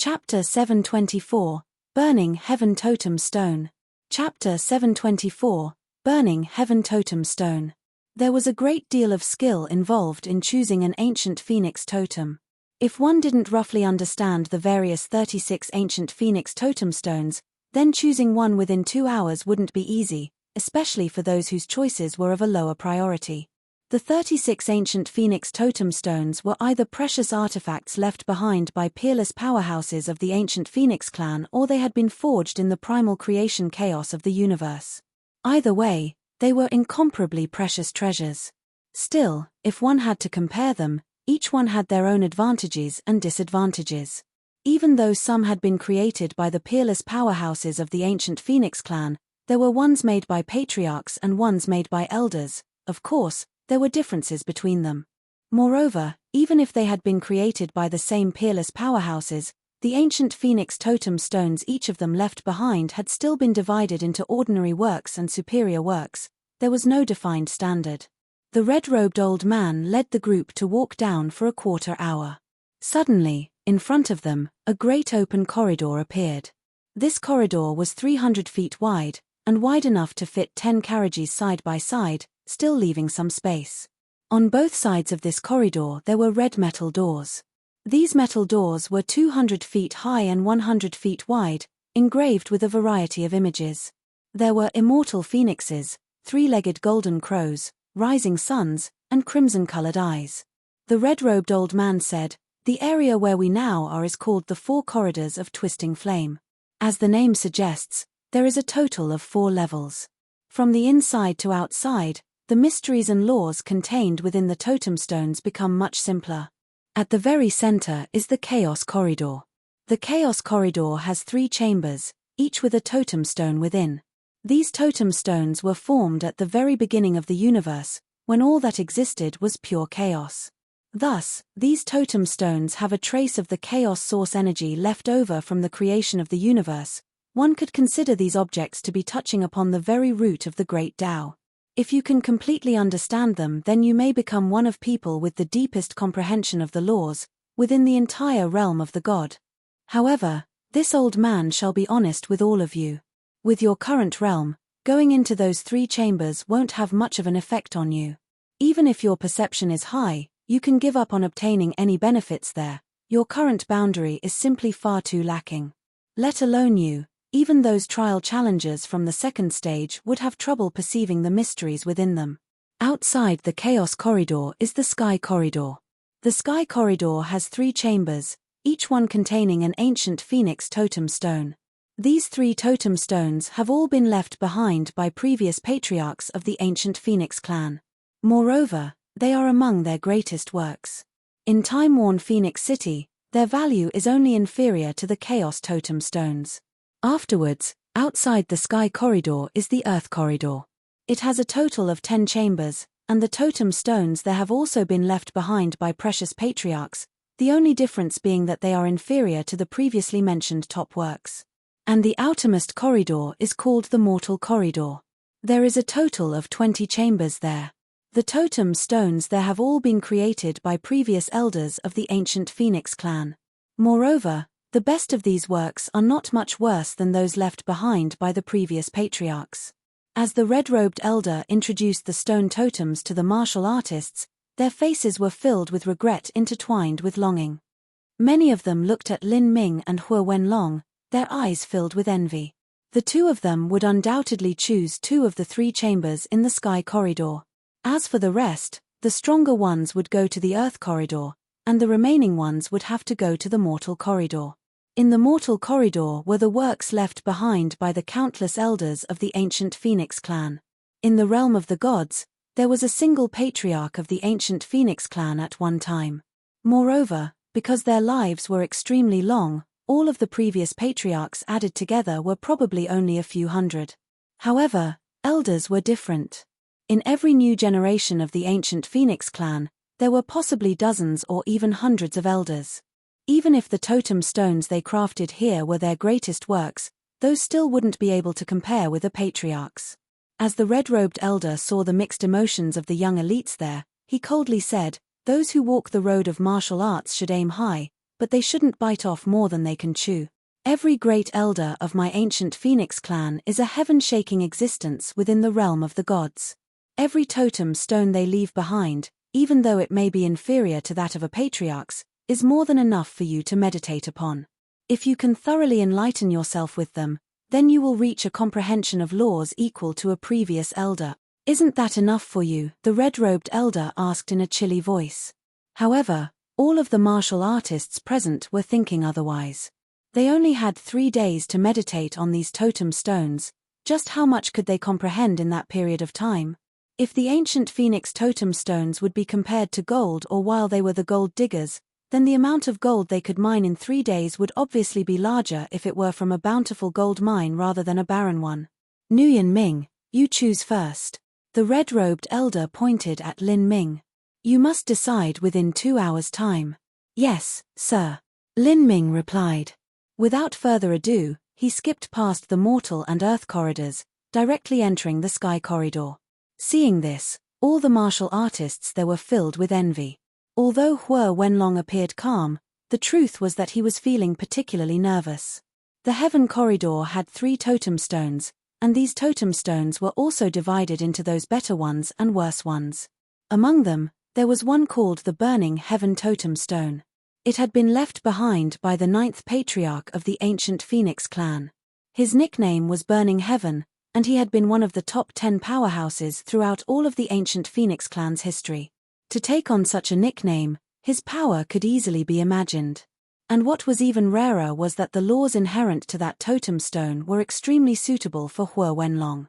Chapter 724, Burning Heaven Totem Stone. Chapter 724, Burning Heaven Totem Stone. There was a great deal of skill involved in choosing an ancient phoenix totem. If one didn't roughly understand the various 36 ancient phoenix totem stones, then choosing one within 2 hours wouldn't be easy, especially for those whose choices were of a lower priority. The 36 ancient phoenix totem stones were either precious artifacts left behind by peerless powerhouses of the ancient Phoenix clan, or they had been forged in the primal creation chaos of the universe. Either way, they were incomparably precious treasures. Still, if one had to compare them, each one had their own advantages and disadvantages. Even though some had been created by the peerless powerhouses of the ancient Phoenix clan, there were ones made by patriarchs and ones made by elders. Of course, there were differences between them. Moreover, even if they had been created by the same peerless powerhouses, the ancient phoenix totem stones each of them left behind had still been divided into ordinary works and superior works. There was no defined standard. The red-robed old man led the group to walk down for a quarter hour. Suddenly, in front of them, a great open corridor appeared. This corridor was 300 feet wide, and wide enough to fit 10 carriages side by side, still leaving some space. On both sides of this corridor there were red metal doors. These metal doors were 200 feet high and 100 feet wide, engraved with a variety of images. There were immortal phoenixes, three-legged golden crows, rising suns, and crimson-colored eyes. The red-robed old man said, "The area where we now are is called the Four Corridors of Twisting Flame. As the name suggests, there is a total of 4 levels. From the inside to outside, the mysteries and laws contained within the totem stones become much simpler. At the very center is the Chaos Corridor. The Chaos Corridor has 3 chambers, each with a totem stone within. These totem stones were formed at the very beginning of the universe, when all that existed was pure chaos. Thus, these totem stones have a trace of the chaos source energy left over from the creation of the universe. One could consider these objects to be touching upon the very root of the Great Tao. If you can completely understand them, then you may become one of people with the deepest comprehension of the laws, within the entire realm of the God. However, this old man shall be honest with all of you. With your current realm, going into those 3 chambers won't have much of an effect on you. Even if your perception is high, you can give up on obtaining any benefits there. Your current boundary is simply far too lacking. Let alone you. Even those trial challengers from the second stage would have trouble perceiving the mysteries within them." Outside the Chaos Corridor is the Sky Corridor. The Sky Corridor has 3 chambers, each one containing an ancient phoenix totem stone. These 3 totem stones have all been left behind by previous patriarchs of the ancient Phoenix clan. Moreover, they are among their greatest works. In time-worn Phoenix City, their value is only inferior to the Chaos totem stones. Afterwards, outside the Sky Corridor is the Earth Corridor. It has a total of 10 chambers, and the totem stones there have also been left behind by precious patriarchs, the only difference being that they are inferior to the previously mentioned top works. And the outermost corridor is called the Mortal Corridor. There is a total of 20 chambers there. The totem stones there have all been created by previous elders of the ancient Phoenix clan. Moreover, the best of these works are not much worse than those left behind by the previous patriarchs. As the red-robed elder introduced the stone totems to the martial artists, their faces were filled with regret intertwined with longing. Many of them looked at Lin Ming and Hua Wenlong, their eyes filled with envy. The 2 of them would undoubtedly choose 2 of the 3 chambers in the Sky Corridor. As for the rest, the stronger ones would go to the Earth Corridor, and the remaining ones would have to go to the Mortal Corridor. In the Mortal Corridor were the works left behind by the countless elders of the ancient Phoenix clan. In the realm of the gods, there was a single patriarch of the ancient Phoenix clan at one time. Moreover, because their lives were extremely long, all of the previous patriarchs added together were probably only a few hundred. However, elders were different. In every new generation of the ancient Phoenix clan, there were possibly dozens or even hundreds of elders. Even if the totem stones they crafted here were their greatest works, those still wouldn't be able to compare with the patriarchs. As the red-robed elder saw the mixed emotions of the young elites there, he coldly said, "Those who walk the road of martial arts should aim high, but they shouldn't bite off more than they can chew. Every great elder of my ancient Phoenix clan is a heaven-shaking existence within the realm of the gods. Every totem stone they leave behind, even though it may be inferior to that of a patriarch's, is more than enough for you to meditate upon. If you can thoroughly enlighten yourself with them, then you will reach a comprehension of laws equal to a previous elder. Isn't that enough for you? The red-robed elder asked in a chilly voice. However, all of the martial artists present were thinking otherwise. They only had 3 days to meditate on these totem stones. Just how much could they comprehend in that period of time? If the ancient Phoenix totem stones would be compared to gold, or while they were the gold diggers, then the amount of gold they could mine in 3 days would obviously be larger if it were from a bountiful gold mine rather than a barren one. Nguyen Ming, you choose first. The red-robed elder pointed at Lin Ming. You must decide within 2 hours' time. Yes, sir. Lin Ming replied. Without further ado, he skipped past the mortal and earth corridors, directly entering the sky corridor. Seeing this, all the martial artists there were filled with envy. Although Hua Wenlong appeared calm, the truth was that he was feeling particularly nervous. The heaven corridor had 3 totem stones, and these totem stones were also divided into those better ones and worse ones. Among them, there was one called the Burning Heaven Totem Stone. It had been left behind by the 9th patriarch of the ancient Phoenix clan. His nickname was Burning Heaven, and he had been one of the top 10 powerhouses throughout all of the ancient Phoenix clan's history. To take on such a nickname, his power could easily be imagined. And what was even rarer was that the laws inherent to that totem stone were extremely suitable for Hua Wenlong.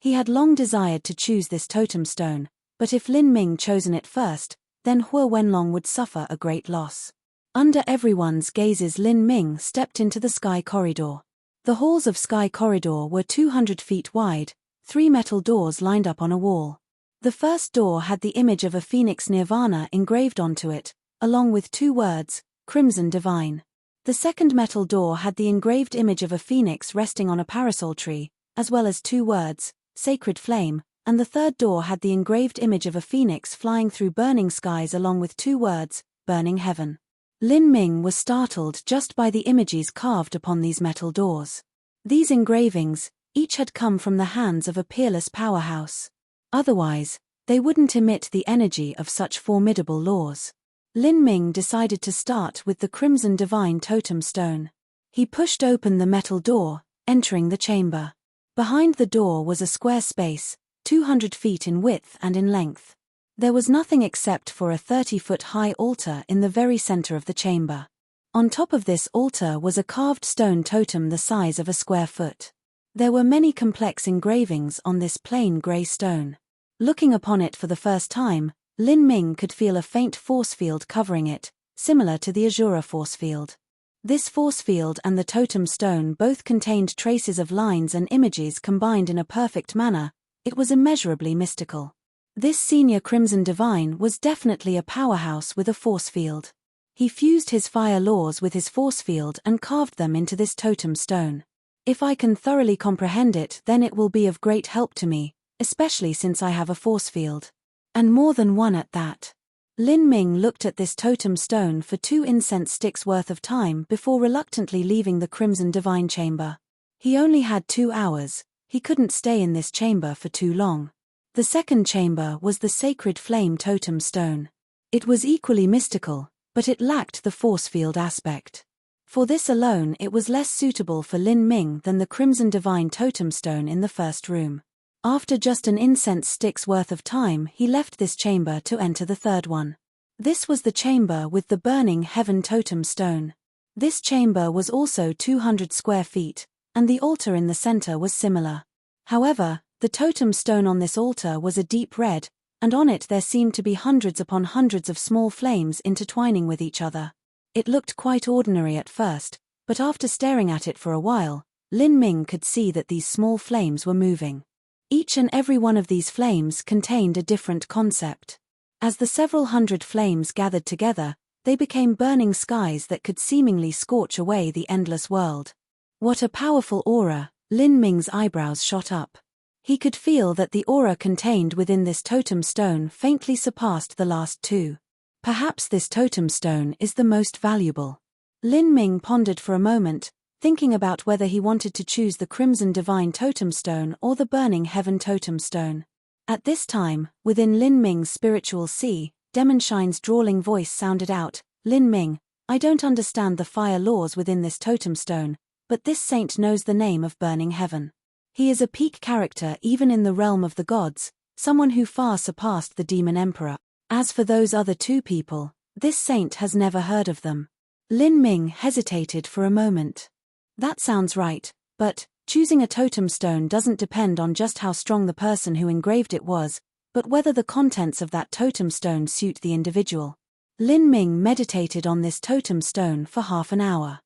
He had long desired to choose this totem stone, but if Lin Ming chosen it first, then Hua Wenlong would suffer a great loss. Under everyone's gazes, Lin Ming stepped into the sky corridor. The halls of Sky Corridor were 200 feet wide, 3 metal doors lined up on a wall. The first door had the image of a phoenix nirvana engraved onto it, along with 2 words, Crimson Divine. The second metal door had the engraved image of a phoenix resting on a parasol tree, as well as 2 words, Sacred Flame, and the third door had the engraved image of a phoenix flying through burning skies along with 2 words, Burning Heaven. Lin Ming was startled just by the images carved upon these metal doors. These engravings, each had come from the hands of a peerless powerhouse. Otherwise, they wouldn't emit the energy of such formidable laws. Lin Ming decided to start with the Crimson Divine Totem Stone. He pushed open the metal door, entering the chamber. Behind the door was a square space, 200 feet in width and in length. There was nothing except for a 30-foot-high altar in the very center of the chamber. On top of this altar was a carved stone totem the size of a square foot. There were many complex engravings on this plain gray stone. Looking upon it for the first time, Lin Ming could feel a faint force field covering it, similar to the Azura force field. This force field and the totem stone both contained traces of lines and images combined in a perfect manner. It was immeasurably mystical. This senior Crimson Divine was definitely a powerhouse with a force field. He fused his fire laws with his force field and carved them into this totem stone. If I can thoroughly comprehend it, then it will be of great help to me, especially since I have a force field. And more than one at that. Lin Ming looked at this totem stone for 2 incense sticks worth of time before reluctantly leaving the Crimson Divine chamber. He only had 2 hours, he couldn't stay in this chamber for too long. The second chamber was the Sacred Flame Totem Stone. It was equally mystical, but it lacked the force field aspect. For this alone it was less suitable for Lin Ming than the Crimson Divine Totem Stone in the first room. After just an incense stick's worth of time, he left this chamber to enter the third one. This was the chamber with the Burning Heaven Totem Stone. This chamber was also 200 square feet, and the altar in the center was similar. However, the totem stone on this altar was a deep red, and on it there seemed to be hundreds upon hundreds of small flames intertwining with each other. It looked quite ordinary at first, but after staring at it for a while, Lin Ming could see that these small flames were moving. Each and every one of these flames contained a different concept. As the several hundred flames gathered together, they became burning skies that could seemingly scorch away the endless world. What a powerful aura! Lin Ming's eyebrows shot up. He could feel that the aura contained within this totem stone faintly surpassed the last 2. Perhaps this totem stone is the most valuable. Lin Ming pondered for a moment, thinking about whether he wanted to choose the Crimson Divine Totem Stone or the Burning Heaven Totem Stone. At this time, within Lin Ming's spiritual sea, Demonshine's drawling voice sounded out, "Lin Ming, I don't understand the fire laws within this totem stone, but this saint knows the name of Burning Heaven. He is a peak character even in the realm of the gods, someone who far surpassed the Demon Emperor. As for those other two people, this saint has never heard of them." Lin Ming hesitated for a moment. That sounds right, but choosing a totem stone doesn't depend on just how strong the person who engraved it was, but whether the contents of that totem stone suit the individual. Lin Ming meditated on this totem stone for half an hour.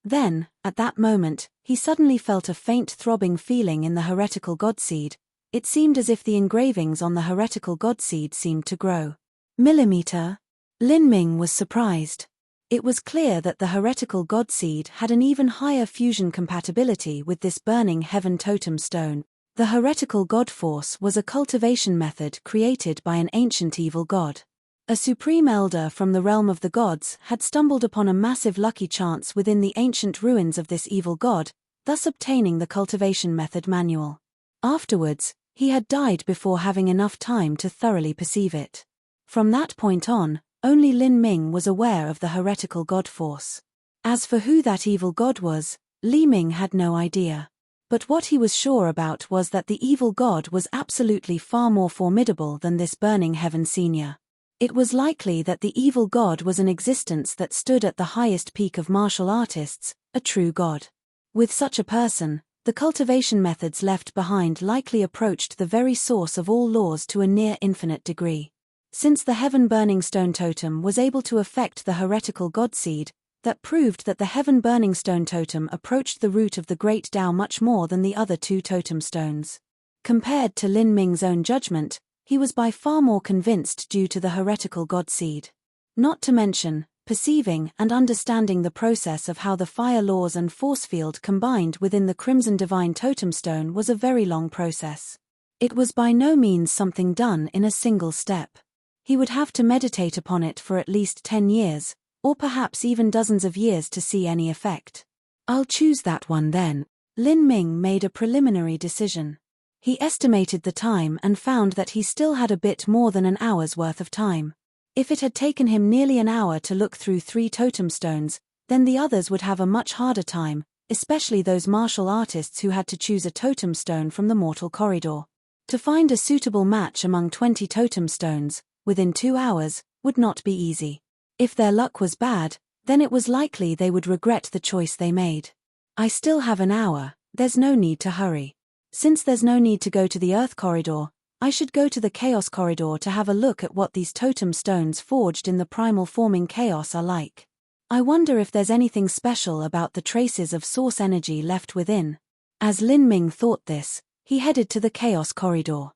Then, at that moment, he suddenly felt a faint throbbing feeling in the heretical godseed. It seemed as if the engravings on the heretical godseed seemed to grow. Millimeter? Lin Ming was surprised. It was clear that the heretical godseed had an even higher fusion compatibility with this Burning Heaven totem stone. The heretical god force was a cultivation method created by an ancient evil god. A supreme elder from the realm of the gods had stumbled upon a massive lucky chance within the ancient ruins of this evil god, thus obtaining the cultivation method manual. Afterwards, he had died before having enough time to thoroughly perceive it. From that point on, only Lin Ming was aware of the heretical god force. As for who that evil god was, Li Ming had no idea. But what he was sure about was that the evil god was absolutely far more formidable than this Burning Heaven senior. It was likely that the evil god was an existence that stood at the highest peak of martial artists, a true god. With such a person, the cultivation methods left behind likely approached the very source of all laws to a near infinite degree. Since the Heaven Burning Stone Totem was able to affect the heretical godseed, that proved that the Heaven Burning Stone Totem approached the root of the Great Tao much more than the other two totem stones. Compared to Lin Ming's own judgment, he was by far more convinced due to the heretical godseed. Not to mention, perceiving and understanding the process of how the fire laws and force field combined within the Crimson Divine Totem Stone was a very long process. It was by no means something done in a single step. He would have to meditate upon it for at least 10 years, or perhaps even dozens of years to see any effect. "I'll choose that one then." Lin Ming made a preliminary decision. He estimated the time and found that he still had a bit more than an hour's worth of time. If it had taken him nearly an hour to look through 3 totem stones, then the others would have a much harder time, especially those martial artists who had to choose a totem stone from the mortal corridor. To find a suitable match among 20 totem stones, within 2 hours, would not be easy. If their luck was bad, then it was likely they would regret the choice they made. "I still have an hour, there's no need to hurry. Since there's no need to go to the Earth Corridor, I should go to the Chaos Corridor to have a look at what these totem stones forged in the primal forming chaos are like. I wonder if there's anything special about the traces of source energy left within." As Lin Ming thought this, he headed to the Chaos Corridor.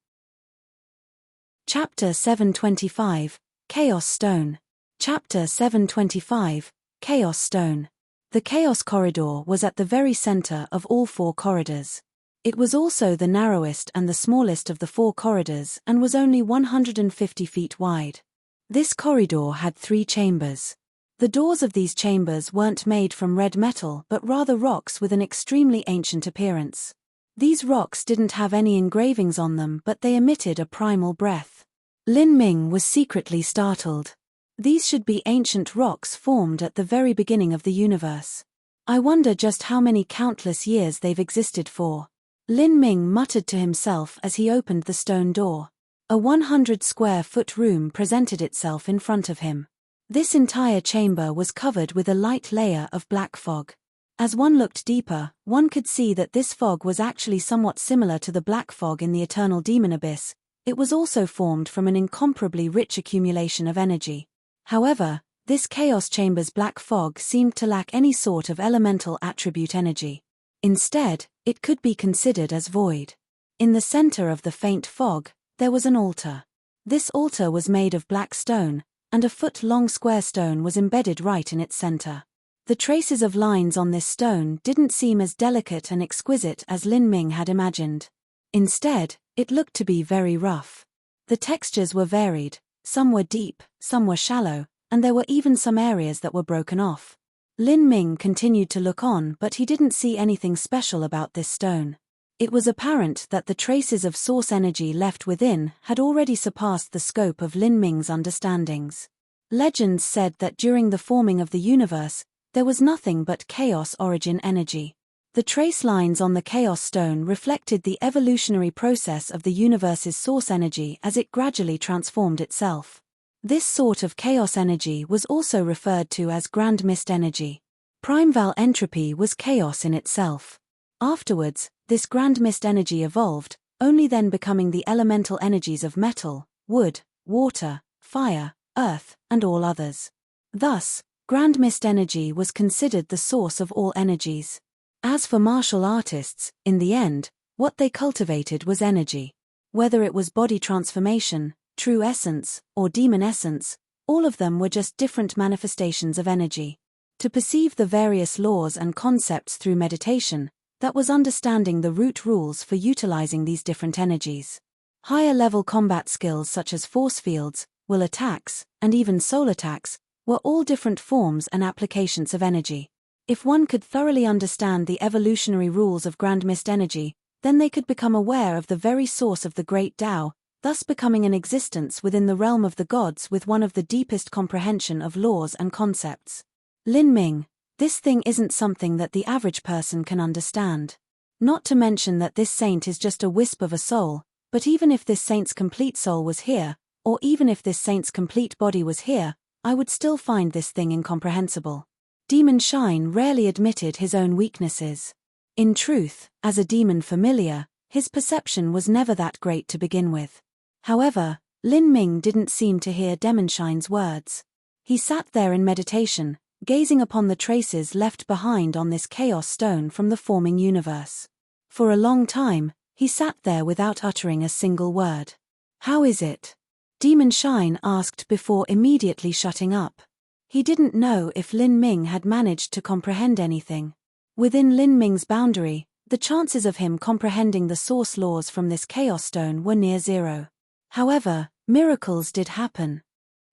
Chapter 725, Chaos Stone. Chapter 725, Chaos Stone. The Chaos Corridor was at the very center of all 4 corridors. It was also the narrowest and the smallest of the 4 corridors and was only 150 feet wide. This corridor had 3 chambers. The doors of these chambers weren't made from red metal but rather rocks with an extremely ancient appearance. These rocks didn't have any engravings on them but they emitted a primal breath. Lin Ming was secretly startled. These should be ancient rocks formed at the very beginning of the universe. I wonder just how many countless years they've existed for. Lin Ming muttered to himself as he opened the stone door. A 100-square-foot room presented itself in front of him. This entire chamber was covered with a light layer of black fog. As one looked deeper, one could see that this fog was actually somewhat similar to the black fog in the eternal demon abyss. It was also formed from an incomparably rich accumulation of energy. However, this chaos chamber's black fog seemed to lack any sort of elemental attribute energy. Instead, it could be considered as void. In the center of the faint fog, there was an altar. This altar was made of black stone, and a foot-long square stone was embedded right in its center. The traces of lines on this stone didn't seem as delicate and exquisite as Lin Ming had imagined. Instead, it looked to be very rough. The textures were varied, some were deep, some were shallow, and there were even some areas that were broken off. Lin Ming continued to look on, but he didn't see anything special about this stone. It was apparent that the traces of source energy left within had already surpassed the scope of Lin Ming's understandings. Legends said that during the forming of the universe, there was nothing but chaos origin energy. The trace lines on the chaos stone reflected the evolutionary process of the universe's source energy as it gradually transformed itself. This sort of chaos energy was also referred to as grand mist energy. Primeval entropy was chaos in itself. Afterwards, this grand mist energy evolved, only then becoming the elemental energies of metal, wood, water, fire, earth, and all others. Thus, grand mist energy was considered the source of all energies. As for martial artists, in the end, what they cultivated was energy. Whether it was body transformation, true essence, or demon essence, all of them were just different manifestations of energy. To perceive the various laws and concepts through meditation, that was understanding the root rules for utilizing these different energies. Higher-level combat skills such as force fields, will attacks, and even soul attacks, were all different forms and applications of energy. If one could thoroughly understand the evolutionary rules of grand mist energy, then they could become aware of the very source of the great Tao, thus becoming an existence within the realm of the gods with one of the deepest comprehension of laws and concepts. Lin Ming, this thing isn't something that the average person can understand. Not to mention that this saint is just a wisp of a soul, but even if this saint's complete soul was here, or even if this saint's complete body was here, I would still find this thing incomprehensible. Demon Shine rarely admitted his own weaknesses. In truth, as a demon familiar, his perception was never that great to begin with. However, Lin Ming didn't seem to hear Demon Shine's words. He sat there in meditation, gazing upon the traces left behind on this chaos stone from the forming universe. For a long time, he sat there without uttering a single word. "How is it?" Demon Shine asked before immediately shutting up. He didn't know if Lin Ming had managed to comprehend anything. Within Lin Ming's boundary, the chances of him comprehending the source laws from this chaos stone were near zero. However, miracles did happen.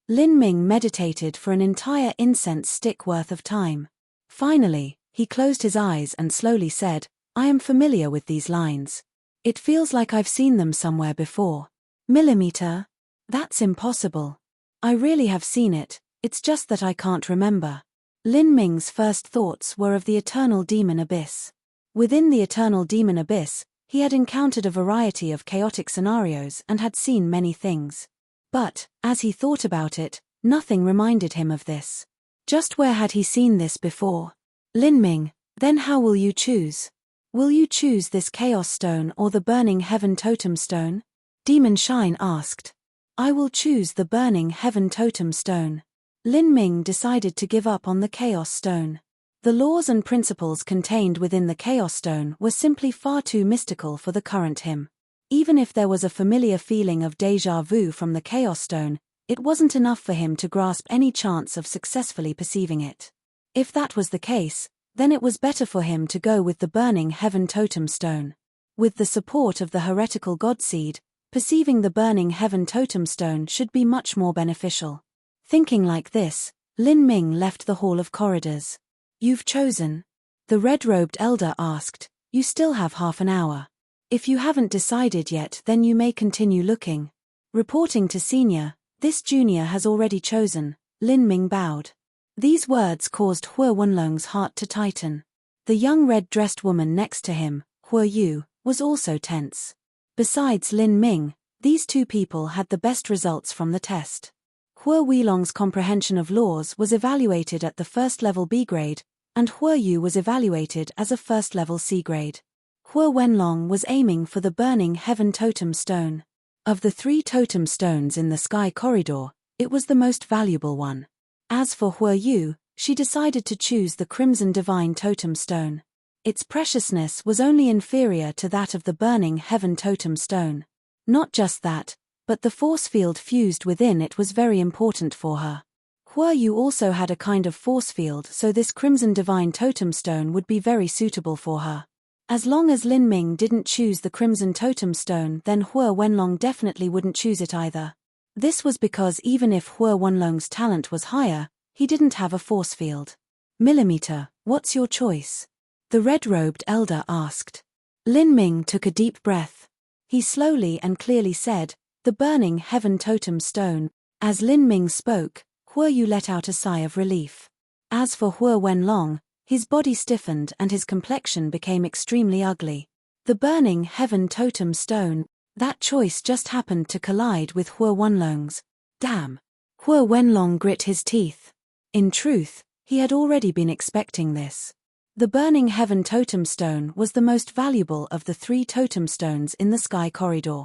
Lin Ming meditated for an entire incense stick worth of time. Finally, he closed his eyes and slowly said, "I am familiar with these lines. It feels like I've seen them somewhere before." Millimeter? That's impossible. I really have seen it, it's just that I can't remember. Lin Ming's first thoughts were of the eternal demon abyss. Within the eternal demon abyss, he had encountered a variety of chaotic scenarios and had seen many things. But, as he thought about it, nothing reminded him of this. Just where had he seen this before? Lin Ming, then how will you choose? Will you choose this chaos stone or the burning heaven totem stone? Demon Shine asked. I will choose the burning heaven totem stone. Lin Ming decided to give up on the chaos stone. The laws and principles contained within the chaos stone were simply far too mystical for the current him. Even if there was a familiar feeling of déjà vu from the chaos stone, it wasn't enough for him to grasp any chance of successfully perceiving it. If that was the case, then it was better for him to go with the burning heaven totem stone. With the support of the heretical godseed, perceiving the burning heaven totem stone should be much more beneficial. Thinking like this, Lin Ming left the Hall of Corridors. You've chosen? The red-robed elder asked. You still have half an hour. If you haven't decided yet, then you may continue looking. Reporting to senior, this junior has already chosen. Lin Ming bowed. These words caused Hua Wenlong's heart to tighten. The young red-dressed woman next to him, Hua Yu, was also tense. Besides Lin Ming, these two people had the best results from the test. Hua Weilong's comprehension of laws was evaluated at the first-level B grade, and Hua Yu was evaluated as a first-level C grade. Hua Wenlong was aiming for the burning heaven totem stone. Of the 3 totem stones in the sky corridor, it was the most valuable one. As for Hua Yu, she decided to choose the crimson divine totem stone. Its preciousness was only inferior to that of the burning heaven totem stone. Not just that, but the force field fused within it was very important for her. Hua Yu also had a kind of force field, so this crimson divine totem stone would be very suitable for her. As long as Lin Ming didn't choose the crimson totem stone, then Hua Wenlong definitely wouldn't choose it either. This was because even if Hua Wenlong's talent was higher, he didn't have a force field. Millimeter, what's your choice? The red-robed elder asked. Lin Ming took a deep breath. He slowly and clearly said, the burning heaven totem stone. As Lin Ming spoke, Huo Yu let out a sigh of relief. As for Huo Wenlong, his body stiffened and his complexion became extremely ugly. The burning heaven totem stone, that choice just happened to collide with Huo Wenlong's. Damn! Huo Wenlong grit his teeth. In truth, he had already been expecting this. The burning heaven totem stone was the most valuable of the 3 totem stones in the sky corridor.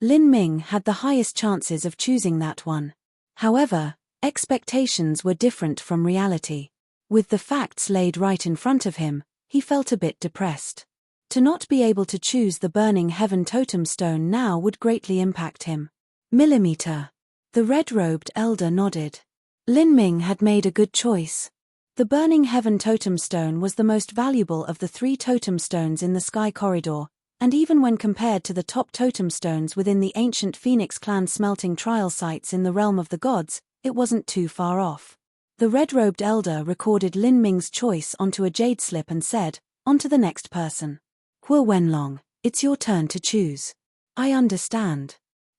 Lin Ming had the highest chances of choosing that one. However, expectations were different from reality. With the facts laid right in front of him, he felt a bit depressed. To not be able to choose the burning heaven totem stone now would greatly impact him. Millimeter. The red-robed elder nodded. Lin Ming had made a good choice. The burning heaven totem stone was the most valuable of the 3 totem stones in the sky corridor, and even when compared to the top totem stones within the ancient Phoenix clan smelting trial sites in the realm of the gods, it wasn't too far off. The red-robed elder recorded Lin Ming's choice onto a jade slip and said, on to the next person. Huo Wenlong, it's your turn to choose. I understand.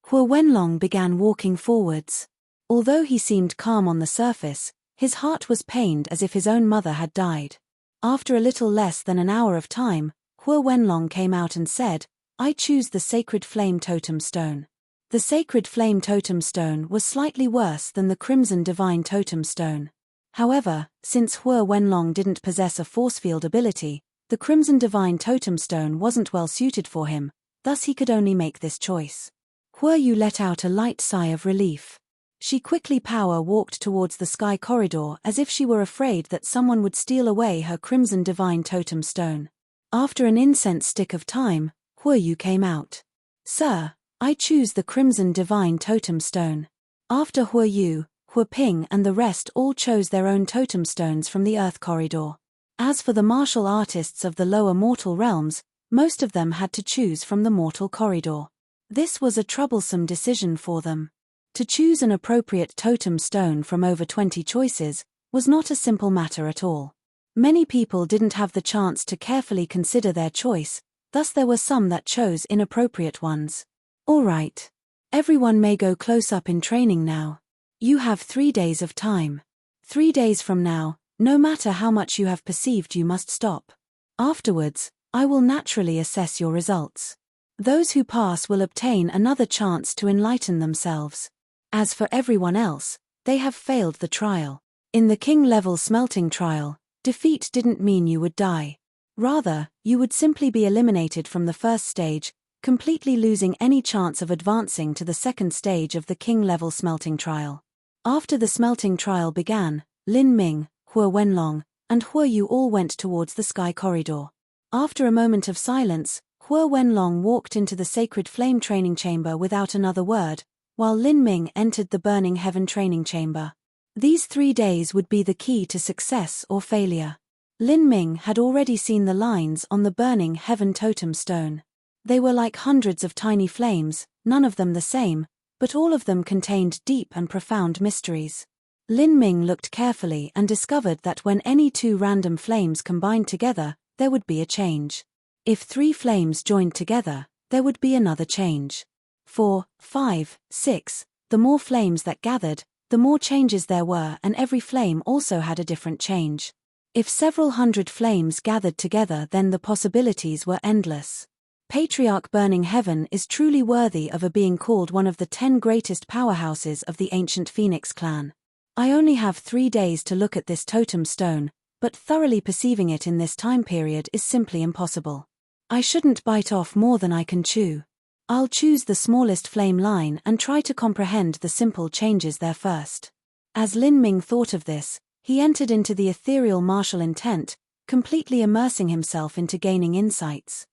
Huo Wenlong began walking forwards. Although he seemed calm on the surface, his heart was pained as if his own mother had died. After a little less than an hour of time, Huo Wenlong came out and said, I choose the sacred flame totem stone. The sacred flame totem stone was slightly worse than the crimson divine totem stone. However, since Huo Wenlong didn't possess a force field ability, the crimson divine totem stone wasn't well suited for him, thus he could only make this choice. Huo Yu let out a light sigh of relief. She quickly walked towards the sky corridor as if she were afraid that someone would steal away her crimson divine totem stone. After an incense stick of time, Huo Yu came out. Sir, I choose the crimson divine totem stone. After Huo Yu, Huo Ping and the rest all chose their own totem stones from the earth corridor. As for the martial artists of the lower mortal realms, most of them had to choose from the mortal corridor. This was a troublesome decision for them. To choose an appropriate totem stone from over 20 choices was not a simple matter at all. Many people didn't have the chance to carefully consider their choice, thus there were some that chose inappropriate ones. All right. Everyone may go close up in training now. You have 3 days of time. 3 days from now, no matter how much you have perceived, you must stop. Afterwards, I will naturally assess your results. Those who pass will obtain another chance to enlighten themselves. As for everyone else, they have failed the trial. In the king-level smelting trial, defeat didn't mean you would die. Rather, you would simply be eliminated from the first stage, completely losing any chance of advancing to the second stage of the king-level smelting trial. After the smelting trial began, Lin Ming, Huo Wenlong, and Huo Yu all went towards the sky corridor. After a moment of silence, Huo Wenlong walked into the sacred flame training chamber without another word, while Lin Ming entered the burning heaven training chamber. These 3 days would be the key to success or failure. Lin Ming had already seen the lines on the burning heaven totem stone. They were like hundreds of tiny flames, none of them the same, but all of them contained deep and profound mysteries. Lin Ming looked carefully and discovered that when any 2 random flames combined together, there would be a change. If 3 flames joined together, there would be another change. 4, 5, 6, the more flames that gathered, the more changes there were, and every flame also had a different change. If several hundred flames gathered together, then the possibilities were endless. Patriarch Burning Heaven is truly worthy of being called one of the 10 greatest powerhouses of the ancient Phoenix clan. I only have 3 days to look at this totem stone, but thoroughly perceiving it in this time period is simply impossible. I shouldn't bite off more than I can chew. I'll choose the smallest flame line and try to comprehend the simple changes there first. As Lin Ming thought of this, he entered into the ethereal martial intent, completely immersing himself into gaining insights.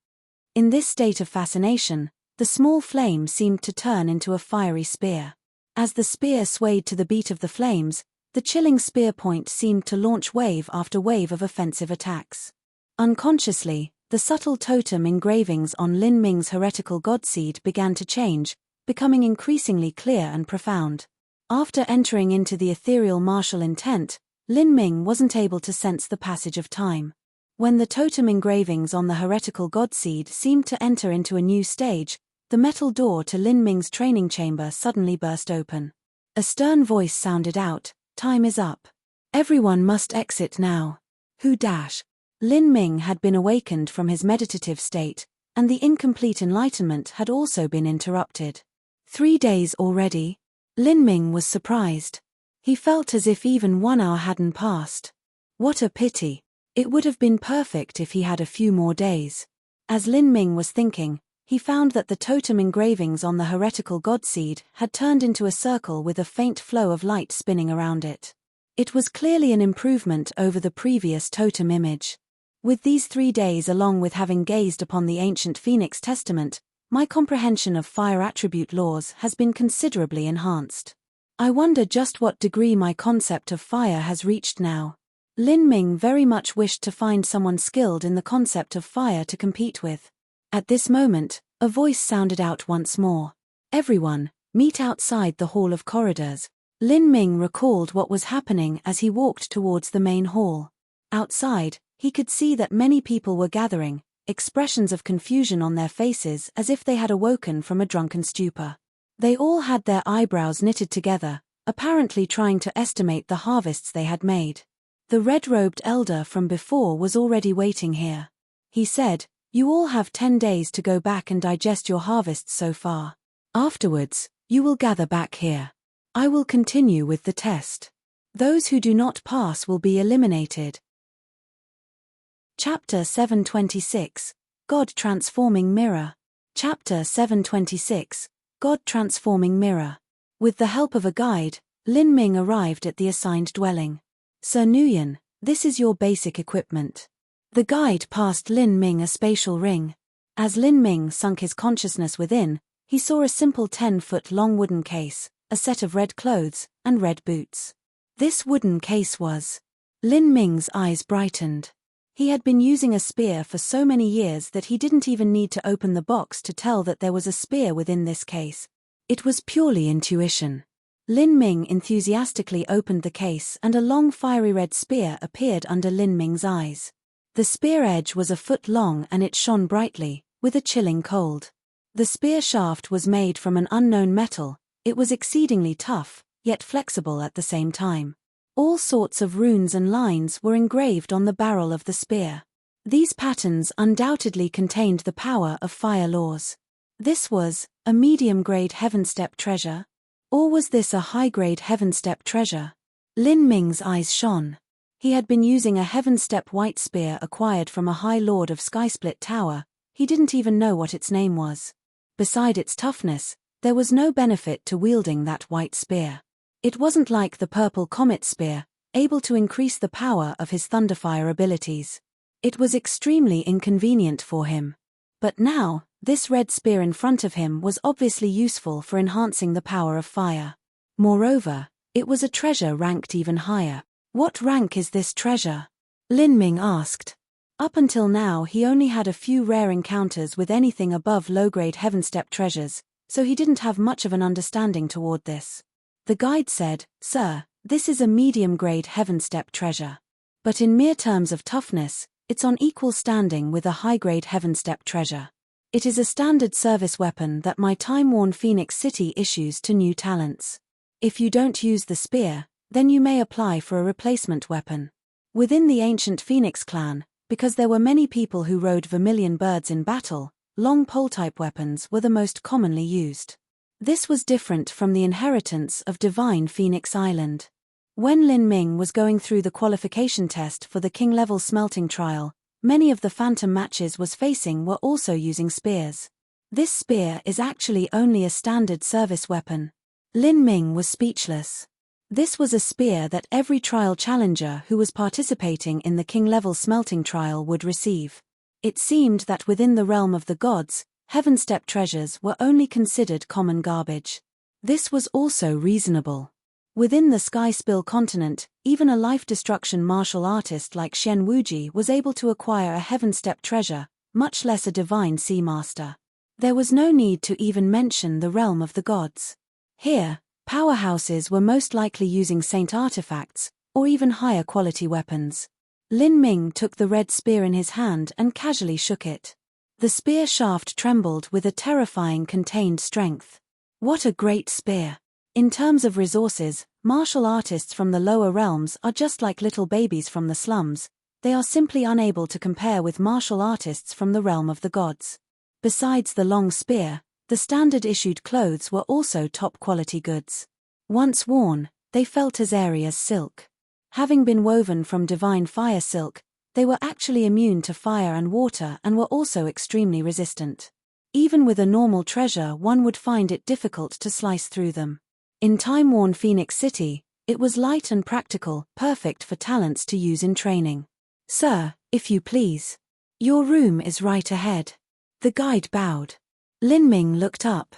In this state of fascination, the small flame seemed to turn into a fiery spear. As the spear swayed to the beat of the flames, the chilling spear point seemed to launch wave after wave of offensive attacks. Unconsciously, the subtle totem engravings on Lin Ming's heretical godseed began to change, becoming increasingly clear and profound. After entering into the ethereal martial intent, Lin Ming wasn't able to sense the passage of time. When the totem engravings on the heretical god seed seemed to enter into a new stage, the metal door to Lin Ming's training chamber suddenly burst open. A stern voice sounded out, "Time is up. Everyone must exit now." Who dash? Lin Ming had been awakened from his meditative state, and the incomplete enlightenment had also been interrupted. 3 days already? Lin Ming was surprised. He felt as if even 1 hour hadn't passed. What a pity. It would have been perfect if he had a few more days. As Lin Ming was thinking, he found that the totem engravings on the heretical god seed had turned into a circle with a faint flow of light spinning around it. It was clearly an improvement over the previous totem image. With these 3 days, along with having gazed upon the ancient Phoenix Testament, my comprehension of fire attribute laws has been considerably enhanced. I wonder just what degree my concept of fire has reached now. Lin Ming very much wished to find someone skilled in the concept of fire to compete with. At this moment, a voice sounded out once more. "Everyone, meet outside the Hall of Corridors." Lin Ming recalled what was happening as he walked towards the main hall. Outside, he could see that many people were gathering, expressions of confusion on their faces as if they had awoken from a drunken stupor. They all had their eyebrows knitted together, apparently trying to estimate the harvests they had made. The red-robed elder from before was already waiting here. He said, "You all have 10 days to go back and digest your harvests so far. Afterwards, you will gather back here. I will continue with the test. Those who do not pass will be eliminated." Chapter 726, God Transforming Mirror. Chapter 726, God Transforming Mirror. With the help of a guide, Lin Ming arrived at the assigned dwelling. "Sir Nguyen, this is your basic equipment." The guide passed Lin Ming a spatial ring. As Lin Ming sunk his consciousness within, he saw a simple 10-foot-long wooden case, a set of red clothes, and red boots. This wooden case was... Lin Ming's eyes brightened. He had been using a spear for so many years that he didn't even need to open the box to tell that there was a spear within this case. It was purely intuition. Lin Ming enthusiastically opened the case and a long fiery red spear appeared under Lin Ming's eyes. The spear edge was a foot long and it shone brightly, with a chilling cold. The spear shaft was made from an unknown metal. It was exceedingly tough, yet flexible at the same time. All sorts of runes and lines were engraved on the barrel of the spear. These patterns undoubtedly contained the power of fire laws. This was a medium-grade heaven-step treasure. Or was this a high-grade heaven-step treasure? Lin Ming's eyes shone. He had been using a heaven-step white spear acquired from a high lord of Skysplit Tower. He didn't even know what its name was. Beside its toughness, there was no benefit to wielding that white spear. It wasn't like the purple comet spear, able to increase the power of his thunderfire abilities. It was extremely inconvenient for him. But now, this red spear in front of him was obviously useful for enhancing the power of fire. Moreover, it was a treasure ranked even higher. "What rank is this treasure?" Lin Ming asked. Up until now he only had a few rare encounters with anything above low-grade heaven-step treasures, so he didn't have much of an understanding toward this. The guide said, "Sir, this is a medium-grade heaven-step treasure. But in mere terms of toughness, it's on equal standing with a high-grade heaven-step treasure. It is a standard service weapon that my time-worn Phoenix City issues to new talents. If you don't use the spear, then you may apply for a replacement weapon." Within the ancient Phoenix clan, because there were many people who rode vermilion birds in battle, long pole-type weapons were the most commonly used. This was different from the inheritance of Divine Phoenix Island. When Lin Ming was going through the qualification test for the king-level smelting trial, many of the phantom matches was facing were also using spears. This spear is actually only a standard service weapon. Lin Ming was speechless. This was a spear that every trial challenger who was participating in the king-level smelting trial would receive. It seemed that within the realm of the gods, heaven-step treasures were only considered common garbage. This was also reasonable. Within the Sky Spill continent, even a life-destruction martial artist like Shen Wuji was able to acquire a heaven-step treasure, much less a divine sea master. There was no need to even mention the realm of the gods. Here, powerhouses were most likely using saint artifacts, or even higher quality weapons. Lin Ming took the red spear in his hand and casually shook it. The spear shaft trembled with a terrifying contained strength. What a great spear! In terms of resources, martial artists from the lower realms are just like little babies from the slums. They are simply unable to compare with martial artists from the realm of the gods. Besides the long spear, the standard-issued clothes were also top-quality goods. Once worn, they felt as airy as silk. Having been woven from divine fire silk, they were actually immune to fire and water and were also extremely resistant. Even with a normal treasure, one would find it difficult to slice through them. In time-worn Phoenix City, it was light and practical, perfect for talents to use in training. "Sir, if you please. Your room is right ahead." The guide bowed. Lin Ming looked up.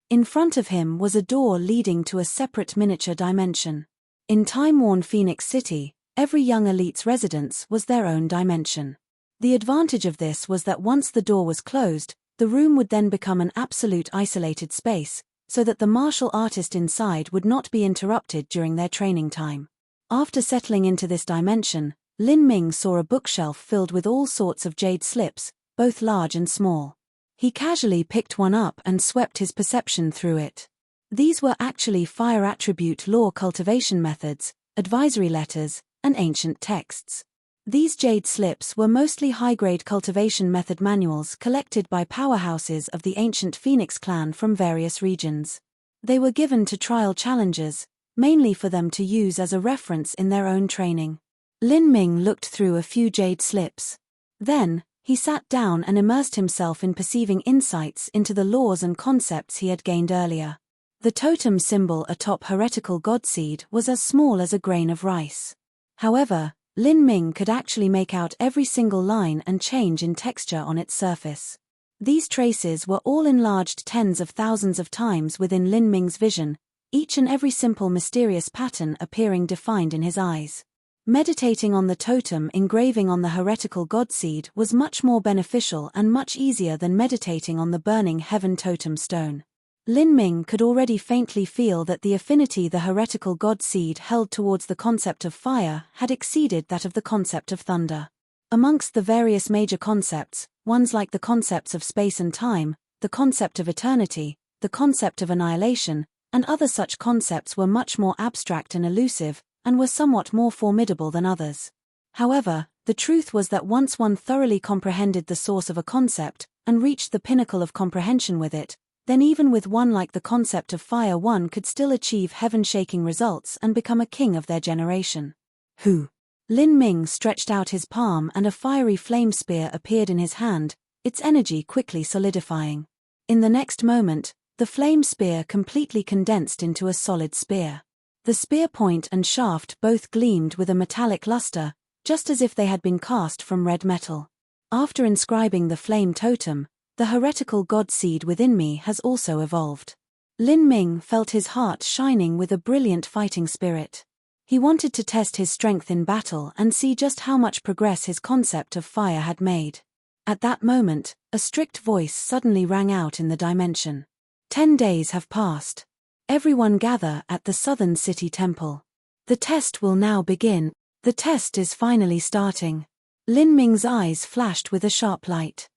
In front of him was a door leading to a separate miniature dimension. In time-worn Phoenix City, every young elite's residence was their own dimension. The advantage of this was that once the door was closed, the room would then become an absolute isolated space, so that the martial artist inside would not be interrupted during their training time. After settling into this dimension, Lin Ming saw a bookshelf filled with all sorts of jade slips, both large and small. He casually picked one up and swept his perception through it. These were actually fire attribute law cultivation methods, advisory letters, and ancient texts. These jade slips were mostly high-grade cultivation method manuals collected by powerhouses of the ancient Phoenix clan from various regions. They were given to trial challengers, mainly for them to use as a reference in their own training. Lin Ming looked through a few jade slips. Then, he sat down and immersed himself in perceiving insights into the laws and concepts he had gained earlier. The totem symbol atop heretical godseed was as small as a grain of rice. However, Lin Ming could actually make out every single line and change in texture on its surface. These traces were all enlarged tens of thousands of times within Lin Ming's vision, each and every simple mysterious pattern appearing defined in his eyes. Meditating on the totem engraving on the heretical godseed was much more beneficial and much easier than meditating on the burning heaven totem stone. Lin Ming could already faintly feel that the affinity the heretical godseed held towards the concept of fire had exceeded that of the concept of thunder. Amongst the various major concepts, ones like the concepts of space and time, the concept of eternity, the concept of annihilation, and other such concepts were much more abstract and elusive, and were somewhat more formidable than others. However, the truth was that once one thoroughly comprehended the source of a concept, and reached the pinnacle of comprehension with it, then even with one like the concept of fire one could still achieve heaven-shaking results and become a king of their generation. Who? Lin Ming stretched out his palm and a fiery flame spear appeared in his hand, its energy quickly solidifying. In the next moment, the flame spear completely condensed into a solid spear. The spear point and shaft both gleamed with a metallic luster, just as if they had been cast from red metal. After inscribing the flame totem, the heretical godseed within me has also evolved. Lin Ming felt his heart shining with a brilliant fighting spirit. He wanted to test his strength in battle and see just how much progress his concept of fire had made. At that moment, a strict voice suddenly rang out in the dimension. 10 days have passed. Everyone gather at the Southern City Temple. The test will now begin. The test is finally starting. Lin Ming's eyes flashed with a sharp light.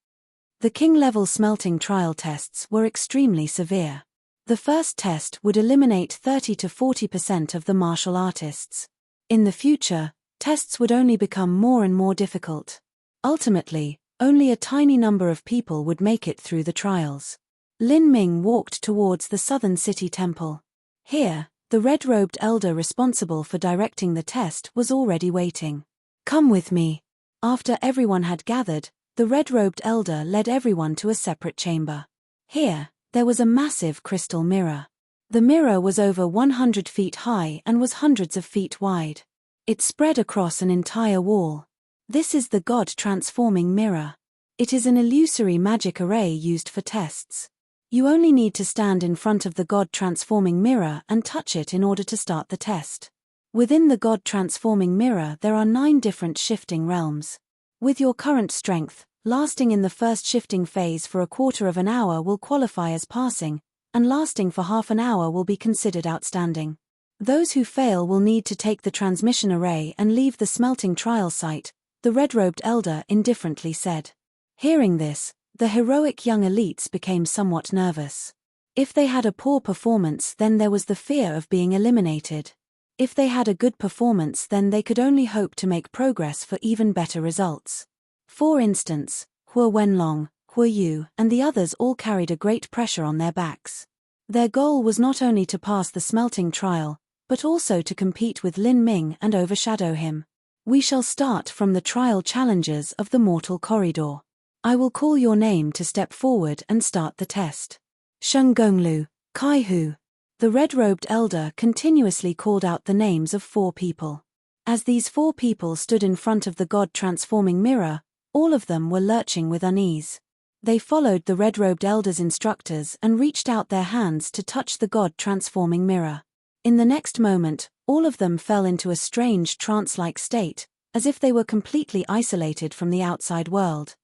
The king-level smelting trial tests were extremely severe. The first test would eliminate 30 to 40% of the martial artists. In the future, tests would only become more and more difficult. Ultimately, only a tiny number of people would make it through the trials. Lin Ming walked towards the Southern City Temple. Here, the red-robed elder responsible for directing the test was already waiting. "Come with me." After everyone had gathered, the red-robed elder led everyone to a separate chamber. Here, there was a massive crystal mirror. The mirror was over 100 feet high and was hundreds of feet wide. It spread across an entire wall. This is the God-transforming mirror. It is an illusory magic array used for tests. You only need to stand in front of the God-transforming mirror and touch it in order to start the test. Within the God-transforming mirror there are 9 different shifting realms. With your current strength, lasting in the first shifting phase for a quarter of an hour will qualify as passing, and lasting for half an hour will be considered outstanding. Those who fail will need to take the transmission array and leave the smelting trial site, the red-robed elder indifferently said. Hearing this, the heroic young elites became somewhat nervous. If they had a poor performance, then there was the fear of being eliminated. If they had a good performance, then they could only hope to make progress for even better results. For instance, Hua Wenlong, Hua Yu, and the others all carried a great pressure on their backs. Their goal was not only to pass the smelting trial, but also to compete with Lin Ming and overshadow him. We shall start from the trial challenges of the mortal corridor. I will call your name to step forward and start the test. Sheng Gonglu, Kai Hu. The red-robed elder continuously called out the names of 4 people. As these 4 people stood in front of the God-transforming mirror, all of them were lurching with unease. They followed the red-robed elder's instructors and reached out their hands to touch the God-transforming mirror. In the next moment, all of them fell into a strange trance-like state, as if they were completely isolated from the outside world.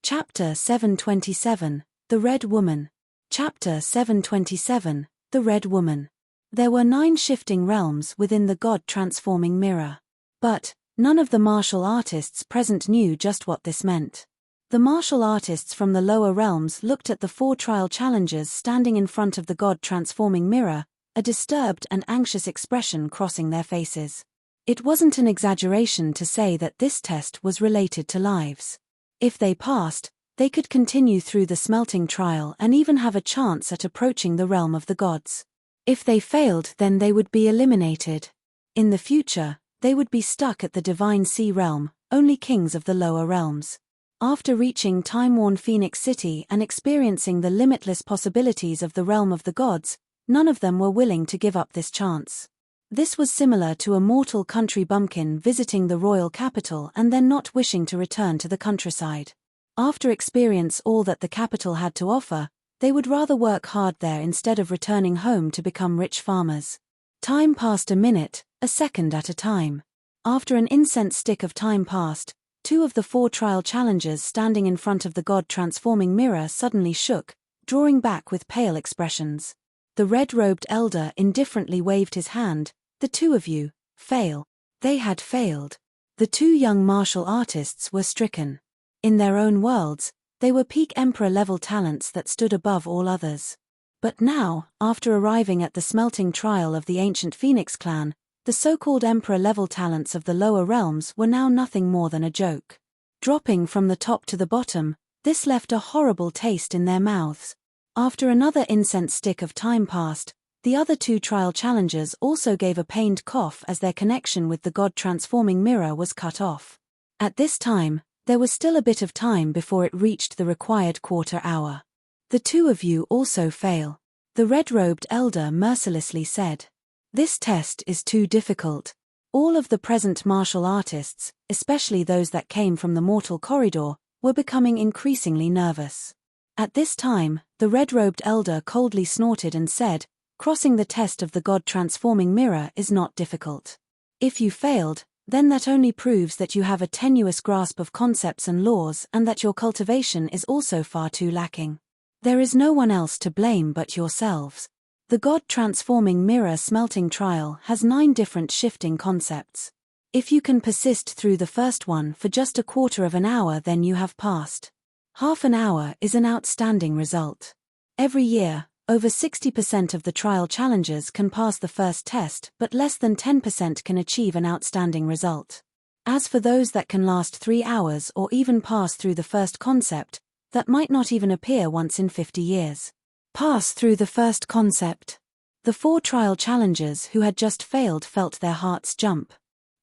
Chapter 727, The Red Woman. Chapter 727, The Red Woman. There were 9 shifting realms within the God-transforming mirror. But none of the martial artists present knew just what this meant. The martial artists from the lower realms looked at the 4 trial challengers standing in front of the God-transforming mirror, a disturbed and anxious expression crossing their faces. It wasn't an exaggeration to say that this test was related to lives. If they passed, they could continue through the smelting trial and even have a chance at approaching the realm of the gods. If they failed, then they would be eliminated. In the future, they would be stuck at the Divine Sea realm, only kings of the lower realms. After reaching time-worn Phoenix City and experiencing the limitless possibilities of the realm of the gods, none of them were willing to give up this chance. This was similar to a mortal country bumpkin visiting the royal capital and then not wishing to return to the countryside. After experience all that the capital had to offer, they would rather work hard there instead of returning home to become rich farmers. Time passed a minute, a second at a time. After an incense stick of time passed, 2 of the 4 trial challengers standing in front of the God-transforming mirror suddenly shook, drawing back with pale expressions. The red-robed elder indifferently waved his hand. The 2 of you, fail. They had failed. The 2 young martial artists were stricken. In their own worlds, they were peak emperor-level talents that stood above all others. But now, after arriving at the smelting trial of the ancient Phoenix clan, the so-called emperor-level talents of the lower realms were now nothing more than a joke. Dropping from the top to the bottom, this left a horrible taste in their mouths. After another incense stick of time passed, the other 2 trial challengers also gave a pained cough as their connection with the God-transforming mirror was cut off. At this time, there was still a bit of time before it reached the required quarter hour. The 2 of you also fail. The red-robed elder mercilessly said. This test is too difficult. All of the present martial artists, especially those that came from the mortal corridor, were becoming increasingly nervous. At this time, the red-robed elder coldly snorted and said, crossing the test of the God-transforming mirror is not difficult. If you failed, then that only proves that you have a tenuous grasp of concepts and laws and that your cultivation is also far too lacking. There is no one else to blame but yourselves. The God-transforming mirror smelting trial has 9 different shifting concepts. If you can persist through the first one for just a quarter of an hour, then you have passed. Half an hour is an outstanding result. Every year, over 60% of the trial challengers can pass the first test, but less than 10% can achieve an outstanding result. As for those that can last 3 hours or even pass through the first concept, that might not even appear once in 50 years. Pass through the first concept. The 4 trial challengers who had just failed felt their hearts jump.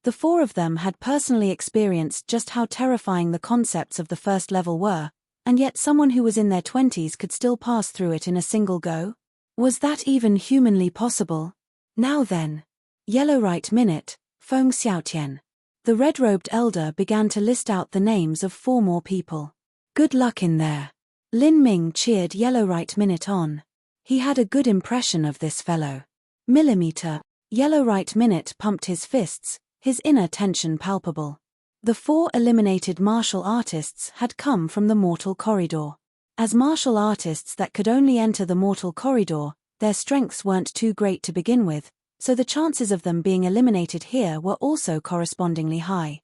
The 4 of them had personally experienced just how terrifying the concepts of the first level were, and yet someone who was in their 20s could still pass through it in a single go? Was that even humanly possible? Now then. Yellow right minute, Feng Xiaotian. The red-robed elder began to list out the names of 4 more people. Good luck in there. Lin Ming cheered Yellow right minute on. He had a good impression of this fellow. Millimeter. Yellow right minute pumped his fists, his inner tension palpable. The 4 eliminated martial artists had come from the mortal corridor. As martial artists that could only enter the mortal corridor, Their strengths weren't too great to begin with, so the chances of them being eliminated here were also correspondingly high.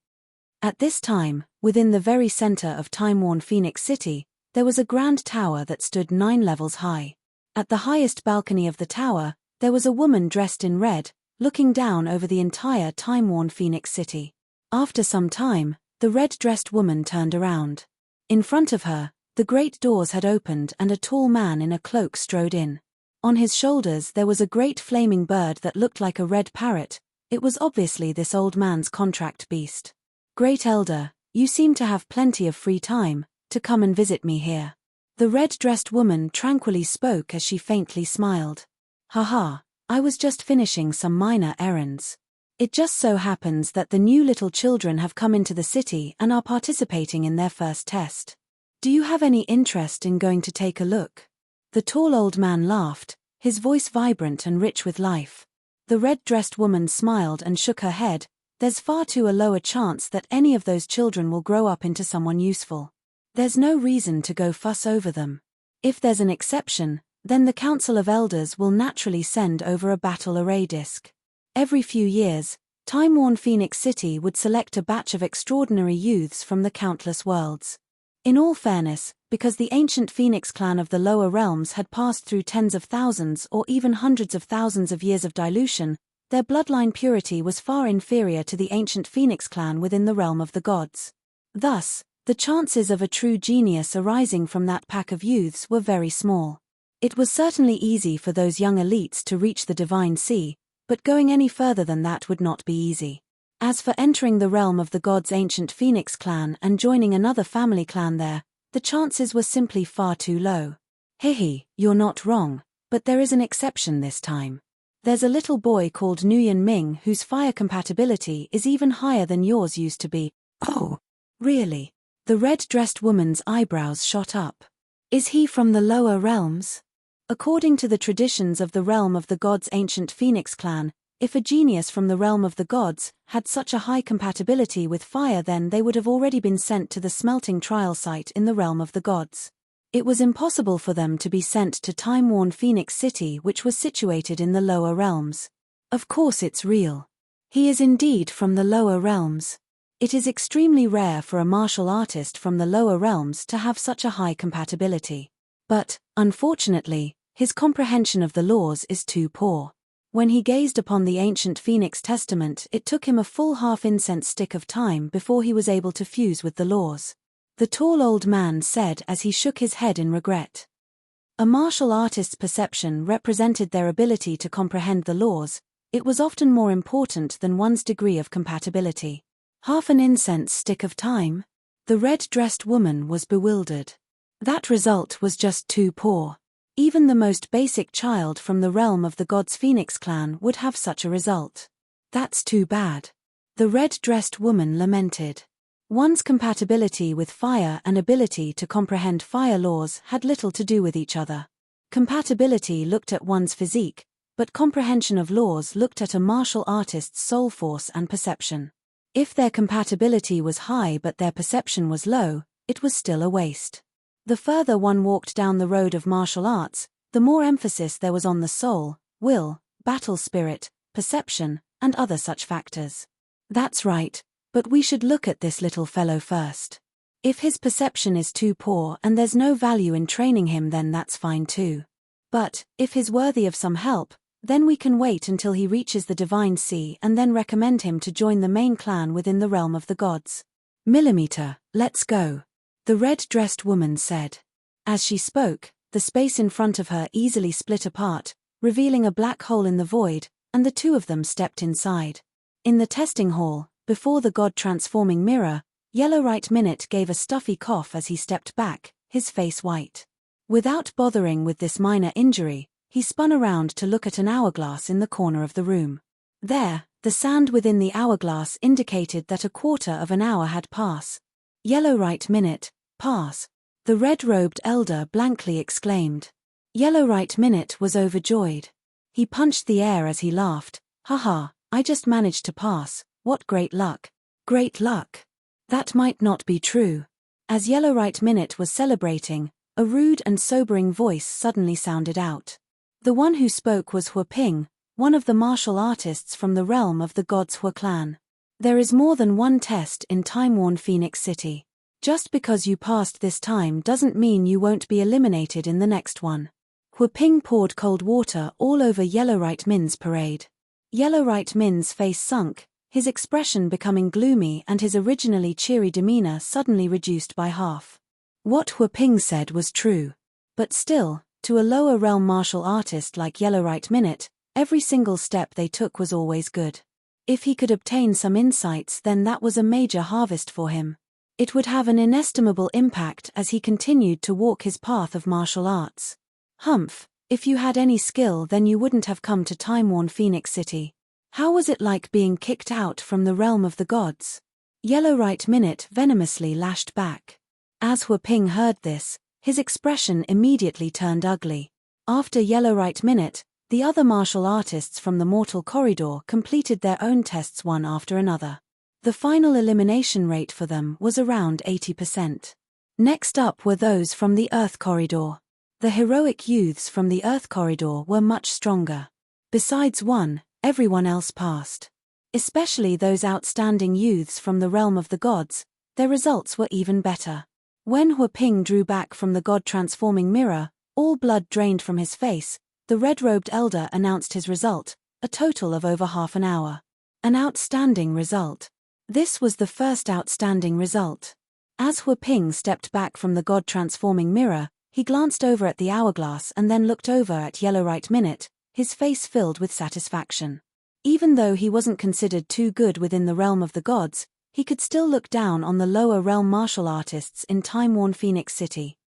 At this time, within the very center of time-worn Phoenix City, there was a grand tower that stood 9 levels high. At the highest balcony of the tower, there was a woman dressed in red, looking down over the entire time-worn Phoenix City. After some time, the red-dressed woman turned around. In front of her, the great doors had opened and a tall man in a cloak strode in. On his shoulders there was a great flaming bird that looked like a red parrot. It was obviously this old man's contract beast. "Great Elder, you seem to have plenty of free time to come and visit me here." The red-dressed woman tranquilly spoke as she faintly smiled. "Haha, I was just finishing some minor errands. It just so happens that the new little children have come into the city and are participating in their first test. Do you have any interest in going to take a look?" The tall old man laughed, his voice vibrant and rich with life. The red-dressed woman smiled and shook her head. "There's far too low a chance that any of those children will grow up into someone useful. There's no reason to go fuss over them. If there's an exception, then the Council of Elders will naturally send over a battle array disc. Every few years, time-worn Phoenix City would select a batch of extraordinary youths from the countless worlds. In all fairness, because the ancient Phoenix clan of the lower realms had passed through tens of thousands or even hundreds of thousands of years of dilution, their bloodline purity was far inferior to the ancient Phoenix clan within the realm of the gods. Thus, the chances of a true genius arising from that pack of youths were very small. It was certainly easy for those young elites to reach the Divine Sea, but going any further than that would not be easy. As for entering the realm of the gods' ancient Phoenix clan and joining another family clan there, the chances were simply far too low. "Hehe, you're not wrong, but there is an exception this time. There's a little boy called Nguyen Ming whose fire compatibility is even higher than yours used to be." "Oh, really?" The red-dressed woman's eyebrows shot up. "Is he from the lower realms?" According to the traditions of the realm of the gods' ancient Phoenix clan, if a genius from the realm of the gods had such a high compatibility with fire, then they would have already been sent to the smelting trial site in the realm of the gods. It was impossible for them to be sent to time-worn Phoenix City, which was situated in the lower realms. "Of course it's real. He is indeed from the lower realms. It is extremely rare for a martial artist from the lower realms to have such a high compatibility. But, unfortunately, his comprehension of the laws is too poor. When he gazed upon the ancient Phoenix Testament, it took him a full half-incense stick of time before he was able to fuse with the laws," the tall old man said as he shook his head in regret. A martial artist's perception represented their ability to comprehend the laws. It was often more important than one's degree of compatibility. Half an incense stick of time? The red-dressed woman was bewildered. That result was just too poor. Even the most basic child from the realm of the gods' Phoenix clan would have such a result. "That's too bad." The red-dressed woman lamented. One's compatibility with fire and ability to comprehend fire laws had little to do with each other. Compatibility looked at one's physique, but comprehension of laws looked at a martial artist's soul force and perception. If their compatibility was high but their perception was low, it was still a waste. The further one walked down the road of martial arts, the more emphasis there was on the soul, will, battle spirit, perception, and other such factors. "That's right, but we should look at this little fellow first. If his perception is too poor and there's no value in training him, then that's fine too. But, if he's worthy of some help, then we can wait until he reaches the Divine Sea and then recommend him to join the main clan within the realm of the gods." "Millimeter, let's go," the red-dressed woman said. As she spoke, the space in front of her easily split apart, revealing a black hole in the void, and the two of them stepped inside. In the testing hall, before the god-transforming mirror, Yellow Right Minute gave a stuffy cough as he stepped back, his face white. Without bothering with this minor injury, he spun around to look at an hourglass in the corner of the room. There, the sand within the hourglass indicated that a quarter of an hour had passed. "Yellow Right Minute, pass," the red-robed elder blankly exclaimed. Yellow Right Minute was overjoyed. He punched the air as he laughed. "Haha, I just managed to pass, what great luck." "Great luck? That might not be true." As Yellow Right Minute was celebrating, a rude and sobering voice suddenly sounded out. The one who spoke was Hua Ping, one of the martial artists from the realm of the gods Hua clan. There is more than one test in time-worn Phoenix City. Just because you passed this time doesn't mean you won't be eliminated in the next one. Hua Ping poured cold water all over Yellow Right Min's parade. Yellow Right Min's face sunk, his expression becoming gloomy and his originally cheery demeanor suddenly reduced by half. What Hua Ping said was true. But still, to a lower realm martial artist like Yellow Right Minute, every single step they took was always good. If he could obtain some insights, then that was a major harvest for him. It would have an inestimable impact as he continued to walk his path of martial arts. Humph, if you had any skill then you wouldn't have come to time-worn Phoenix City. How was it like being kicked out from the realm of the gods? Yellow Right Minute venomously lashed back. As Hua Ping heard this, his expression immediately turned ugly. After Yellow Right Minute, the other martial artists from the Mortal Corridor completed their own tests one after another. The final elimination rate for them was around 80%. Next up were those from the Earth Corridor. The heroic youths from the Earth Corridor were much stronger. Besides one, everyone else passed. Especially those outstanding youths from the realm of the gods, their results were even better. When Hua Ping drew back from the god-transforming mirror, all blood drained from his face, the red-robed elder announced his result, a total of over half an hour. An outstanding result. This was the first outstanding result. As Hua Ping stepped back from the god-transforming mirror, he glanced over at the hourglass and then looked over at Yellow Right Minute, his face filled with satisfaction. Even though he wasn't considered too good within the realm of the gods, he could still look down on the lower realm martial artists in time-worn Phoenix City.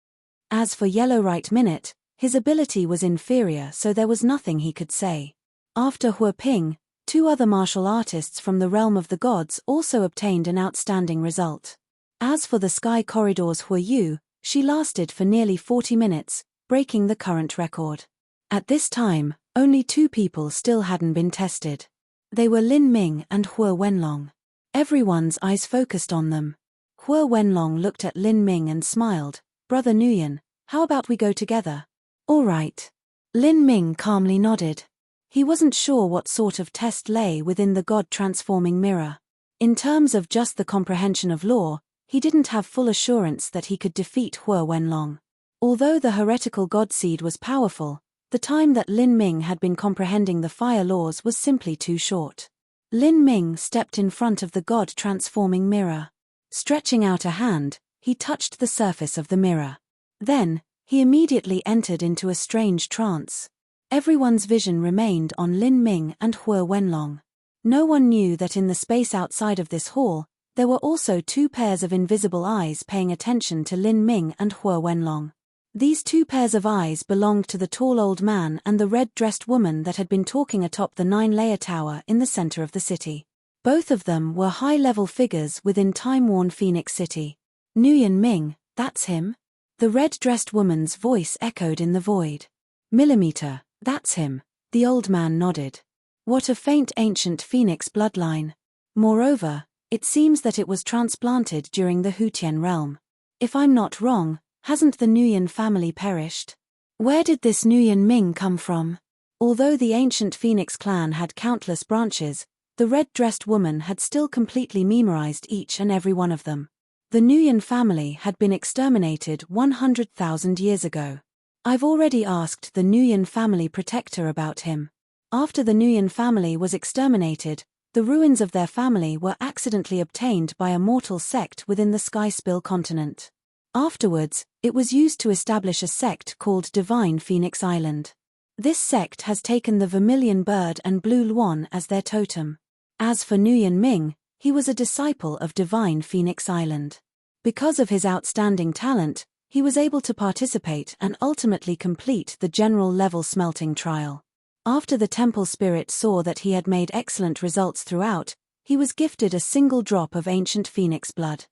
As for Yellow Right Minute, his ability was inferior, so there was nothing he could say. After Hua Ping, two other martial artists from the realm of the gods also obtained an outstanding result. As for the Sky Corridor's Hua Yu, she lasted for nearly 40 minutes, breaking the current record. At this time, only two people still hadn't been tested. They were Lin Ming and Hua Wenlong. Everyone's eyes focused on them. Hua Wenlong looked at Lin Ming and smiled. "Brother Nguyen, how about we go together?" "All right." Lin Ming calmly nodded. He wasn't sure what sort of test lay within the god-transforming mirror. In terms of just the comprehension of law, he didn't have full assurance that he could defeat Hua Wenlong. Although the heretical god seed was powerful, the time that Lin Ming had been comprehending the fire laws was simply too short. Lin Ming stepped in front of the god-transforming mirror. Stretching out a hand, he touched the surface of the mirror. Then, he immediately entered into a strange trance. Everyone's vision remained on Lin Ming and Hua Wenlong. No one knew that in the space outside of this hall, there were also two pairs of invisible eyes paying attention to Lin Ming and Hua Wenlong. These two pairs of eyes belonged to the tall old man and the red-dressed woman that had been talking atop the 9-layer tower in the center of the city. Both of them were high-level figures within time-worn Phoenix City. Nguyen Ming, that's him? The red-dressed woman's voice echoed in the void. Millimeter, that's him, the old man nodded. What a faint ancient Phoenix bloodline. Moreover, it seems that it was transplanted during the Hutian realm. If I'm not wrong, hasn't the Nguyen family perished? Where did this Nguyen Ming come from? Although the ancient Phoenix clan had countless branches, the red-dressed woman had still completely memorized each and every one of them. The Nguyen family had been exterminated 100,000 years ago. I've already asked the Nguyen family protector about him. After the Nguyen family was exterminated, the ruins of their family were accidentally obtained by a mortal sect within the Skyspill continent. Afterwards, it was used to establish a sect called Divine Phoenix Island. This sect has taken the vermilion bird and blue luan as their totem. As for Nguyen Ming, he was a disciple of Divine Phoenix Island. Because of his outstanding talent, he was able to participate and ultimately complete the general level smelting trial. After the temple spirit saw that he had made excellent results throughout, he was gifted a single drop of ancient phoenix blood.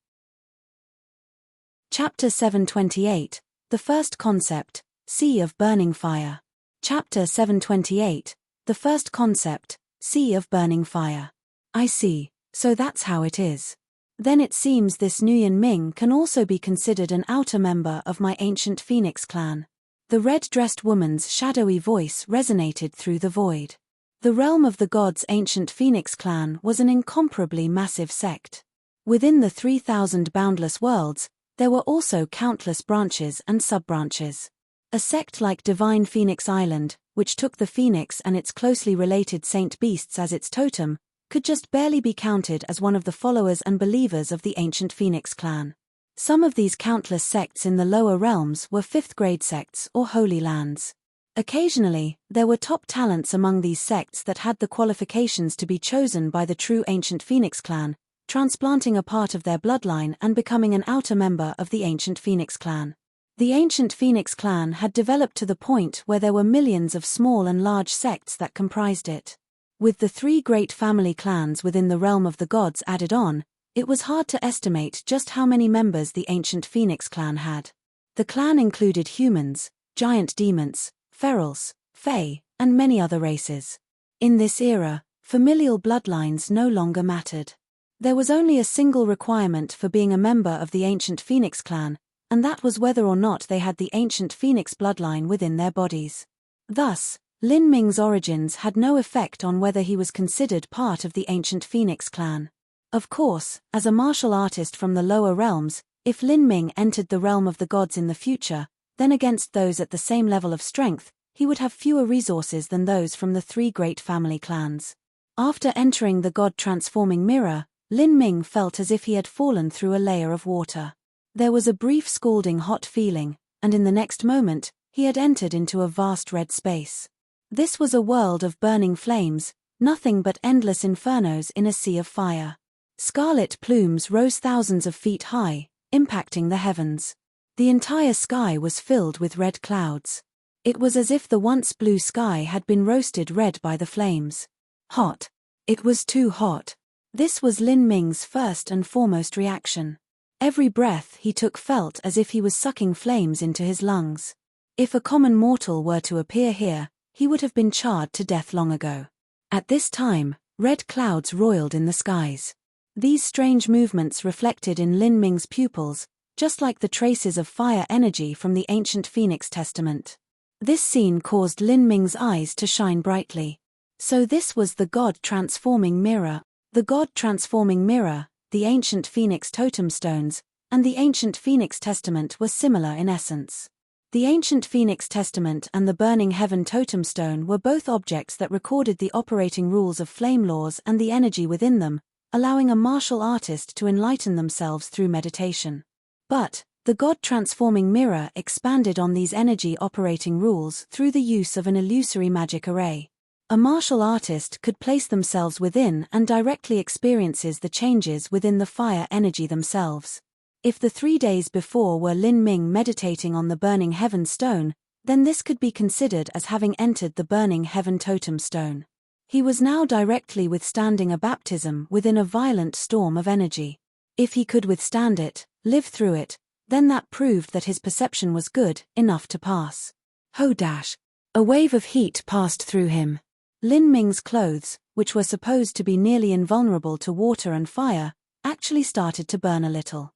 Chapter 728, The First Concept, Sea of Burning Fire. Chapter 728, The First Concept, Sea of Burning Fire. I see, so that's how it is. Then it seems this Nguyen Ming can also be considered an outer member of my ancient Phoenix clan. The red-dressed woman's shadowy voice resonated through the void. The realm of the gods' ancient Phoenix clan was an incomparably massive sect. Within the 3,000 boundless worlds, there were also countless branches and sub-branches. A sect like Divine Phoenix Island, which took the phoenix and its closely related saint beasts as its totem, could just barely be counted as one of the followers and believers of the ancient Phoenix clan. Some of these countless sects in the lower realms were fifth-grade sects or holy lands. Occasionally, there were top talents among these sects that had the qualifications to be chosen by the true ancient Phoenix clan, transplanting a part of their bloodline and becoming an outer member of the ancient Phoenix clan. The ancient Phoenix clan had developed to the point where there were millions of small and large sects that comprised it. With the 3 great family clans within the realm of the gods added on, it was hard to estimate just how many members the ancient Phoenix clan had. The clan included humans, giant demons, ferals, fae, and many other races. In this era, familial bloodlines no longer mattered. There was only a single requirement for being a member of the ancient Phoenix clan, and that was whether or not they had the ancient Phoenix bloodline within their bodies. Thus, Lin Ming's origins had no effect on whether he was considered part of the ancient Phoenix clan. Of course, as a martial artist from the lower realms, if Lin Ming entered the realm of the gods in the future, then against those at the same level of strength, he would have fewer resources than those from the 3 great family clans. After entering the god-transforming mirror, Lin Ming felt as if he had fallen through a layer of water. There was a brief scalding hot feeling, and in the next moment, he had entered into a vast red space. This was a world of burning flames, nothing but endless infernos in a sea of fire. Scarlet plumes rose thousands of feet high, impacting the heavens. The entire sky was filled with red clouds. It was as if the once blue sky had been roasted red by the flames. Hot. It was too hot. This was Lin Ming's first and foremost reaction. Every breath he took felt as if he was sucking flames into his lungs. If a common mortal were to appear here, he would have been charred to death long ago. At this time, red clouds roiled in the skies. These strange movements reflected in Lin Ming's pupils, just like the traces of fire energy from the ancient Phoenix Testament. This scene caused Lin Ming's eyes to shine brightly. So this was the God-transforming mirror. The God-transforming mirror, the ancient Phoenix totem stones, and the ancient Phoenix Testament were similar in essence. The ancient Phoenix Testament and the burning heaven totem stone were both objects that recorded the operating rules of flame laws and the energy within them, allowing a martial artist to enlighten themselves through meditation. But, the God-transforming mirror expanded on these energy operating rules through the use of an illusory magic array. A martial artist could place themselves within and directly experiences the changes within the fire energy themselves. If the 3 days before were Lin Ming meditating on the burning heaven stone, then this could be considered as having entered the burning heaven totem stone. He was now directly withstanding a baptism within a violent storm of energy. If he could withstand it, live through it, then that proved that his perception was good enough to pass. Ho dash! A wave of heat passed through him. Lin Ming's clothes, which were supposed to be nearly invulnerable to water and fire, actually started to burn a little.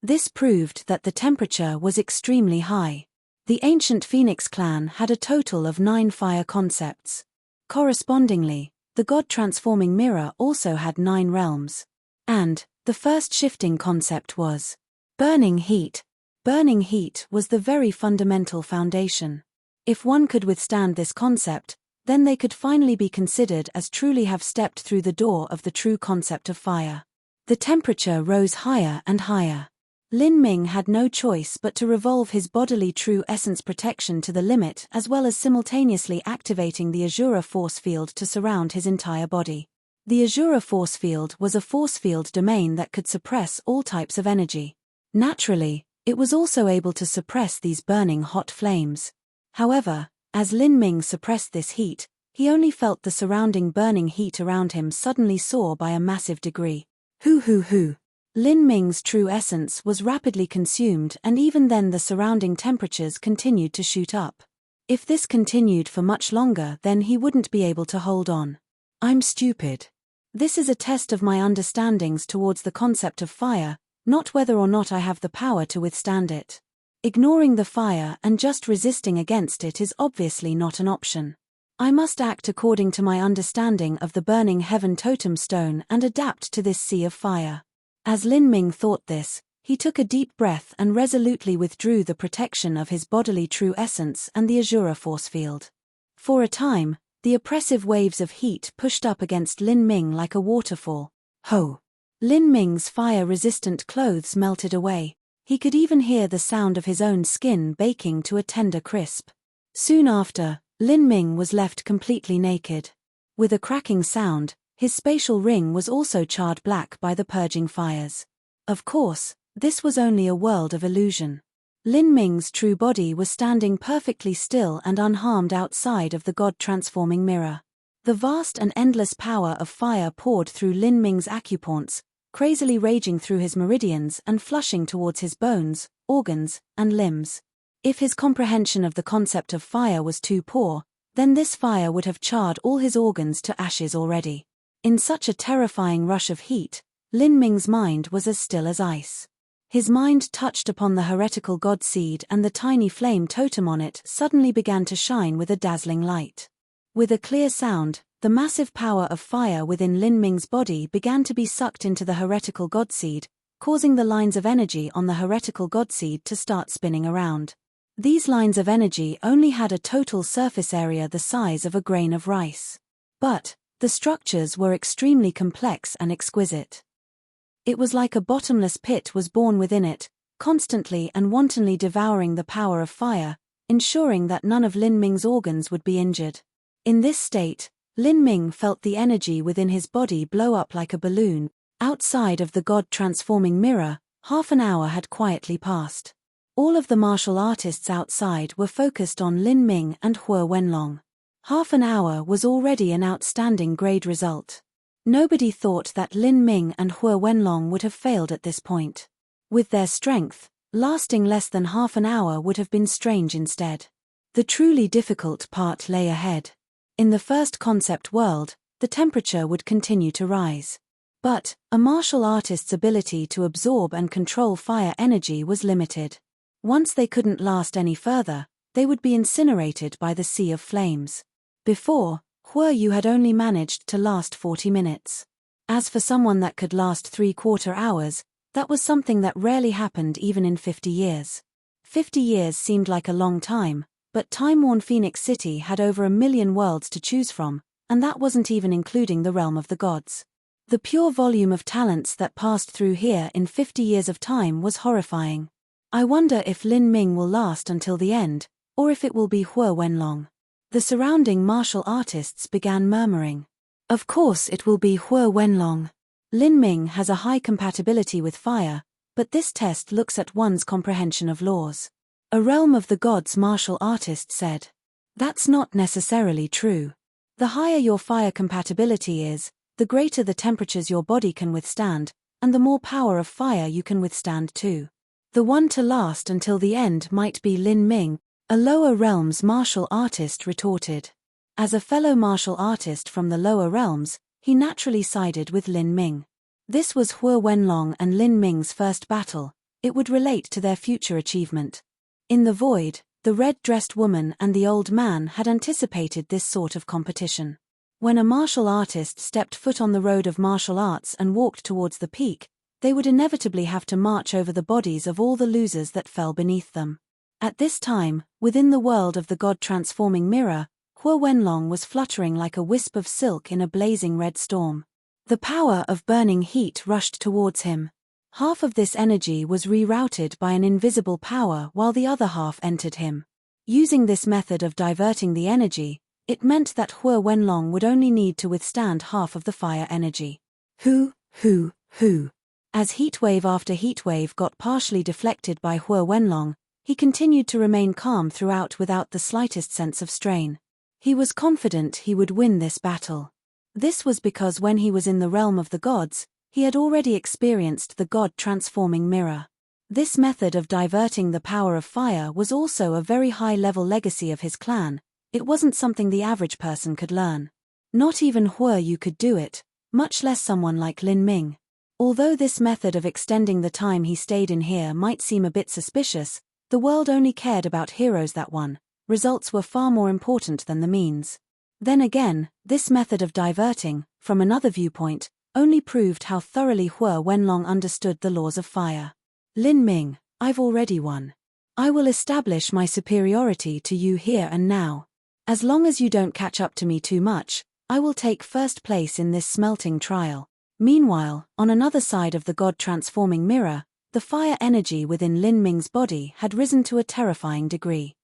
This proved that the temperature was extremely high. The ancient Phoenix clan had a total of 9 fire concepts. Correspondingly, the God-transforming mirror also had 9 realms. And, the first shifting concept was burning heat. Burning heat was the very fundamental foundation. If one could withstand this concept, then they could finally be considered as truly have stepped through the door of the true concept of fire. The temperature rose higher and higher. Lin Ming had no choice but to revolve his bodily true essence protection to the limit as well as simultaneously activating the Azura force field to surround his entire body. The Azura force field was a force field domain that could suppress all types of energy. Naturally, it was also able to suppress these burning hot flames. However, as Lin Ming suppressed this heat, he only felt the surrounding burning heat around him suddenly soar by a massive degree. Hoo. Lin Ming's true essence was rapidly consumed and even then the surrounding temperatures continued to shoot up. If this continued for much longer then he wouldn't be able to hold on. I'm stupid. This is a test of my understandings towards the concept of fire, not whether or not I have the power to withstand it. Ignoring the fire and just resisting against it is obviously not an option. I must act according to my understanding of the burning heaven totem stone and adapt to this sea of fire. As Lin Ming thought this, he took a deep breath and resolutely withdrew the protection of his bodily true essence and the Azura force field. For a time, the oppressive waves of heat pushed up against Lin Ming like a waterfall. Ho! Lin Ming's fire-resistant clothes melted away. He could even hear the sound of his own skin baking to a tender crisp. Soon after, Lin Ming was left completely naked. With a cracking sound, his spatial ring was also charred black by the purging fires. Of course, this was only a world of illusion. Lin Ming's true body was standing perfectly still and unharmed outside of the God-transforming mirror. The vast and endless power of fire poured through Lin Ming's acupoints, crazily raging through his meridians and flushing towards his bones, organs, and limbs. If his comprehension of the concept of fire was too poor, then this fire would have charred all his organs to ashes already. In such a terrifying rush of heat, Lin Ming's mind was as still as ice. His mind touched upon the heretical god seed, and the tiny flame totem on it suddenly began to shine with a dazzling light. With a clear sound, the massive power of fire within Lin Ming's body began to be sucked into the heretical god seed, causing the lines of energy on the heretical god seed to start spinning around. These lines of energy only had a total surface area the size of a grain of rice. But the structures were extremely complex and exquisite. It was like a bottomless pit was born within it, constantly and wantonly devouring the power of fire, ensuring that none of Lin Ming's organs would be injured. In this state, Lin Ming felt the energy within his body blow up like a balloon. Outside of the God-transforming mirror, half an hour had quietly passed. All of the martial artists outside were focused on Lin Ming and Hua Wenlong. Half an hour was already an outstanding grade result. Nobody thought that Lin Ming and Hua Wenlong would have failed at this point. With their strength, lasting less than half an hour would have been strange instead. The truly difficult part lay ahead. In the first concept world, the temperature would continue to rise. But a martial artist's ability to absorb and control fire energy was limited. Once they couldn't last any further, they would be incinerated by the sea of flames. Before, Hua Yu had only managed to last 40 minutes. As for someone that could last 3/4 hours, that was something that rarely happened even in 50 years. 50 years seemed like a long time, but time-worn Phoenix City had over 1 million worlds to choose from, and that wasn't even including the realm of the gods. The pure volume of talents that passed through here in 50 years of time was horrifying. I wonder if Lin Ming will last until the end, or if it will be Hua Wenlong. The surrounding martial artists began murmuring. Of course it will be Hua Wenlong. Lin Ming has a high compatibility with fire, but this test looks at one's comprehension of laws. A realm of the gods martial artist said. That's not necessarily true. The higher your fire compatibility is, the greater the temperatures your body can withstand, and the more power of fire you can withstand too. The one to last until the end might be Lin Ming, a lower realms martial artist retorted. As a fellow martial artist from the lower realms, he naturally sided with Lin Ming. This was Hua Wenlong and Lin Ming's first battle. It would relate to their future achievement. In the void, the red-dressed woman and the old man had anticipated this sort of competition. When a martial artist stepped foot on the road of martial arts and walked towards the peak, they would inevitably have to march over the bodies of all the losers that fell beneath them. At this time, within the world of the God-transforming mirror, Hua Wenlong was fluttering like a wisp of silk in a blazing red storm. The power of burning heat rushed towards him. Half of this energy was rerouted by an invisible power while the other half entered him. Using this method of diverting the energy, it meant that Hua Wenlong would only need to withstand half of the fire energy. Hoo. As heatwave after heatwave got partially deflected by Hua Wenlong, he continued to remain calm throughout without the slightest sense of strain. He was confident he would win this battle. This was because when he was in the realm of the gods, he had already experienced the God-transforming mirror. This method of diverting the power of fire was also a very high-level legacy of his clan. It wasn't something the average person could learn. Not even Hua Yu could do it, much less someone like Lin Ming. Although this method of extending the time he stayed in here might seem a bit suspicious, The world only cared about heroes that won. Results were far more important than the means. Then again, this method of diverting, from another viewpoint, only proved how thoroughly Hua Wenlong understood the laws of fire. Lin Ming, I've already won. I will establish my superiority to you here and now. As long as you don't catch up to me too much, I will take first place in this smelting trial. Meanwhile, on another side of the God-transforming mirror, the fire energy within Lin Ming's body had risen to a terrifying degree.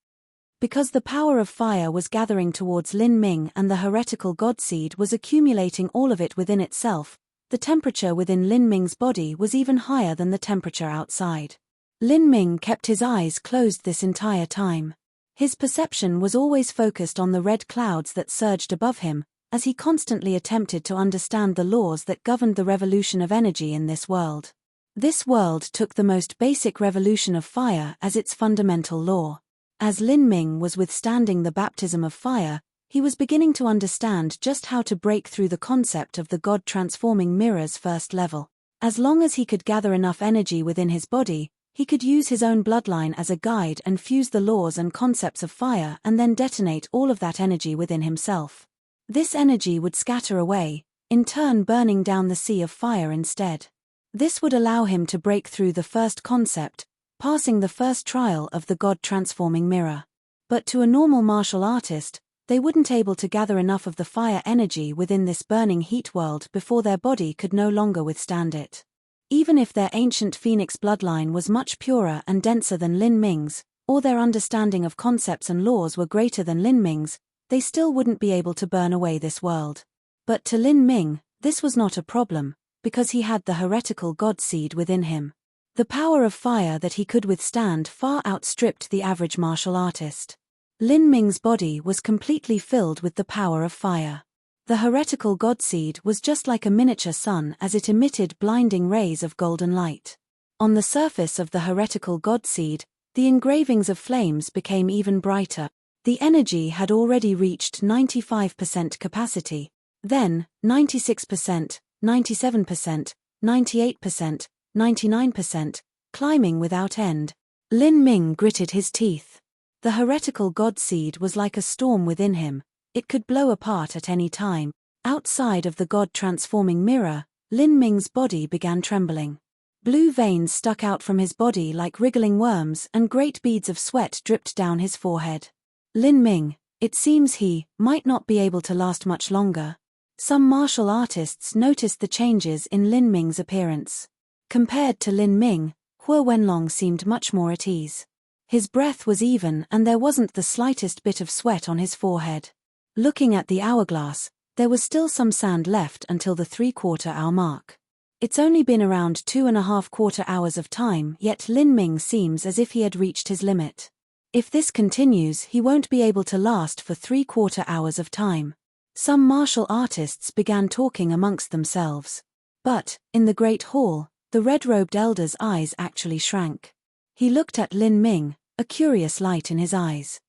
Because the power of fire was gathering towards Lin Ming and the heretical god seed was accumulating all of it within itself, the temperature within Lin Ming's body was even higher than the temperature outside. Lin Ming kept his eyes closed this entire time. His perception was always focused on the red clouds that surged above him, as he constantly attempted to understand the laws that governed the revolution of energy in this world. This world took the most basic revolution of fire as its fundamental law. As Lin Ming was withstanding the baptism of fire, he was beginning to understand just how to break through the concept of the God-transforming mirror's first level. As long as he could gather enough energy within his body, he could use his own bloodline as a guide and fuse the laws and concepts of fire and then detonate all of that energy within himself. This energy would scatter away, in turn burning down the sea of fire instead. This would allow him to break through the first concept, passing the first trial of the God-transforming mirror. But to a normal martial artist, they wouldn't able to gather enough of the fire energy within this burning heat world before their body could no longer withstand it. Even if their ancient phoenix bloodline was much purer and denser than Lin Ming's, or their understanding of concepts and laws were greater than Lin Ming's, they still wouldn't be able to burn away this world. But to Lin Ming, this was not a problem, because he had the heretical god seed within him. The power of fire that he could withstand far outstripped the average martial artist. Lin Ming's body was completely filled with the power of fire. The heretical god seed was just like a miniature sun as it emitted blinding rays of golden light. On the surface of the heretical god seed, the engravings of flames became even brighter. The energy had already reached 95% capacity. Then, 96%, 97%, 98%, 99%, climbing without end. Lin Ming gritted his teeth. The heretical god seed was like a storm within him. It could blow apart at any time. Outside of the God-transforming mirror, Lin Ming's body began trembling. Blue veins stuck out from his body like wriggling worms and great beads of sweat dripped down his forehead. Lin Ming, it seems he might not be able to last much longer. Some martial artists noticed the changes in Lin Ming's appearance. Compared to Lin Ming, Hua Wenlong seemed much more at ease. His breath was even and there wasn't the slightest bit of sweat on his forehead. Looking at the hourglass, there was still some sand left until the 3/4-hour mark. It's only been around 2.25 hours of time, yet Lin Ming seems as if he had reached his limit. If this continues, he won't be able to last for 3/4 hours of time. Some martial artists began talking amongst themselves. But, in the great hall, the red-robed elder's eyes actually shrank. He looked at Lin Ming, a curious light in his eyes.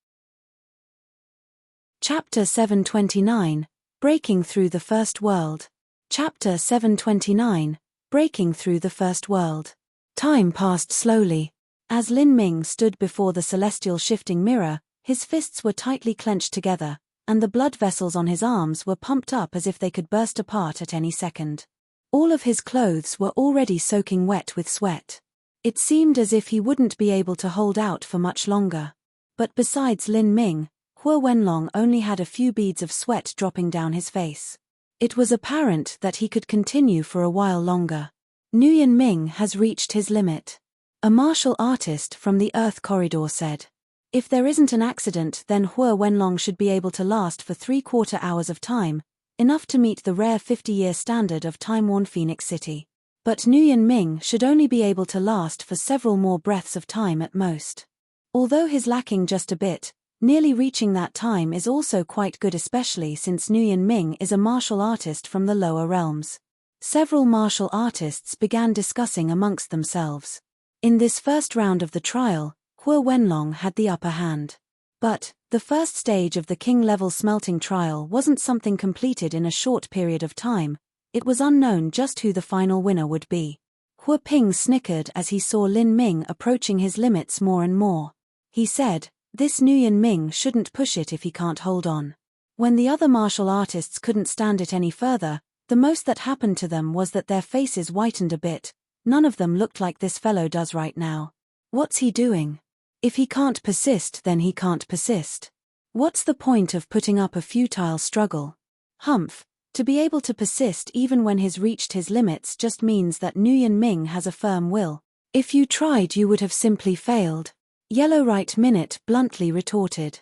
Chapter 729, Breaking Through the First World. Chapter 729, Breaking Through the First World. Time passed slowly. As Lin Ming stood before the celestial shifting mirror, his fists were tightly clenched together, and the blood vessels on his arms were pumped up as if they could burst apart at any second. All of his clothes were already soaking wet with sweat. It seemed as if he wouldn't be able to hold out for much longer. But besides Lin Ming, Hua Wenlong only had a few beads of sweat dropping down his face. It was apparent that he could continue for a while longer. Nguyen Ming has reached his limit. A martial artist from the Earth Corridor said. If there isn't an accident, then Hua Wenlong should be able to last for 3/4 hours of time, enough to meet the rare 50-year standard of time-worn Phoenix City. But Nguyen Ming should only be able to last for several more breaths of time at most. Although he's lacking just a bit, nearly reaching that time is also quite good, especially since Nguyen Ming is a martial artist from the lower realms. Several martial artists began discussing amongst themselves. In this first round of the trial, Hua Wenlong had the upper hand. But, the first stage of the king-level smelting trial wasn't something completed in a short period of time. It was unknown just who the final winner would be. Hu Ping snickered as he saw Lin Ming approaching his limits more and more. He said, "This Nguyen Ming shouldn't push it if he can't hold on." When the other martial artists couldn't stand it any further, the most that happened to them was that their faces whitened a bit. None of them looked like this fellow does right now. What's he doing? If he can't persist, then he can't persist. What's the point of putting up a futile struggle? Humph. To be able to persist even when he's reached his limits just means that Nguyen Ming has a firm will. If you tried, you would have simply failed. Yellow Right Minute bluntly retorted.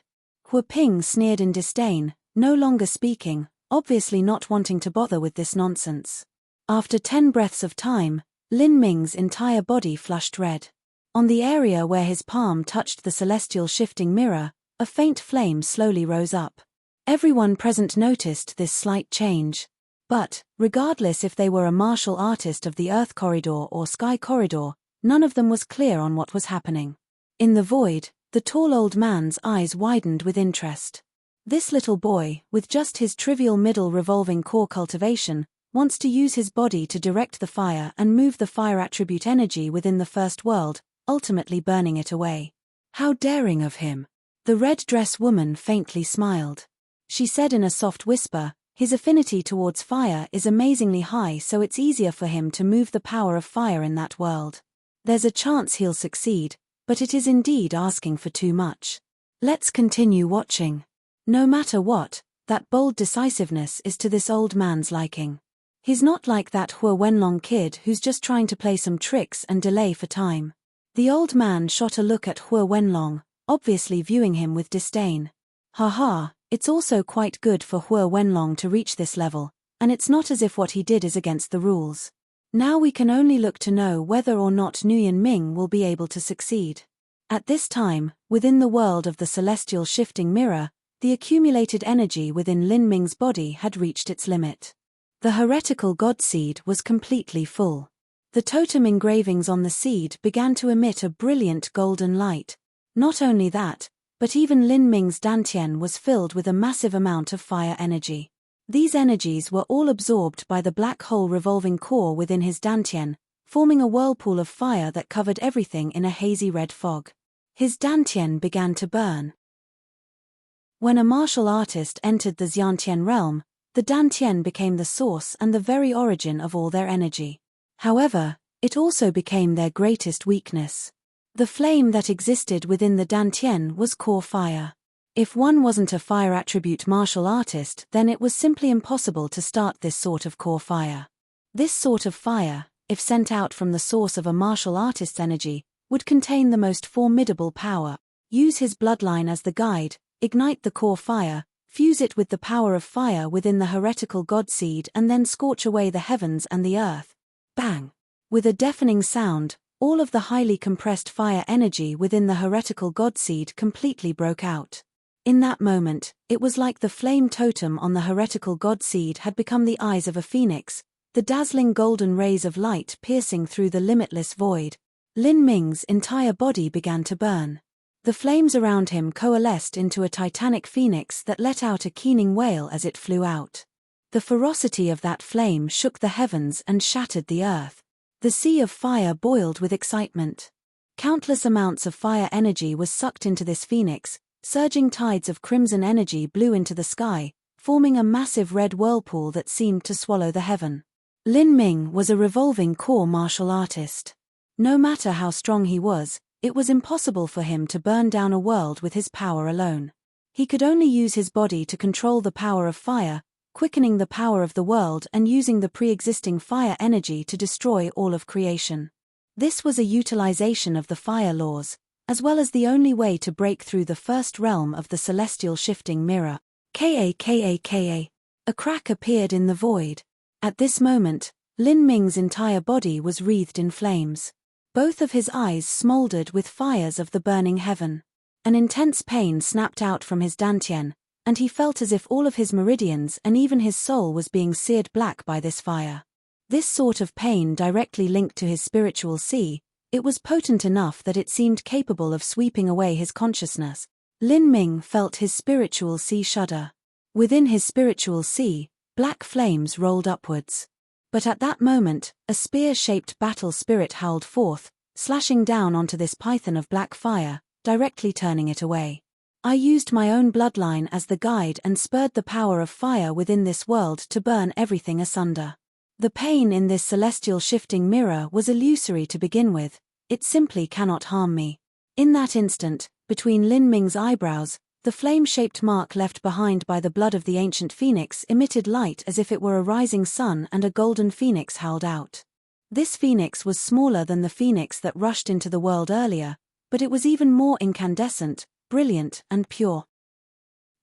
Hu Ping sneered in disdain, no longer speaking, obviously not wanting to bother with this nonsense. After 10 breaths of time, Lin Ming's entire body flushed red. On the area where his palm touched the celestial shifting mirror, a faint flame slowly rose up. Everyone present noticed this slight change. But, regardless if they were a martial artist of the Earth Corridor or Sky Corridor, none of them was clear on what was happening. In the void, the tall old man's eyes widened with interest. This little boy, with just his trivial middle revolving core cultivation, wants to use his body to direct the fire and move the fire attribute energy within the first world, ultimately burning it away. How daring of him! The red dress woman faintly smiled. She said in a soft whisper, "His affinity towards fire is amazingly high, so it's easier for him to move the power of fire in that world. There's a chance he'll succeed, but it is indeed asking for too much. Let's continue watching." No matter what, that bold decisiveness is to this old man's liking. He's not like that Hu Wenlong kid who's just trying to play some tricks and delay for time. The old man shot a look at Hu Wenlong, obviously viewing him with disdain. Haha, it's also quite good for Hu Wenlong to reach this level, and it's not as if what he did is against the rules. Now we can only look to know whether or not Nguyen Ming will be able to succeed. At this time, within the world of the celestial shifting mirror, the accumulated energy within Lin Ming's body had reached its limit. The heretical god seed was completely full. The totem engravings on the seed began to emit a brilliant golden light. Not only that, but even Lin Ming's dantian was filled with a massive amount of fire energy. These energies were all absorbed by the black hole revolving core within his dantian, forming a whirlpool of fire that covered everything in a hazy red fog. His dantian began to burn. When a martial artist entered the Xiantian realm, the dantian became the source and the very origin of all their energy. However, it also became their greatest weakness. The flame that existed within the dantian was core fire. If one wasn't a fire attribute martial artist, then it was simply impossible to start this sort of core fire. This sort of fire, if sent out from the source of a martial artist's energy, would contain the most formidable power. Use his bloodline as the guide, ignite the core fire, fuse it with the power of fire within the heretical god seed, and then scorch away the heavens and the earth. Bang! With a deafening sound, all of the highly compressed fire energy within the heretical god seed completely broke out. In that moment, it was like the flame totem on the heretical god seed had become the eyes of a phoenix, the dazzling golden rays of light piercing through the limitless void. Lin Ming's entire body began to burn. The flames around him coalesced into a titanic phoenix that let out a keening wail as it flew out. The ferocity of that flame shook the heavens and shattered the earth. The sea of fire boiled with excitement. Countless amounts of fire energy was sucked into this phoenix, surging tides of crimson energy blew into the sky, forming a massive red whirlpool that seemed to swallow the heaven. Lin Ming was a revolving core martial artist. No matter how strong he was, it was impossible for him to burn down a world with his power alone. He could only use his body to control the power of fire, quickening the power of the world and using the pre-existing fire energy to destroy all of creation. This was a utilization of the fire laws, as well as the only way to break through the first realm of the celestial shifting mirror. Ka. A crack appeared in the void. At this moment, Lin Ming's entire body was wreathed in flames. Both of his eyes smoldered with fires of the burning heaven. An intense pain snapped out from his dantian, and he felt as if all of his meridians and even his soul was being seared black by this fire. This sort of pain directly linked to his spiritual sea, it was potent enough that it seemed capable of sweeping away his consciousness. Lin Ming felt his spiritual sea shudder. Within his spiritual sea, black flames rolled upwards. But at that moment, a spear-shaped battle spirit howled forth, slashing down onto this python of black fire, directly turning it away. I used my own bloodline as the guide and spurred the power of fire within this world to burn everything asunder. The pain in this celestial shifting mirror was illusory to begin with, it simply cannot harm me. In that instant, between Lin Ming's eyebrows, the flame-shaped mark left behind by the blood of the ancient phoenix emitted light as if it were a rising sun, and a golden phoenix howled out. This phoenix was smaller than the phoenix that rushed into the world earlier, but it was even more incandescent, brilliant, and pure.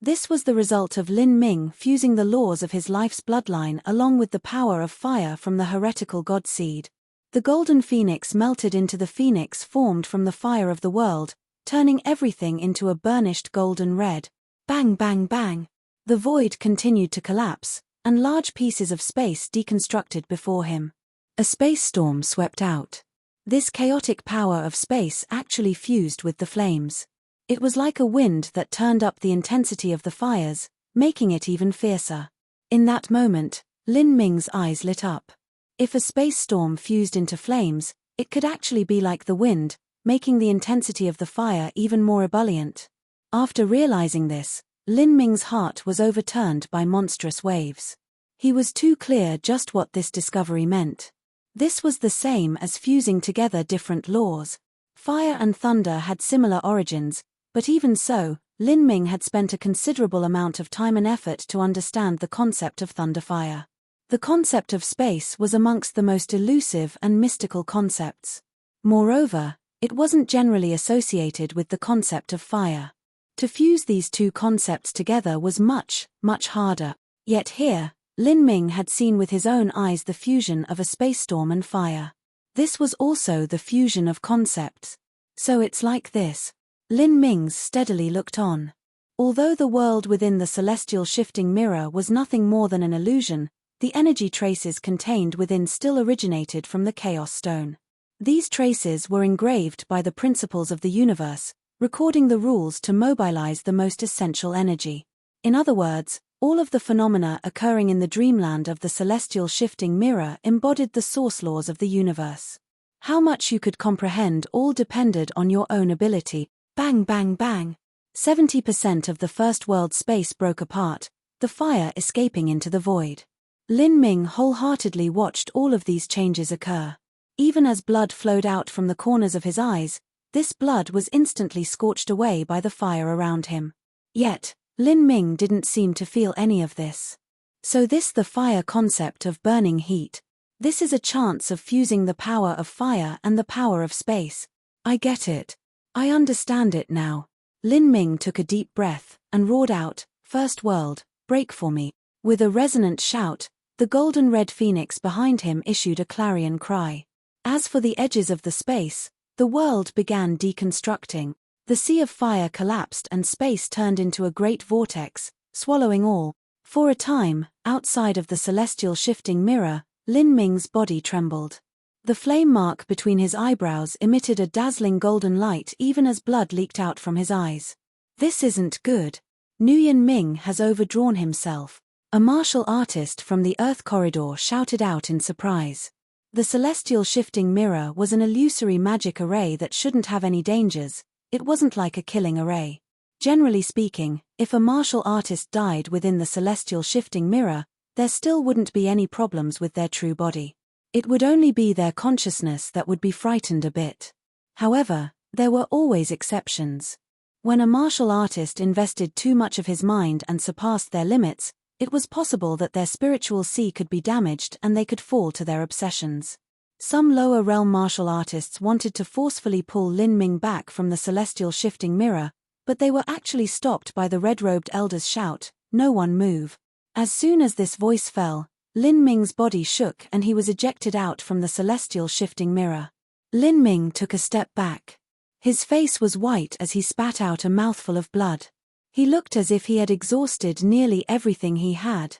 This was the result of Lin Ming fusing the laws of his life's bloodline along with the power of fire from the heretical god seed. The golden phoenix melted into the phoenix formed from the fire of the world, turning everything into a burnished golden red. Bang, bang, bang. The void continued to collapse, and large pieces of space deconstructed before him. A space storm swept out. This chaotic power of space actually fused with the flames. It was like a wind that turned up the intensity of the fires, making it even fiercer. In that moment, Lin Ming's eyes lit up. If a space storm fused into flames, it could actually be like the wind, making the intensity of the fire even more ebullient. After realizing this, Lin Ming's heart was overturned by monstrous waves. He was too clear just what this discovery meant. This was the same as fusing together different laws. Fire and thunder had similar origins, but even so, Lin Ming had spent a considerable amount of time and effort to understand the concept of thunder-fire. The concept of space was amongst the most elusive and mystical concepts. Moreover, it wasn't generally associated with the concept of fire. To fuse these two concepts together was much, much harder. Yet here, Lin Ming had seen with his own eyes the fusion of a space storm and fire. This was also the fusion of concepts. So it's like this. Lin Ming steadily looked on. Although the world within the celestial shifting mirror was nothing more than an illusion, the energy traces contained within still originated from the Chaos Stone. These traces were engraved by the principles of the universe, recording the rules to mobilize the most essential energy. In other words, all of the phenomena occurring in the dreamland of the celestial shifting mirror embodied the source laws of the universe. How much you could comprehend all depended on your own ability. Bang, bang, bang. 70% of the first world space broke apart, the fire escaping into the void. Lin Ming wholeheartedly watched all of these changes occur. Even as blood flowed out from the corners of his eyes, this blood was instantly scorched away by the fire around him. Yet, Lin Ming didn't seem to feel any of this. So this the fire concept of burning heat. This is a chance of fusing the power of fire and the power of space. I get it. I understand it now. Lin Ming took a deep breath and roared out, "First world, break for me." With a resonant shout, the golden red phoenix behind him issued a clarion cry. As for the edges of the space, the world began deconstructing. The sea of fire collapsed and space turned into a great vortex, swallowing all. For a time, outside of the celestial shifting mirror, Lin Ming's body trembled. The flame mark between his eyebrows emitted a dazzling golden light even as blood leaked out from his eyes. This isn't good. Nguyen Ming has overdrawn himself. A martial artist from the Earth corridor shouted out in surprise. The celestial shifting mirror was an illusory magic array that shouldn't have any dangers. It wasn't like a killing array. Generally speaking, if a martial artist died within the celestial shifting mirror, there still wouldn't be any problems with their true body. It would only be their consciousness that would be frightened a bit. However, there were always exceptions. When a martial artist invested too much of his mind and surpassed their limits, it was possible that their spiritual sea could be damaged and they could fall to their obsessions. Some lower realm martial artists wanted to forcefully pull Lin Ming back from the celestial shifting mirror, but they were actually stopped by the red-robed elder's shout, "No one move." As soon as this voice fell, Lin Ming's body shook and he was ejected out from the celestial shifting mirror. Lin Ming took a step back. His face was white as he spat out a mouthful of blood. He looked as if he had exhausted nearly everything he had.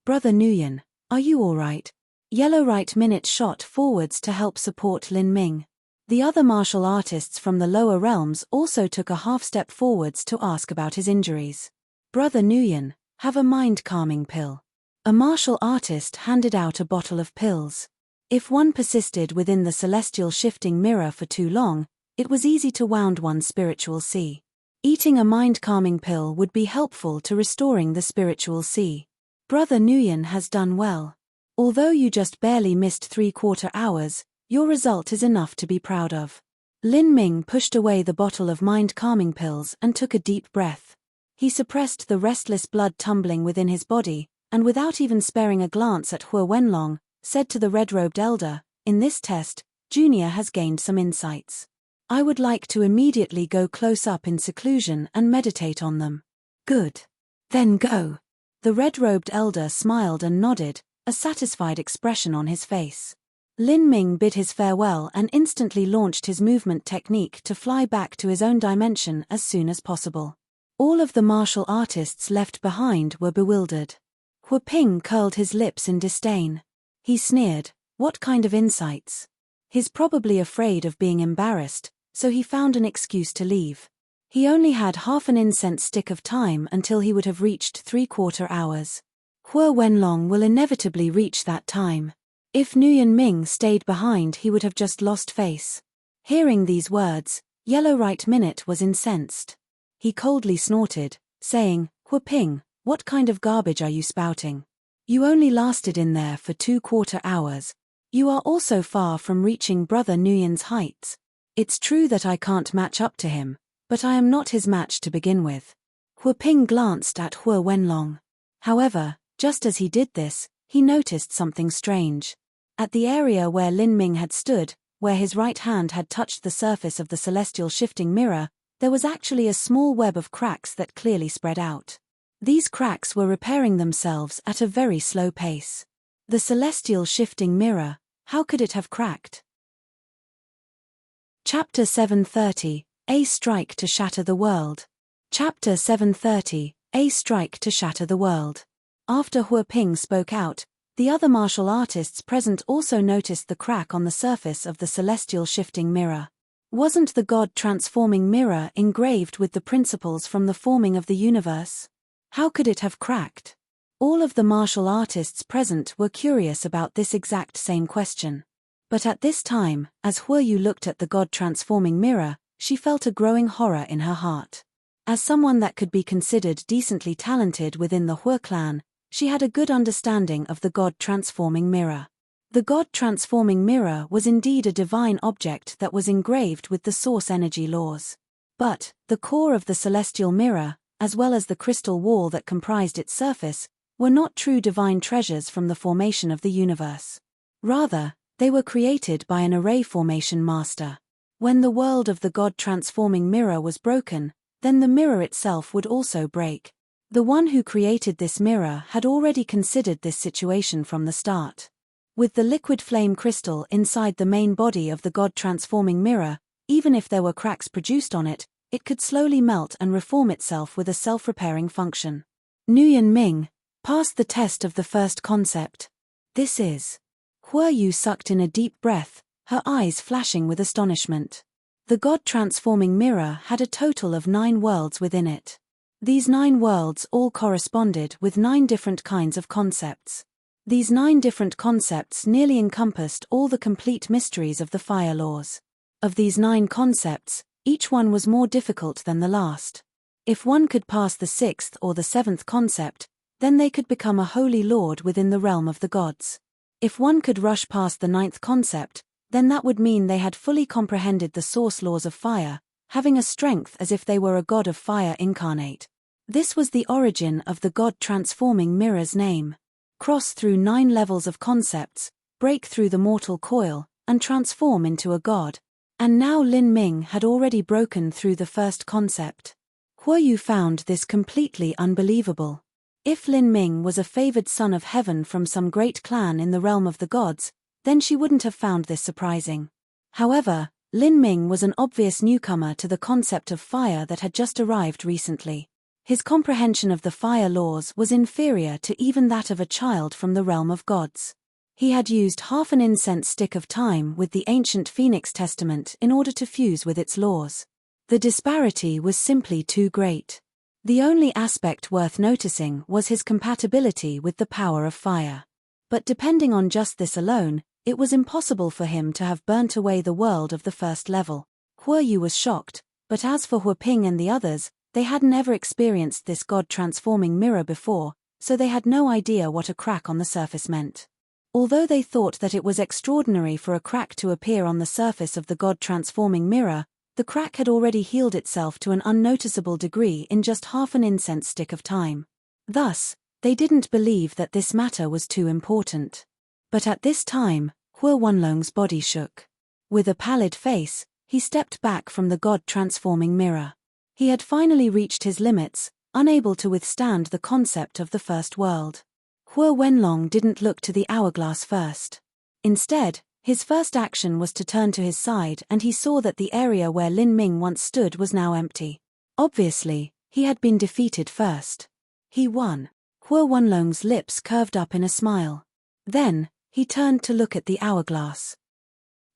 "Brother Nguyen, are you all right?" Yellow Right Minute shot forwards to help support Lin Ming. The other martial artists from the lower realms also took a half-step forwards to ask about his injuries. "Brother Nguyen, have a mind-calming pill." A martial artist handed out a bottle of pills. If one persisted within the celestial shifting mirror for too long, it was easy to wound one's spiritual sea. Eating a mind-calming pill would be helpful to restoring the spiritual sea. Brother Nguyen has done well. Although you just barely missed 3/4 hours, your result is enough to be proud of. Lin Ming pushed away the bottle of mind-calming pills and took a deep breath. He suppressed the restless blood tumbling within his body, and without even sparing a glance at Hua Wenlong, said to the red-robed elder, "In this test, Junior has gained some insights. I would like to immediately go close up in seclusion and meditate on them." "Good. Then go." The red-robed elder smiled and nodded, a satisfied expression on his face. Lin Ming bid his farewell and instantly launched his movement technique to fly back to his own dimension as soon as possible. All of the martial artists left behind were bewildered. Hu Ping curled his lips in disdain. He sneered, "What kind of insights?" He's probably afraid of being embarrassed, so he found an excuse to leave. He only had half an incense stick of time until he would have reached 3/4 hours. Hua Wenlong will inevitably reach that time. If Nguyen Ming stayed behind, he would have just lost face. Hearing these words, Yellow Right Minute was incensed. He coldly snorted, saying, "Hu Ping, what kind of garbage are you spouting? You only lasted in there for 2/4 hours. You are also far from reaching Brother Nguyen's heights. It's true that I can't match up to him, but I am not his match to begin with." Hu Ping glanced at Hua Wenlong. However, just as he did this, he noticed something strange. At the area where Lin Ming had stood, where his right hand had touched the surface of the celestial shifting mirror, there was actually a small web of cracks that clearly spread out. These cracks were repairing themselves at a very slow pace. The celestial shifting mirror, how could it have cracked? Chapter 730, A Strike to Shatter the World. Chapter 730, A Strike to Shatter the World. After Hua Ping spoke out, the other martial artists present also noticed the crack on the surface of the celestial shifting mirror. Wasn't the God-transforming mirror engraved with the principles from the forming of the universe? How could it have cracked? All of the martial artists present were curious about this exact same question. But at this time, as Hua Yu looked at the God-transforming mirror, she felt a growing horror in her heart. As someone that could be considered decently talented within the Hua clan, she had a good understanding of the God-transforming mirror. The God-transforming mirror was indeed a divine object that was engraved with the source energy laws. But, the core of the celestial mirror, as well as the crystal wall that comprised its surface, were not true divine treasures from the formation of the universe. Rather, they were created by an array formation master. When the world of the God-transforming mirror was broken, then the mirror itself would also break. The one who created this mirror had already considered this situation from the start. With the liquid flame crystal inside the main body of the God-transforming mirror, even if there were cracks produced on it, it could slowly melt and reform itself with a self-repairing function. Nguyen Ming passed the test of the first concept. This is. Hua Yu sucked in a deep breath, her eyes flashing with astonishment. The God-transforming mirror had a total of 9 worlds within it. These 9 worlds all corresponded with 9 different kinds of concepts. These 9 different concepts nearly encompassed all the complete mysteries of the fire laws. Of these 9 concepts, each one was more difficult than the last. If one could pass the 6th or the 7th concept, then they could become a holy lord within the realm of the gods. If one could rush past the 9th concept, then that would mean they had fully comprehended the source laws of fire, having a strength as if they were a god of fire incarnate. This was the origin of the God-transforming mirror's name. Cross through 9 levels of concepts, break through the mortal coil, and transform into a god. And now Lin Ming had already broken through the first concept. Hua Yu found this completely unbelievable. If Lin Ming was a favored son of heaven from some great clan in the realm of the gods, then she wouldn't have found this surprising. However, Lin Ming was an obvious newcomer to the concept of fire that had just arrived recently. His comprehension of the fire laws was inferior to even that of a child from the realm of gods. He had used half an incense stick of time with the ancient Phoenix Testament in order to fuse with its laws. The disparity was simply too great. The only aspect worth noticing was his compatibility with the power of fire. But depending on just this alone, it was impossible for him to have burnt away the world of the first level. Huo Yu was shocked, but as for Huo Ping and the others, they had never experienced this God-transforming mirror before, so they had no idea what a crack on the surface meant. Although they thought that it was extraordinary for a crack to appear on the surface of the God-transforming mirror, the crack had already healed itself to an unnoticeable degree in just half an incense stick of time. Thus, they didn't believe that this matter was too important. But at this time, Huo Wenlong's body shook. With a pallid face, he stepped back from the God-transforming mirror. He had finally reached his limits, unable to withstand the concept of the first world. Huo Wenlong didn't look to the hourglass first. Instead, his first action was to turn to his side, and he saw that the area where Lin Ming once stood was now empty. Obviously, he had been defeated first. He won. Huo Wenlong's lips curved up in a smile. Then, he turned to look at the hourglass.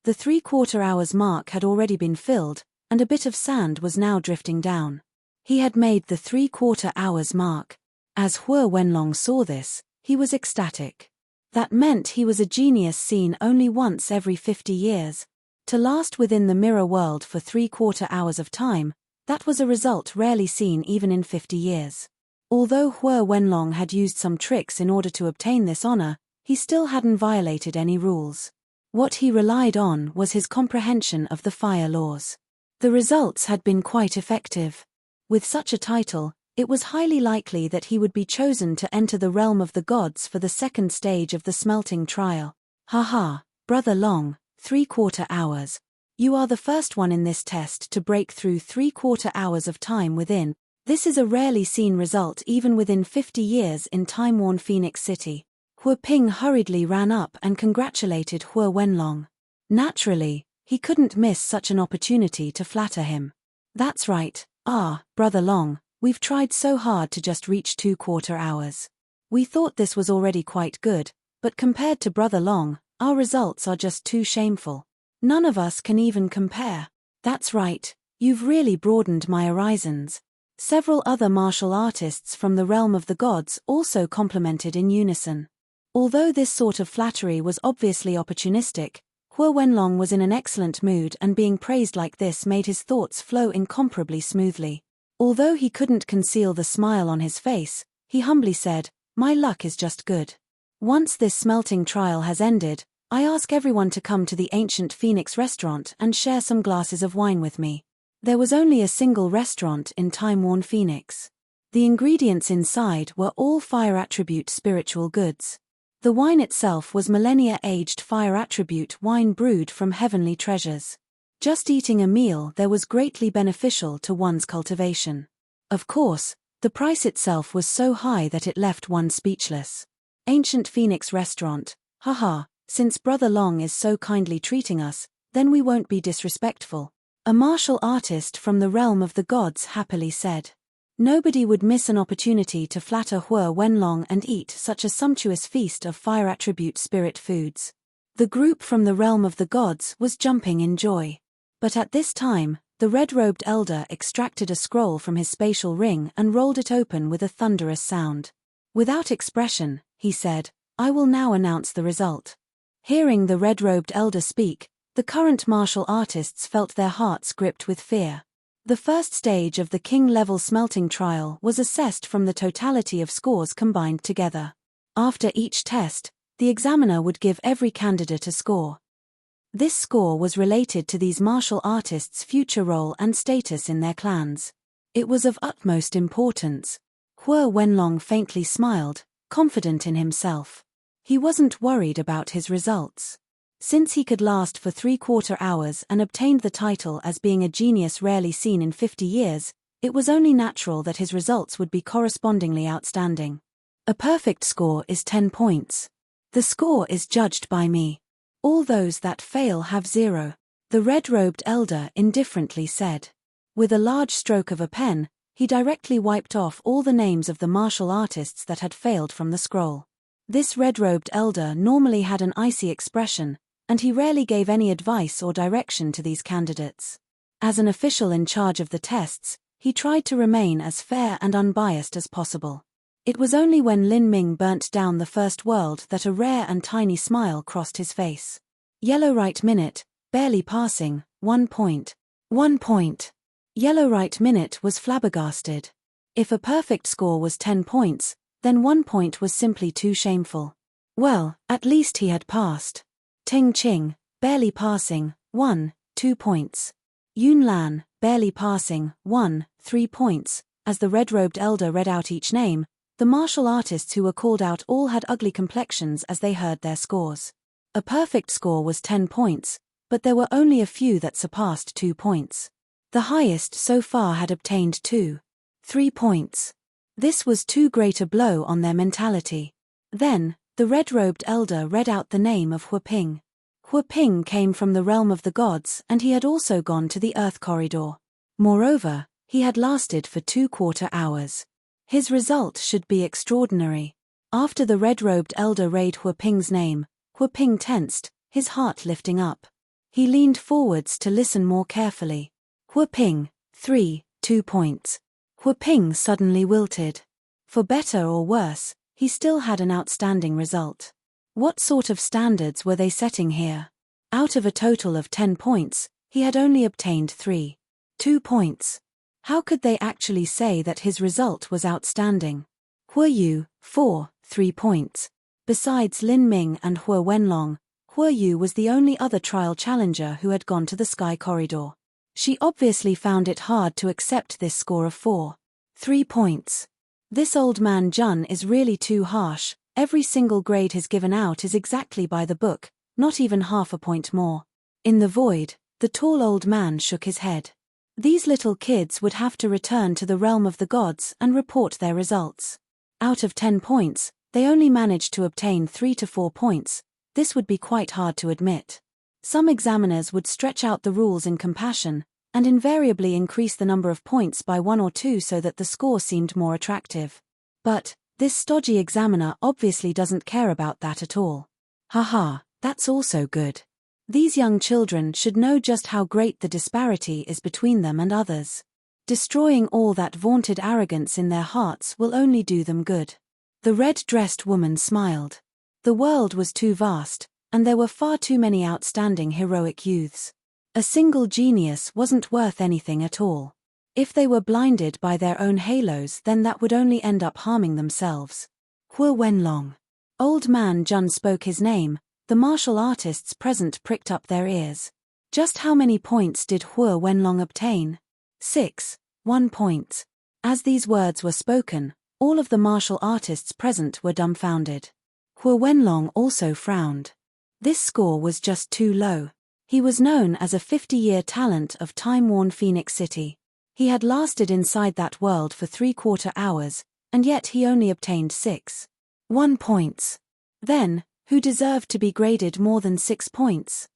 The 3/4 hours mark had already been filled, and a bit of sand was now drifting down. He had made the 3/4 hours mark. As Huo Wenlong saw this, he was ecstatic. That meant he was a genius seen only once every 50 years. To last within the mirror world for 3/4 hours of time, that was a result rarely seen even in 50 years. Although Huo Wenlong had used some tricks in order to obtain this honor, he still hadn't violated any rules. What he relied on was his comprehension of the fire laws. The results had been quite effective. With such a title, it was highly likely that he would be chosen to enter the realm of the gods for the second stage of the smelting trial. Haha, Brother Long, 3/4 hours. You are the first one in this test to break through 3/4 hours of time within. This is a rarely seen result even within 50 years in time-worn Phoenix City. Huo Ping hurriedly ran up and congratulated Huo Wenlong. Naturally, he couldn't miss such an opportunity to flatter him. That's right, Brother Long, we've tried so hard to just reach 2/4 hours. We thought this was already quite good, but compared to Brother Long, our results are just too shameful. None of us can even compare. That's right, you've really broadened my horizons. Several other martial artists from the realm of the gods also complimented in unison. Although this sort of flattery was obviously opportunistic, Huo Wenlong was in an excellent mood, and being praised like this made his thoughts flow incomparably smoothly. Although he couldn't conceal the smile on his face, he humbly said, "My luck is just good. Once this smelting trial has ended, I ask everyone to come to the ancient Phoenix restaurant and share some glasses of wine with me." There was only a single restaurant in time-worn Phoenix. The ingredients inside were all fire attribute spiritual goods. The wine itself was millennia-aged fire attribute wine brewed from heavenly treasures. Just eating a meal there was greatly beneficial to one's cultivation. Of course, the price itself was so high that it left one speechless. Ancient Phoenix restaurant, haha, since Brother Long is so kindly treating us, then we won't be disrespectful. A martial artist from the realm of the gods happily said. Nobody would miss an opportunity to flatter Huo Wenlong and eat such a sumptuous feast of fire attribute spirit foods. The group from the realm of the gods was jumping in joy. But at this time, the red-robed elder extracted a scroll from his spatial ring and rolled it open with a thunderous sound. Without expression, he said, "I will now announce the result." Hearing the red-robed elder speak, the current martial artists felt their hearts gripped with fear. The first stage of the king-level smelting trial was assessed from the totality of scores combined together. After each test, the examiner would give every candidate a score. This score was related to these martial artists' future role and status in their clans. It was of utmost importance. Huo Wenlong faintly smiled, confident in himself. He wasn't worried about his results. Since he could last for 3/4 hours and obtained the title as being a genius rarely seen in 50 years, it was only natural that his results would be correspondingly outstanding. A perfect score is 10 points. The score is judged by me. All those that fail have 0. The red-robed elder indifferently said. With a large stroke of a pen, he directly wiped off all the names of the martial artists that had failed from the scroll. This red-robed elder normally had an icy expression, and he rarely gave any advice or direction to these candidates. As an official in charge of the tests, he He tried to remain as fair and unbiased as possible. It was only when Lin Ming burnt down the first world that a rare and tiny smile crossed his face. Yellow right minute, barely passing, 1 point. 1 point. Yellow right minute was flabbergasted. If a perfect score was 10 points, then 1 point was simply too shameful. Well, at least he had passed. Ting Ching, barely passing, 1, 2 points. Yun Lan, barely passing, 1, 3 points. As the red-robed elder read out each name, the martial artists who were called out all had ugly complexions as they heard their scores. A perfect score was 10 points, but there were only a few that surpassed 2 points. The highest so far had obtained 2, 3 points. This was too great a blow on their mentality. Then, the red-robed elder read out the name of Hu Ping. Hu Ping came from the realm of the gods and he had also gone to the earth corridor. Moreover, he had lasted for 2/4 hours. His result should be extraordinary. After the red-robed elder read Hu Ping's name, Hu Ping tensed, his heart lifting up. He leaned forwards to listen more carefully. Hu Ping, 3, 2 points. Hu Ping suddenly wilted. For better or worse, he still had an outstanding result. What sort of standards were they setting here? Out of a total of 10 points, he had only obtained 3, 2 points. How could they actually say that his result was outstanding? Hu Yu, 4, 3 points. Besides Lin Ming and Hu Wenlong, Hu Yu was the only other trial challenger who had gone to the sky corridor. She obviously found it hard to accept this score of 4, 3 points. This old man Jun is really too harsh. Every single grade he's given out is exactly by the book, not even half a point more. In the void, the tall old man shook his head. These little kids would have to return to the realm of the gods and report their results. Out of 10 points, they only managed to obtain 3 to 4 points. This would be quite hard to admit. Some examiners would stretch out the rules in compassion, and invariably increase the number of points by 1 or 2 so that the score seemed more attractive. But, this stodgy examiner obviously doesn't care about that at all. Haha, that's also good. These young children should know just how great the disparity is between them and others. Destroying all that vaunted arrogance in their hearts will only do them good. The red-dressed woman smiled. The world was too vast, and there were far too many outstanding heroic youths. A single genius wasn't worth anything at all. If they were blinded by their own halos, then that would only end up harming themselves. Hu Wenlong. Old man Jun spoke his name. The martial artists present pricked up their ears. Just how many points did Hu Wenlong obtain? 6, 1 point. As these words were spoken, all of the martial artists present were dumbfounded. Hu Wenlong also frowned. This score was just too low. He was known as a 50-year talent of time-worn Phoenix City. He had lasted inside that world for 3/4 hours, and yet he only obtained 6, 1 points. Then, who deserved to be graded more than 6 points?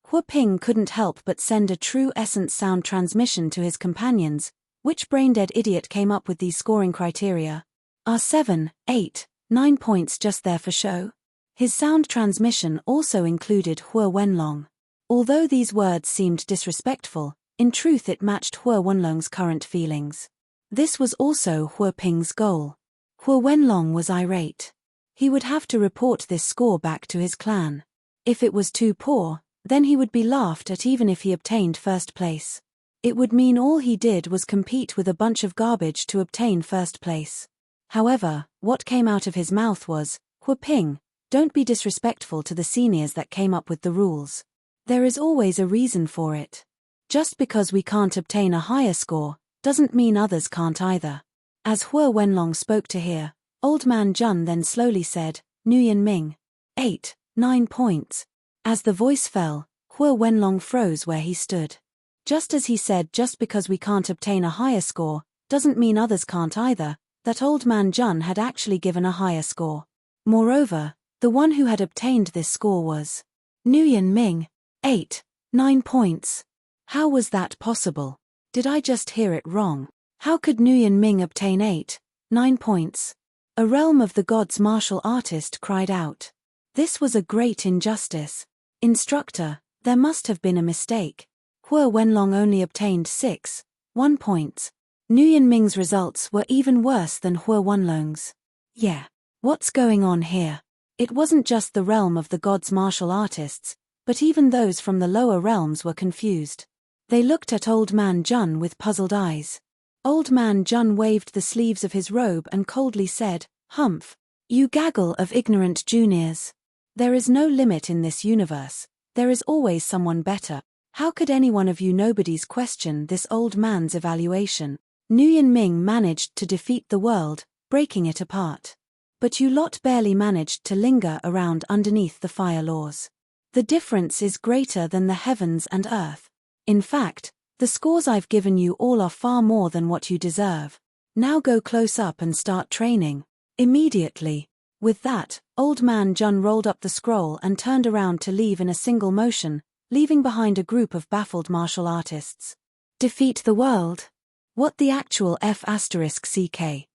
Hu Ping couldn't help but send a true essence sound transmission to his companions. Which brain-dead idiot came up with these scoring criteria? Are 7, 8, 9 points just there for show? His sound transmission also included Hu Wenlong. Although these words seemed disrespectful, in truth it matched Hu Wenlong's current feelings. This was also Hu Ping's goal. Hu Wenlong was irate. He would have to report this score back to his clan. If it was too poor, then he would be laughed at even if he obtained first place. It would mean all he did was compete with a bunch of garbage to obtain first place. However, what came out of his mouth was, Hu Ping, don't be disrespectful to the seniors that came up with the rules. There is always a reason for it. Just because we can't obtain a higher score, doesn't mean others can't either. As Hu Wenlong spoke to hear, old man Jun then slowly said, Nguyen Ming. 8, 9 points. As the voice fell, Hu Wenlong froze where he stood. Just as he said just because we can't obtain a higher score, doesn't mean others can't either, that old man Jun had actually given a higher score. Moreover, the one who had obtained this score was Nguyen Ming. 8, 9 points. How was that possible? Did I just hear it wrong? How could Nguyen Ming obtain 8, 9 points? A realm of the gods martial artist cried out. This was a great injustice. Instructor, there must have been a mistake. Hu Wenlong only obtained 6, 1 points. Nguyen Ming's results were even worse than Hua Wenlong's. Yeah. What's going on here? It wasn't just the realm of the gods' martial artists, but even those from the lower realms were confused. They looked at Old Man Jun with puzzled eyes. Old Man Jun waved the sleeves of his robe and coldly said, "Humph! You gaggle of ignorant juniors. There is no limit in this universe, there is always someone better. How could any one of you nobodies question this old man's evaluation? Nguyen Ming managed to defeat the world, breaking it apart. But you lot barely managed to linger around underneath the fire laws. The difference is greater than the heavens and earth. In fact, the scores I've given you all are far more than what you deserve. Now go close up and start training. Immediately." With that, Old Man Jun rolled up the scroll and turned around to leave in a single motion, leaving behind a group of baffled martial artists. Defeat the world? What the actual F***CK?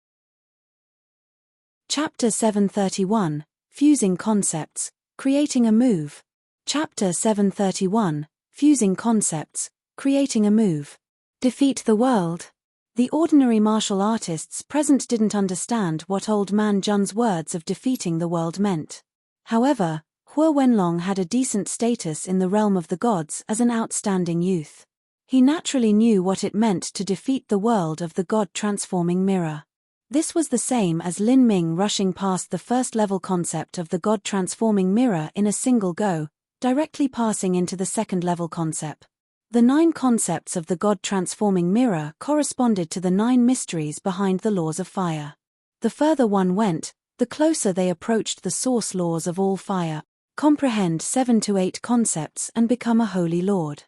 Chapter 731, Fusing Concepts, Creating a Move. Chapter 731, Fusing Concepts, Creating a Move. Defeat the world? The ordinary martial artists present didn't understand what Old Man Jun's words of defeating the world meant. However, Hua Wenlong had a decent status in the realm of the gods as an outstanding youth. He naturally knew what it meant to defeat the world of the god-transforming mirror. This was the same as Lin Ming rushing past the first-level concept of the god-transforming mirror in a single go, directly passing into the second-level concept. The 9 concepts of the god-transforming mirror corresponded to the 9 mysteries behind the laws of fire. The further one went, the closer they approached the source laws of all fire. Comprehend 7 to 8 concepts and become a holy lord.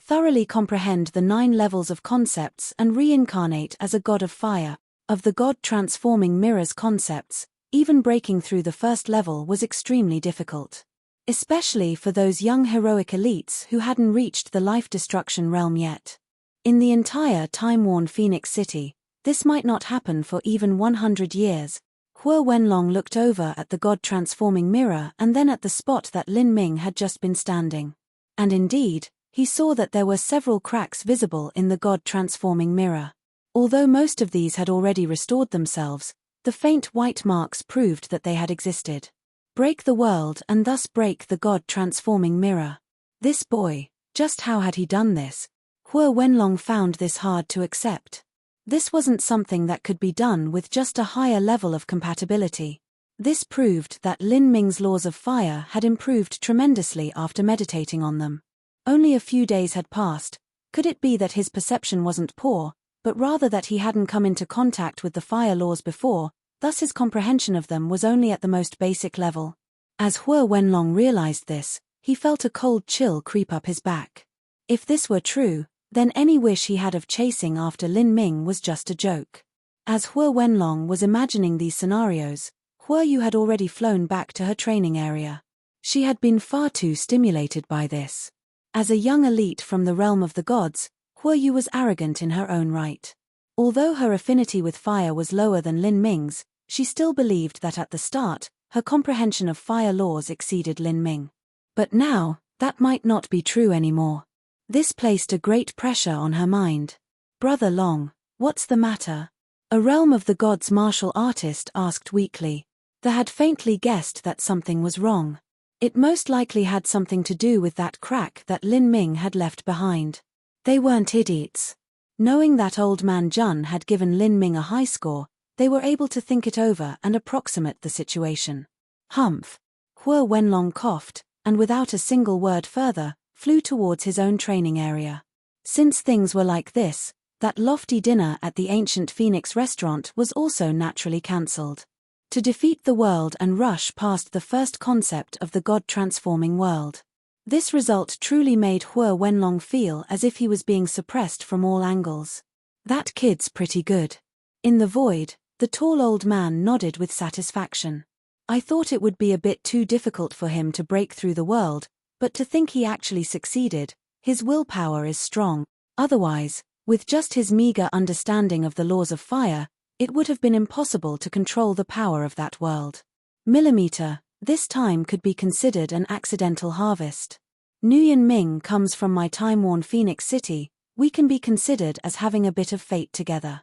Thoroughly comprehend the 9 levels of concepts and reincarnate as a god of fire. Of the god-transforming mirror's concepts, even breaking through the first level was extremely difficult. Especially for those young heroic elites who hadn't reached the life-destruction realm yet. In the entire time-worn Phoenix City, this might not happen for even 100 years. Hua Wenlong looked over at the god-transforming mirror and then at the spot that Lin Ming had just been standing. And indeed, he saw that there were several cracks visible in the god-transforming mirror. Although most of these had already restored themselves, the faint white marks proved that they had existed. Break the world and thus break the god-transforming mirror. This boy, just how had he done this? Hua Wenlong found this hard to accept. This wasn't something that could be done with just a higher level of compatibility. This proved that Lin Ming's laws of fire had improved tremendously after meditating on them. Only a few days had passed. Could it be that his perception wasn't poor, but rather that he hadn't come into contact with the fire laws before, thus his comprehension of them was only at the most basic level? As Hua Wenlong realized this, he felt a cold chill creep up his back. If this were true, then any wish he had of chasing after Lin Ming was just a joke. As Hua Wenlong was imagining these scenarios, Hua Yu had already flown back to her training area. She had been far too stimulated by this. As a young elite from the realm of the gods, Hua Yu was arrogant in her own right. Although her affinity with fire was lower than Lin Ming's, she still believed that at the start, her comprehension of fire laws exceeded Lin Ming. But now, that might not be true anymore. This placed a great pressure on her mind. "Brother Long, what's the matter?" A realm of the gods martial artist asked weakly. They had faintly guessed that something was wrong. It most likely had something to do with that crack that Lin Ming had left behind. They weren't idiots. Knowing that Old Man Jun had given Lin Ming a high score, they were able to think it over and approximate the situation. "Humph." Hua Wenlong coughed, and without a single word further, flew towards his own training area. Since things were like this, that lofty dinner at the ancient Phoenix restaurant was also naturally cancelled. To defeat the world and rush past the first concept of the god-transforming world. This result truly made Hua Wenlong feel as if he was being suppressed from all angles. "That kid's pretty good." In the void, the tall old man nodded with satisfaction. "I thought it would be a bit too difficult for him to break through the world, but to think he actually succeeded, his willpower is strong. Otherwise, with just his meager understanding of the laws of fire, it would have been impossible to control the power of that world." Millimeter, this time could be considered an accidental harvest. Nguyen Ming comes from my time-worn Phoenix City, we can be considered as having a bit of fate together.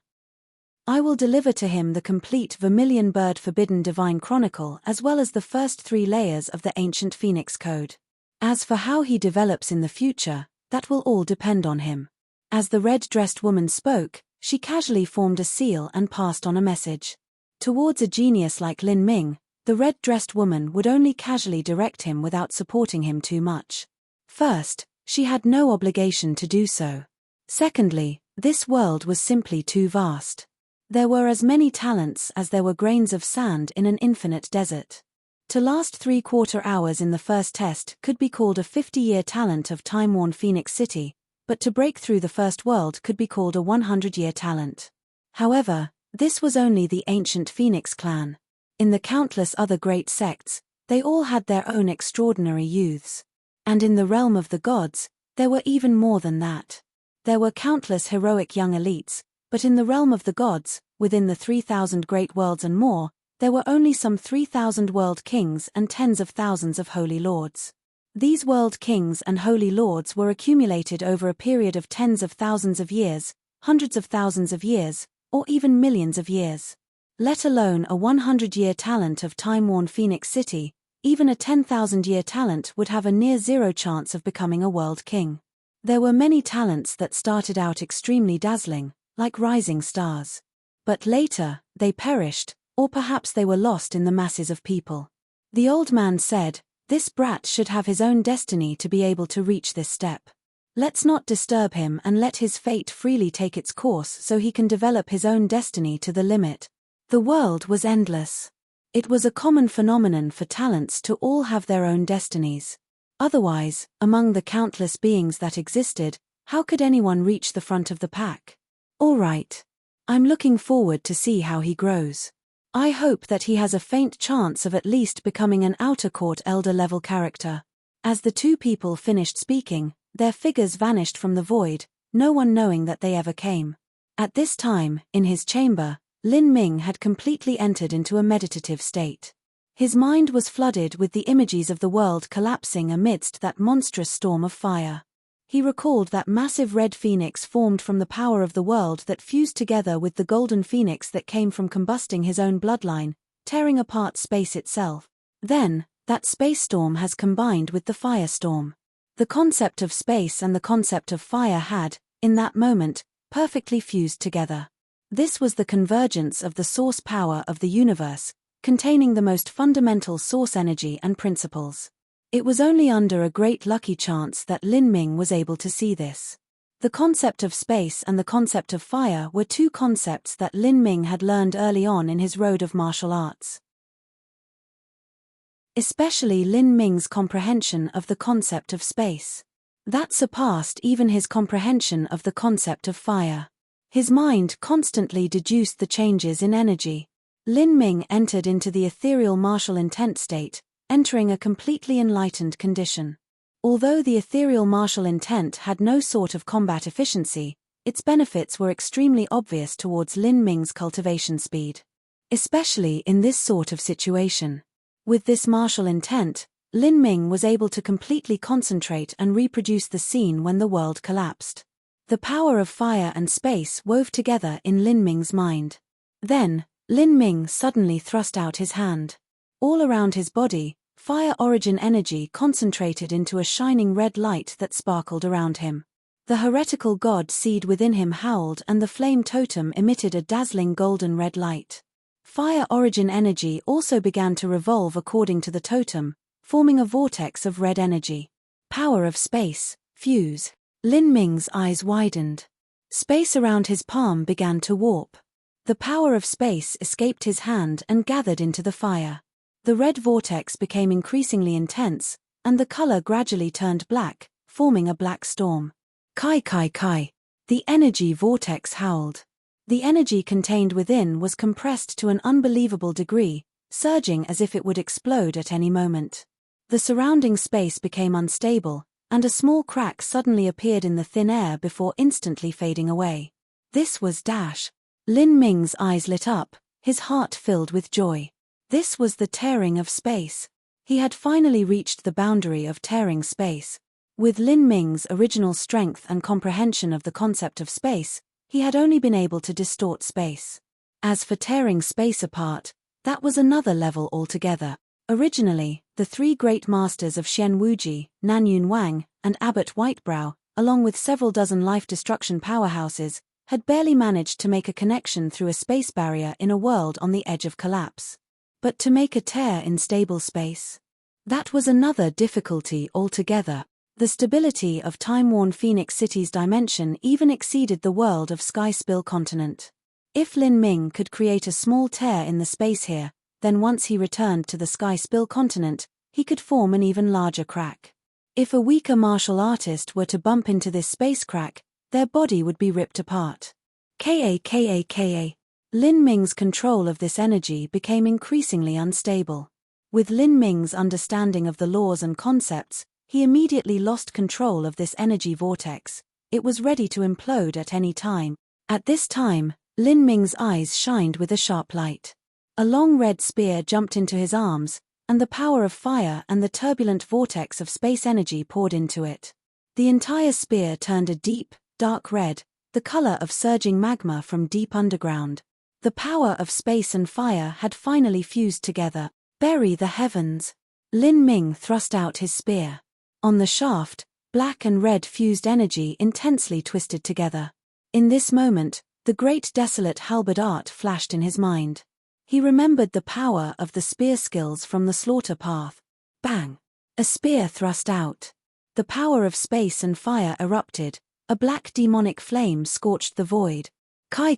I will deliver to him the complete Vermilion Bird Forbidden Divine Chronicle as well as the first 3 layers of the ancient Phoenix Code. As for how he develops in the future, that will all depend on him. As the red-dressed woman spoke, she casually formed a seal and passed on a message. Towards a genius like Lin Ming, the red-dressed woman would only casually direct him without supporting him too much. First, she had no obligation to do so. Secondly, this world was simply too vast. There were as many talents as there were grains of sand in an infinite desert. To last 3/4 hours in the first test could be called a 50-year talent of time-worn Phoenix City, but to break through the first world could be called a 100-year talent. However, this was only the ancient Phoenix clan. In the countless other great sects, they all had their own extraordinary youths. And in the realm of the gods, there were even more than that. There were countless heroic young elites, but in the realm of the gods, within the 3,000 great worlds and more, there were only some 3,000 world kings and tens of thousands of holy lords. These world kings and holy lords were accumulated over a period of tens of thousands of years, hundreds of thousands of years, or even millions of years. Let alone a 100-year talent of time-worn Phoenix City, even a 10,000-year talent would have a near-zero chance of becoming a world king. There were many talents that started out extremely dazzling, like rising stars. But later, they perished, or perhaps they were lost in the masses of people. The old man said, "This brat should have his own destiny to be able to reach this step. Let's not disturb him and let his fate freely take its course so he can develop his own destiny to the limit." The world was endless. It was a common phenomenon for talents to all have their own destinies. Otherwise, among the countless beings that existed, how could anyone reach the front of the pack? All right. I'm looking forward to see how he grows. I hope that he has a faint chance of at least becoming an outer court elder-level character. As the 2 people finished speaking, their figures vanished from the void, no one knowing that they ever came. At this time, in his chamber, Lin Ming had completely entered into a meditative state. His mind was flooded with the images of the world collapsing amidst that monstrous storm of fire. He recalled that massive red phoenix formed from the power of the world that fused together with the golden phoenix that came from combusting his own bloodline, tearing apart space itself. Then, that space storm has combined with the firestorm. The concept of space and the concept of fire had, in that moment, perfectly fused together. This was the convergence of the source power of the universe, containing the most fundamental source energy and principles. It was only under a great lucky chance that Lin Ming was able to see this. The concept of space and the concept of fire were 2 concepts that Lin Ming had learned early on in his road of martial arts. Especially Lin Ming's comprehension of the concept of space. That surpassed even his comprehension of the concept of fire. His mind constantly deduced the changes in energy. Lin Ming entered into the ethereal martial intent state, entering a completely enlightened condition. Although the ethereal martial intent had no sort of combat efficiency, its benefits were extremely obvious towards Lin Ming's cultivation speed. Especially in this sort of situation. With this martial intent, Lin Ming was able to completely concentrate and reproduce the scene when the world collapsed. The power of fire and space wove together in Lin Ming's mind. Then, Lin Ming suddenly thrust out his hand. All around his body, fire origin energy concentrated into a shining red light that sparkled around him. The heretical god seed within him howled and the flame totem emitted a dazzling golden red light. Fire origin energy also began to revolve according to the totem, forming a vortex of red energy. Power of space, fuse. Lin Ming's eyes widened. Space around his palm began to warp. The power of space escaped his hand and gathered into the fire. The red vortex became increasingly intense, and the color gradually turned black, forming a black storm. Kai kai kai. The energy vortex howled. The energy contained within was compressed to an unbelievable degree, surging as if it would explode at any moment. The surrounding space became unstable, and a small crack suddenly appeared in the thin air before instantly fading away. This was Dash. Lin Ming's eyes lit up, his heart filled with joy. This was the tearing of space. He had finally reached the boundary of tearing space. With Lin Ming's original strength and comprehension of the concept of space, he had only been able to distort space. As for tearing space apart, that was another level altogether. Originally, the three great masters of Xian Wuji, Nanyun Wang, and Abbot Whitebrow, along with several dozen life-destruction powerhouses, had barely managed to make a connection through a space barrier in a world on the edge of collapse. But to make a tear in stable space? That was another difficulty altogether. The stability of time-worn Phoenix City's dimension even exceeded the world of Sky Spill Continent. If Lin Ming could create a small tear in the space here, then once he returned to the Sky Spill Continent, he could form an even larger crack. If a weaker martial artist were to bump into this space crack, their body would be ripped apart. Ka. Lin Ming's control of this energy became increasingly unstable. With Lin Ming's understanding of the laws and concepts, he immediately lost control of this energy vortex. It was ready to implode at any time. At this time, Lin Ming's eyes shined with a sharp light. A long red spear jumped into his arms, and the power of fire and the turbulent vortex of space energy poured into it. The entire spear turned a deep, dark red, the color of surging magma from deep underground. The power of space and fire had finally fused together. Bury the heavens! Lin Ming thrust out his spear. On the shaft, black and red fused energy intensely twisted together. In this moment, the great desolate halberd art flashed in his mind. He remembered the power of the spear skills from the slaughter path. Bang! A spear thrust out. The power of space and fire erupted. A black demonic flame scorched the void. Kai.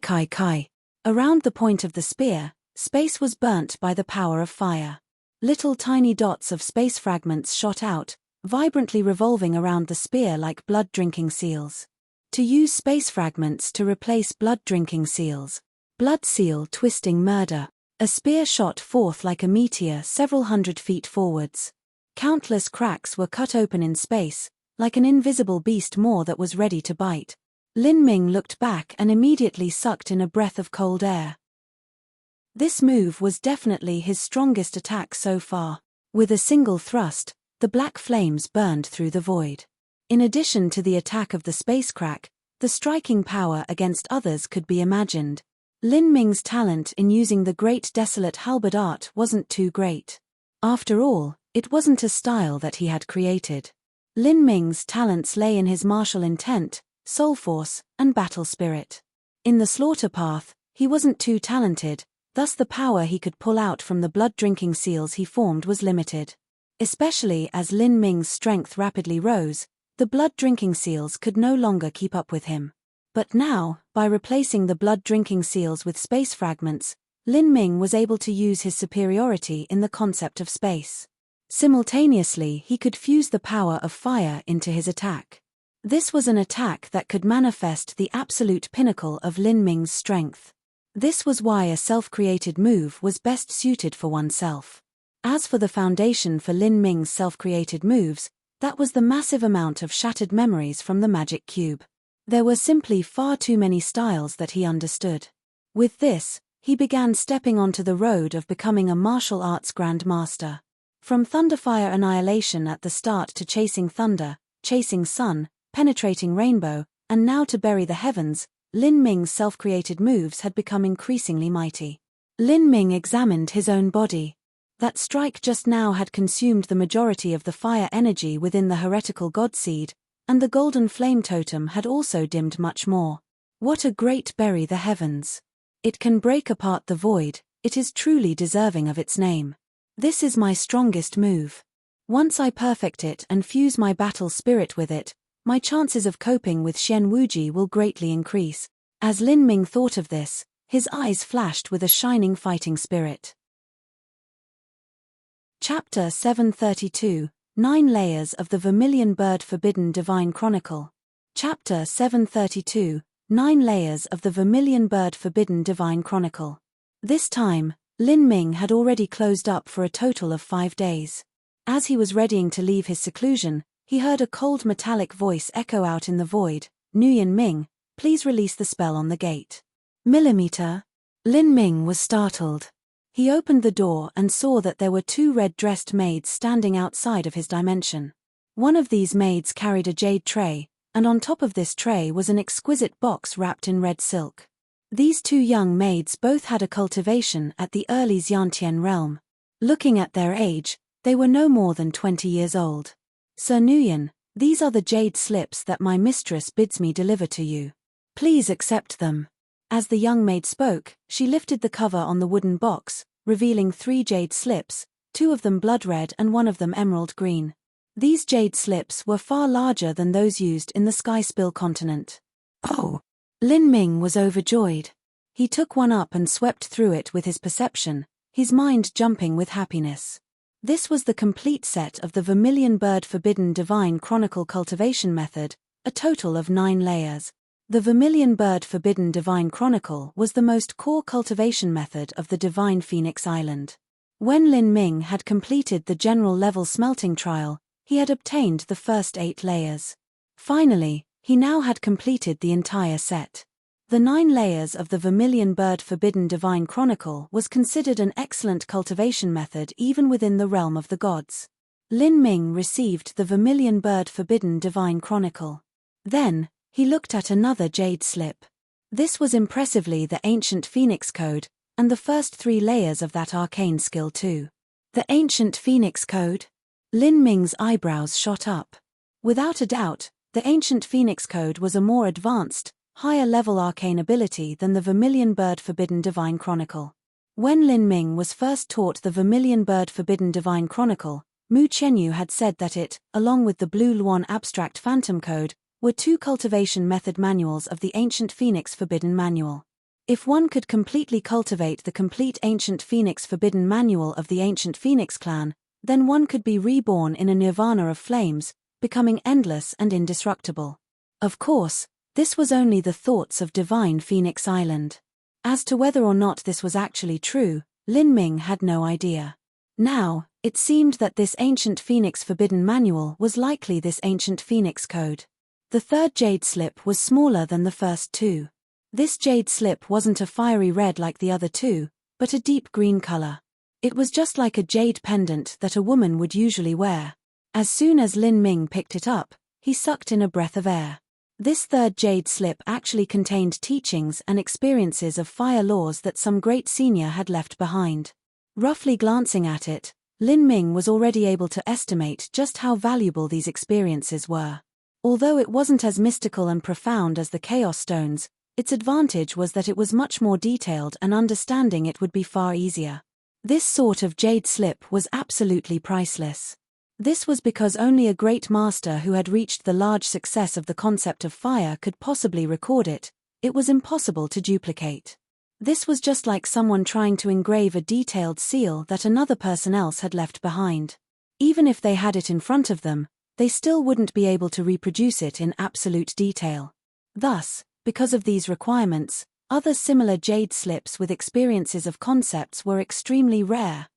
Around the point of the spear, space was burnt by the power of fire. Little tiny dots of space fragments shot out, vibrantly revolving around the spear like blood-drinking seals. To use space fragments to replace blood-drinking seals. Blood seal twisting murder. A spear shot forth like a meteor several hundred feet forwards. Countless cracks were cut open in space, like an invisible beast more that was ready to bite. Lin Ming looked back and immediately sucked in a breath of cold air. This move was definitely his strongest attack so far. With a single thrust, the black flames burned through the void. In addition to the attack of the space crack, the striking power against others could be imagined. Lin Ming's talent in using the great desolate halberd art wasn't too great. After all, it wasn't a style that he had created. Lin Ming's talents lay in his martial intent, soul force, and battle spirit. In the slaughter path, he wasn't too talented, thus the power he could pull out from the blood-drinking seals he formed was limited. Especially as Lin Ming's strength rapidly rose, the blood-drinking seals could no longer keep up with him. But now, by replacing the blood-drinking seals with space fragments, Lin Ming was able to use his superiority in the concept of space. Simultaneously, he could fuse the power of fire into his attack. This was an attack that could manifest the absolute pinnacle of Lin Ming's strength. This was why a self-created move was best suited for oneself. As for the foundation for Lin Ming's self-created moves, that was the massive amount of shattered memories from the magic cube. There were simply far too many styles that he understood. With this, he began stepping onto the road of becoming a martial arts grandmaster. From Thunderfire Annihilation at the start to Chasing Thunder, Chasing Sun, Penetrating Rainbow, and now to Bury the Heavens, Lin Ming's self-created moves had become increasingly mighty. Lin Ming examined his own body. That strike just now had consumed the majority of the fire energy within the heretical god seed, and the golden flame totem had also dimmed much more. What a great Bury the Heavens! It can break apart the void, it is truly deserving of its name. This is my strongest move. Once I perfect it and fuse my battle spirit with it, my chances of coping with Xian Wuji will greatly increase. As Lin Ming thought of this, his eyes flashed with a shining fighting spirit. Chapter 732, 9 Layers of the Vermilion Bird Forbidden Divine Chronicle. Chapter 732, 9 Layers of the Vermilion Bird Forbidden Divine Chronicle. This time, Lin Ming had already closed up for a total of 5 days. As he was readying to leave his seclusion, he heard a cold metallic voice echo out in the void, "Nguyen Ming, please release the spell on the gate." Millimeter? Lin Ming was startled. He opened the door and saw that there were 2 red-dressed maids standing outside of his dimension. One of these maids carried a jade tray, and on top of this tray was an exquisite box wrapped in red silk. These two young maids both had a cultivation at the early Xiantian realm. Looking at their age, they were no more than 20 years old. Sir Nguyen, these are the jade slips that my mistress bids me deliver to you. Please accept them. As the young maid spoke, she lifted the cover on the wooden box, revealing 3 jade slips, 2 of them blood red and 1 of them emerald green. These jade slips were far larger than those used in the Skyspill continent. Oh! Lin Ming was overjoyed. He took one up and swept through it with his perception, his mind jumping with happiness. This was the complete set of the Vermilion Bird Forbidden Divine Chronicle cultivation method, a total of 9 layers. The Vermilion Bird Forbidden Divine Chronicle was the most core cultivation method of the Divine Phoenix Island. When Lin Ming had completed the general level smelting trial, he had obtained the first 8 layers. Finally, he now had completed the entire set. The 9 layers of the Vermilion Bird Forbidden Divine Chronicle was considered an excellent cultivation method even within the realm of the gods. Lin Ming received the Vermilion Bird Forbidden Divine Chronicle. Then, he looked at another jade slip. This was impressively the Ancient Phoenix Code, and the first 3 layers of that arcane skill too. The Ancient Phoenix Code? Lin Ming's eyebrows shot up. Without a doubt, the Ancient Phoenix Code was a more advanced, higher-level arcane ability than the Vermilion Bird Forbidden Divine Chronicle. When Lin Ming was first taught the Vermilion Bird Forbidden Divine Chronicle, Mu Chenyu had said that it, along with the Blue Luan Abstract Phantom Code, were 2 cultivation method manuals of the Ancient Phoenix Forbidden Manual. If one could completely cultivate the complete Ancient Phoenix Forbidden Manual of the Ancient Phoenix clan, then one could be reborn in a nirvana of flames, becoming endless and indestructible. Of course, this was only the thoughts of Divine Phoenix Island. As to whether or not this was actually true, Lin Ming had no idea. Now, it seemed that this Ancient Phoenix Forbidden Manual was likely this Ancient Phoenix Code. The third jade slip was smaller than the first 2. This jade slip wasn't a fiery red like the other 2, but a deep green color. It was just like a jade pendant that a woman would usually wear. As soon as Lin Ming picked it up, he sucked in a breath of air. This third jade slip actually contained teachings and experiences of fire laws that some great senior had left behind. Roughly glancing at it, Lin Ming was already able to estimate just how valuable these experiences were. Although it wasn't as mystical and profound as the Chaos Stones, its advantage was that it was much more detailed and understanding it would be far easier. This sort of jade slip was absolutely priceless. This was because only a great master who had reached the large success of the concept of fire could possibly record it. It was impossible to duplicate. This was just like someone trying to engrave a detailed seal that another person else had left behind. Even if they had it in front of them, they still wouldn't be able to reproduce it in absolute detail. Thus, because of these requirements, other similar jade slips with experiences of concepts were extremely rare.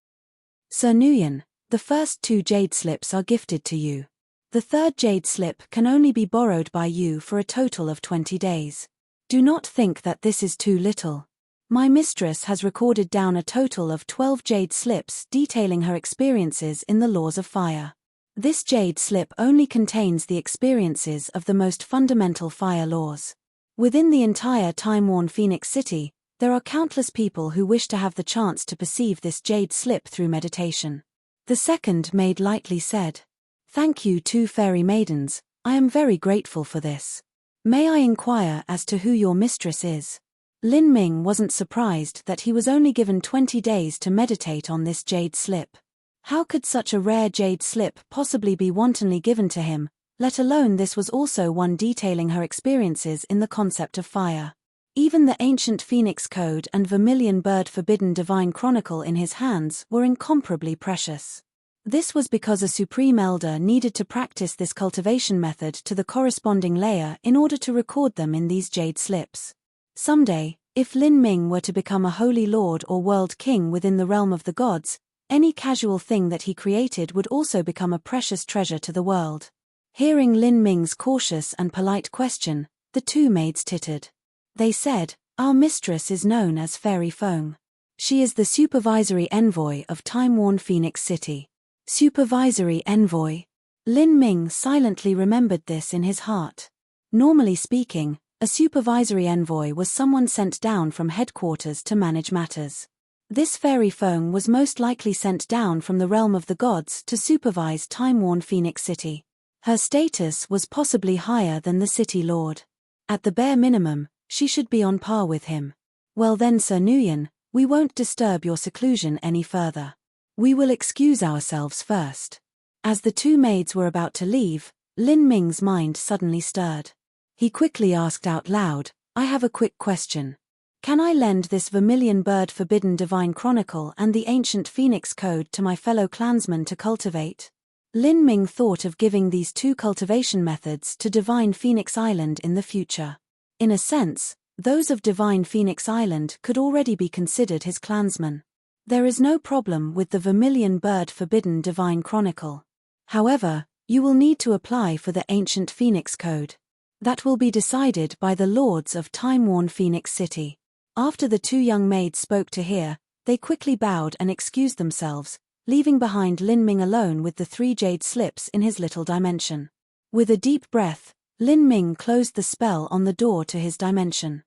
Sir Nguyen, the first 2 jade slips are gifted to you. The third jade slip can only be borrowed by you for a total of 20 days. Do not think that this is too little. My mistress has recorded down a total of 12 jade slips detailing her experiences in the laws of fire. This jade slip only contains the experiences of the most fundamental fire laws. Within the entire time-worn Phoenix City, there are countless people who wish to have the chance to perceive this jade slip through meditation. The second maid lightly said, "Thank you 2 fairy maidens, I am very grateful for this. May I inquire as to who your mistress is?" Lin Ming wasn't surprised that he was only given 20 days to meditate on this jade slip. How could such a rare jade slip possibly be wantonly given to him, let alone this was also one detailing her experiences in the concept of fire. Even the Ancient Phoenix Code and Vermilion Bird Forbidden Divine Chronicle in his hands were incomparably precious. This was because a Supreme Elder needed to practice this cultivation method to the corresponding layer in order to record them in these jade slips. Someday, if Lin Ming were to become a holy lord or world king within the realm of the gods, any casual thing that he created would also become a precious treasure to the world. Hearing Lin Ming's cautious and polite question, the 2 maids tittered. They said, "Our mistress is known as Fairy Feng. She is the supervisory envoy of time-worn Phoenix City." Supervisory envoy? Lin Ming silently remembered this in his heart. Normally speaking, A supervisory envoy was someone sent down from headquarters to manage matters. This fairy Feng was most likely sent down from the realm of the gods to supervise time-worn Phoenix City. Her status was possibly higher than the city lord. At the bare minimum, she should be on par with him. Well then, Sir Nguyen, we won't disturb your seclusion any further. We will excuse ourselves first. As the two maids were about to leave, Lin Ming's mind suddenly stirred. He quickly asked out loud, I have a quick question. Can I lend this vermilion bird forbidden divine chronicle and the ancient Phoenix Code to my fellow clansmen to cultivate? Lin Ming thought of giving these two cultivation methods to Divine Phoenix Island in the future. In a sense, those of Divine Phoenix Island could already be considered his clansmen. There is no problem with the vermilion bird forbidden divine chronicle. However, you will need to apply for the ancient Phoenix Code. That will be decided by the lords of time-worn Phoenix City. After the two young maids spoke to hear, they quickly bowed and excused themselves, leaving behind Lin Ming alone with the 3 jade slips in his little dimension. With a deep breath, Lin Ming closed the spell on the door to his dimension.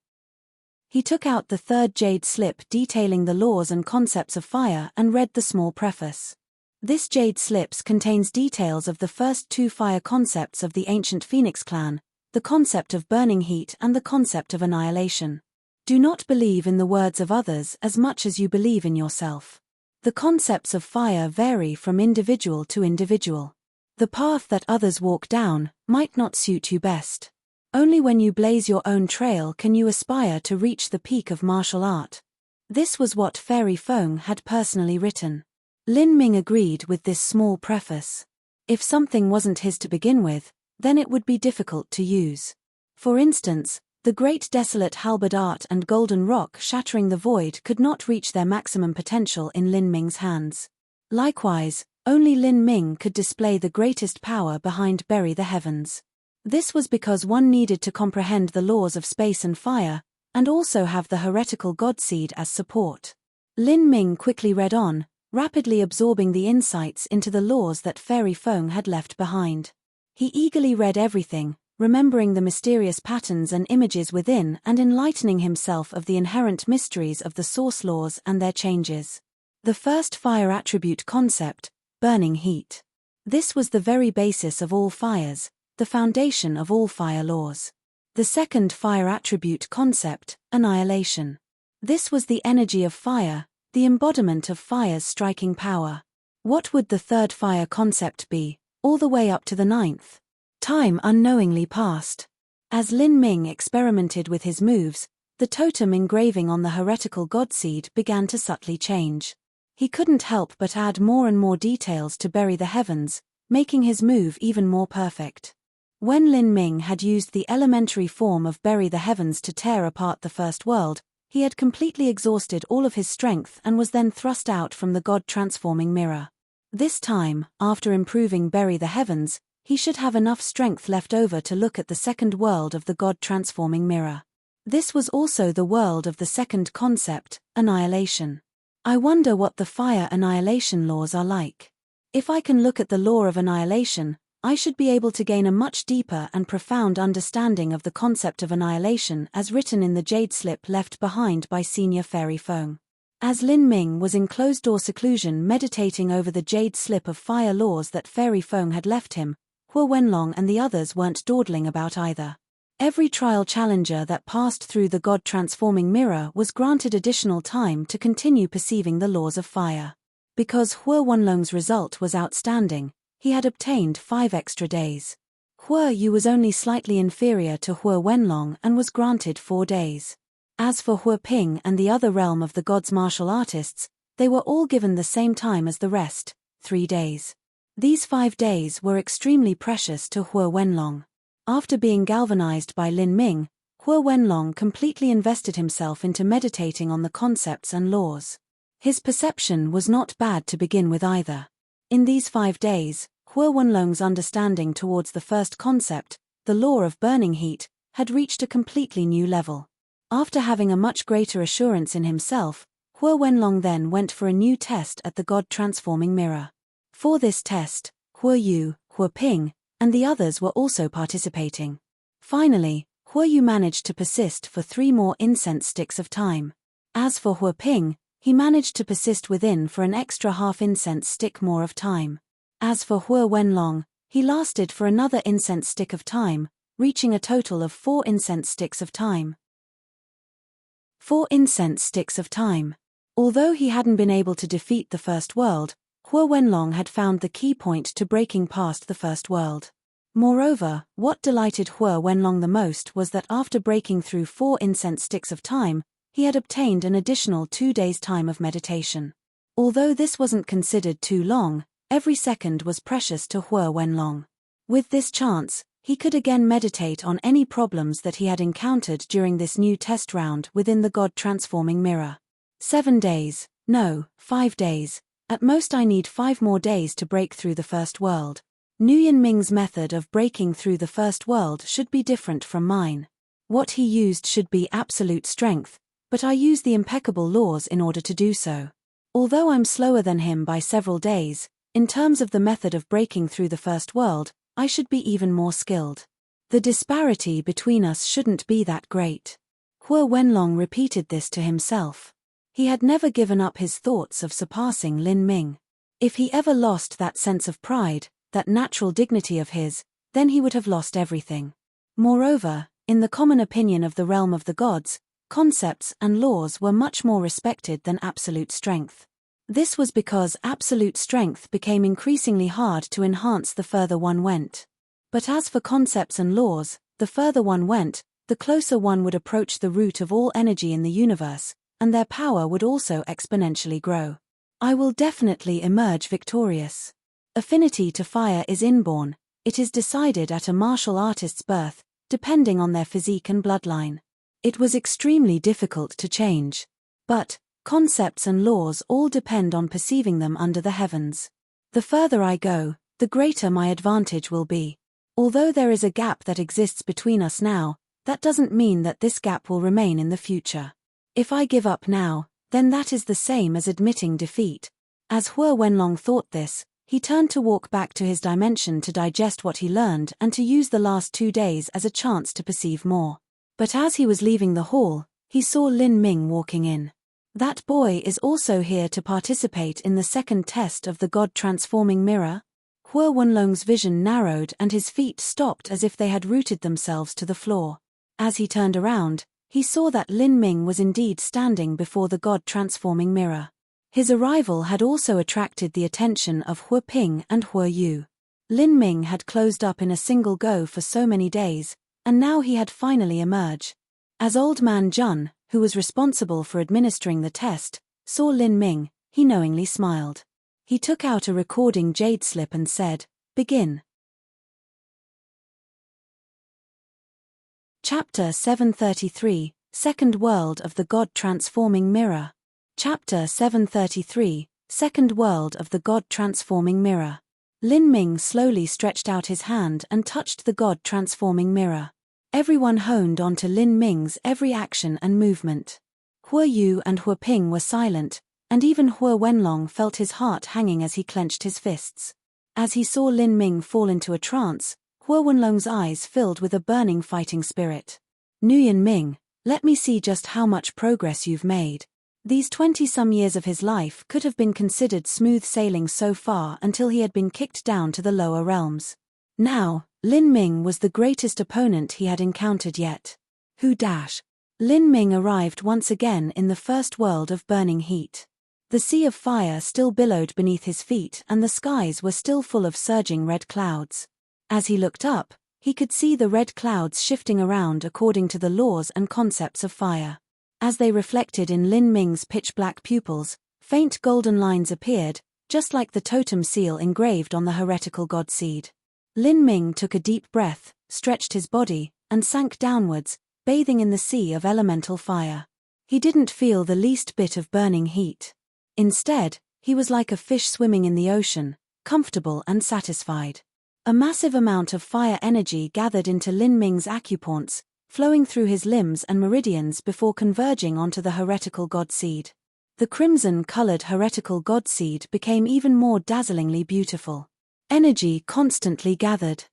He took out the 3rd jade slip detailing the laws and concepts of fire and read the small preface. This jade slips contains details of the first 2 fire concepts of the ancient Phoenix clan, the concept of burning heat and the concept of annihilation. Do not believe in the words of others as much as you believe in yourself. The concepts of fire vary from individual to individual. The path that others walk down might not suit you best. Only when you blaze your own trail can you aspire to reach the peak of martial art. This was what Fairy Feng had personally written. Lin Ming agreed with this small preface. If something wasn't his to begin with, then it would be difficult to use. For instance, the great desolate halberd art and golden rock shattering the void could not reach their maximum potential in Lin Ming's hands. Likewise, only Lin Ming could display the greatest power behind Bury the Heavens. This was because one needed to comprehend the laws of space and fire, and also have the heretical godseed as support. Lin Ming quickly read on, rapidly absorbing the insights into the laws that Fairy Feng had left behind. He eagerly read everything, remembering the mysterious patterns and images within and enlightening himself of the inherent mysteries of the source laws and their changes. The first fire attribute concept, burning heat. This was the very basis of all fires, the foundation of all fire laws. The second fire attribute concept, annihilation. This was the energy of fire, the embodiment of fire's striking power. What would the third fire concept be, all the way up to the 9th? Time unknowingly passed. As Lin Ming experimented with his moves, the totem engraving on the heretical godseed began to subtly change. He couldn't help but add more and more details to Bury the Heavens, making his move even more perfect. When Lin Ming had used the elementary form of Bury the Heavens to tear apart the first world, he had completely exhausted all of his strength and was then thrust out from the god-transforming mirror. This time, after improving Bury the Heavens, he should have enough strength left over to look at the second world of the god-transforming mirror. This was also the world of the second concept, annihilation. I wonder what the fire annihilation laws are like. If I can look at the law of annihilation, I should be able to gain a much deeper and profound understanding of the concept of annihilation as written in the jade slip left behind by Senior Fairy Feng. As Lin Ming was in closed-door seclusion meditating over the jade slip of fire laws that Fairy Feng had left him, Hua Wenlong and the others weren't dawdling about either. Every trial challenger that passed through the god-transforming mirror was granted additional time to continue perceiving the laws of fire. Because Hua Wenlong's result was outstanding, he had obtained 5 extra days. Hua Yu was only slightly inferior to Hua Wenlong and was granted 4 days. As for Hua Ping and the other realm of the gods' martial artists, they were all given the same time as the rest, 3 days. These 5 days were extremely precious to Hua Wenlong. After being galvanized by Lin Ming, Hua Wenlong completely invested himself into meditating on the concepts and laws. His perception was not bad to begin with either. In these 5 days, Hua Wenlong's understanding towards the first concept, the law of burning heat, had reached a completely new level. After having a much greater assurance in himself, Hua Wenlong then went for a new test at the god-transforming mirror. For this test, Hua Yu, Hua Ping, and the others were also participating. Finally, Huo Yu managed to persist for 3 more incense sticks of time. As for Huo Ping, he managed to persist within for an extra half incense stick more of time. As for Huo Wenlong, he lasted for another incense stick of time, reaching a total of 4 incense sticks of time. 4 incense sticks of time. Although he hadn't been able to defeat the First World, Huo Wenlong had found the key point to breaking past the First World. Moreover, what delighted Huo Wenlong the most was that after breaking through 4 incense sticks of time, he had obtained an additional 2 days' time of meditation. Although this wasn't considered too long, every second was precious to Huo Wenlong. With this chance, he could again meditate on any problems that he had encountered during this new test round within the God-transforming mirror. 7 days, no, 5 days. At most I need 5 more days to break through the First World. Nguyen Ming's method of breaking through the First World should be different from mine. What he used should be absolute strength, but I use the impeccable laws in order to do so. Although I'm slower than him by several days, in terms of the method of breaking through the First World, I should be even more skilled. The disparity between us shouldn't be that great. Huo Wenlong repeated this to himself. He had never given up his thoughts of surpassing Lin Ming. If he ever lost that sense of pride, that natural dignity of his, then he would have lost everything. Moreover, in the common opinion of the realm of the gods, concepts and laws were much more respected than absolute strength. This was because absolute strength became increasingly hard to enhance the further one went. But as for concepts and laws, the further one went, the closer one would approach the root of all energy in the universe, and their power would also exponentially grow. I will definitely emerge victorious. Affinity to fire is inborn, it is decided at a martial artist's birth, depending on their physique and bloodline. It was extremely difficult to change. But concepts and laws all depend on perceiving them under the heavens. The further I go, the greater my advantage will be. Although there is a gap that exists between us now, that doesn't mean that this gap will remain in the future. If I give up now, then that is the same as admitting defeat. As Huo Wenlong thought this, he turned to walk back to his dimension to digest what he learned and to use the last 2 days as a chance to perceive more. But as he was leaving the hall, he saw Lin Ming walking in. That boy is also here to participate in the second test of the God-transforming mirror? Huo Wenlong's vision narrowed and his feet stopped as if they had rooted themselves to the floor. As he turned around, he saw that Lin Ming was indeed standing before the God-transforming mirror. His arrival had also attracted the attention of Huo Ping and Huo Yu. Lin Ming had closed up in a single go for so many days, and now he had finally emerged. As Old Man Jun, who was responsible for administering the test, saw Lin Ming, he knowingly smiled. He took out a recording jade slip and said, "Begin." Chapter 733, Second World of the God-Transforming Mirror. Chapter 733, Second World of the God-Transforming Mirror. Lin Ming slowly stretched out his hand and touched the God-Transforming Mirror. Everyone honed onto Lin Ming's every action and movement. Huo Yu and Huo Ping were silent, and even Huo Wenlong felt his heart hanging as he clenched his fists. As he saw Lin Ming fall into a trance, Huo Wenlong's eyes filled with a burning fighting spirit. "Nguyen Ming, let me see just how much progress you've made." These 20-some years of his life could have been considered smooth sailing so far until he had been kicked down to the lower realms. Now, Lin Ming was the greatest opponent he had encountered yet. Lin Ming arrived once again in the first world of burning heat. The sea of fire still billowed beneath his feet and the skies were still full of surging red clouds. As he looked up, he could see the red clouds shifting around according to the laws and concepts of fire. As they reflected in Lin Ming's pitch-black pupils, faint golden lines appeared, just like the totem seal engraved on the heretical god seed. Lin Ming took a deep breath, stretched his body, and sank downwards, bathing in the sea of elemental fire. He didn't feel the least bit of burning heat. Instead, he was like a fish swimming in the ocean, comfortable and satisfied. A massive amount of fire energy gathered into Lin Ming's acupoints, flowing through his limbs and meridians before converging onto the heretical god seed. The crimson-colored heretical god seed became even more dazzlingly beautiful. Energy constantly gathered.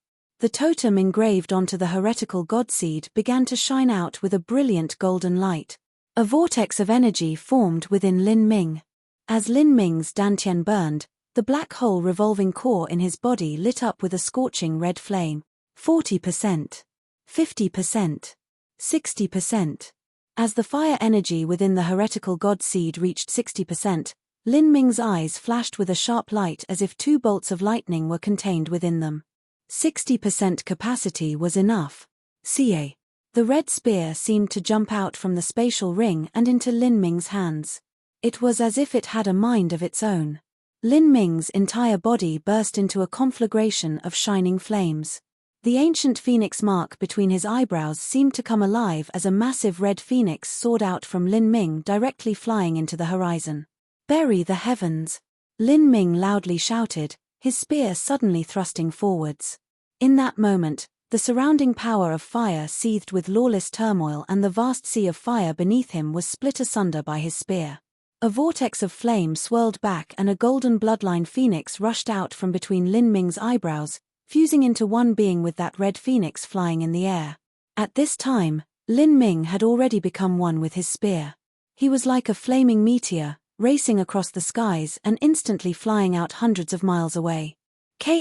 The totem engraved onto the heretical godseed began to shine out with a brilliant golden light. A vortex of energy formed within Lin Ming. As Lin Ming's dantian burned, the black hole revolving core in his body lit up with a scorching red flame. 40%. 50%. 60%. As the fire energy within the heretical god seed reached 60%, Lin Ming's eyes flashed with a sharp light as if 2 bolts of lightning were contained within them. 60% capacity was enough. CA. The red spear seemed to jump out from the spatial ring and into Lin Ming's hands. It was as if it had a mind of its own. Lin Ming's entire body burst into a conflagration of shining flames. The ancient phoenix mark between his eyebrows seemed to come alive as a massive red phoenix soared out from Lin Ming, directly flying into the horizon. "Bury the heavens!" Lin Ming loudly shouted, his spear suddenly thrusting forwards. In that moment, the surrounding power of fire seethed with lawless turmoil, and the vast sea of fire beneath him was split asunder by his spear. A vortex of flame swirled back and a golden bloodline phoenix rushed out from between Lin Ming's eyebrows, fusing into one being with that red phoenix flying in the air. At this time, Lin Ming had already become one with his spear. He was like a flaming meteor, racing across the skies and instantly flying out hundreds of miles away. Ka.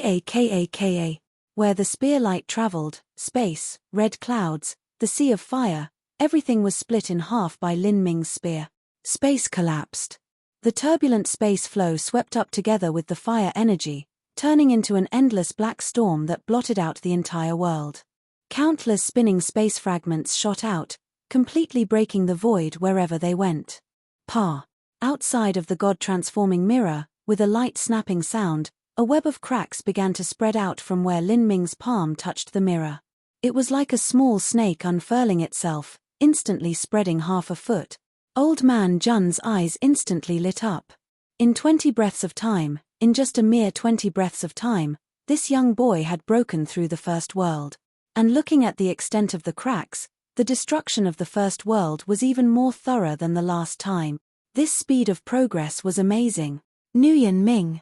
Where the spear light traveled, space, red clouds, the sea of fire, everything was split in half by Lin Ming's spear. Space collapsed. The turbulent space flow swept up together with the fire energy, turning into an endless black storm that blotted out the entire world. Countless spinning space fragments shot out, completely breaking the void wherever they went. Outside of the God-transforming mirror, with a light snapping sound, a web of cracks began to spread out from where Lin Ming's palm touched the mirror. It was like a small snake unfurling itself, instantly spreading half a foot. Old man Jun's eyes instantly lit up. In 20 breaths of time, in just a mere 20 breaths of time, this young boy had broken through the first world. And looking at the extent of the cracks, the destruction of the first world was even more thorough than the last time. This speed of progress was amazing. Nguyen Ming.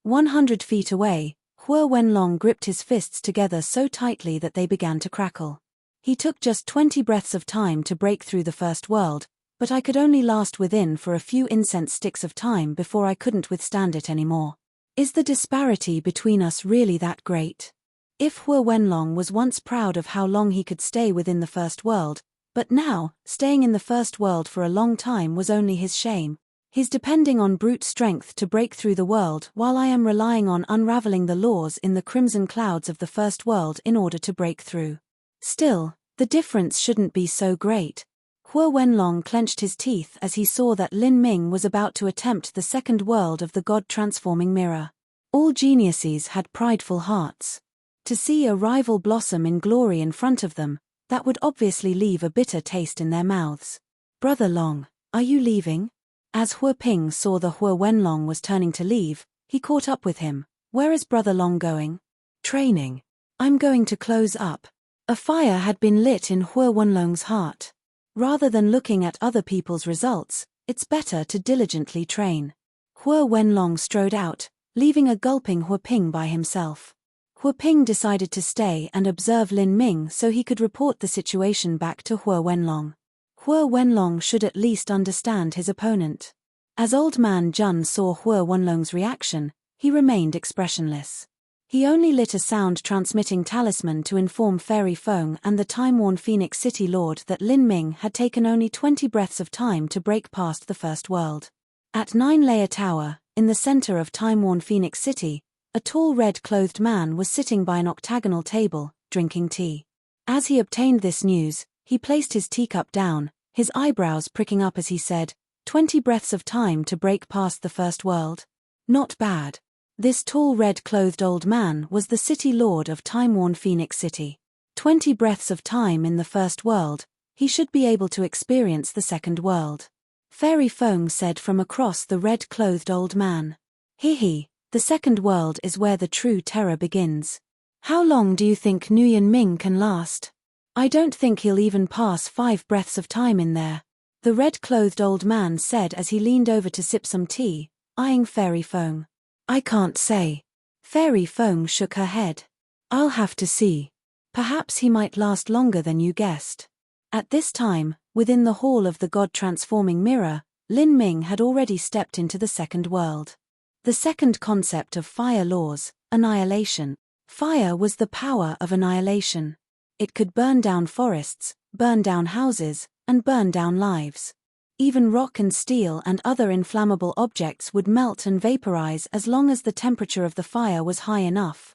100 feet away, Hua Wenlong gripped his fists together so tightly that they began to crackle. He took just 20 breaths of time to break through the first world, but I could only last within for a few incense sticks of time before I couldn't withstand it anymore. Is the disparity between us really that great? If Hua Wenlong was once proud of how long he could stay within the first world, but now, staying in the first world for a long time was only his shame. He's depending on brute strength to break through the world, while I am relying on unraveling the laws in the crimson clouds of the first world in order to break through. Still, the difference shouldn't be so great. Hua Wenlong clenched his teeth as he saw that Lin Ming was about to attempt the second world of the God-transforming mirror. All geniuses had prideful hearts. To see a rival blossom in glory in front of them, that would obviously leave a bitter taste in their mouths. "Brother Long, are you leaving?" As Hua Ping saw the Hua Wenlong was turning to leave, he caught up with him. "Where is Brother Long going?" "Training. I'm going to close up." A fire had been lit in Hua Wenlong's heart. Rather than looking at other people's results, it's better to diligently train. Hua Wenlong strode out, leaving a gulping Hua Ping by himself. Hua Ping decided to stay and observe Lin Ming so he could report the situation back to Hua Wenlong. Hua Wenlong should at least understand his opponent. As old man Jun saw Hua Wenlong's reaction, he remained expressionless. He only lit a sound-transmitting talisman to inform Fairy Feng and the time-worn Phoenix City Lord that Lin Ming had taken only 20 breaths of time to break past the first world. At 9-layer tower, in the center of time-worn Phoenix City, a tall red-clothed man was sitting by an octagonal table, drinking tea. As he obtained this news, he placed his teacup down, his eyebrows pricking up as he said, 20 breaths of time to break past the first world? Not bad. This tall red-clothed old man was the city lord of time-worn Phoenix City. 20 breaths of time in the first world, he should be able to experience the second world. Fairy Feng said from across the red-clothed old man. "He, the second world is where the true terror begins. How long do you think Nguyen Ming can last? I don't think he'll even pass 5 breaths of time in there," the red-clothed old man said as he leaned over to sip some tea, eyeing Fairy Feng. "I can't say." Fairy Feng shook her head. I'll have to see. Perhaps he might last longer than you guessed. At this time, within the hall of the God-transforming mirror, Lin Ming had already stepped into the second world. The second concept of fire laws, annihilation. Fire was the power of annihilation. It could burn down forests, burn down houses, and burn down lives. Even rock and steel and other inflammable objects would melt and vaporize as long as the temperature of the fire was high enough.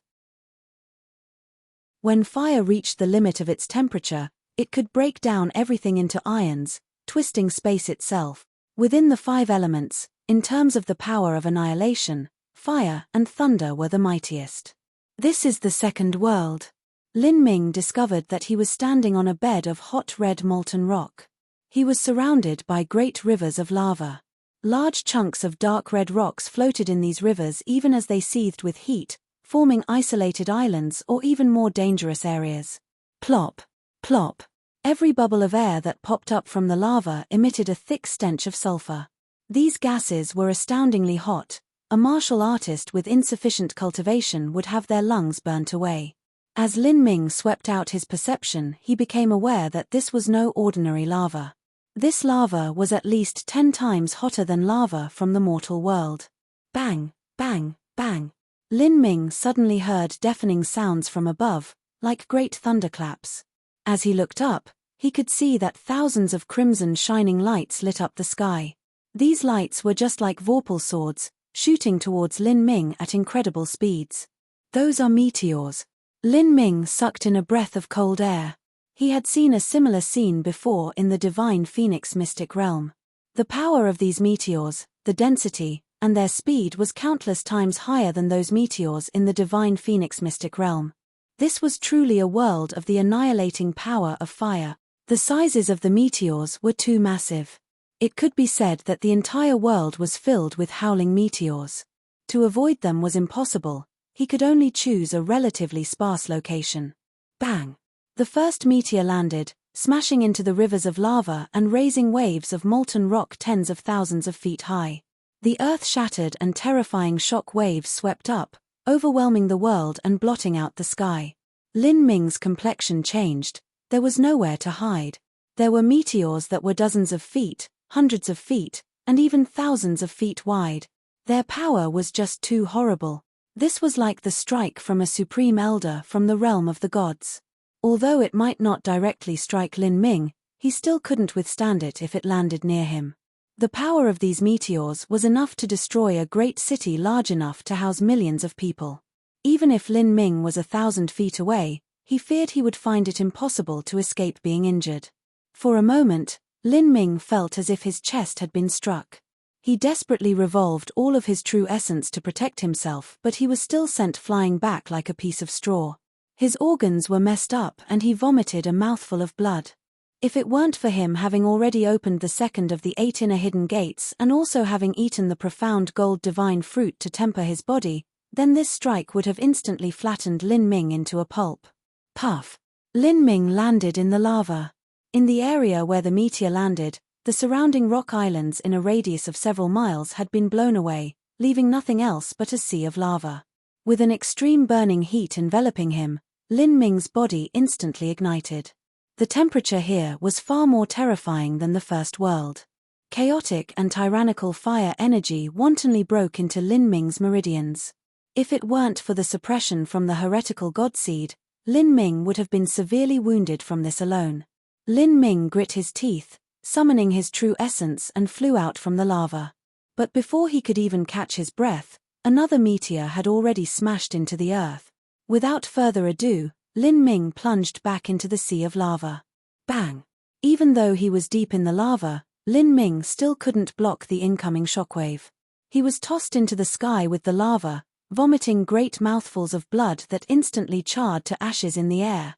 When fire reached the limit of its temperature, it could break down everything into ions, twisting space itself. Within the 5 elements, in terms of the power of annihilation, fire and thunder were the mightiest. This is the second world. Lin Ming discovered that he was standing on a bed of hot red molten rock. He was surrounded by great rivers of lava. Large chunks of dark red rocks floated in these rivers even as they seethed with heat, forming isolated islands or even more dangerous areas. Plop, plop. Every bubble of air that popped up from the lava emitted a thick stench of sulfur. These gases were astoundingly hot. A martial artist with insufficient cultivation would have their lungs burnt away. As Lin Ming swept out his perception, he became aware that this was no ordinary lava. This lava was at least 10 times hotter than lava from the mortal world. Bang, bang, bang. Lin Ming suddenly heard deafening sounds from above, like great thunderclaps. As he looked up, he could see that thousands of crimson shining lights lit up the sky. These lights were just like vorpal swords, shooting towards Lin Ming at incredible speeds. Those are meteors. Lin Ming sucked in a breath of cold air. He had seen a similar scene before in the divine Phoenix mystic realm. The power of these meteors, the density, and their speed was countless times higher than those meteors in the divine Phoenix mystic realm. This was truly a world of the annihilating power of fire. The sizes of the meteors were too massive. It could be said that the entire world was filled with howling meteors. To avoid them was impossible. He could only choose a relatively sparse location. Bang! The first meteor landed, smashing into the rivers of lava and raising waves of molten rock tens of thousands of feet high. The earth shattered and terrifying shock waves swept up, overwhelming the world and blotting out the sky. Lin Ming's complexion changed. There was nowhere to hide. There were meteors that were dozens of feet, hundreds of feet, and even thousands of feet wide. Their power was just too horrible. This was like the strike from a supreme elder from the realm of the gods. Although it might not directly strike Lin Ming, he still couldn't withstand it if it landed near him. The power of these meteors was enough to destroy a great city large enough to house millions of people. Even if Lin Ming was 1,000 feet away, he feared he would find it impossible to escape being injured. For a moment, Lin Ming felt as if his chest had been struck. He desperately revolved all of his true essence to protect himself, but he was still sent flying back like a piece of straw. His organs were messed up and he vomited a mouthful of blood. If it weren't for him having already opened the second of the 8 inner hidden gates and also having eaten the profound gold divine fruit to temper his body, then this strike would have instantly flattened Lin Ming into a pulp. Puff! Lin Ming landed in the lava. In the area where the meteor landed, the surrounding rock islands in a radius of several miles had been blown away, leaving nothing else but a sea of lava. With an extreme burning heat enveloping him, Lin Ming's body instantly ignited. The temperature here was far more terrifying than the first world. Chaotic and tyrannical fire energy wantonly broke into Lin Ming's meridians. If it weren't for the suppression from the heretical godseed, Lin Ming would have been severely wounded from this alone. Lin Ming grit his teeth, summoning his true essence, and flew out from the lava. But before he could even catch his breath, another meteor had already smashed into the earth. Without further ado, Lin Ming plunged back into the sea of lava. Bang! Even though he was deep in the lava, Lin Ming still couldn't block the incoming shockwave. He was tossed into the sky with the lava, vomiting great mouthfuls of blood that instantly charred to ashes in the air.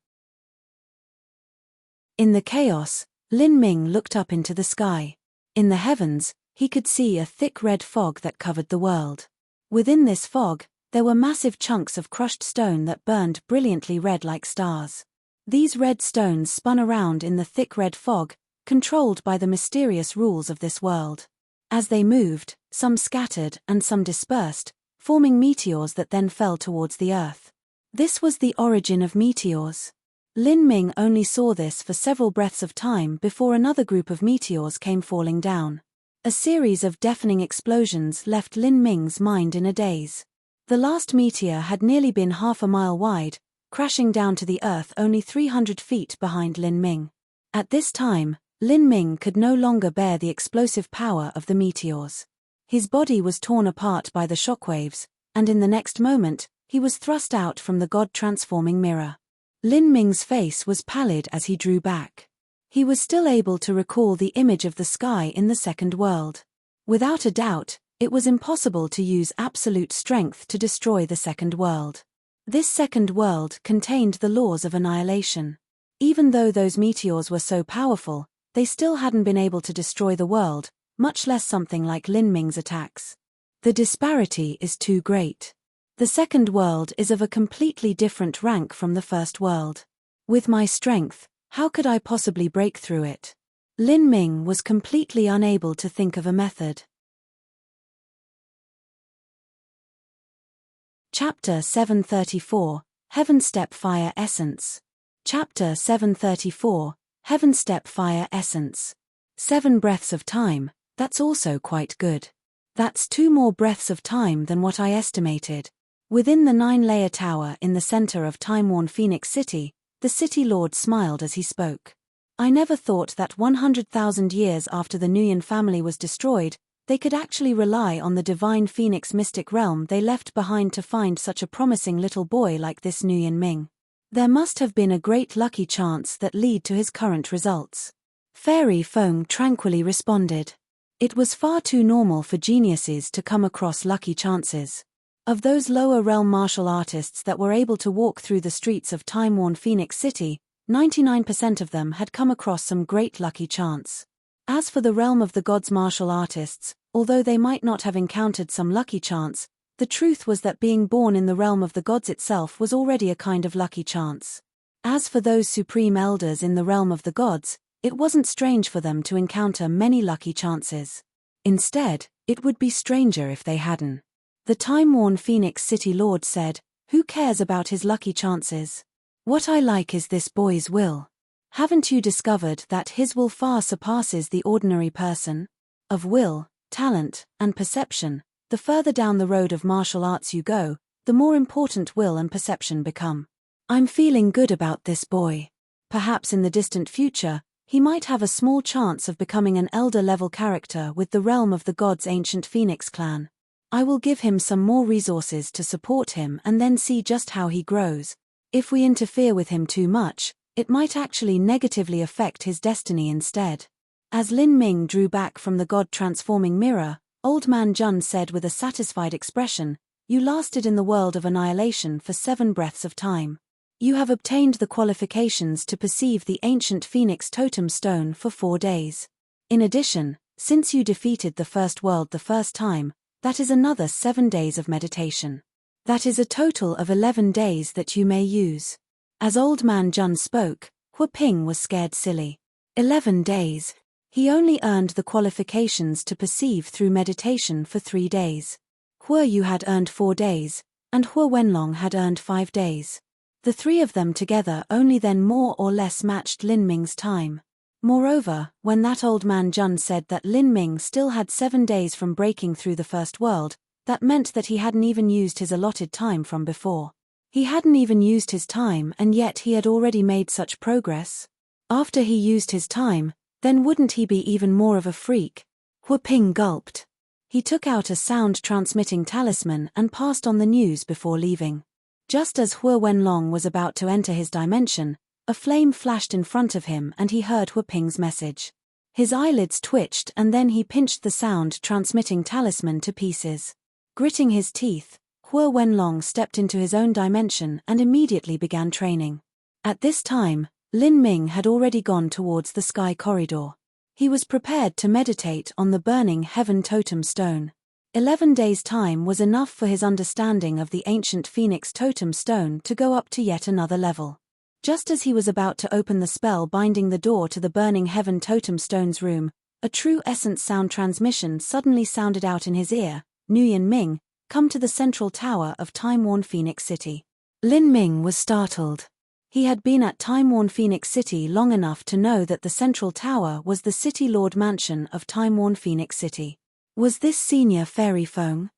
In the chaos, Lin Ming looked up into the sky. In the heavens, he could see a thick red fog that covered the world. Within this fog, there were massive chunks of crushed stone that burned brilliantly red like stars. These red stones spun around in the thick red fog, controlled by the mysterious rules of this world. As they moved, some scattered and some dispersed, forming meteors that then fell towards the earth. This was the origin of meteors. Lin Ming only saw this for several breaths of time before another group of meteors came falling down. A series of deafening explosions left Lin Ming's mind in a daze. The last meteor had nearly been half a mile wide, crashing down to the earth only 300 feet behind Lin Ming. At this time, Lin Ming could no longer bear the explosive power of the meteors. His body was torn apart by the shockwaves, and in the next moment, he was thrust out from the God-transforming mirror. Lin Ming's face was pallid as he drew back. He was still able to recall the image of the sky in the second world. Without a doubt, it was impossible to use absolute strength to destroy the second world. This second world contained the laws of annihilation. Even though those meteors were so powerful, they still hadn't been able to destroy the world, much less something like Lin Ming's attacks. The disparity is too great. The second world is of a completely different rank from the first world. With my strength, how could I possibly break through it? Lin Ming was completely unable to think of a method. Chapter 734, Heaven Step Fire Essence. Chapter 734, Heaven Step Fire Essence. 7 breaths of time, that's also quite good. That's 2 more breaths of time than what I estimated. Within the 9-layer tower in the center of time-worn Phoenix City, the City Lord smiled as he spoke. I never thought that 100,000 years after the Nuyen family was destroyed, they could actually rely on the divine Phoenix mystic realm they left behind to find such a promising little boy like this Nuyen Ming. There must have been a great lucky chance that led to his current results. Fairy Feng tranquilly responded. It was far too normal for geniuses to come across lucky chances. Of those lower realm martial artists that were able to walk through the streets of time-worn Phoenix City, 99% of them had come across some great lucky chance. As for the realm of the gods martial artists, although they might not have encountered some lucky chance, the truth was that being born in the realm of the gods itself was already a kind of lucky chance. As for those supreme elders in the realm of the gods, it wasn't strange for them to encounter many lucky chances. Instead, it would be stranger if they hadn't. The time-worn Phoenix City Lord said, "Who cares about his lucky chances? What I like is this boy's will. Haven't you discovered that his will far surpasses the ordinary person? Of will, talent, and perception, the further down the road of martial arts you go, the more important will and perception become. I'm feeling good about this boy. Perhaps in the distant future, he might have a small chance of becoming an elder-level character with the realm of the gods' ancient Phoenix clan. I will give him some more resources to support him and then see just how he grows. If we interfere with him too much, it might actually negatively affect his destiny instead." As Lin Ming drew back from the God-transforming mirror, Old Man Jun said with a satisfied expression, "You lasted in the world of annihilation for 7 breaths of time. You have obtained the qualifications to perceive the ancient Phoenix Totem Stone for 4 days. In addition, since you defeated the first world the first time, that is another 7 days of meditation. That is a total of 11 days that you may use." As Old Man Jun spoke, Hu Ping was scared silly. 11 days. He only earned the qualifications to perceive through meditation for 3 days. Hu Yu had earned 4 days, and Hu Wenlong had earned 5 days. The 3 of them together only then more or less matched Lin Ming's time. Moreover, when that Old Man Jun said that Lin Ming still had 7 days from breaking through the first world, that meant that he hadn't even used his allotted time from before. He hadn't even used his time and yet he had already made such progress. After he used his time, then wouldn't he be even more of a freak? Hu Ping gulped. He took out a sound-transmitting talisman and passed on the news before leaving. Just as Hu Wenlong was about to enter his dimension, a flame flashed in front of him and he heard Hu Ping's message. His eyelids twitched and then he pinched the sound-transmitting talisman to pieces. Gritting his teeth, Hu Wenlong stepped into his own dimension and immediately began training. At this time, Lin Ming had already gone towards the sky corridor. He was prepared to meditate on the burning heaven totem stone. 11 days' time was enough for his understanding of the ancient Phoenix totem stone to go up to yet another level. Just as he was about to open the spell binding the door to the burning heaven totem stone's room, a true essence sound transmission suddenly sounded out in his ear, "Nuyen Ming, come to the central tower of time-worn Phoenix City." Lin Ming was startled. He had been at time-worn Phoenix City long enough to know that the Central Tower was the City Lord Mansion of time-worn Phoenix City. Was this Senior Fairy Feng?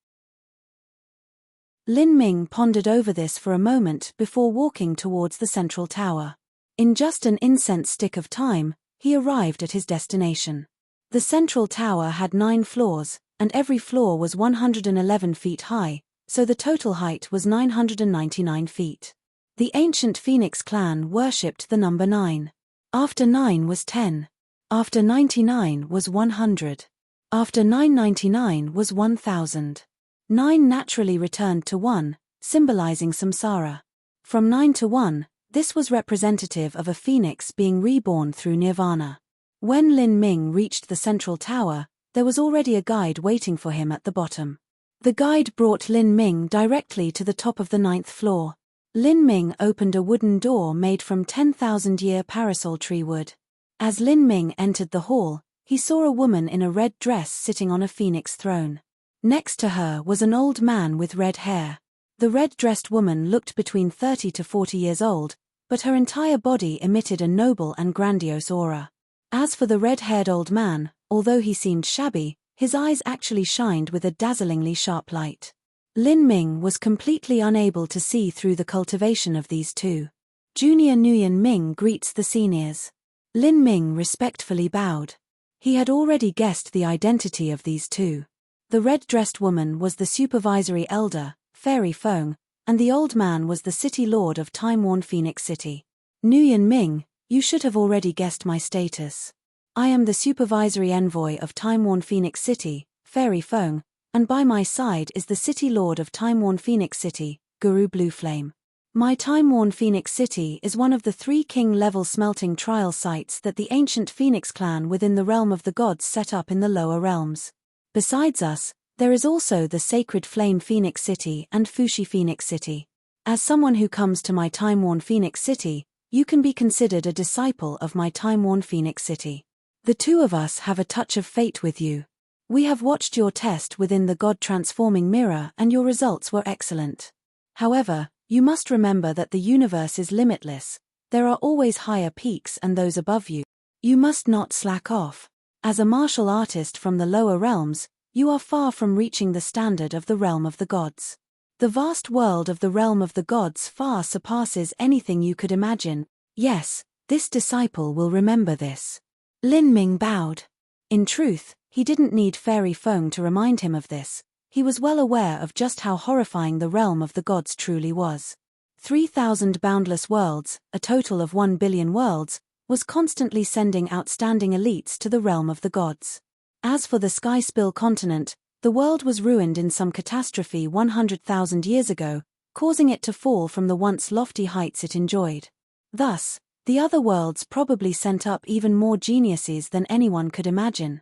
Lin Ming pondered over this for a moment before walking towards the Central Tower. In just an incense stick of time, he arrived at his destination. The Central Tower had 9 floors, and every floor was 111 feet high, so the total height was 999 feet. The ancient Phoenix clan worshipped the number 9. After 9 was 10. After 99 was 100. After 999 was 1000. 9 naturally returned to 1, symbolizing samsara. From 9 to 1, this was representative of a phoenix being reborn through nirvana. When Lin Ming reached the Central Tower, there was already a guide waiting for him at the bottom. The guide brought Lin Ming directly to the top of the 9th floor. Lin Ming opened a wooden door made from 10,000-year parasol tree wood. As Lin Ming entered the hall, he saw a woman in a red dress sitting on a phoenix throne. Next to her was an old man with red hair. The red-dressed woman looked between 30 to 40 years old, but her entire body emitted a noble and grandiose aura. As for the red-haired old man, although he seemed shabby, his eyes actually shined with a dazzlingly sharp light. Lin Ming was completely unable to see through the cultivation of these two. Junior Nguyen Ming greets the seniors. Lin Ming respectfully bowed. He had already guessed the identity of these two. The red-dressed woman was the supervisory elder, Fairy Feng, and the old man was the city lord of time-worn Phoenix City. Nguyen Ming, you should have already guessed my status. I am the supervisory envoy of time-worn Phoenix City, Fairy Feng, and by my side is the City Lord of time-worn Phoenix City, Guru Blue Flame. My time-worn Phoenix City is one of the 3 king-level smelting trial sites that the ancient Phoenix clan within the realm of the gods set up in the lower realms. Besides us, there is also the Sacred Flame Phoenix City and Fushi Phoenix City. As someone who comes to my time-worn Phoenix City, you can be considered a disciple of my time-worn Phoenix City. The two of us have a touch of fate with you. We have watched your test within the God-transforming mirror and your results were excellent. However, you must remember that the universe is limitless. There are always higher peaks and those above you. You must not slack off. As a martial artist from the lower realms, you are far from reaching the standard of the realm of the gods. The vast world of the realm of the gods far surpasses anything you could imagine. Yes, this disciple will remember this. Lin Ming bowed. In truth, he didn't need Fairy Feng to remind him of this. He was well aware of just how horrifying the realm of the gods truly was. 3,000 boundless worlds, a total of 1 billion worlds, was constantly sending outstanding elites to the realm of the gods. As for the Sky Spill continent, the world was ruined in some catastrophe 100,000 years ago, causing it to fall from the once lofty heights it enjoyed. Thus, the other worlds probably sent up even more geniuses than anyone could imagine.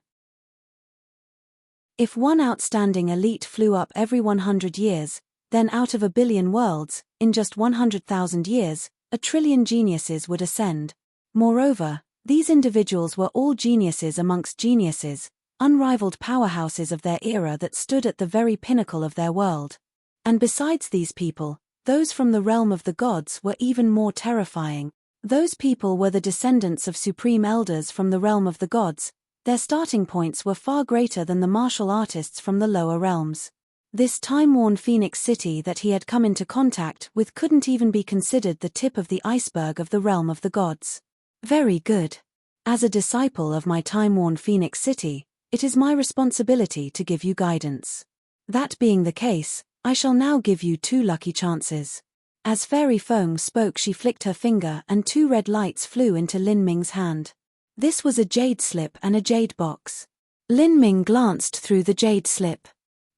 If one outstanding elite flew up every 100 years, then out of 1 billion worlds, in just 100,000 years, 1 trillion geniuses would ascend. Moreover, these individuals were all geniuses amongst geniuses, unrivaled powerhouses of their era that stood at the very pinnacle of their world. And besides these people, those from the realm of the gods were even more terrifying. Those people were the descendants of supreme elders from the realm of the gods. Their starting points were far greater than the martial artists from the lower realms. This time-worn Phoenix City that he had come into contact with couldn't even be considered the tip of the iceberg of the realm of the gods. Very good. As a disciple of my time-worn Phoenix City, it is my responsibility to give you guidance. That being the case, I shall now give you 2 lucky chances. As Fairy Feng spoke, she flicked her finger and 2 red lights flew into Lin Ming's hand. This was a jade slip and a jade box. Lin Ming glanced through the jade slip.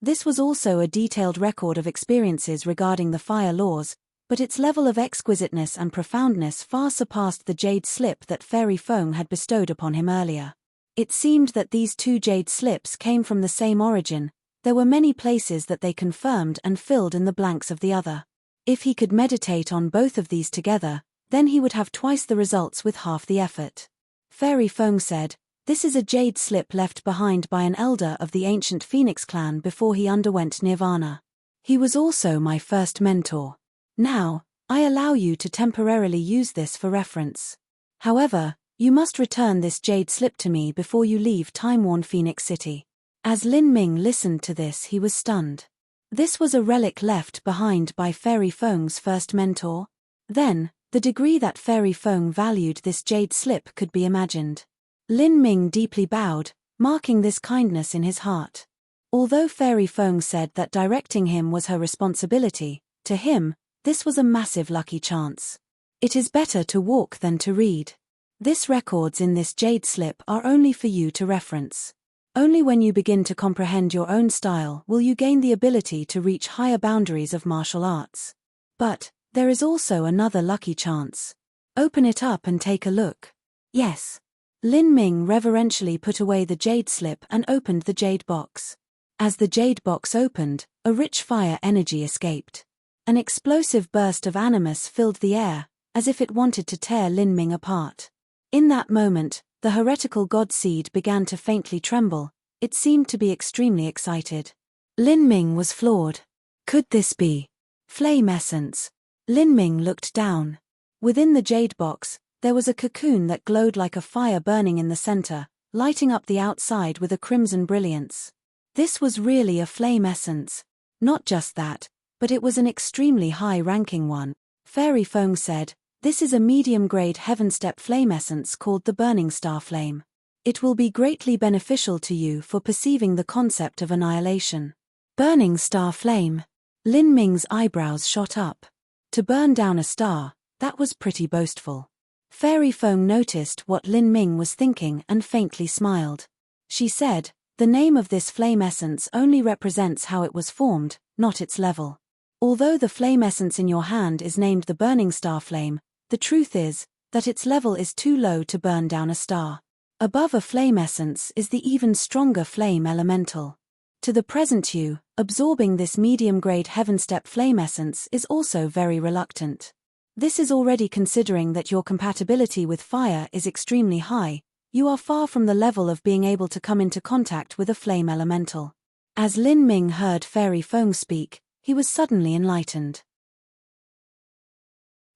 This was also a detailed record of experiences regarding the fire laws, but its level of exquisiteness and profoundness far surpassed the jade slip that Fairy Feng had bestowed upon him earlier. It seemed that these 2 jade slips came from the same origin. There were many places that they confirmed and filled in the blanks of the other. If he could meditate on both of these together, then he would have twice the results with half the effort. Fairy Feng said, "This is a jade slip left behind by an elder of the ancient Phoenix clan before he underwent nirvana. He was also my first mentor. Now, I allow you to temporarily use this for reference. However, you must return this jade slip to me before you leave time-worn Phoenix City. As Lin Ming listened to this, he was stunned. This was a relic left behind by Fairy Feng's first mentor? Then, the degree that Fairy Feng valued this jade slip could be imagined. Lin Ming deeply bowed, marking this kindness in his heart. Although Fairy Feng said that directing him was her responsibility, to him, this was a massive lucky chance. It is better to walk than to read. This records in this jade slip are only for you to reference. Only when you begin to comprehend your own style will you gain the ability to reach higher boundaries of martial arts. But, there is also another lucky chance. Open it up and take a look. Yes. Lin Ming reverentially put away the jade slip and opened the jade box. As the jade box opened, a rich fire energy escaped. An explosive burst of animus filled the air, as if it wanted to tear Lin Ming apart. In that moment, the heretical god seed began to faintly tremble. It seemed to be extremely excited. Lin Ming was floored. Could this be flame essence? Lin Ming looked down. Within the jade box, there was a cocoon that glowed like a fire burning in the center, lighting up the outside with a crimson brilliance. This was really a flame essence. Not just that, but it was an extremely high-ranking one. Fairy Feng said, "This is a medium-grade heaven-step flame essence called the Burning Star Flame. It will be greatly beneficial to you for perceiving the concept of annihilation." Burning Star Flame. Lin Ming's eyebrows shot up. To burn down a star, that was pretty boastful. Fairy Feng noticed what Lin Ming was thinking and faintly smiled. She said, "The name of this flame essence only represents how it was formed, not its level. Although the flame essence in your hand is named the Burning Star Flame, the truth is that its level is too low to burn down a star. Above a flame essence is the even stronger flame elemental. To the present you, absorbing this medium-grade heaven-step flame essence is also very reluctant. This is already considering that your compatibility with fire is extremely high. You are far from the level of being able to come into contact with a flame elemental." As Lin Ming heard Fairy Feng speak, he was suddenly enlightened.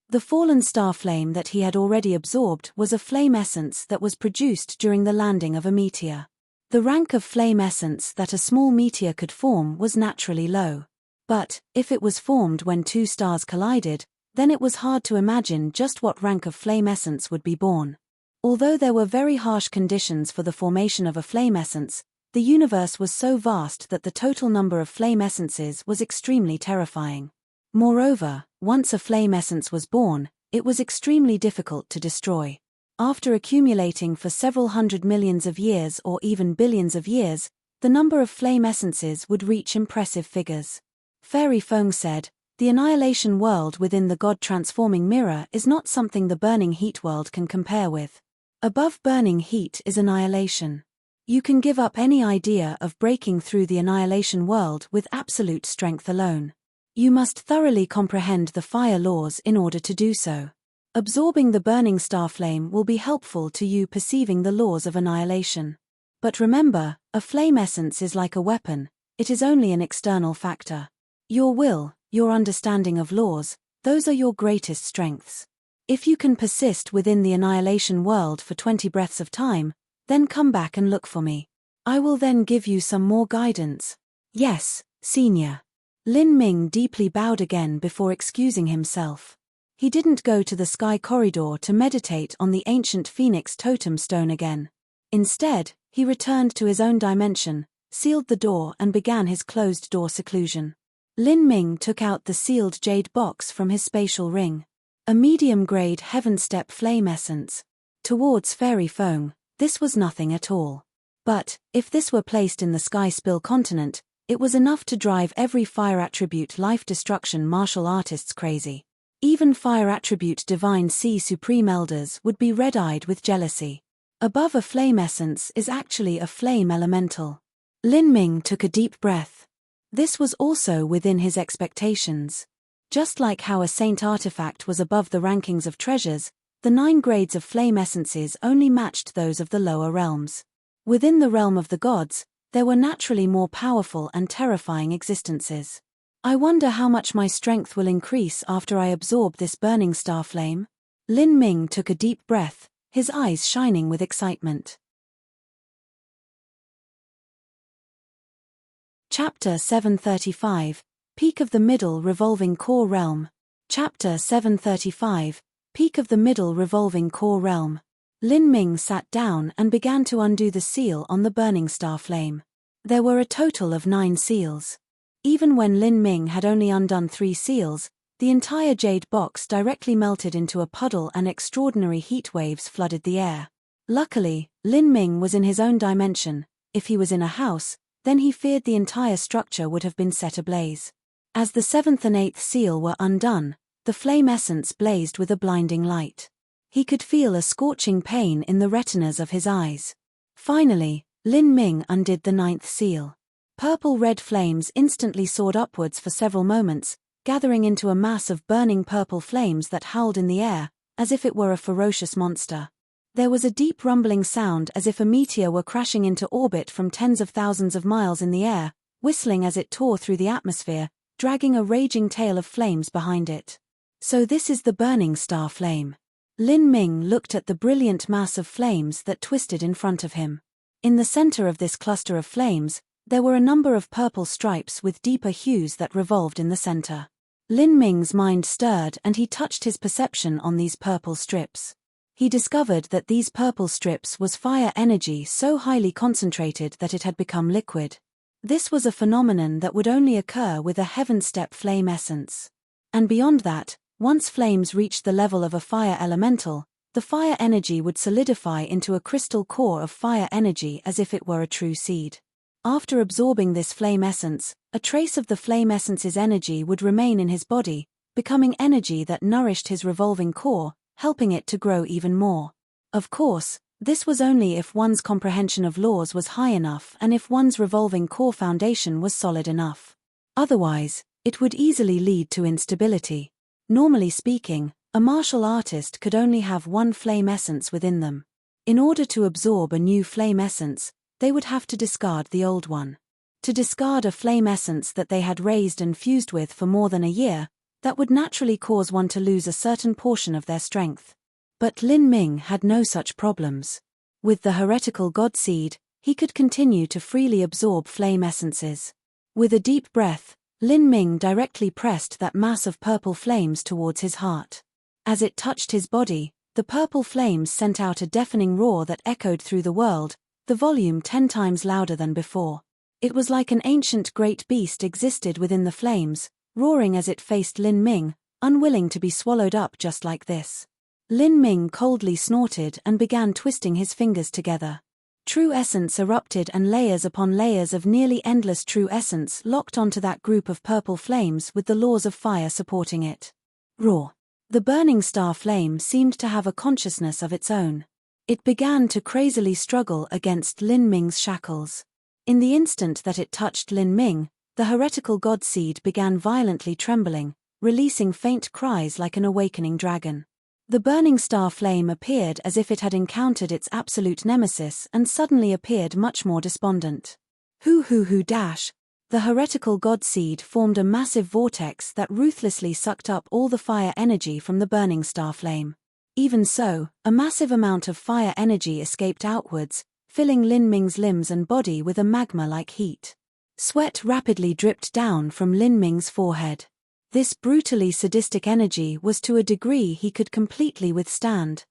The fallen star flame that he had already absorbed was a flame essence that was produced during the landing of a meteor. The rank of flame essence that a small meteor could form was naturally low. But, if it was formed when two stars collided, then it was hard to imagine just what rank of flame essence would be born. Although there were very harsh conditions for the formation of a flame essence, the universe was so vast that the total number of flame essences was extremely terrifying. Moreover, once a flame essence was born, it was extremely difficult to destroy. After accumulating for several hundred millions of years or even billions of years, the number of flame essences would reach impressive figures. Fairy Feng said, "The annihilation world within the God-transforming mirror is not something the burning heat world can compare with. Above burning heat is annihilation. You can give up any idea of breaking through the annihilation world with absolute strength alone. You must thoroughly comprehend the fire laws in order to do so. Absorbing the burning star flame will be helpful to you perceiving the laws of annihilation. But remember, a flame essence is like a weapon, it is only an external factor. Your will, your understanding of laws, those are your greatest strengths. If you can persist within the annihilation world for 20 breaths of time, then come back and look for me. I will then give you some more guidance." "Yes, Senior." Lin Ming deeply bowed again before excusing himself. He didn't go to the sky corridor to meditate on the ancient Phoenix totem stone again. Instead, he returned to his own dimension, sealed the door and began his closed-door seclusion. Lin Ming took out the sealed jade box from his spatial ring. A medium-grade heaven-step flame essence. Towards Fairy Feng, this was nothing at all. But, if this were placed in the Sky Spill continent, it was enough to drive every fire attribute life destruction martial artists crazy. Even fire attribute divine sea supreme elders would be red-eyed with jealousy. Above a flame essence is actually a flame elemental. Lin Ming took a deep breath. This was also within his expectations. Just like how a saint artifact was above the rankings of treasures, the 9 grades of flame essences only matched those of the lower realms. Within the realm of the gods, there were naturally more powerful and terrifying existences. I wonder how much my strength will increase after I absorb this burning star flame. Lin Ming took a deep breath, his eyes shining with excitement. Chapter 735, Peak of the Middle Revolving Core Realm. Chapter 735, Peak of the Middle Revolving Core Realm. Lin Ming sat down and began to undo the seal on the burning star flame. There were a total of 9 seals. Even when Lin Ming had only undone 3 seals, the entire jade box directly melted into a puddle and extraordinary heat waves flooded the air. Luckily, Lin Ming was in his own dimension. If he was in a house, then he feared the entire structure would have been set ablaze. As the 7th and 8th seal were undone, the flame essence blazed with a blinding light. He could feel a scorching pain in the retinas of his eyes. Finally, Lin Ming undid the 9th seal. Purple-red flames instantly soared upwards for several moments, gathering into a mass of burning purple flames that howled in the air, as if it were a ferocious monster. There was a deep rumbling sound as if a meteor were crashing into orbit from tens of thousands of miles in the air, whistling as it tore through the atmosphere, dragging a raging tail of flames behind it. So this is the burning star flame. Lin Ming looked at the brilliant mass of flames that twisted in front of him. In the center of this cluster of flames, there were a number of purple stripes with deeper hues that revolved in the center. Lin Ming's mind stirred and he touched his perception on these purple strips. He discovered that these purple strips was fire energy so highly concentrated that it had become liquid. This was a phenomenon that would only occur with a heaven-step flame essence. And beyond that, once flames reached the level of a fire elemental, the fire energy would solidify into a crystal core of fire energy as if it were a true seed. After absorbing this flame essence, a trace of the flame essence's energy would remain in his body, becoming energy that nourished his revolving core, helping it to grow even more. Of course, this was only if one's comprehension of laws was high enough and if one's revolving core foundation was solid enough. Otherwise, it would easily lead to instability. Normally speaking, a martial artist could only have one flame essence within them. In order to absorb a new flame essence, they would have to discard the old one. To discard a flame essence that they had raised and fused with for more than a year, that would naturally cause one to lose a certain portion of their strength. But Lin Ming had no such problems. With the heretical god seed, he could continue to freely absorb flame essences. With a deep breath, Lin Ming directly pressed that mass of purple flames towards his heart. As it touched his body, the purple flames sent out a deafening roar that echoed through the world, the volume 10 times louder than before. It was like an ancient great beast existed within the flames, roaring as it faced Lin Ming, unwilling to be swallowed up just like this. Lin Ming coldly snorted and began twisting his fingers together. True essence erupted and layers upon layers of nearly endless true essence locked onto that group of purple flames with the laws of fire supporting it. Roar. The burning star flame seemed to have a consciousness of its own. It began to crazily struggle against Lin Ming's shackles. In the instant that it touched Lin Ming, the heretical god seed began violently trembling, releasing faint cries like an awakening dragon. The burning star flame appeared as if it had encountered its absolute nemesis and suddenly appeared much more despondent. Dash! The heretical god seed formed a massive vortex that ruthlessly sucked up all the fire energy from the burning star flame. Even so, a massive amount of fire energy escaped outwards, filling Lin Ming's limbs and body with a magma-like heat. Sweat rapidly dripped down from Lin Ming's forehead. This brutally sadistic energy was to a degree he could completely withstand.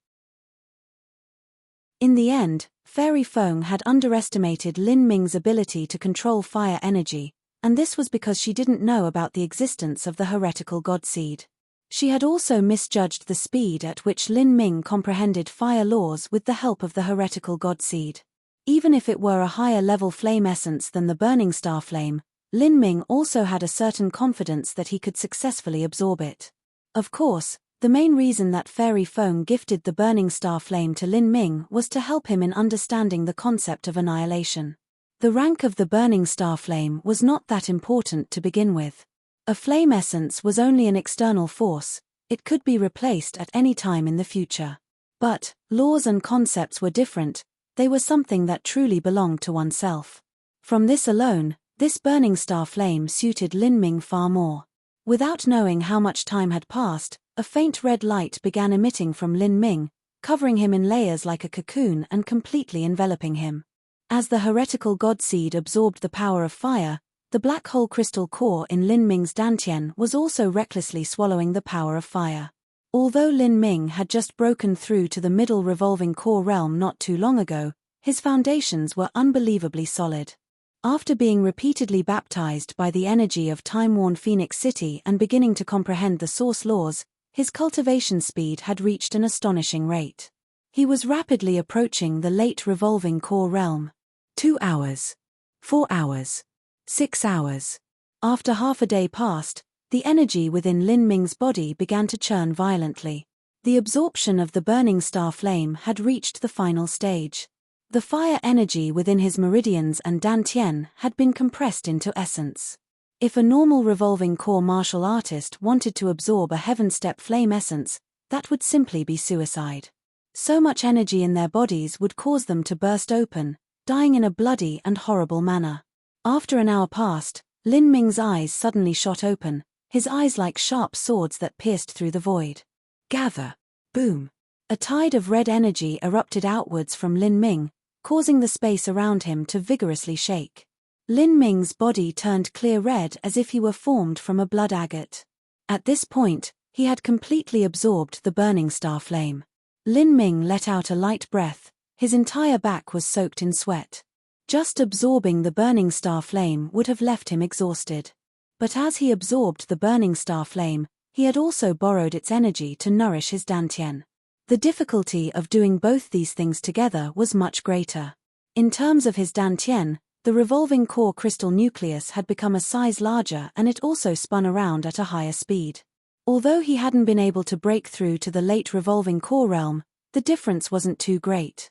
In the end, Fairy Feng had underestimated Lin Ming's ability to control fire energy, and this was because she didn't know about the existence of the heretical god seed. She had also misjudged the speed at which Lin Ming comprehended fire laws with the help of the heretical god seed. Even if it were a higher-level flame essence than the burning star flame, Lin Ming also had a certain confidence that he could successfully absorb it. Of course, the main reason that Fairy Feng gifted the burning star flame to Lin Ming was to help him in understanding the concept of annihilation. The rank of the burning star flame was not that important to begin with. A flame essence was only an external force, it could be replaced at any time in the future. But, laws and concepts were different, they were something that truly belonged to oneself. From this alone, This burning star flame suited Lin Ming far more. Without knowing how much time had passed, a faint red light began emitting from Lin Ming, covering him in layers like a cocoon and completely enveloping him. As the heretical god seed absorbed the power of fire, the black hole crystal core in Lin Ming's dantian was also recklessly swallowing the power of fire. Although Lin Ming had just broken through to the middle revolving core realm not too long ago, his foundations were unbelievably solid. After being repeatedly baptized by the energy of time-worn Phoenix City and beginning to comprehend the source laws, his cultivation speed had reached an astonishing rate. He was rapidly approaching the late revolving core realm. 2 hours. 4 hours. 6 hours. After half a day passed, the energy within Lin Ming's body began to churn violently. The absorption of the burning star flame had reached the final stage. The fire energy within his meridians and dantian had been compressed into essence. If a normal revolving core martial artist wanted to absorb a heaven-step flame essence, that would simply be suicide. So much energy in their bodies would cause them to burst open, dying in a bloody and horrible manner. After an hour passed, Lin Ming's eyes suddenly shot open, his eyes like sharp swords that pierced through the void. Gather. Boom. A tide of red energy erupted outwards from Lin Ming, causing the space around him to vigorously shake. Lin Ming's body turned clear red as if he were formed from a blood agate. At this point, he had completely absorbed the burning star flame. Lin Ming let out a light breath, his entire back was soaked in sweat. Just absorbing the burning star flame would have left him exhausted. But as he absorbed the burning star flame, he had also borrowed its energy to nourish his dantian. The difficulty of doing both these things together was much greater. In terms of his dantian, the revolving core crystal nucleus had become a size larger and it also spun around at a higher speed. Although he hadn't been able to break through to the late revolving core realm, the difference wasn't too great.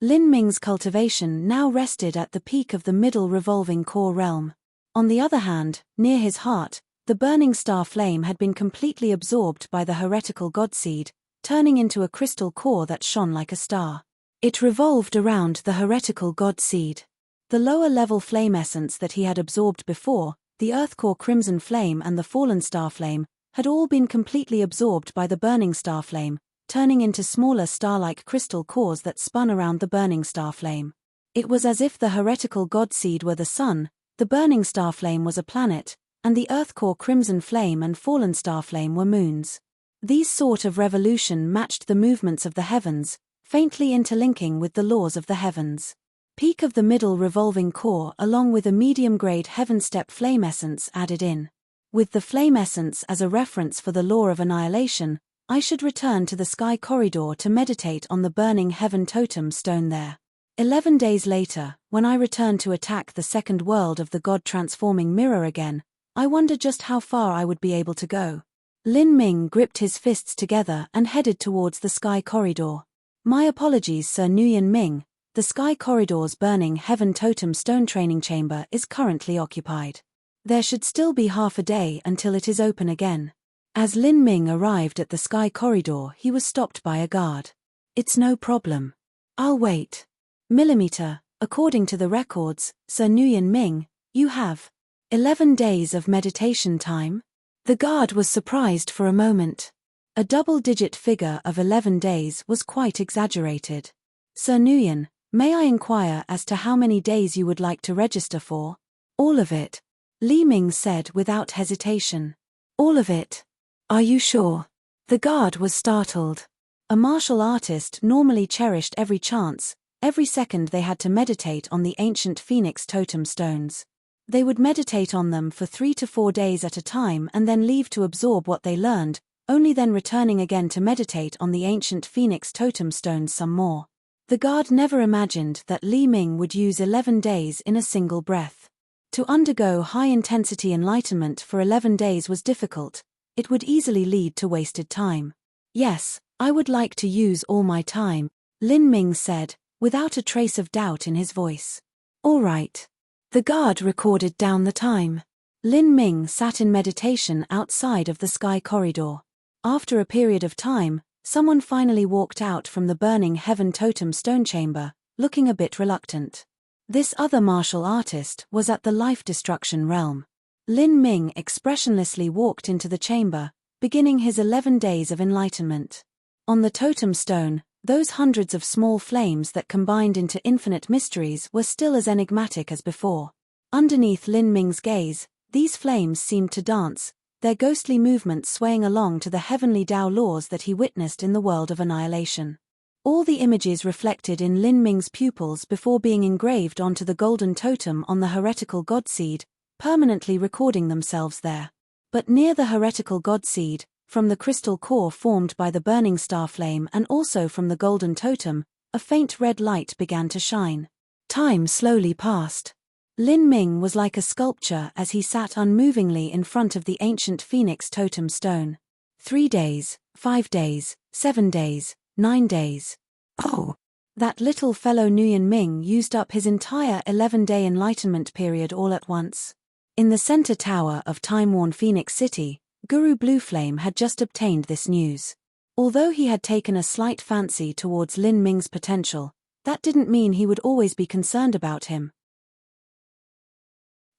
Lin Ming's cultivation now rested at the peak of the middle revolving core realm. On the other hand, near his heart, the burning star flame had been completely absorbed by the heretical god seed, turning into a crystal core that shone like a star. It revolved around the heretical god seed. The lower-level flame essence that he had absorbed before, the earth core crimson flame and the fallen star flame, had all been completely absorbed by the burning star flame, turning into smaller star-like crystal cores that spun around the burning star flame. It was as if the heretical god seed were the sun, the burning star flame was a planet, and the earth core crimson flame and fallen star flame were moons. These sort of revolution matched the movements of the heavens, faintly interlinking with the laws of the heavens. Peak of the middle revolving core along with a medium-grade heaven-step flame essence added in. With the flame essence as a reference for the law of annihilation, I should return to the sky corridor to meditate on the burning heaven totem stone there. 11 days later, when I returned to attack the second world of the God-transforming mirror again, I wondered just how far I would be able to go. Lin Ming gripped his fists together and headed towards the sky corridor. My apologies, Sir Nguyen Ming, the sky corridor's burning heaven totem stone training chamber is currently occupied. There should still be half a day until it is open again. As Lin Ming arrived at the sky corridor, he was stopped by a guard. It's no problem. I'll wait. Millimeter, according to the records, Sir Nguyen Ming, you have 11 days of meditation time? The guard was surprised for a moment. A double-digit figure of 11 days was quite exaggerated. Sir Nguyen, may I inquire as to how many days you would like to register for? All of it. Li Ming said without hesitation. All of it. Are you sure? The guard was startled. A martial artist normally cherished every chance, every second they had to meditate on the ancient Phoenix totem stones. They would meditate on them for 3 to 4 days at a time and then leave to absorb what they learned, only then returning again to meditate on the ancient Phoenix totem stones some more. The guard never imagined that Li Ming would use 11 days in a single breath. To undergo high-intensity enlightenment for 11 days was difficult. It would easily lead to wasted time. Yes, I would like to use all my time, Lin Ming said, without a trace of doubt in his voice. All right. The guard recorded down the time. Lin Ming sat in meditation outside of the sky corridor. After a period of time, someone finally walked out from the burning heaven totem stone chamber, looking a bit reluctant. This other martial artist was at the life-destruction realm. Lin Ming expressionlessly walked into the chamber, beginning his 11 days of enlightenment. On the totem stone, those hundreds of small flames that combined into infinite mysteries were still as enigmatic as before. Underneath Lin Ming's gaze, these flames seemed to dance, their ghostly movements swaying along to the heavenly Tao laws that he witnessed in the world of annihilation. All the images reflected in Lin Ming's pupils before being engraved onto the golden totem on the heretical godseed, permanently recording themselves there. But near the heretical godseed, from the crystal core formed by the burning star flame and also from the golden totem, a faint red light began to shine. Time slowly passed. Lin Ming was like a sculpture as he sat unmovingly in front of the ancient phoenix totem stone. 3 days, 5 days, 7 days, 9 days. Oh! That little fellow Nguyen Ming used up his entire 11-day enlightenment period all at once. In the center tower of time-worn Phoenix City, Guru Blueflame had just obtained this news. Although he had taken a slight fancy towards Lin Ming's potential, that didn't mean he would always be concerned about him.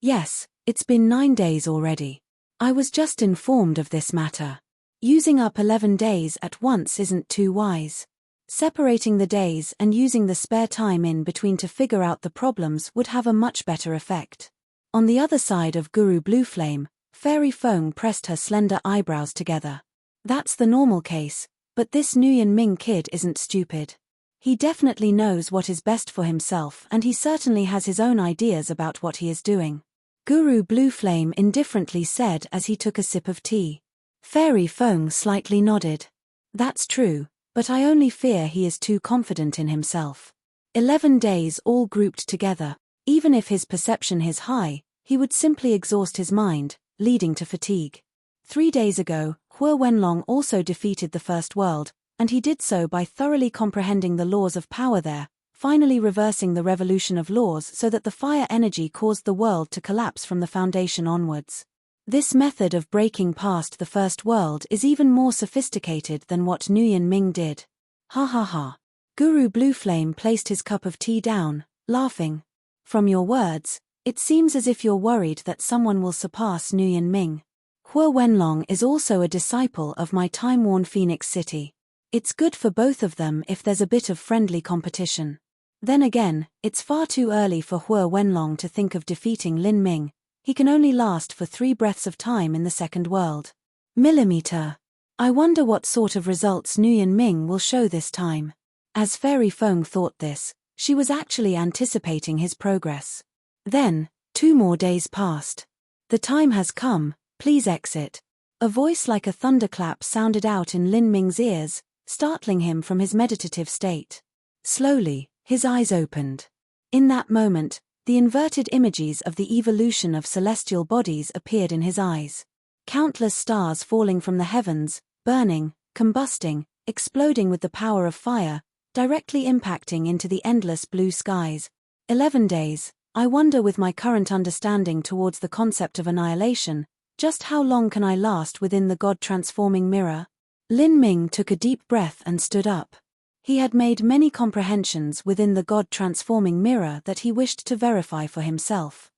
Yes, it's been 9 days already. I was just informed of this matter. Using up 11 days at once isn't too wise. Separating the days and using the spare time in between to figure out the problems would have a much better effect. On the other side of Guru Blueflame, Fairy Feng pressed her slender eyebrows together. That's the normal case, but this Nguyen Ming kid isn't stupid. He definitely knows what is best for himself and he certainly has his own ideas about what he is doing. Guru Blueflame indifferently said as he took a sip of tea. Fairy Feng slightly nodded. That's true, but I only fear he is too confident in himself. 11 days all grouped together, even if his perception is high, he would simply exhaust his mind, leading to fatigue. 3 days ago, Hua Wenlong also defeated the First World, and he did so by thoroughly comprehending the laws of power there, finally reversing the revolution of laws so that the fire energy caused the world to collapse from the foundation onwards. This method of breaking past the First World is even more sophisticated than what Nguyen Ming did. Ha ha ha. Guru Blueflame placed his cup of tea down, laughing. From your words, it seems as if you're worried that someone will surpass Nguyen Ming. Hua Wenlong is also a disciple of my time-worn Phoenix City. It's good for both of them if there's a bit of friendly competition. Then again, it's far too early for Hua Wenlong to think of defeating Lin Ming. He can only last for 3 breaths of time in the second world. Millimeter. I wonder what sort of results Nguyen Ming will show this time. As Fairy Feng thought this, she was actually anticipating his progress. Then, 2 more days passed. The time has come, please exit. A voice like a thunderclap sounded out in Lin Ming's ears, startling him from his meditative state. Slowly, his eyes opened. In that moment, the inverted images of the evolution of celestial bodies appeared in his eyes. Countless stars falling from the heavens, burning, combusting, exploding with the power of fire, directly impacting into the endless blue skies. 11 days, I wonder with my current understanding towards the concept of annihilation, just how long can I last within the God-transforming mirror? Lin Ming took a deep breath and stood up. He had made many comprehensions within the God-transforming mirror that he wished to verify for himself.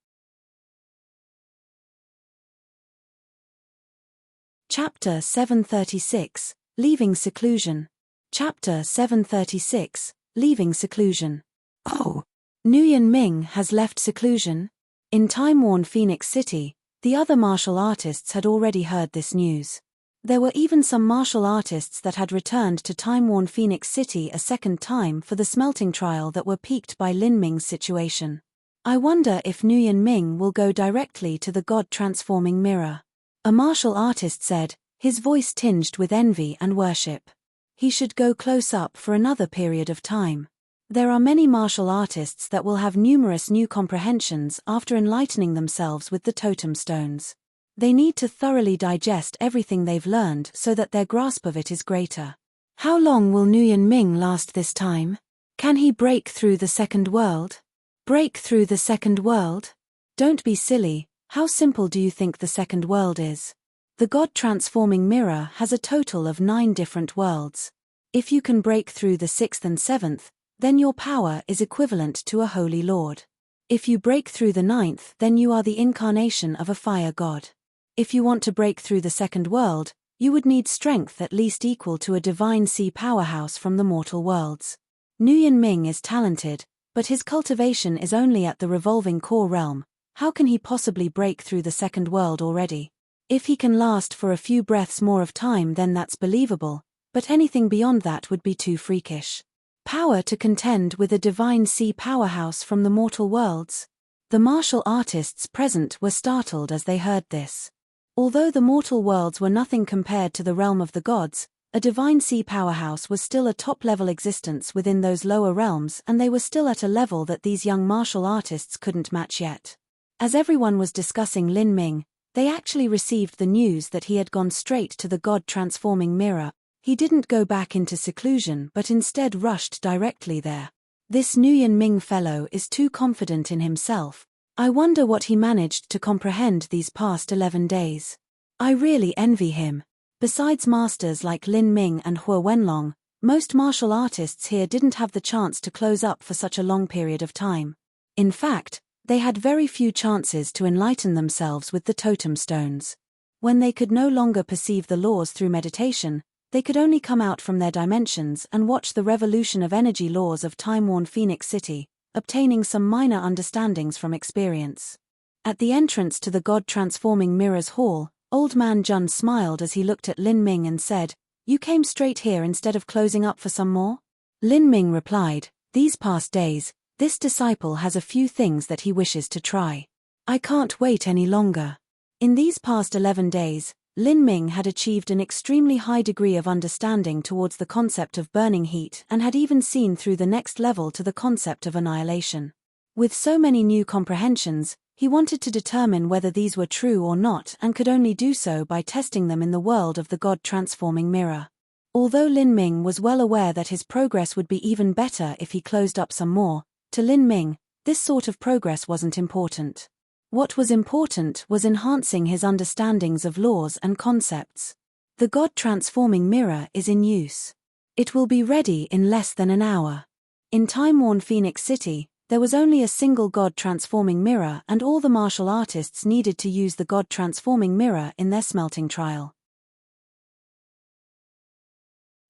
Chapter 736, Leaving Seclusion. Chapter 736, Leaving Seclusion. Oh! Nguyen Ming has left seclusion? In time-worn Phoenix City, the other martial artists had already heard this news. There were even some martial artists that had returned to time-worn Phoenix City a second time for the smelting trial that were piqued by Lin Ming's situation. I wonder if Nguyen Ming will go directly to the God-transforming mirror. A martial artist said, his voice tinged with envy and worship. He should go close up for another period of time. There are many martial artists that will have numerous new comprehensions after enlightening themselves with the totem stones. They need to thoroughly digest everything they've learned so that their grasp of it is greater. How long will Nguyen Ming last this time? Can he break through the second world? Break through the second world? Don't be silly, how simple do you think the second world is? The God-transforming mirror has a total of 9 different worlds. If you can break through the 6th and 7th, then your power is equivalent to a holy lord. If you break through the ninth, then you are the incarnation of a fire god. If you want to break through the second world, you would need strength at least equal to a divine sea powerhouse from the mortal worlds. Nguyen Ming is talented, but his cultivation is only at the revolving core realm. How can he possibly break through the second world already? If he can last for a few breaths more of time, then that's believable, but anything beyond that would be too freakish. Power to contend with a divine sea powerhouse from the mortal worlds? The martial artists present were startled as they heard this. Although the mortal worlds were nothing compared to the realm of the gods, a divine sea powerhouse was still a top-level existence within those lower realms, and they were still at a level that these young martial artists couldn't match yet. As everyone was discussing Lin Ming, they actually received the news that he had gone straight to the god-transforming mirror. He didn't go back into seclusion but instead rushed directly there. This Nguyen Ming fellow is too confident in himself. I wonder what he managed to comprehend these past 11 days. I really envy him. Besides masters like Lin Ming and Hua Wenlong, most martial artists here didn't have the chance to close up for such a long period of time. In fact, they had very few chances to enlighten themselves with the totem stones. When they could no longer perceive the laws through meditation, they could only come out from their dimensions and watch the revolution of energy laws of time-worn Phoenix City, obtaining some minor understandings from experience. At the entrance to the God-transforming mirrors hall, Old Man Jun smiled as he looked at Lin Ming and said, "You came straight here instead of closing up for some more?" Lin Ming replied, "These past days, this disciple has a few things that he wishes to try. I can't wait any longer." In these past 11 days, Lin Ming had achieved an extremely high degree of understanding towards the concept of burning heat and had even seen through the next level to the concept of annihilation. With so many new comprehensions, he wanted to determine whether these were true or not and could only do so by testing them in the world of the God-transforming mirror. Although Lin Ming was well aware that his progress would be even better if he closed up some more, to Lin Ming, this sort of progress wasn't important. What was important was enhancing his understandings of laws and concepts. The God-transforming mirror is in use. It will be ready in less than an hour. In time-worn Phoenix City, there was only a single God-transforming mirror, and all the martial artists needed to use the God-transforming mirror in their smelting trial.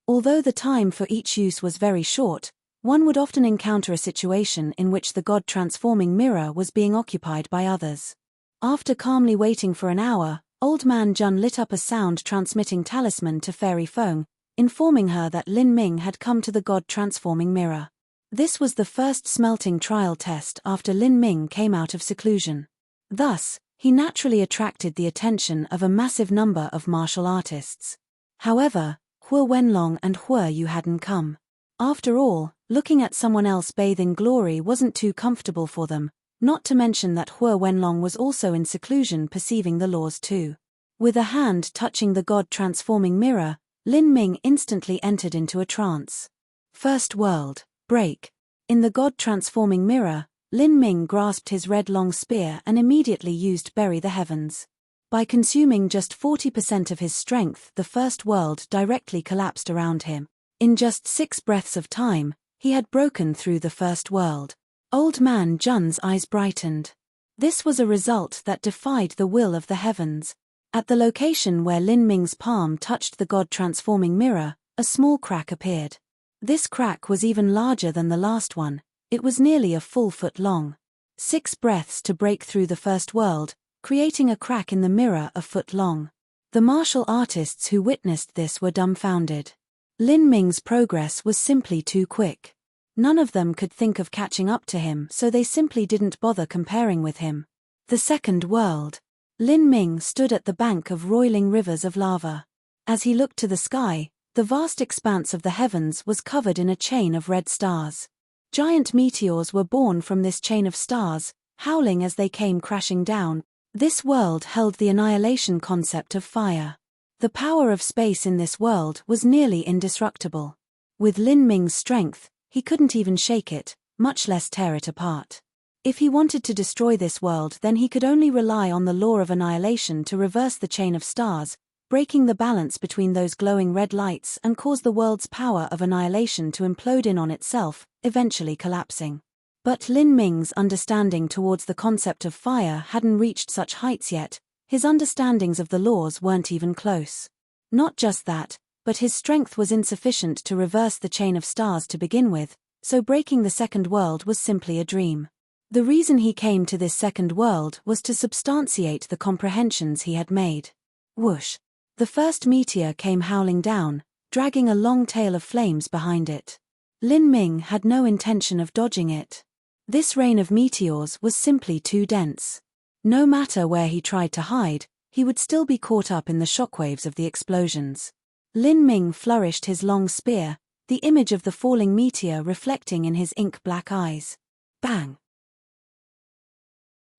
Although the time for each use was very short, one would often encounter a situation in which the God-transforming mirror was being occupied by others. After calmly waiting for an hour, Old Man Jun lit up a sound-transmitting talisman to Fairy Feng, informing her that Lin Ming had come to the God-transforming mirror. This was the first smelting trial test after Lin Ming came out of seclusion. Thus, he naturally attracted the attention of a massive number of martial artists. However, Hua Wenlong and Hua Yu hadn't come. After all, looking at someone else bathe in glory wasn't too comfortable for them, not to mention that Hua Wenlong was also in seclusion perceiving the laws too. With a hand touching the God-transforming mirror, Lin Ming instantly entered into a trance. First world, break. In the God-transforming mirror, Lin Ming grasped his red long spear and immediately used Bury the Heavens. By consuming just 40% of his strength, the first world directly collapsed around him. In just 6 breaths of time, he had broken through the first world. Old Man Jun's eyes brightened. This was a result that defied the will of the heavens. At the location where Lin Ming's palm touched the God-transforming mirror, a small crack appeared. This crack was even larger than the last one. It was nearly a full foot long. 6 breaths to break through the first world, creating a crack in the mirror a foot long. The martial artists who witnessed this were dumbfounded. Lin Ming's progress was simply too quick. None of them could think of catching up to him, so they simply didn't bother comparing with him. The second world. Lin Ming stood at the bank of roiling rivers of lava. As he looked to the sky, the vast expanse of the heavens was covered in a chain of red stars. Giant meteors were born from this chain of stars, howling as they came crashing down. This world held the annihilation concept of fire. The power of space in this world was nearly indestructible. With Lin Ming's strength, he couldn't even shake it, much less tear it apart. If he wanted to destroy this world, then he could only rely on the law of annihilation to reverse the chain of stars, breaking the balance between those glowing red lights and cause the world's power of annihilation to implode in on itself, eventually collapsing. But Lin Ming's understanding towards the concept of fire hadn't reached such heights yet. His understandings of the laws weren't even close. Not just that, but his strength was insufficient to reverse the chain of stars to begin with, so breaking the second world was simply a dream. The reason he came to this second world was to substantiate the comprehensions he had made. Whoosh! The first meteor came howling down, dragging a long tail of flames behind it. Lin Ming had no intention of dodging it. This rain of meteors was simply too dense. No matter where he tried to hide, he would still be caught up in the shockwaves of the explosions. Lin Ming flourished his long spear, the image of the falling meteor reflecting in his ink-black eyes. Bang!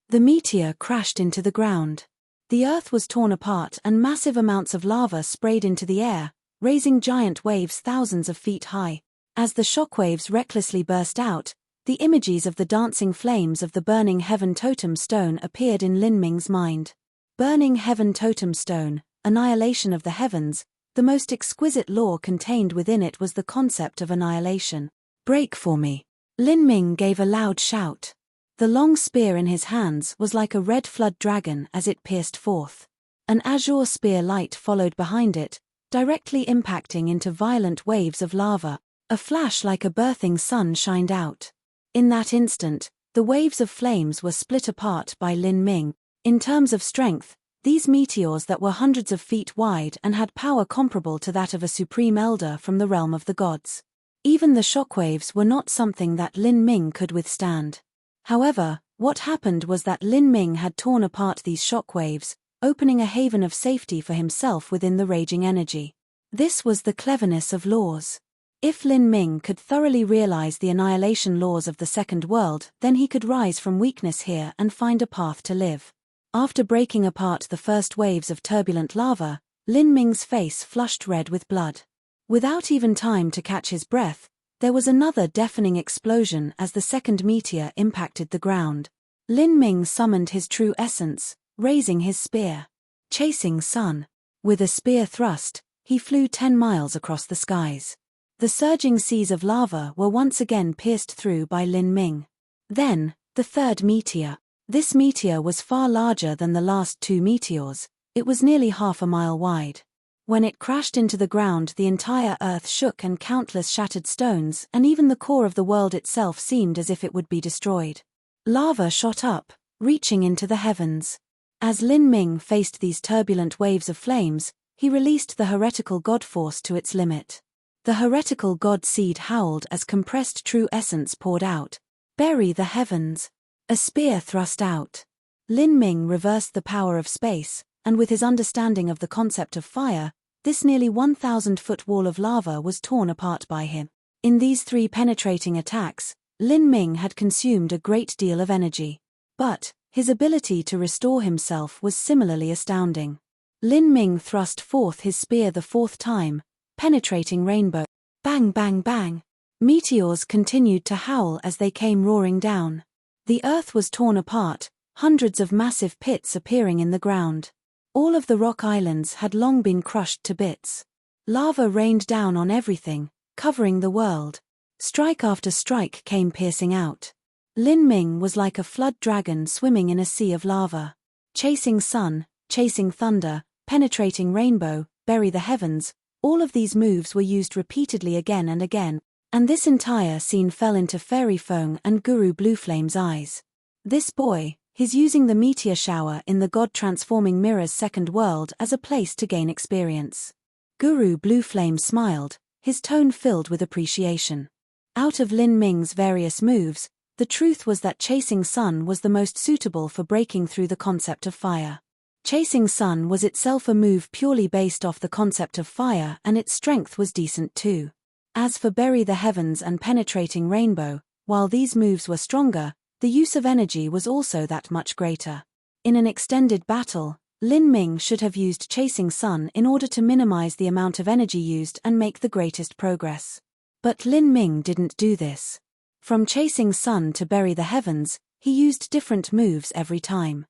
The meteor crashed into the ground. The earth was torn apart and massive amounts of lava sprayed into the air, raising giant waves thousands of feet high. As the shockwaves recklessly burst out, the images of the dancing flames of the burning heaven totem stone appeared in Lin Ming's mind. Burning heaven totem stone, annihilation of the heavens, the most exquisite law contained within it was the concept of annihilation. Break for me! Lin Ming gave a loud shout. The long spear in his hands was like a red flood dragon as it pierced forth. An azure spear light followed behind it, directly impacting into violent waves of lava. A flash like a birthing sun shined out. In that instant, the waves of flames were split apart by Lin Ming. In terms of strength, these meteors that were hundreds of feet wide and had power comparable to that of a supreme elder from the realm of the gods. Even the shockwaves were not something that Lin Ming could withstand. However, what happened was that Lin Ming had torn apart these shockwaves, opening a haven of safety for himself within the raging energy. This was the cleverness of laws. If Lin Ming could thoroughly realize the annihilation laws of the second world, then he could rise from weakness here and find a path to live. After breaking apart the first waves of turbulent lava, Lin Ming's face flushed red with blood. Without even time to catch his breath, there was another deafening explosion as the second meteor impacted the ground. Lin Ming summoned his true essence, raising his spear. Chasing sun. With a spear thrust, he flew 10 miles across the skies. The surging seas of lava were once again pierced through by Lin Ming. Then, the third meteor. This meteor was far larger than the last two meteors. It was nearly half a mile wide. When it crashed into the ground, the entire earth shook and countless shattered stones, and even the core of the world itself seemed as if it would be destroyed. Lava shot up, reaching into the heavens. As Lin Ming faced these turbulent waves of flames, he released the heretical god force to its limit. The heretical god seed howled as compressed true essence poured out. Bury the heavens. A spear thrust out. Lin Ming reversed the power of space, and with his understanding of the concept of fire, this nearly 1,000-foot wall of lava was torn apart by him. In these 3 penetrating attacks, Lin Ming had consumed a great deal of energy. But his ability to restore himself was similarly astounding. Lin Ming thrust forth his spear the 4th time, penetrating rainbow. Bang bang bang. Meteors continued to howl as they came roaring down. The earth was torn apart, hundreds of massive pits appearing in the ground. All of the rock islands had long been crushed to bits. Lava rained down on everything, covering the world. Strike after strike came piercing out. Lin Ming was like a flood dragon swimming in a sea of lava. Chasing sun, chasing thunder, penetrating rainbow, bury the heavens, all of these moves were used repeatedly again and again, and this entire scene fell into Fairy Feng and Guru Blueflame's eyes. This boy, he's using the meteor shower in the God-transforming mirror's second world as a place to gain experience. Guru Blueflame smiled, his tone filled with appreciation. Out of Lin Ming's various moves, the truth was that Chasing Sun was the most suitable for breaking through the concept of fire. Chasing Sun was itself a move purely based off the concept of fire, and its strength was decent too. As for Bury the Heavens and Penetrating Rainbow, while these moves were stronger, the use of energy was also that much greater. In an extended battle, Lin Ming should have used Chasing Sun in order to minimize the amount of energy used and make the greatest progress. But Lin Ming didn't do this. From Chasing Sun to Bury the Heavens, he used different moves every time.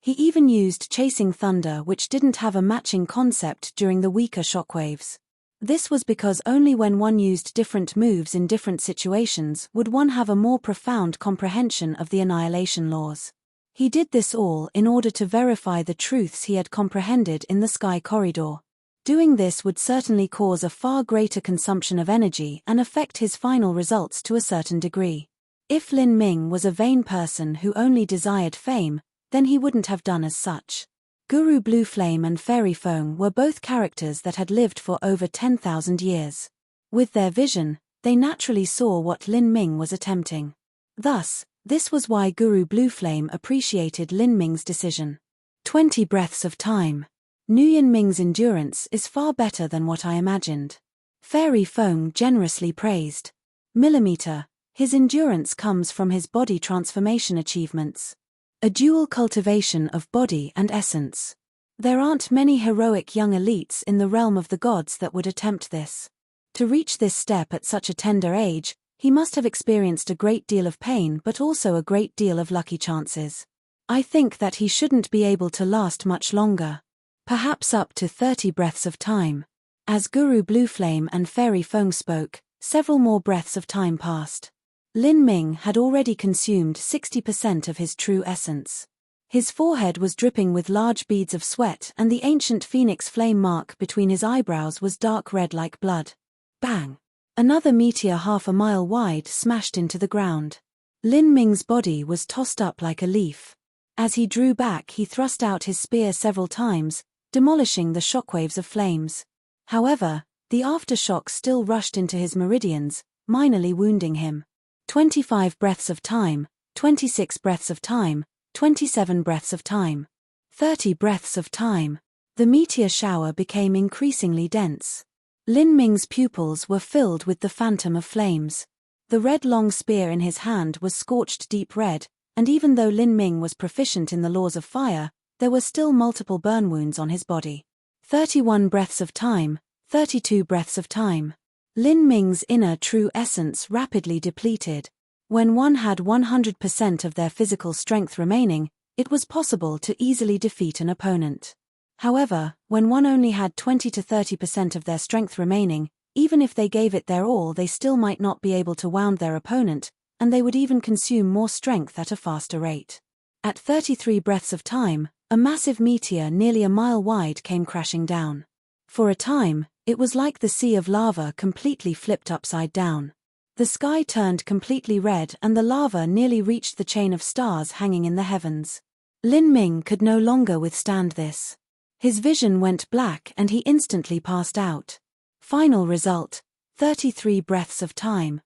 He even used Chasing Thunder, which didn't have a matching concept during the weaker shockwaves. This was because only when one used different moves in different situations would one have a more profound comprehension of the annihilation laws. He did this all in order to verify the truths he had comprehended in the sky corridor. Doing this would certainly cause a far greater consumption of energy and affect his final results to a certain degree. If Lin Ming was a vain person who only desired fame, then he wouldn't have done as such. Guru Blue Flame and Fairy Feng were both characters that had lived for over 10,000 years. With their vision, they naturally saw what Lin Ming was attempting. Thus, this was why Guru Blue Flame appreciated Lin Ming's decision. 20 breaths of time. Nguyen Ming's endurance is far better than what I imagined. Fairy Feng generously praised. Millimeter, his endurance comes from his body transformation achievements. A dual cultivation of body and essence. There aren't many heroic young elites in the realm of the gods that would attempt this. To reach this step at such a tender age, he must have experienced a great deal of pain but also a great deal of lucky chances. I think that he shouldn't be able to last much longer. Perhaps up to 30 breaths of time. As Guru Blue Flame and Fairy Feng spoke, several more breaths of time passed. Lin Ming had already consumed 60% of his true essence. His forehead was dripping with large beads of sweat and the ancient phoenix flame mark between his eyebrows was dark red like blood. Bang! Another meteor half a mile wide smashed into the ground. Lin Ming's body was tossed up like a leaf. As he drew back, he thrust out his spear several times, demolishing the shockwaves of flames. However, the aftershocks still rushed into his meridians, minorly wounding him. 25 breaths of time, 26 breaths of time, 27 breaths of time. 30 breaths of time. The meteor shower became increasingly dense. Lin Ming's pupils were filled with the phantom of flames. The red long spear in his hand was scorched deep red, and even though Lin Ming was proficient in the laws of fire, there were still multiple burn wounds on his body. 31 breaths of time, 32 breaths of time. Lin Ming's inner true essence rapidly depleted. When one had 100% of their physical strength remaining, it was possible to easily defeat an opponent. However, when one only had 20 to 30% of their strength remaining, even if they gave it their all, they still might not be able to wound their opponent, and they would even consume more strength at a faster rate. At 33 breaths of time, a massive meteor nearly a mile wide came crashing down. For a time, it was like the sea of lava completely flipped upside down. The sky turned completely red and the lava nearly reached the chain of stars hanging in the heavens. Lin Ming could no longer withstand this. His vision went black and he instantly passed out. Final result, 33 breaths of time.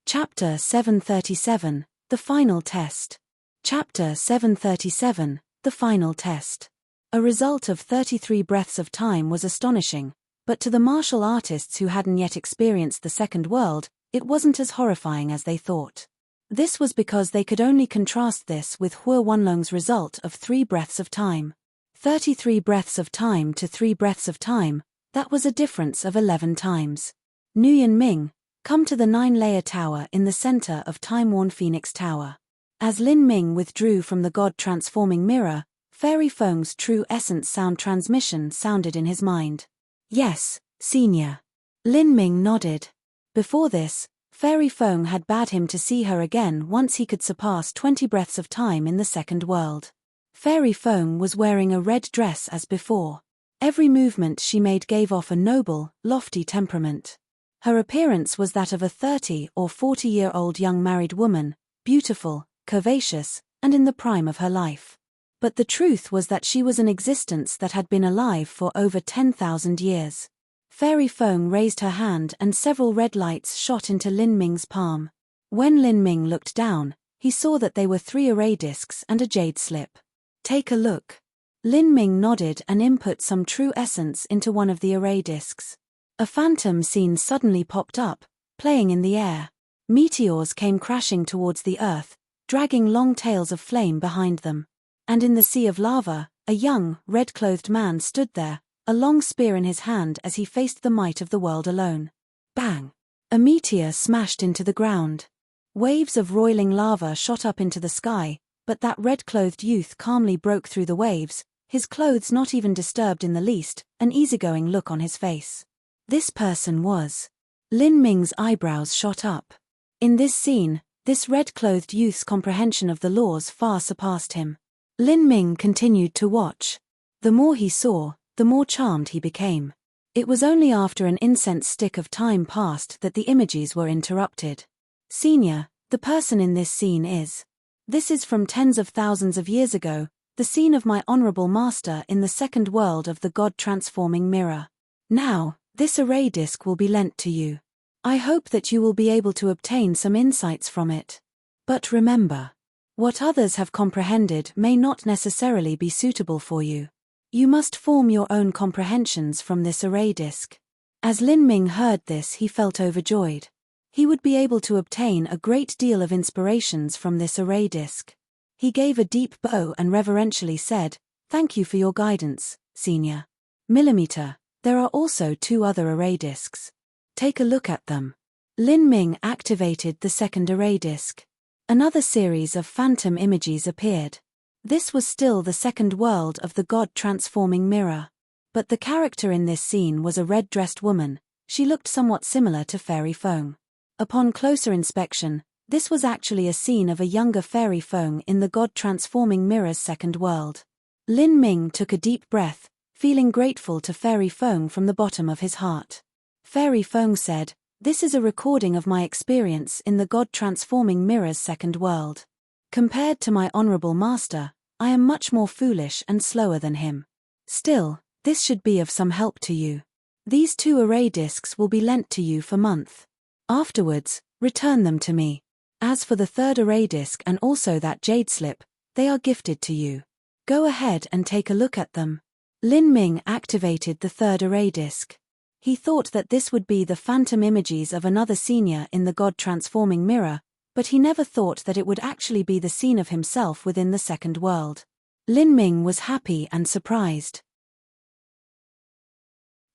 Chapter 737, The Final Test. Chapter 737, The Final Test. A result of 33 breaths of time was astonishing, but to the martial artists who hadn't yet experienced the second world, it wasn't as horrifying as they thought. This was because they could only contrast this with Hua Wanlong's result of 3 breaths of time. 33 breaths of time to 3 breaths of time, that was a difference of 11 times. Nguyen Ming, come to the 9-layer tower in the center of time-worn Phoenix Tower. As Lin Ming withdrew from the God-transforming mirror, Fairy Feng's true essence sound transmission sounded in his mind. Yes, Senior. Lin Ming nodded. Before this, Fairy Feng had bade him to see her again once he could surpass 20 breaths of time in the second world. Fairy Feng was wearing a red dress as before. Every movement she made gave off a noble, lofty temperament. Her appearance was that of a 30 or 40-year-old young married woman, beautiful, curvaceous, and in the prime of her life. But the truth was that she was an existence that had been alive for over 10,000 years. Fairy Feng raised her hand and several red lights shot into Lin Ming's palm. When Lin Ming looked down, he saw that they were 3 array discs and a jade slip. Take a look. Lin Ming nodded and input some true essence into one of the array discs. A phantom scene suddenly popped up, playing in the air. Meteors came crashing towards the earth, dragging long tails of flame behind them. And in the sea of lava, a young, red-clothed man stood there, a long spear in his hand as he faced the might of the world alone. Bang! A meteor smashed into the ground. Waves of roiling lava shot up into the sky, but that red-clothed youth calmly broke through the waves, his clothes not even disturbed in the least, an easygoing look on his face. This person was. Lin Ming's eyebrows shot up. In this scene, this red-clothed youth's comprehension of the laws far surpassed him. Lin Ming continued to watch. The more he saw, the more charmed he became. It was only after an incense stick of time passed that the images were interrupted. Senior, the person in this scene is. This is from tens of thousands of years ago, the scene of my honorable master in the second world of the God-transforming mirror. Now, this array disk will be lent to you. I hope that you will be able to obtain some insights from it. But remember, what others have comprehended may not necessarily be suitable for you. You must form your own comprehensions from this array disk. As Lin Ming heard this, he felt overjoyed. He would be able to obtain a great deal of inspirations from this array disk. He gave a deep bow and reverentially said, "Thank you for your guidance, Senior." Millimeter, there are also 2 other array disks. Take a look at them. Lin Ming activated the second array disk. Another series of phantom images appeared. This was still the second world of the God-transforming mirror. But the character in this scene was a red-dressed woman. She looked somewhat similar to Fairy Feng. Upon closer inspection, this was actually a scene of a younger Fairy Feng in the God-transforming mirror's second world. Lin Ming took a deep breath, feeling grateful to Fairy Feng from the bottom of his heart. Fairy Feng said, "This is a recording of my experience in the God-transforming mirror's second world. Compared to my honorable master, I am much more foolish and slower than him. Still, this should be of some help to you. These 2 array disks will be lent to you for month. Afterwards, return them to me. As for the 3rd array disk and also that jade slip, they are gifted to you. Go ahead and take a look at them." Lin Ming activated the 3rd array disk. He thought that this would be the phantom images of another senior in the God-transforming mirror, but he never thought that it would actually be the scene of himself within the second world. Lin Ming was happy and surprised.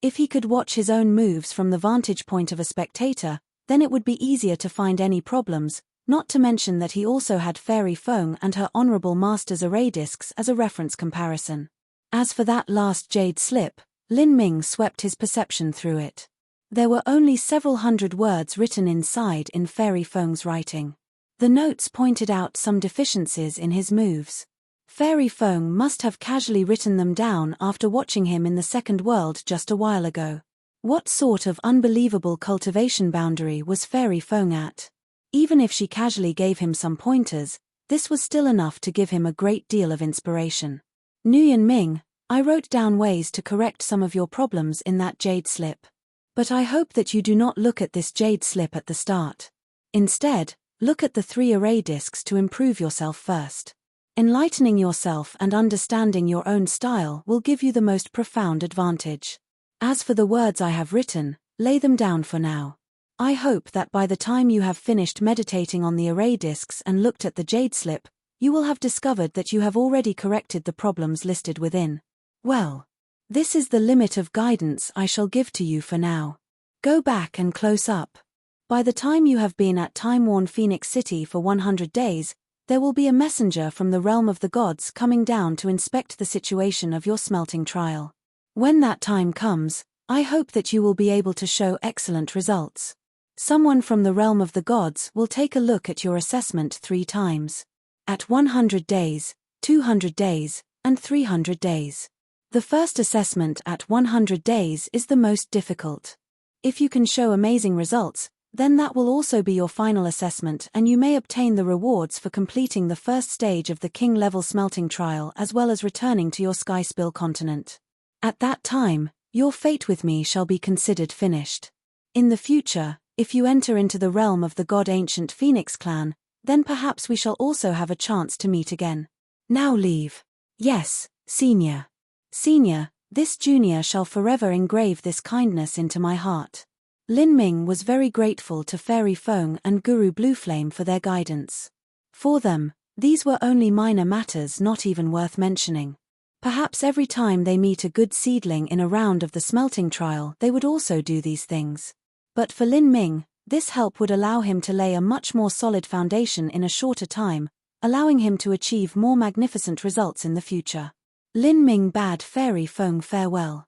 If he could watch his own moves from the vantage point of a spectator, then it would be easier to find any problems, not to mention that he also had Fairy Feng and her honorable master's array disks as a reference comparison. As for that last jade slip, Lin Ming swept his perception through it. There were only several hundred words written inside in Fairy Feng's writing. The notes pointed out some deficiencies in his moves. Fairy Feng must have casually written them down after watching him in the second world just a while ago. What sort of unbelievable cultivation boundary was Fairy Feng at? Even if she casually gave him some pointers, this was still enough to give him a great deal of inspiration. Nguyen Ming, I wrote down ways to correct some of your problems in that jade slip. But I hope that you do not look at this jade slip at the start. Instead, look at the 3 array disks to improve yourself first. Enlightening yourself and understanding your own style will give you the most profound advantage. As for the words I have written, lay them down for now. I hope that by the time you have finished meditating on the array disks and looked at the jade slip, you will have discovered that you have already corrected the problems listed within. Well, this is the limit of guidance I shall give to you for now. Go back and close up. By the time you have been at time-worn Phoenix City for 100 days, there will be a messenger from the realm of the gods coming down to inspect the situation of your smelting trial. When that time comes, I hope that you will be able to show excellent results. Someone from the realm of the gods will take a look at your assessment 3 times. At 100 days, 200 days, and 300 days. The first assessment at 100 days is the most difficult. If you can show amazing results, then that will also be your final assessment and you may obtain the rewards for completing the first stage of the king-level smelting trial as well as returning to your Sky Spill continent. At that time, your fate with me shall be considered finished. In the future, if you enter into the realm of the God-ancient Phoenix clan, then perhaps we shall also have a chance to meet again. Now leave. Yes, Senior. Senior, this junior shall forever engrave this kindness into my heart. Lin Ming was very grateful to Fairy Feng and Guru Blueflame for their guidance. For them, these were only minor matters not even worth mentioning. Perhaps every time they meet a good seedling in a round of the smelting trial they would also do these things. But for Lin Ming, this help would allow him to lay a much more solid foundation in a shorter time, allowing him to achieve more magnificent results in the future. Lin Ming bade Fairy Feng farewell.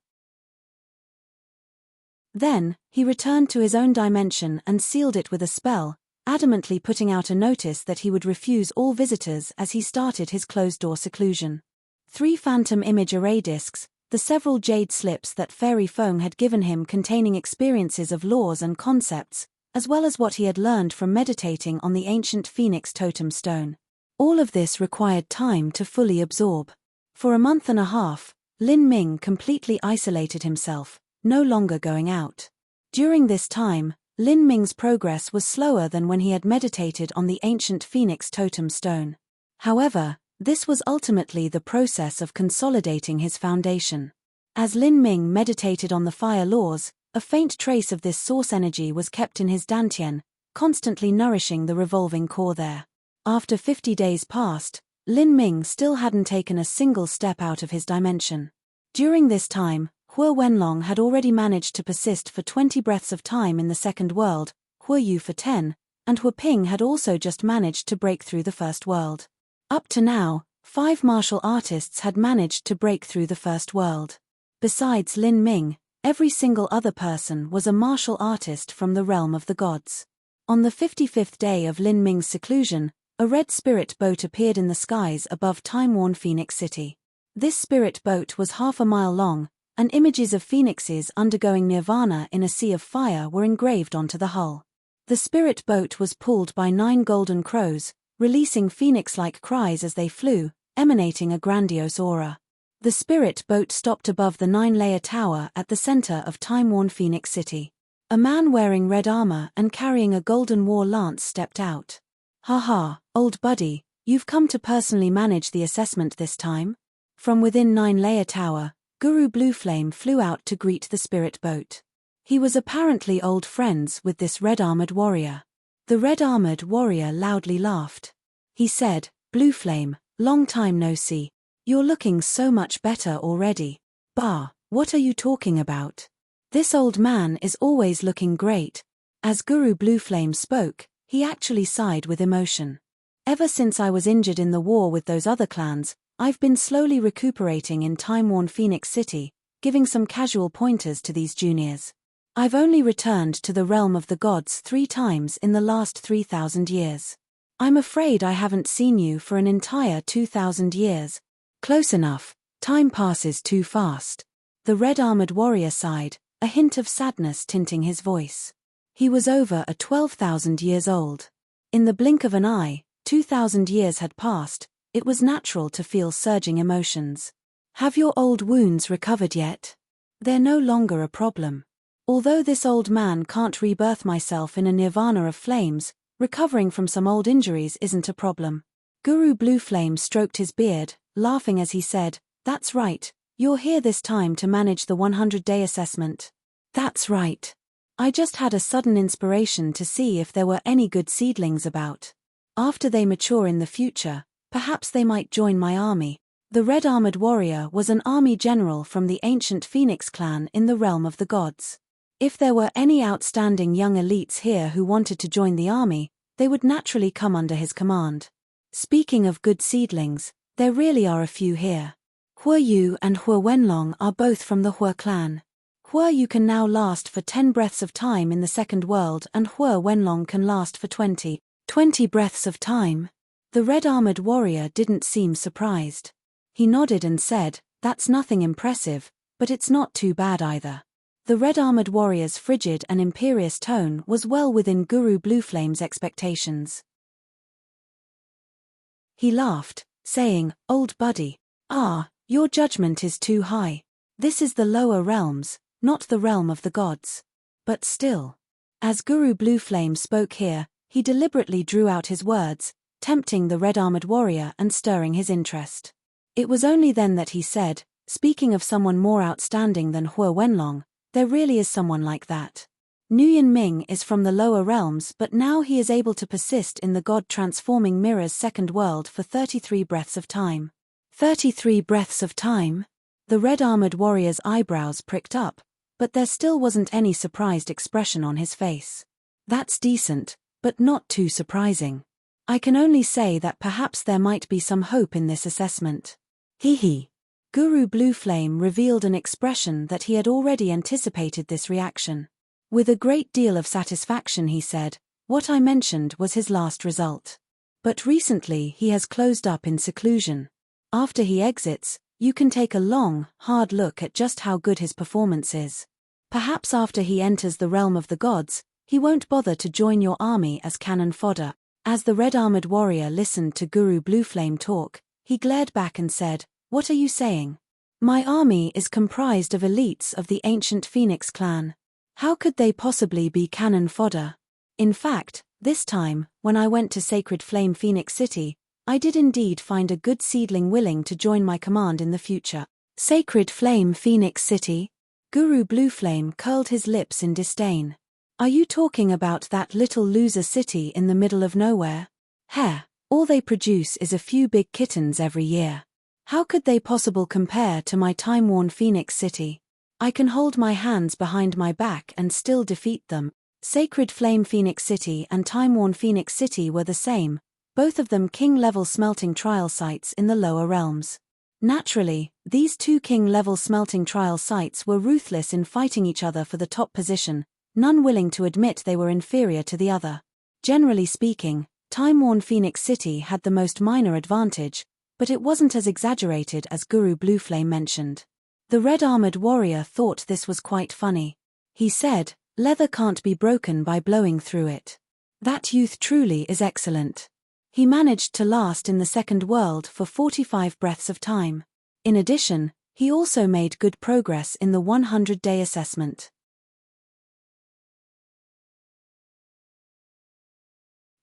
Then, he returned to his own dimension and sealed it with a spell, adamantly putting out a notice that he would refuse all visitors as he started his closed-door seclusion. 3 phantom image array discs, the several jade slips that Fairy Feng had given him containing experiences of laws and concepts, as well as what he had learned from meditating on the ancient Phoenix totem stone. All of this required time to fully absorb. For a month and a half, Lin Ming completely isolated himself, no longer going out. During this time, Lin Ming's progress was slower than when he had meditated on the ancient Phoenix totem stone. However, this was ultimately the process of consolidating his foundation. As Lin Ming meditated on the fire laws, a faint trace of this source energy was kept in his dantian, constantly nourishing the revolving core there. After 50 days passed, Lin Ming still hadn't taken a single step out of his dimension. During this time, Hue Wenlong had already managed to persist for 20 breaths of time in the second world, Hue Yu for 10, and Hue Ping had also just managed to break through the first world. Up to now, 5 martial artists had managed to break through the first world. Besides Lin Ming, every single other person was a martial artist from the realm of the gods. On the 55th day of Lin Ming's seclusion, a red spirit boat appeared in the skies above time-worn Phoenix City. This spirit boat was half a mile long, and images of phoenixes undergoing nirvana in a sea of fire were engraved onto the hull. The spirit boat was pulled by 9 golden crows, releasing phoenix-like cries as they flew, emanating a grandiose aura. The spirit boat stopped above the 9-layer tower at the center of time-worn Phoenix City. A man wearing red armor and carrying a golden war lance stepped out. "Haha, old buddy, you've come to personally manage the assessment this time?" From within 9-layer tower, Guru Blueflame flew out to greet the spirit boat. He was apparently old friends with this red-armored warrior. The red-armored warrior loudly laughed. He said, "Blueflame, long time no see. You're looking so much better already." "Bah, what are you talking about? This old man is always looking great." As Guru Blueflame spoke, he actually sighed with emotion. "Ever since I was injured in the war with those other clans, I've been slowly recuperating in time-worn Phoenix City, giving some casual pointers to these juniors. I've only returned to the realm of the gods 3 times in the last 3,000 years. I'm afraid I haven't seen you for an entire 2,000 years. Close enough, time passes too fast." The red-armored warrior sighed, a hint of sadness tinting his voice. He was over 12,000 years old. In the blink of an eye, 2,000 years had passed. It was natural to feel surging emotions. "Have your old wounds recovered yet?" "They're no longer a problem. Although this old man can't rebirth myself in a nirvana of flames, recovering from some old injuries isn't a problem." Guru Blueflame stroked his beard, laughing as he said, "That's right, you're here this time to manage the 100-day assessment." "That's right. I just had a sudden inspiration to see if there were any good seedlings about. After they mature in the future, perhaps they might join my army." The red-armored warrior was an army general from the ancient Phoenix clan in the realm of the gods. If there were any outstanding young elites here who wanted to join the army, they would naturally come under his command. Speaking of good seedlings, there really are a few here. Hue Yu and Hue Wenlong are both from the Hue clan. Hue Yu can now last for 10 breaths of time in the second world and Hue Wenlong can last for 20 breaths of time. The red-armored warrior didn't seem surprised. He nodded and said, "That's nothing impressive, but it's not too bad either." The red-armored warrior's frigid and imperious tone was well within Guru Blueflame's expectations. He laughed, saying, "Old buddy, your judgment is too high. This is the lower realms, not the realm of the gods." But still. As Guru Blueflame spoke here, he deliberately drew out his words, tempting the red-armored warrior and stirring his interest. It was only then that he said, "Speaking of someone more outstanding than Hue Wenlong, there really is someone like that. Nguyen Ming is from the lower realms but now he is able to persist in the god-transforming mirror's second world for 33 breaths of time." 33 breaths of time? The red-armored warrior's eyebrows pricked up, but there still wasn't any surprised expression on his face. "That's decent, but not too surprising. I can only say that perhaps there might be some hope in this assessment." Hee hee. Guru Blue Flame revealed an expression that he had already anticipated this reaction. With a great deal of satisfaction he said, "What I mentioned was his last result. But recently he has closed up in seclusion. After he exits, you can take a long, hard look at just how good his performance is. Perhaps after he enters the realm of the gods, he won't bother to join your army as cannon fodder." As the red-armored warrior listened to Guru Blue Flame talk, he glared back and said, "What are you saying? My army is comprised of elites of the ancient Phoenix clan. How could they possibly be cannon fodder? In fact, this time, when I went to Sacred Flame Phoenix City, I did indeed find a good seedling willing to join my command in the future." Sacred Flame Phoenix City? Guru Blue Flame curled his lips in disdain. "Are you talking about that little loser city in the middle of nowhere? Heh, all they produce is a few big kittens every year. How could they possibly compare to my time-worn Phoenix City? I can hold my hands behind my back and still defeat them." Sacred Flame Phoenix City and time-worn Phoenix City were the same, both of them king-level smelting trial sites in the lower realms. Naturally, these two king-level smelting trial sites were ruthless in fighting each other for the top position, none willing to admit they were inferior to the other. Generally speaking, time-worn Phoenix City had the most minor advantage, but it wasn't as exaggerated as Guru Blue Flame mentioned. The red-armored warrior thought this was quite funny. He said, "Leather can't be broken by blowing through it. That youth truly is excellent. He managed to last in the second world for 45 breaths of time. In addition, he also made good progress in the 100-day assessment."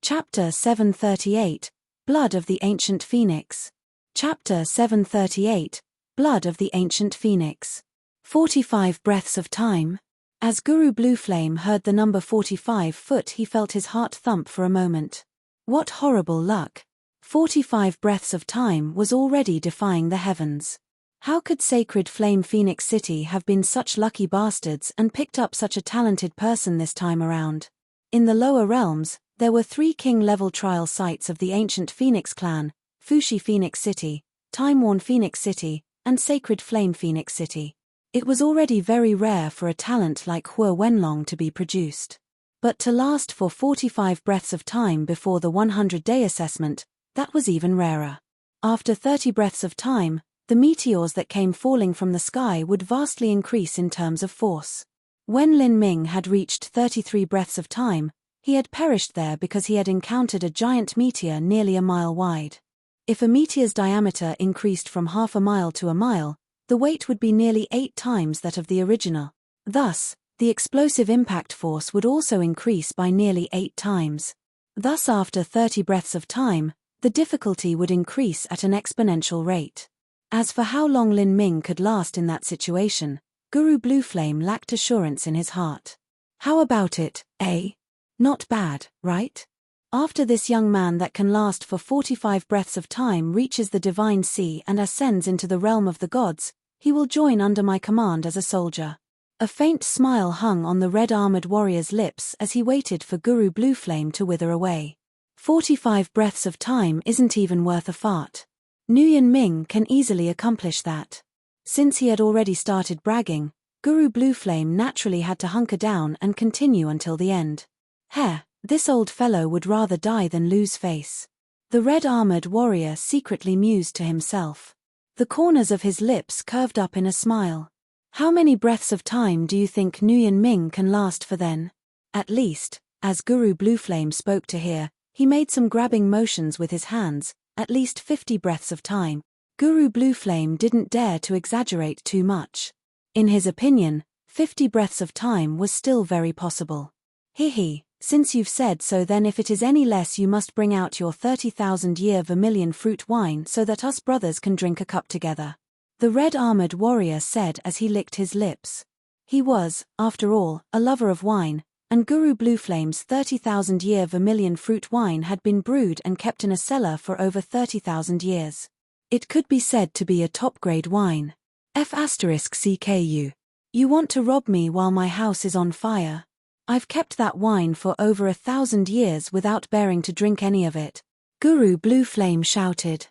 Chapter 738, Blood of the Ancient Phoenix. Chapter 738, Blood of the Ancient Phoenix. 45 breaths of time? As Guru Blue Flame heard the number 45 he felt his heart thump for a moment. What horrible luck. 45 breaths of time was already defying the heavens. How could Sacred Flame Phoenix City have been such lucky bastards and picked up such a talented person this time around? In the lower realms, there were 3 king-level trial sites of the ancient Phoenix clan: Fushi Phoenix City, Time-worn Phoenix City, and Sacred Flame Phoenix City. It was already very rare for a talent like Hua Wenlong to be produced. But to last for 45 breaths of time before the 100-day assessment, that was even rarer. After 30 breaths of time, the meteors that came falling from the sky would vastly increase in terms of force. When Lin Ming had reached 33 breaths of time, he had perished there because he had encountered a giant meteor nearly a mile wide. If a meteor's diameter increased from half a mile to a mile, the weight would be nearly 8 times that of the original. Thus, the explosive impact force would also increase by nearly 8 times. Thus, after 30 breaths of time, the difficulty would increase at an exponential rate. As for how long Lin Ming could last in that situation, Guru Blue Flame lacked assurance in his heart. How about it, eh? Not bad, right? After this young man that can last for 45 breaths of time reaches the divine sea and ascends into the realm of the gods, he will join under my command as a soldier. A faint smile hung on the red-armored warrior's lips as he waited for Guru Blue Flame to wither away. 45 breaths of time isn't even worth a fart. Nguyen Ming can easily accomplish that. Since he had already started bragging, Guru Blue Flame naturally had to hunker down and continue until the end. Heh, this old fellow would rather die than lose face. The red-armored warrior secretly mused to himself. The corners of his lips curved up in a smile. How many breaths of time do you think Nguyen Ming can last for then? At least, as Guru Blue Flame spoke to hear, he made some grabbing motions with his hands, at least 50 breaths of time. Guru Blue Flame didn't dare to exaggerate too much. In his opinion, 50 breaths of time was still very possible. Hee. Since you've said so, then if it is any less you must bring out your 30,000-year vermilion fruit wine so that us brothers can drink a cup together. The red-armored warrior said as he licked his lips. He was, after all, a lover of wine, and Guru Blue Flame's 30,000-year vermilion fruit wine had been brewed and kept in a cellar for over 30,000 years. It could be said to be a top-grade wine. F***CKU. You want to rob me while my house is on fire? I've kept that wine for over 1,000 years without bearing to drink any of it. Guru Blue Flame shouted.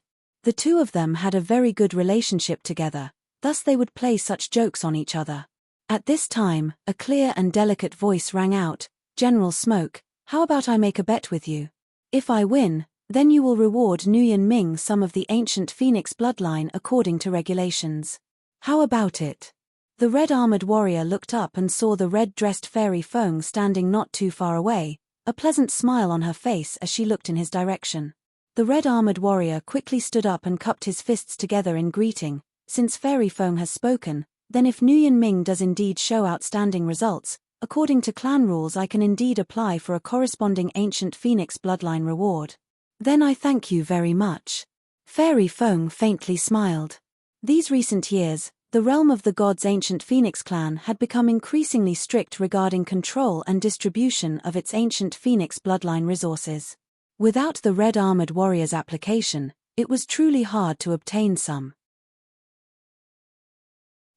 The two of them had a very good relationship together, thus they would play such jokes on each other. At this time, a clear and delicate voice rang out, "General Smoke, how about I make a bet with you? If I win, then you will reward Nguyen Ming some of the ancient Phoenix bloodline according to regulations. How about it?" The red-armored warrior looked up and saw the red-dressed Fairy Fong standing not too far away, a pleasant smile on her face as she looked in his direction. The red-armored warrior quickly stood up and cupped his fists together in greeting. "Since Fairy Fong has spoken, then if Nguyen Ming does indeed show outstanding results, according to clan rules I can indeed apply for a corresponding ancient Phoenix bloodline reward." "Then I thank you very much." Fairy Fong faintly smiled. These recent years, the realm of the gods' ancient Phoenix clan had become increasingly strict regarding control and distribution of its ancient Phoenix bloodline resources. Without the red-armored warrior's application, it was truly hard to obtain some.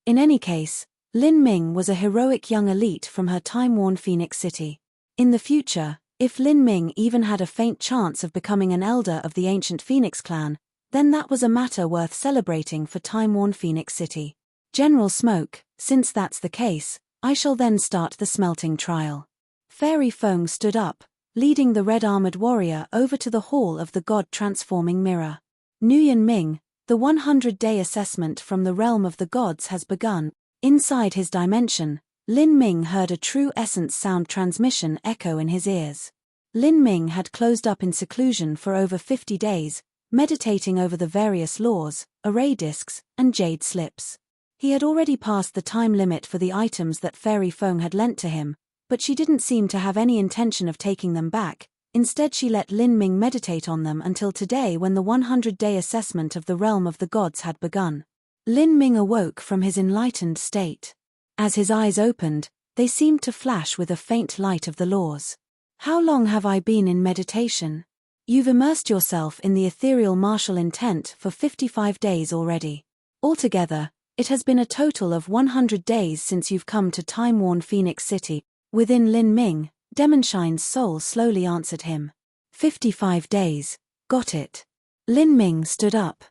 In any case, Lin Ming was a heroic young elite from her time-worn Phoenix City. In the future, if Lin Ming even had a faint chance of becoming an elder of the ancient Phoenix clan, then that was a matter worth celebrating for time-worn Phoenix City. "General Smoke, since that's the case, I shall then start the smelting trial." Fairy Fong stood up, leading the red-armored warrior over to the hall of the God-transforming mirror. "Nguyen Ming, the 100-day assessment from the realm of the gods has begun." Inside his dimension, Lin Ming heard a true essence sound transmission echo in his ears. Lin Ming had closed up in seclusion for over 50 days, meditating over the various laws, array discs, and jade slips. He had already passed the time limit for the items that Fairy Fong had lent to him, but she didn't seem to have any intention of taking them back. Instead she let Lin Ming meditate on them until today when the 100-day assessment of the realm of the gods had begun. Lin Ming awoke from his enlightened state. As his eyes opened, they seemed to flash with a faint light of the laws. "How long have I been in meditation?" "You've immersed yourself in the ethereal martial intent for 55 days already. Altogether, it has been a total of 100 days since you've come to time-worn Phoenix City." Within Lin Ming, Demonshine's soul slowly answered him. 55 days, got it. Lin Ming stood up.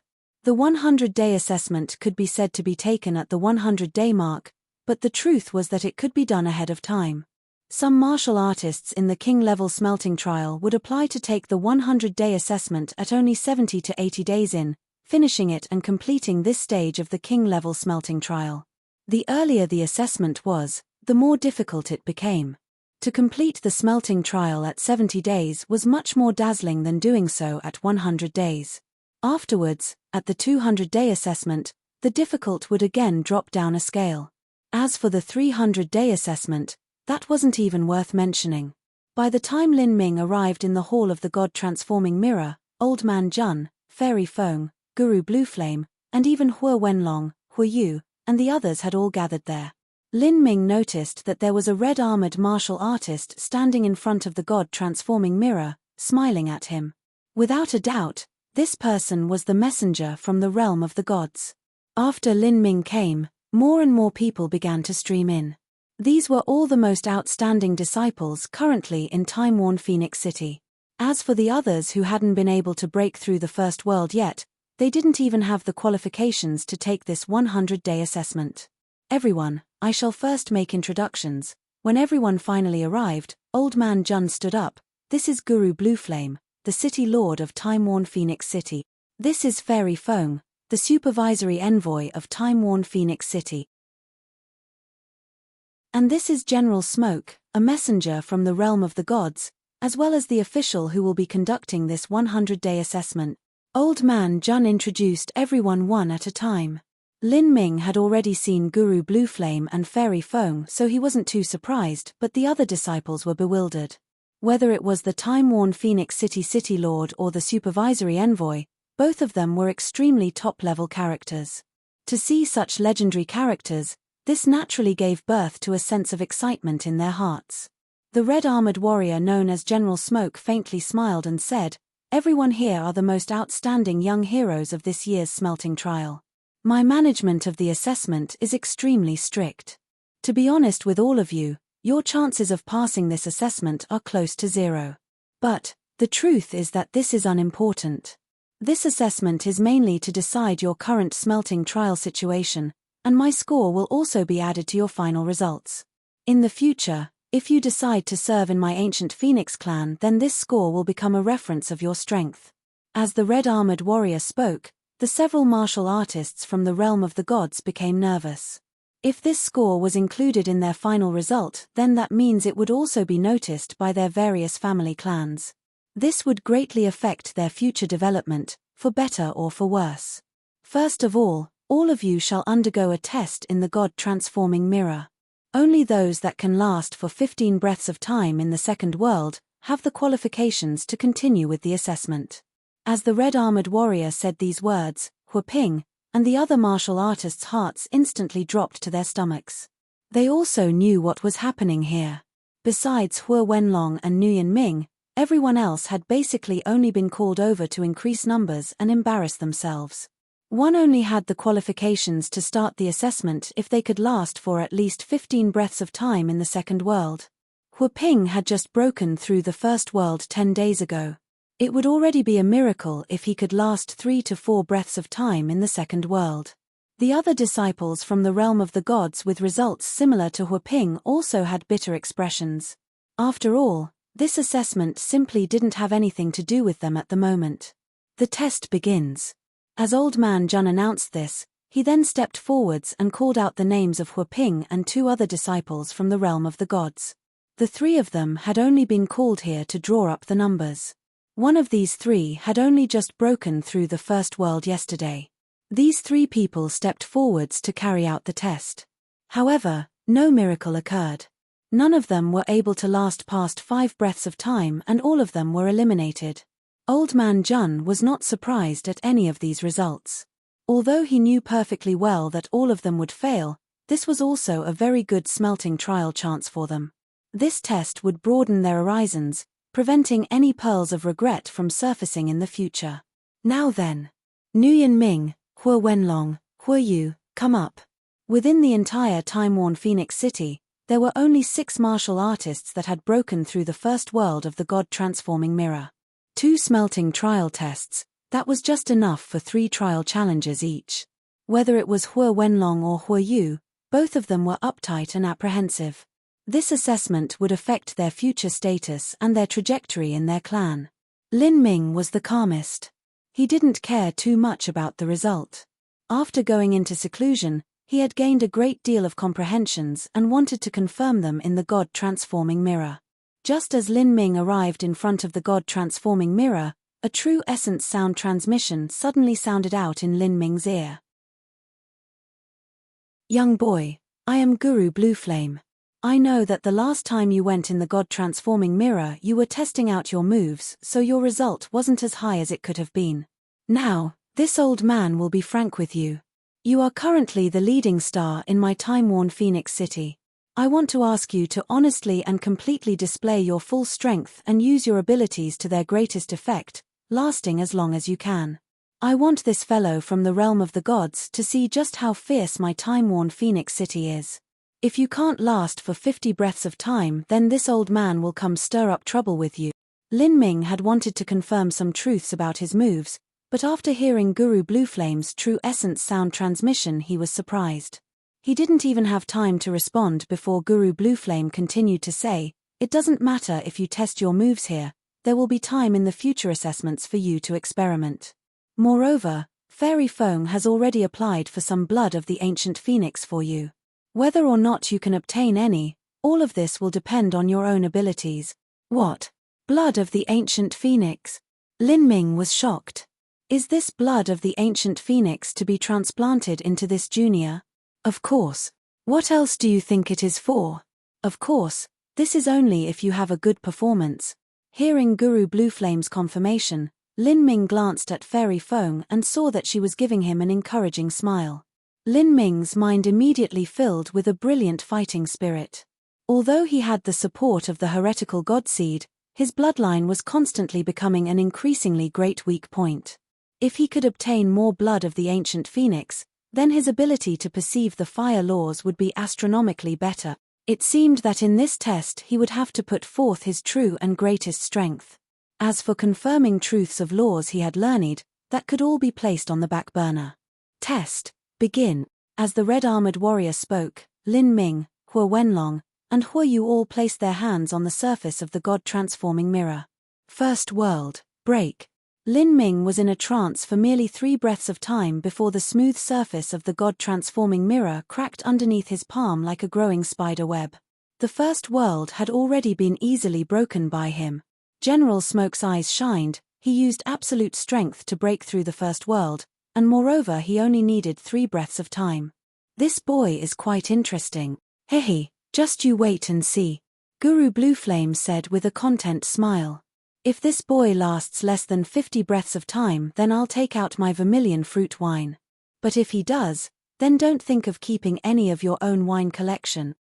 The 100-day assessment could be said to be taken at the 100-day mark, but the truth was that it could be done ahead of time. Some martial artists in the king-level smelting trial would apply to take the 100-day assessment at only 70 to 80 days in, finishing it and completing this stage of the king-level smelting trial. The earlier the assessment was, the more difficult it became. To complete the smelting trial at 70 days was much more dazzling than doing so at 100 days. Afterwards, at the 200-day assessment, the difficult would again drop down a scale. As for the 300-day assessment, that wasn't even worth mentioning. By the time Lin Ming arrived in the hall of the God-transforming mirror, Old Man Jun, Fairy Fong, Guru Blueflame, and even Hua Wenlong, Hua Yu, and the others had all gathered there. Lin Ming noticed that there was a red-armored martial artist standing in front of the God-transforming mirror, smiling at him. Without a doubt, this person was the messenger from the realm of the gods. After Lin Ming came, more and more people began to stream in. These were all the most outstanding disciples currently in time-worn Phoenix City. As for the others who hadn't been able to break through the first world yet, they didn't even have the qualifications to take this 100-day assessment. "Everyone, I shall first make introductions." When everyone finally arrived, Old Man Jun stood up. "This is Guru Blueflame, the City Lord of time-worn Phoenix City. This is Fairy Fong, the Supervisory Envoy of time-worn Phoenix City. And this is General Smoke, a messenger from the realm of the gods, as well as the official who will be conducting this 100-day assessment." Old Man Jun introduced everyone one at a time. Lin Ming had already seen Guru Blueflame and Fairy Fong, so he wasn't too surprised, but the other disciples were bewildered. Whether it was the time-worn Phoenix City Lord or the Supervisory Envoy, both of them were extremely top-level characters. To see such legendary characters, this naturally gave birth to a sense of excitement in their hearts. The red-armored warrior known as General Smoke faintly smiled and said, "Everyone here are the most outstanding young heroes of this year's smelting trial. My management of the assessment is extremely strict. To be honest with all of you, your chances of passing this assessment are close to zero. But the truth is that this is unimportant. This assessment is mainly to decide your current smelting trial situation, and my score will also be added to your final results. In the future, if you decide to serve in my ancient Phoenix clan, then this score will become a reference of your strength. As the red-armored warrior spoke, the several martial artists from the realm of the gods became nervous. If this score was included in their final result, then that means it would also be noticed by their various family clans. This would greatly affect their future development, for better or for worse. First of all of you shall undergo a test in the God-transforming mirror. Only those that can last for 15 breaths of time in the second world have the qualifications to continue with the assessment. As the red-armored warrior said these words, Huaping and the other martial artists' hearts instantly dropped to their stomachs. They also knew what was happening here. Besides Hua Wenlong and Nguyen Ming, everyone else had basically only been called over to increase numbers and embarrass themselves. One only had the qualifications to start the assessment if they could last for at least 15 breaths of time in the second world. Huaping had just broken through the first world 10 days ago. It would already be a miracle if he could last 3 to 4 breaths of time in the second world. The other disciples from the realm of the gods with results similar to Huaping also had bitter expressions. After all, this assessment simply didn't have anything to do with them at the moment. The test begins. As Old Man Jun announced this, he then stepped forwards and called out the names of Huaping and 2 other disciples from the realm of the gods. The 3 of them had only been called here to draw up the numbers. One of these 3 had only just broken through the first world yesterday. These 3 people stepped forwards to carry out the test. However, no miracle occurred. None of them were able to last past 5 breaths of time, and all of them were eliminated. Old Man Jun was not surprised at any of these results. Although he knew perfectly well that all of them would fail, this was also a very good smelting trial chance for them. This test would broaden their horizons, preventing any pearls of regret from surfacing in the future. Now then, Nguyen Ming, Hua Wenlong, Hua Yu, come up. Within the entire time-worn Phoenix City, there were only 6 martial artists that had broken through the first world of the God-transforming mirror. 2 smelting trial tests, that was just enough for 3 trial challenges each. Whether it was Hua Wenlong or Hua Yu, both of them were uptight and apprehensive. This assessment would affect their future status and their trajectory in their clan. Lin Ming was the calmest. He didn't care too much about the result. After going into seclusion, he had gained a great deal of comprehensions and wanted to confirm them in the God-transforming mirror. Just as Lin Ming arrived in front of the God-transforming mirror, a true essence sound transmission suddenly sounded out in Lin Ming's ear. Young boy, I am Guru Blueflame. I know that the last time you went in the God-transforming mirror you were testing out your moves, so your result wasn't as high as it could have been. Now, this old man will be frank with you. You are currently the leading star in my time-worn Phoenix City. I want to ask you to honestly and completely display your full strength and use your abilities to their greatest effect, lasting as long as you can. I want this fellow from the realm of the gods to see just how fierce my time-worn Phoenix City is. If you can't last for 50 breaths of time, then this old man will come stir up trouble with you. Lin Ming had wanted to confirm some truths about his moves, but after hearing Guru Blueflame's true essence sound transmission he was surprised. He didn't even have time to respond before Guru Blueflame continued to say, "It doesn't matter if you test your moves here, there will be time in the future assessments for you to experiment. Moreover, Fairy Feng has already applied for some blood of the ancient phoenix for you. Whether or not you can obtain any, all of this will depend on your own abilities." What? Blood of the ancient phoenix? Lin Ming was shocked. Is this blood of the ancient phoenix to be transplanted into this junior? Of course. What else do you think it is for? Of course, this is only if you have a good performance. Hearing Guru Blueflame's confirmation, Lin Ming glanced at Fairy Feng and saw that she was giving him an encouraging smile. Lin Ming's mind immediately filled with a brilliant fighting spirit. Although he had the support of the heretical god seed, his bloodline was constantly becoming an increasingly great weak point. If he could obtain more blood of the ancient phoenix, then his ability to perceive the fire laws would be astronomically better. It seemed that in this test he would have to put forth his true and greatest strength. As for confirming truths of laws he had learned, that could all be placed on the back burner. Test. Begin. As the red-armored warrior spoke, Lin Ming, Hua Wenlong, and Hua Yu all placed their hands on the surface of the God-transforming mirror. First world. Break. Lin Ming was in a trance for merely 3 breaths of time before the smooth surface of the God-transforming mirror cracked underneath his palm like a growing spider web. The first world had already been easily broken by him. General Smoke's eyes shined. He used absolute strength to break through the first world, and moreover he only needed 3 breaths of time. This boy is quite interesting. Hehe, just you wait and see, Guru Blueflame said with a content smile. If this boy lasts less than 50 breaths of time, then I'll take out my vermilion fruit wine. But if he does, then don't think of keeping any of your own wine collection.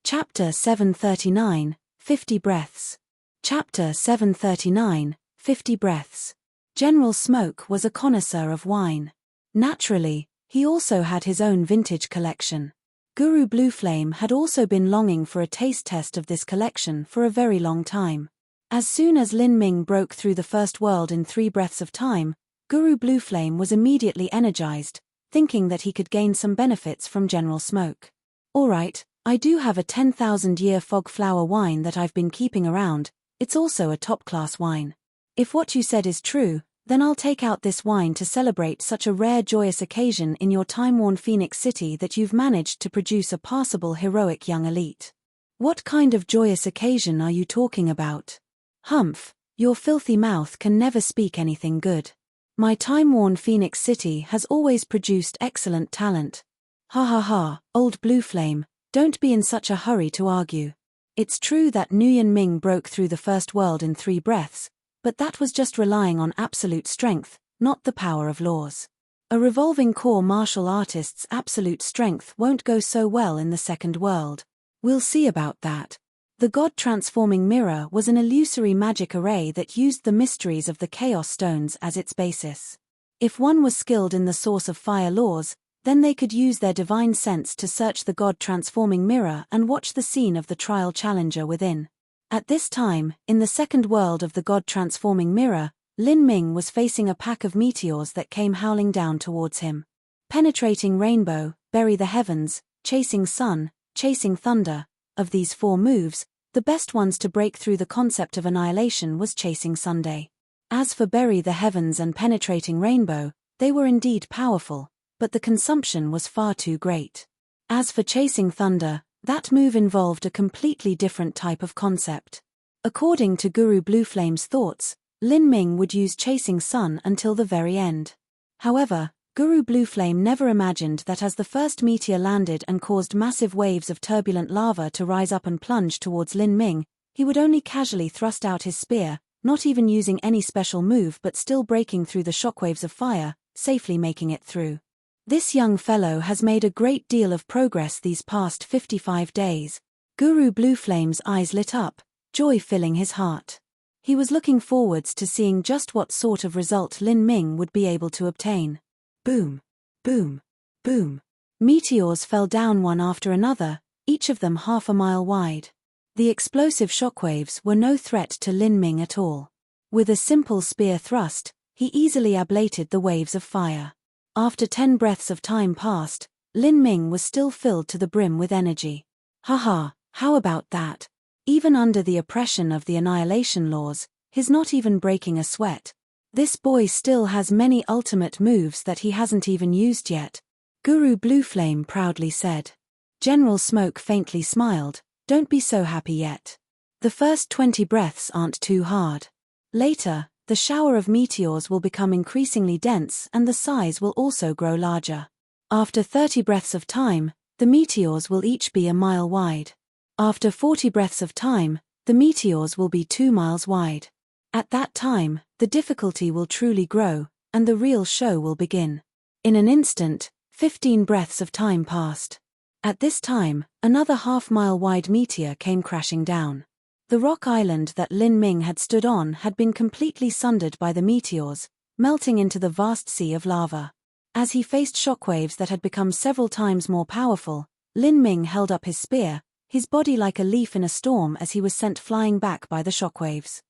Chapter 739, 50 Breaths. Chapter 739, 50 Breaths. General Smoke was a connoisseur of wine. Naturally, he also had his own vintage collection. Guru Blueflame had also been longing for a taste test of this collection for a very long time. As soon as Lin Ming broke through the first world in 3 breaths of time, Guru Blueflame was immediately energized, thinking that he could gain some benefits from General Smoke. Alright, I do have a 10,000-year fog flower wine that I've been keeping around. It's also a top-class wine. If what you said is true, then I'll take out this wine to celebrate such a rare joyous occasion in your time-worn Phoenix City that you've managed to produce a passable heroic young elite. What kind of joyous occasion are you talking about? Humph, your filthy mouth can never speak anything good. My time-worn Phoenix City has always produced excellent talent. Ha ha ha, old Blueflame, don't be in such a hurry to argue. It's true that Nguyen Ming broke through the first world in 3 breaths, but that was just relying on absolute strength, not the power of laws. A revolving core martial artist's absolute strength won't go so well in the second world. We'll see about that. The God-transforming mirror was an illusory magic array that used the mysteries of the Chaos Stones as its basis. If one was skilled in the source of fire laws, then they could use their divine sense to search the God-transforming mirror and watch the scene of the trial challenger within. At this time, in the second world of the God-transforming mirror, Lin Ming was facing a pack of meteors that came howling down towards him. Penetrating Rainbow, Bury the Heavens, Chasing Sun, Chasing Thunder. Of these 4 moves, the best ones to break through the concept of annihilation was Chasing Sunday. As for Bury the Heavens and Penetrating Rainbow, they were indeed powerful, but the consumption was far too great. As for Chasing Thunder, that move involved a completely different type of concept. According to Guru Blueflame's thoughts, Lin Ming would use Chasing Sun until the very end. However, Guru Blueflame never imagined that as the first meteor landed and caused massive waves of turbulent lava to rise up and plunge towards Lin Ming, he would only casually thrust out his spear, not even using any special move but still breaking through the shockwaves of fire, safely making it through. This young fellow has made a great deal of progress these past 55 days. Guru Blueflame's eyes lit up, joy filling his heart. He was looking forwards to seeing just what sort of result Lin Ming would be able to obtain. Boom, boom, boom. Meteors fell down one after another, each of them half a mile wide. The explosive shockwaves were no threat to Lin Ming at all. With a simple spear thrust, he easily ablated the waves of fire. After 10 breaths of time passed, Lin Ming was still filled to the brim with energy. Haha, how about that? Even under the oppression of the annihilation laws, he's not even breaking a sweat. This boy still has many ultimate moves that he hasn't even used yet, Guru Blueflame proudly said. General Smoke faintly smiled, don't be so happy yet. The first 20 breaths aren't too hard. Later, the shower of meteors will become increasingly dense and the size will also grow larger. After 30 breaths of time, the meteors will each be a mile wide. After 40 breaths of time, the meteors will be 2 miles wide. At that time, the difficulty will truly grow, and the real show will begin. In an instant, 15 breaths of time passed. At this time, another half-mile wide meteor came crashing down. The rock island that Lin Ming had stood on had been completely sundered by the meteors, melting into the vast sea of lava. As he faced shockwaves that had become several times more powerful, Lin Ming held up his spear, his body like a leaf in a storm as he was sent flying back by the shockwaves.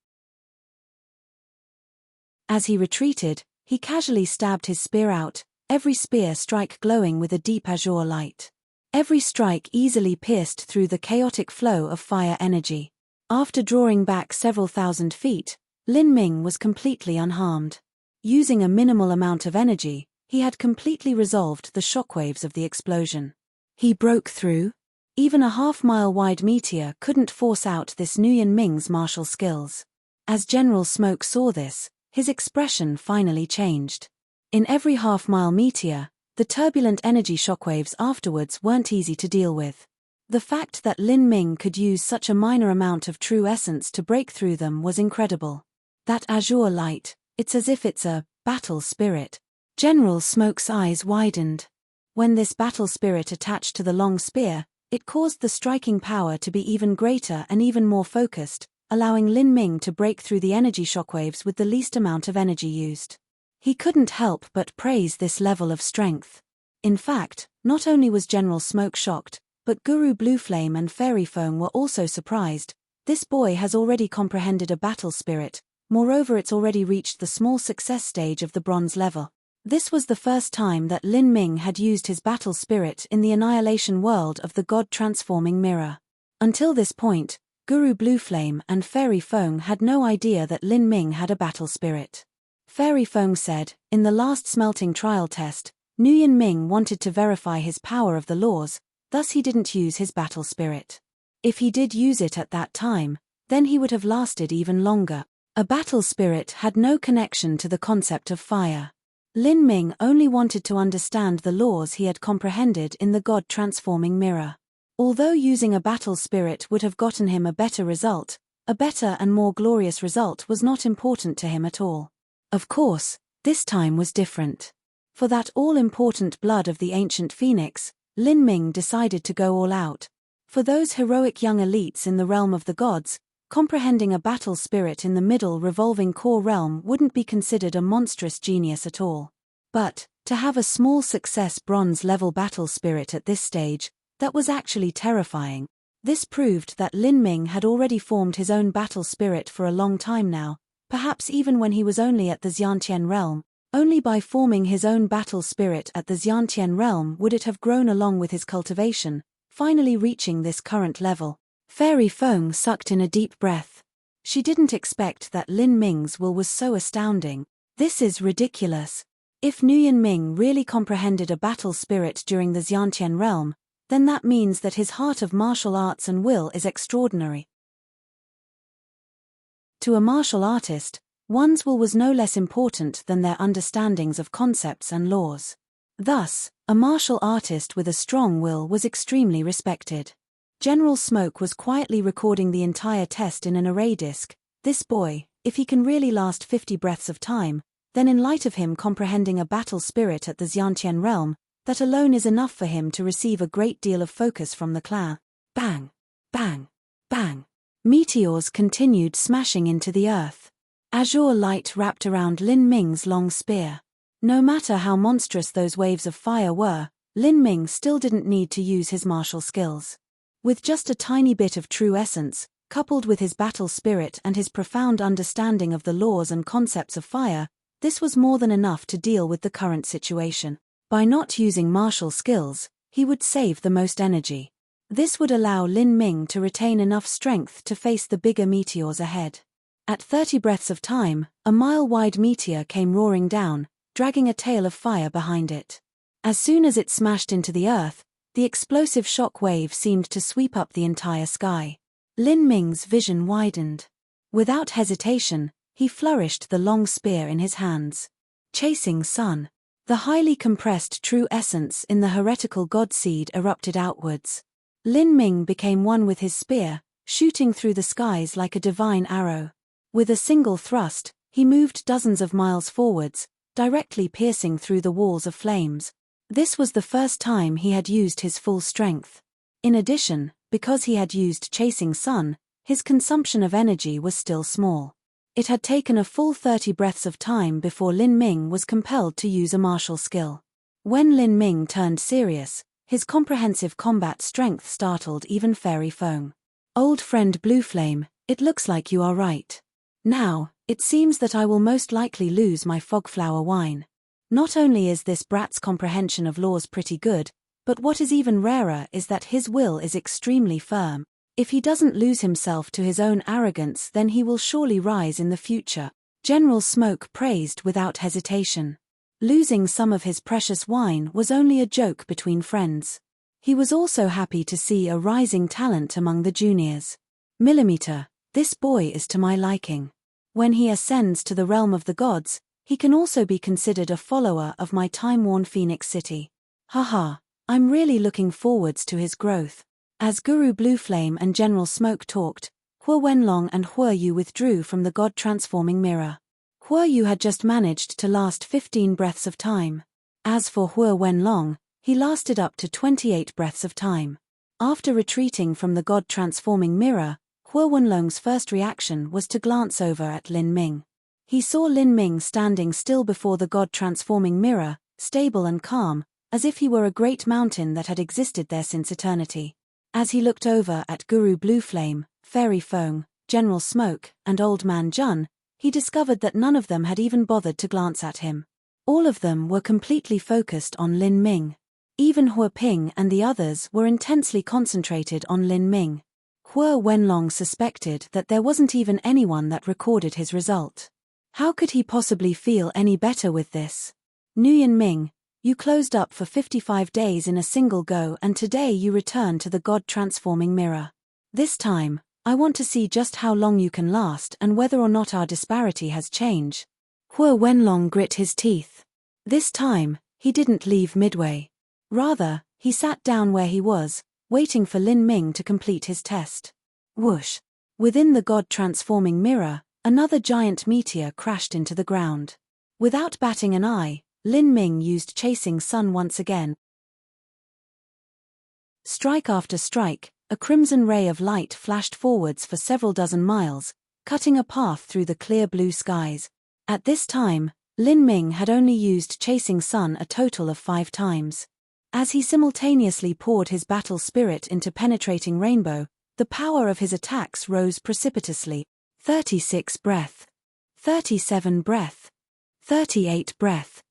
As he retreated, he casually stabbed his spear out, every spear strike glowing with a deep azure light. Every strike easily pierced through the chaotic flow of fire energy. After drawing back several thousand feet, Lin Ming was completely unharmed. Using a minimal amount of energy, he had completely resolved the shockwaves of the explosion. He broke through. Even a half-mile-wide meteor couldn't force out this Nguyen Ming's martial skills. As General Smoke saw this, his expression finally changed. In every half-mile meteor, the turbulent energy shockwaves afterwards weren't easy to deal with. The fact that Lin Ming could use such a minor amount of true essence to break through them was incredible. That azure light, it's as if it's a battle spirit. General Smoke's eyes widened. When this battle spirit attached to the long spear, it caused the striking power to be even greater and even more focused, allowing Lin Ming to break through the energy shockwaves with the least amount of energy used. He couldn't help but praise this level of strength. In fact, not only was General Smoke shocked, but Guru Blueflame and Fairy Foam were also surprised. This boy has already comprehended a battle spirit, moreover it's already reached the small success stage of the bronze level. This was the first time that Lin Ming had used his battle spirit in the annihilation world of the God-transforming mirror. Until this point, Guru Blueflame and Fairy Foam had no idea that Lin Ming had a battle spirit. Fairy Foam said, in the last smelting trial test, Nguyen Ming wanted to verify his power of the laws, thus he didn't use his battle spirit. If he did use it at that time, then he would have lasted even longer. A battle spirit had no connection to the concept of fire. Lin Ming only wanted to understand the laws he had comprehended in the God-transforming mirror. Although using a battle spirit would have gotten him a better result, a better and more glorious result was not important to him at all. Of course, this time was different. For that all-important blood of the ancient phoenix, Lin Ming decided to go all out. For those heroic young elites in the realm of the gods, comprehending a battle spirit in the middle revolving core realm wouldn't be considered a monstrous genius at all. But, to have a small success bronze-level battle spirit at this stage, that was actually terrifying. This proved that Lin Ming had already formed his own battle spirit for a long time now, perhaps even when he was only at the Xiantian realm. Only by forming his own battle spirit at the Xiantian realm would it have grown along with his cultivation, finally reaching this current level. Fairy Foam sucked in a deep breath. She didn't expect that Lin Ming's will was so astounding. This is ridiculous. If Nguyen Ming really comprehended a battle spirit during the Xiantian realm, then that means that his heart of martial arts and will is extraordinary. To a martial artist, one's will was no less important than their understandings of concepts and laws. Thus, a martial artist with a strong will was extremely respected. General Smoke was quietly recording the entire test in an array disc. This boy, if he can really last 50 breaths of time, then in light of him comprehending a battle spirit at the Xiantian realm, that alone is enough for him to receive a great deal of focus from the clan. Bang! Bang! Bang! Meteors continued smashing into the earth. Azure light wrapped around Lin Ming's long spear. No matter how monstrous those waves of fire were, Lin Ming still didn't need to use his martial skills. With just a tiny bit of true essence, coupled with his battle spirit and his profound understanding of the laws and concepts of fire, this was more than enough to deal with the current situation. By not using martial skills, he would save the most energy. This would allow Lin Ming to retain enough strength to face the bigger meteors ahead. At 30 breaths of time, a mile-wide meteor came roaring down, dragging a tail of fire behind it. As soon as it smashed into the earth, the explosive shock wave seemed to sweep up the entire sky. Lin Ming's vision widened. Without hesitation, he flourished the long spear in his hands. Chasing sun. The highly compressed true essence in the heretical god seed erupted outwards. Lin Ming became one with his spear, shooting through the skies like a divine arrow. With a single thrust, he moved dozens of miles forwards, directly piercing through the walls of flames. This was the first time he had used his full strength. In addition, because he had used Chasing Sun, his consumption of energy was still small. It had taken a full 30 breaths of time before Lin Ming was compelled to use a martial skill. When Lin Ming turned serious, His comprehensive combat strength startled even Fairy Foam. Old friend Blue Flame, it looks like you are right. Now, it seems that I will most likely lose my Fogflower wine. Not only is this brat's comprehension of laws pretty good, but what is even rarer is that his will is extremely firm. If he doesn't lose himself to his own arrogance, then he will surely rise in the future. General Smoke praised without hesitation. Losing some of his precious wine was only a joke between friends. He was also happy to see a rising talent among the juniors. Millimeter, this boy is to my liking. When he ascends to the realm of the gods, he can also be considered a follower of my time-worn Phoenix City. Haha, I'm really looking forwards to his growth. As Guru Blue Flame and General Smoke talked, Hua Wenlong and Hua Yu withdrew from the God-transforming mirror. Hua Yu had just managed to last 15 breaths of time. As for Hua Wenlong, he lasted up to 28 breaths of time. After retreating from the God-transforming mirror, Hua Wenlong's first reaction was to glance over at Lin Ming. He saw Lin Ming standing still before the God-transforming mirror, stable and calm, as if he were a great mountain that had existed there since eternity. As he looked over at Guru Blue Flame, Fairy Foam, General Smoke, and Old Man Jun, he discovered that none of them had even bothered to glance at him. All of them were completely focused on Lin Ming. Even Hua Ping and the others were intensely concentrated on Lin Ming. Hua Wenlong suspected that there wasn't even anyone that recorded his result. How could he possibly feel any better with this? Nguyen Ming, you closed up for 55 days in a single go, and today you return to the God-transforming mirror. This time, I want to see just how long you can last and whether or not our disparity has changed. Hua Wenlong grit his teeth. This time, he didn't leave midway. Rather, he sat down where he was, waiting for Lin Ming to complete his test. Whoosh! Within the God-transforming mirror, another giant meteor crashed into the ground. Without batting an eye, Lin Ming used Chasing Sun once again. Strike after strike, a crimson ray of light flashed forwards for several dozen miles, cutting a path through the clear blue skies. At this time, Lin Ming had only used Chasing Sun a total of 5 times. As he simultaneously poured his battle spirit into penetrating rainbow, the power of his attacks rose precipitously. 36 breath, 37 breath, 38 breath,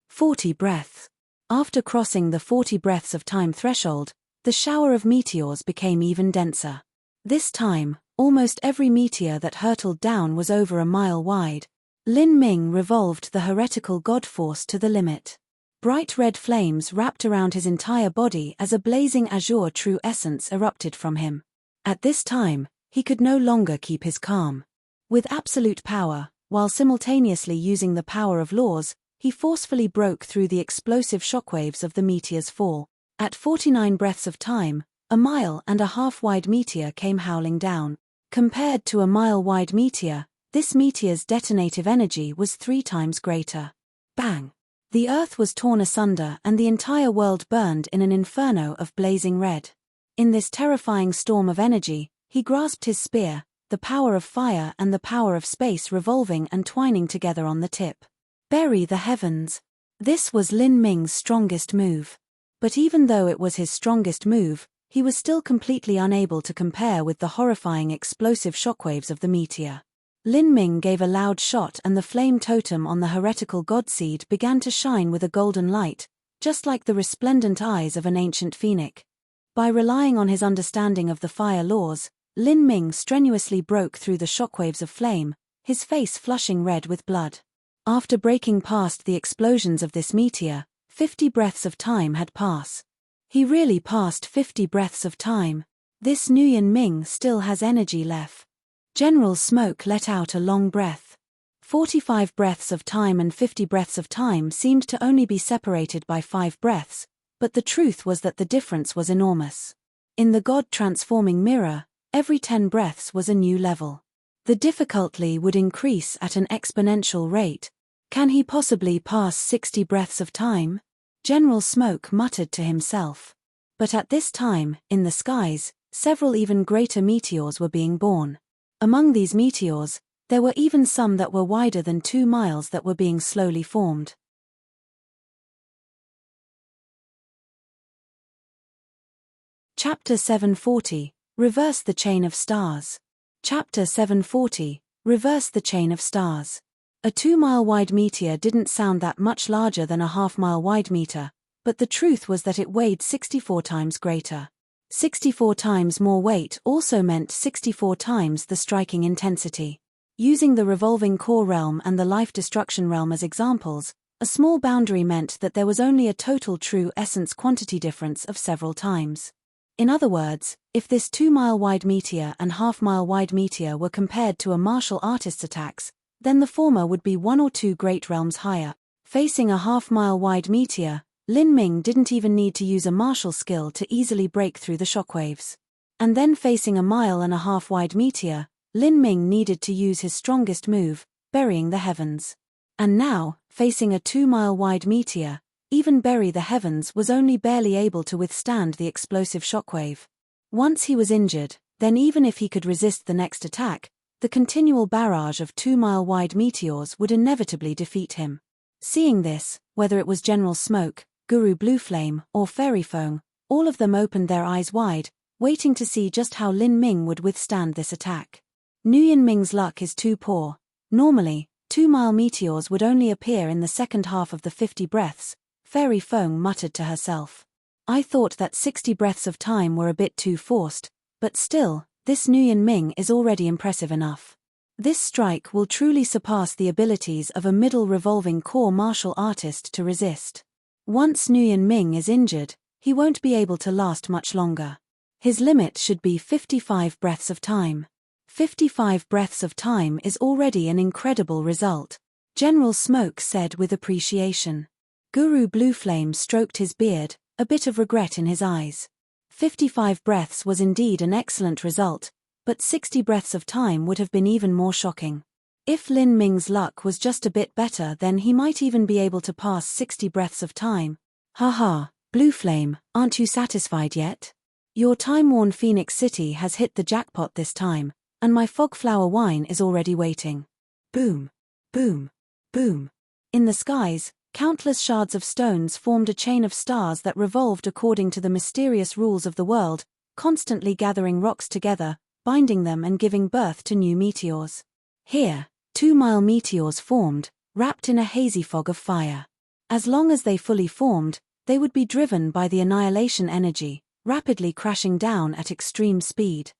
40 breaths. After crossing the 40 breaths of time threshold, the shower of meteors became even denser. This time, almost every meteor that hurtled down was over a mile wide. Lin Ming revolved the heretical god force to the limit. Bright red flames wrapped around his entire body as a blazing azure true essence erupted from him. At this time, he could no longer keep his calm. With absolute power, while simultaneously using the power of laws, he forcefully broke through the explosive shockwaves of the meteor's fall. At 49 breaths of time, a 1.5 mile wide meteor came howling down. Compared to a mile-wide meteor, this meteor's detonative energy was 3 times greater. Bang! The earth was torn asunder and the entire world burned in an inferno of blazing red. In this terrifying storm of energy, he grasped his spear, the power of fire and the power of space revolving and twining together on the tip. Bury the heavens. This was Lin Ming's strongest move. But even though it was his strongest move, he was still completely unable to compare with the horrifying explosive shockwaves of the meteor. Lin Ming gave a loud shot and the flame totem on the heretical godseed began to shine with a golden light, just like the resplendent eyes of an ancient phoenix. By relying on his understanding of the fire laws, Lin Ming strenuously broke through the shockwaves of flame, his face flushing red with blood. After breaking past the explosions of this meteor, 50 breaths of time had passed. He really passed 50 breaths of time. This Nguyen Ming still has energy left. General Smoke let out a long breath. 45 breaths of time and 50 breaths of time seemed to only be separated by 5 breaths, but the truth was that the difference was enormous. In the God-transforming mirror, every 10 breaths was a new level. The difficulty would increase at an exponential rate. Can he possibly pass 60 breaths of time? General Smoke muttered to himself. But at this time, in the skies, several even greater meteors were being born. Among these meteors, there were even some that were wider than 2 miles that were being slowly formed. Chapter 740, Reverse the Chain of Stars. Chapter 740, Reverse the Chain of Stars. A 2-mile-wide meteor didn't sound that much larger than a half-mile-wide meteor, but the truth was that it weighed 64 times greater. 64 times more weight also meant 64 times the striking intensity. Using the revolving core realm and the life destruction realm as examples, a small boundary meant that there was only a total true essence quantity difference of several times. In other words, if this 2-mile-wide meteor and half-mile-wide meteor were compared to a martial artist's attacks, then the former would be 1 or 2 great realms higher. Facing a half-mile-wide meteor, Lin Ming didn't even need to use a martial skill to easily break through the shockwaves. And then facing a 1.5-mile-wide meteor, Lin Ming needed to use his strongest move, burying the heavens. And now, facing a 2-mile-wide meteor, even bury the heavens was only barely able to withstand the explosive shockwave. Once he was injured, then even if he could resist the next attack, the continual barrage of 2-mile-wide meteors would inevitably defeat him. Seeing this, whether it was General Smoke, Guru Blue Flame, or Fairy Fong, all of them opened their eyes wide, waiting to see just how Lin Ming would withstand this attack. Nguyen Ming's luck is too poor. Normally, 2-mile meteors would only appear in the second half of the 50 breaths, Fairy Fong muttered to herself. I thought that 60 breaths of time were a bit too forced, but still, this Nguyen Ming is already impressive enough. This strike will truly surpass the abilities of a middle revolving core martial artist to resist. Once Nguyen Ming is injured, he won't be able to last much longer. His limit should be 55 breaths of time. 55 breaths of time is already an incredible result, General Smoke said with appreciation. Guru Blue Flame stroked his beard, a bit of regret in his eyes. 55 breaths was indeed an excellent result, but 60 breaths of time would have been even more shocking. If Lin Ming's luck was just a bit better, then he might even be able to pass 60 breaths of time. Haha, Blue Flame, aren't you satisfied yet? Your time-worn Phoenix City has hit the jackpot this time, and my fog flower wine is already waiting. Boom, boom, boom. In the skies, countless shards of stones formed a chain of stars that revolved according to the mysterious rules of the world, constantly gathering rocks together, binding them and giving birth to new meteors. Here, 2-mile meteors formed, wrapped in a hazy fog of fire. As long as they fully formed, they would be driven by the annihilation energy, rapidly crashing down at extreme speed.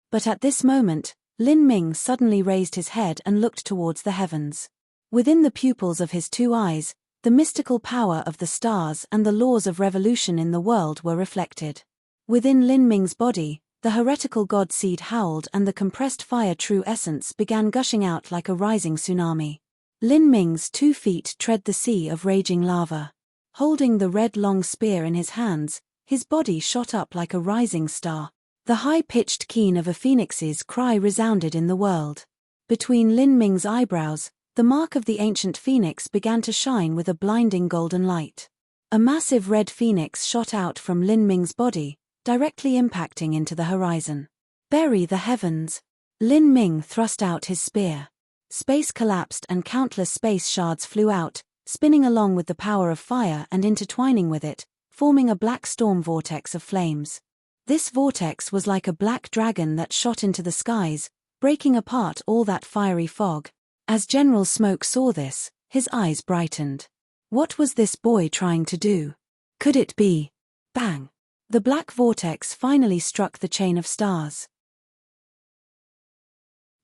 But at this moment, Lin Ming suddenly raised his head and looked towards the heavens. Within the pupils of his 2 eyes, the mystical power of the stars and the laws of revolution in the world were reflected. Within Lin Ming's body, the heretical god seed howled and the compressed fire true essence began gushing out like a rising tsunami. Lin Ming's 2 feet tread the sea of raging lava. Holding the red long spear in his hands, his body shot up like a rising star. The high-pitched keen of a phoenix's cry resounded in the world. Between Lin Ming's eyebrows, the mark of the ancient phoenix began to shine with a blinding golden light. A massive red phoenix shot out from Lin Ming's body, directly impacting into the horizon. Bury the heavens. Lin Ming thrust out his spear. Space collapsed and countless space shards flew out, spinning along with the power of fire and intertwining with it, forming a black storm vortex of flames. This vortex was like a black dragon that shot into the skies, breaking apart all that fiery fog. As General Smoke saw this, his eyes brightened. What was this boy trying to do? Could it be? Bang! The black vortex finally struck the chain of stars.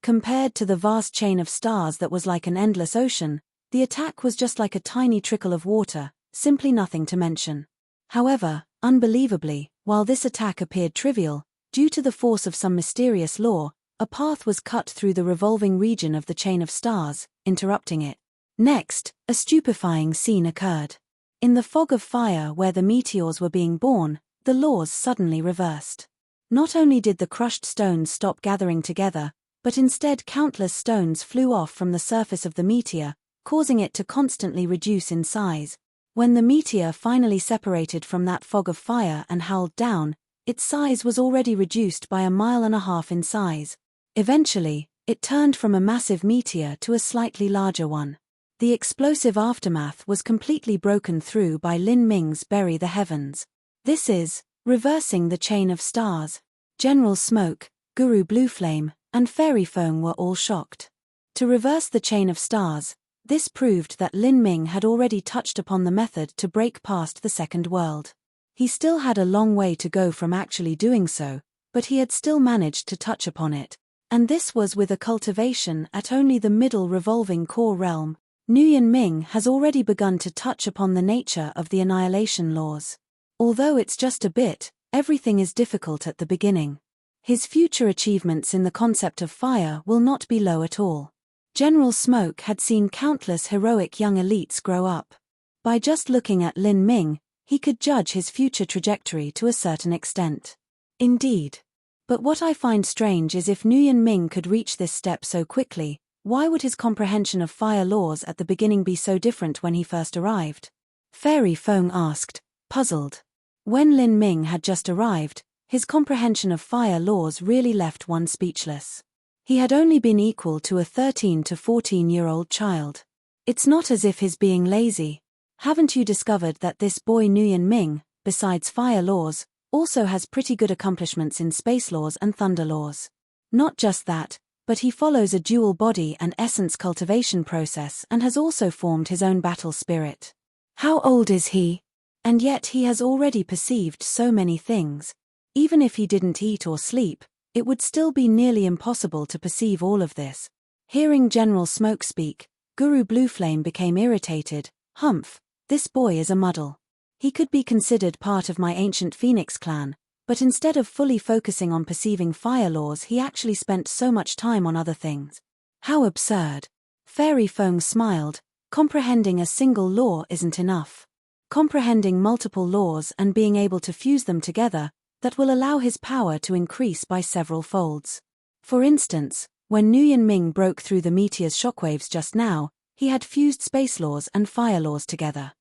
Compared to the vast chain of stars that was like an endless ocean, the attack was just like a tiny trickle of water, simply nothing to mention. However, unbelievably, while this attack appeared trivial, due to the force of some mysterious law, a path was cut through the revolving region of the chain of stars, interrupting it. Next, a stupefying scene occurred. In the fog of fire where the meteors were being born, the laws suddenly reversed. Not only did the crushed stones stop gathering together, but instead countless stones flew off from the surface of the meteor, causing it to constantly reduce in size. When the meteor finally separated from that fog of fire and howled down, its size was already reduced by 1.5 miles in size. Eventually, it turned from a massive meteor to a slightly larger one. The explosive aftermath was completely broken through by Lin Ming's Bury the Heavens. This is Reversing the chain of stars. General Smoke, Guru Blue Flame, and Fairy Foam were all shocked. To reverse the chain of stars, this proved that Lin Ming had already touched upon the method to break past the second world. He still had a long way to go from actually doing so, but he had still managed to touch upon it. And this was with a cultivation at only the middle revolving core realm. Nguyen Ming has already begun to touch upon the nature of the annihilation laws. Although it's just a bit, everything is difficult at the beginning. His future achievements in the concept of fire will not be low at all. General Smoke had seen countless heroic young elites grow up. By just looking at Lin Ming, he could judge his future trajectory to a certain extent. Indeed. But what I find strange is if Nguyen Ming could reach this step so quickly, why would his comprehension of fire laws at the beginning be so different when he first arrived? Fairy Foam asked, puzzled. When Lin Ming had just arrived, his comprehension of fire laws really left one speechless. He had only been equal to a 13 to 14-year-old child. It's not as if he's being lazy. Haven't you discovered that this boy Nguyen Ming, besides fire laws, also has pretty good accomplishments in space laws and thunder laws? Not just that, but he follows a dual body and essence cultivation process and has also formed his own battle spirit. How old is he? And yet he has already perceived so many things. Even if he didn't eat or sleep, it would still be nearly impossible to perceive all of this. Hearing General Smoke speak, Guru Blue Flame became irritated. Humph, this boy is a muddle. He could be considered part of my ancient Phoenix clan, but instead of fully focusing on perceiving fire laws, he actually spent so much time on other things. How absurd. Fairy Foam smiled. Comprehending a single law isn't enough. Comprehending multiple laws and being able to fuse them together, that will allow his power to increase by several folds. For instance, when Nguyen Ming broke through the meteor's shockwaves just now, he had fused space laws and fire laws together.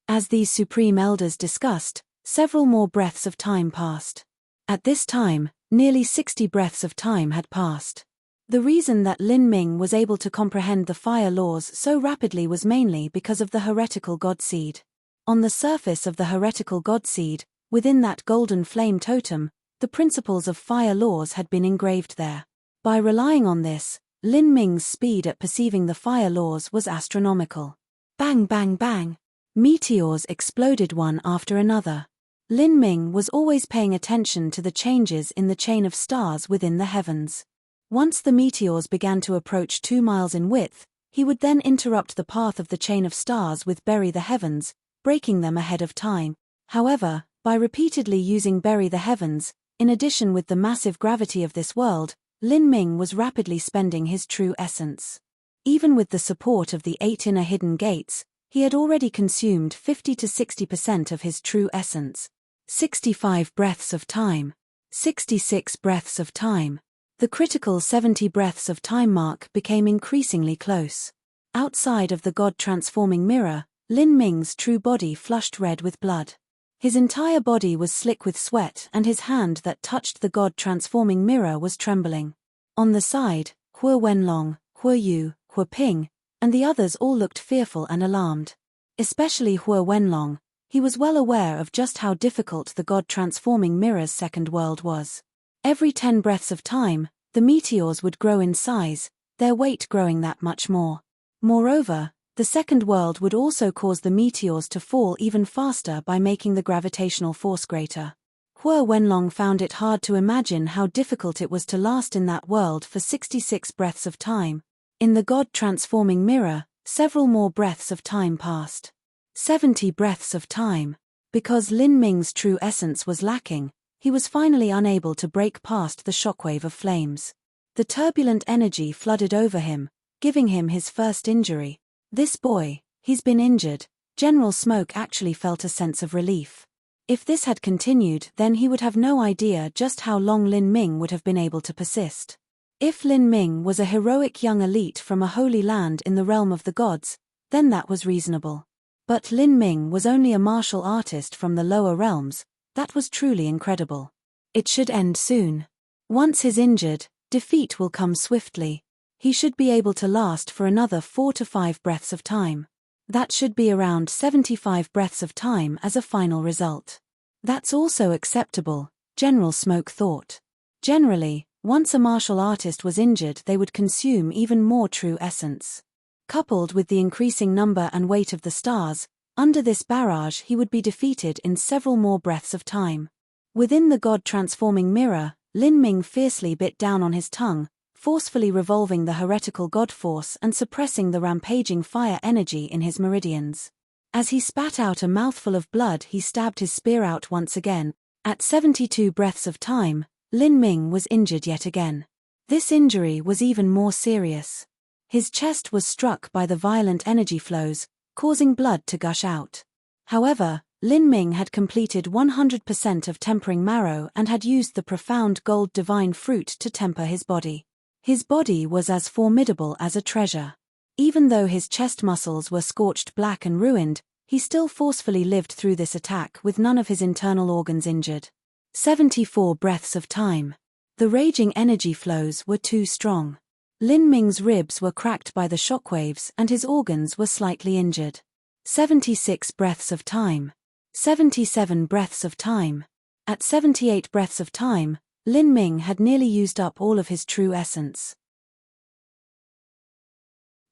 As these supreme elders discussed, several more breaths of time passed. At this time, nearly 60 breaths of time had passed. The reason that Lin Ming was able to comprehend the fire laws so rapidly was mainly because of the heretical god seed. On the surface of the heretical god seed, within that golden flame totem, the principles of fire laws had been engraved there. By relying on this, Lin Ming's speed at perceiving the fire laws was astronomical. Bang bang bang! Meteors exploded one after another. Lin Ming was always paying attention to the changes in the chain of stars within the heavens. Once the meteors began to approach 2 miles in width, he would then interrupt the path of the chain of stars with Bury the Heavens, breaking them ahead of time. However, by repeatedly using Bury the Heavens, in addition with the massive gravity of this world, Lin Ming was rapidly spending his true essence. Even with the support of the 8 inner hidden gates, he had already consumed 50 to 60% of his true essence. 65 breaths of time. 66 breaths of time. The critical 70 breaths of time mark became increasingly close. Outside of the God-transforming mirror, Lin Ming's true body flushed red with blood. His entire body was slick with sweat and his hand that touched the God-transforming mirror was trembling. On the side, Hua Wenlong, Hua Yu, Hua Ping, and the others all looked fearful and alarmed. Especially Hua Wenlong. He was well aware of just how difficult the God-transforming mirror's second world was. Every 10 breaths of time, the meteors would grow in size, their weight growing that much more. Moreover, the second world would also cause the meteors to fall even faster by making the gravitational force greater. Hua Wenlong found it hard to imagine how difficult it was to last in that world for 66 breaths of time. In the God-transforming mirror, several more breaths of time passed. 70 breaths of time. Because Lin Ming's true essence was lacking, he was finally unable to break past the shockwave of flames. The turbulent energy flooded over him, giving him his first injury. This boy, he's been injured. General Smoke actually felt a sense of relief. If this had continued, then he would have no idea just how long Lin Ming would have been able to persist. If Lin Ming was a heroic young elite from a holy land in the realm of the gods, then that was reasonable. But Lin Ming was only a martial artist from the lower realms. That was truly incredible. It should end soon. Once he's injured, defeat will come swiftly. He should be able to last for another 4 to 5 breaths of time. That should be around 75 breaths of time as a final result. That's also acceptable, General Smoke thought. Generally, once a martial artist was injured, they would consume even more true essence. Coupled with the increasing number and weight of the stars, under this barrage he would be defeated in several more breaths of time. Within the God-transforming mirror, Lin Ming fiercely bit down on his tongue, forcefully revolving the heretical God force and suppressing the rampaging fire energy in his meridians. As he spat out a mouthful of blood, he stabbed his spear out once again. At 72 breaths of time, Lin Ming was injured yet again. This injury was even more serious. His chest was struck by the violent energy flows, causing blood to gush out. However, Lin Ming had completed 100% of tempering marrow and had used the profound gold divine fruit to temper his body. His body was as formidable as a treasure. Even though his chest muscles were scorched black and ruined, he still forcefully lived through this attack with none of his internal organs injured. 74 breaths of time. The raging energy flows were too strong. Lin Ming's ribs were cracked by the shockwaves and his organs were slightly injured. 76 breaths of time. 77 breaths of time. At 78 breaths of time, Lin Ming had nearly used up all of his true essence.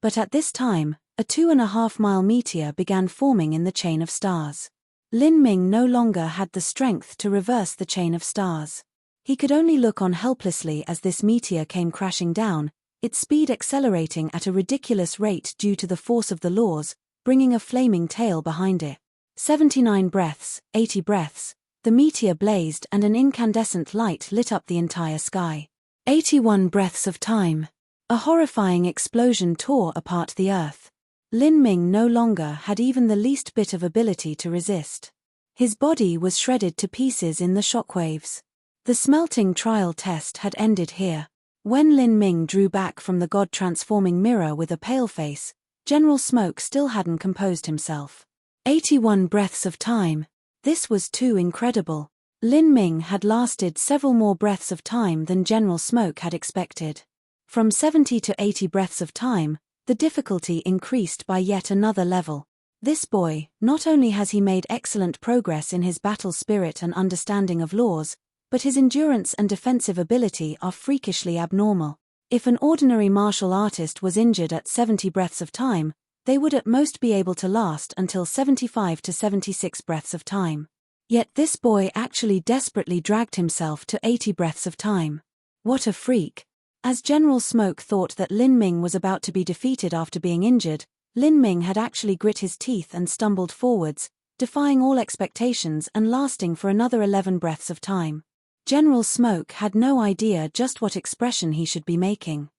But at this time, a 2.5-mile meteor began forming in the chain of stars. Lin Ming no longer had the strength to reverse the chain of stars. He could only look on helplessly as this meteor came crashing down, its speed accelerating at a ridiculous rate due to the force of the laws, bringing a flaming tail behind it. 79 breaths, 80 breaths, the meteor blazed and an incandescent light lit up the entire sky. 81 breaths of time. A horrifying explosion tore apart the earth. Lin Ming no longer had even the least bit of ability to resist. His body was shredded to pieces in the shockwaves. The smelting trial test had ended here. When Lin Ming drew back from the God-transforming mirror with a pale face, General Smoke still hadn't composed himself. 81 breaths of time. This was too incredible. Lin Ming had lasted several more breaths of time than General Smoke had expected. From 70 to 80 breaths of time, the difficulty increased by yet another level. This boy, not only has he made excellent progress in his battle spirit and understanding of laws, but his endurance and defensive ability are freakishly abnormal. If an ordinary martial artist was injured at 70 breaths of time, they would at most be able to last until 75 to 76 breaths of time. Yet this boy actually desperately dragged himself to 80 breaths of time. What a freak! As General Smoke thought that Lin Ming was about to be defeated after being injured, Lin Ming had actually grit his teeth and stumbled forwards, defying all expectations and lasting for another 11 breaths of time. General Smoke had no idea just what expression he should be making.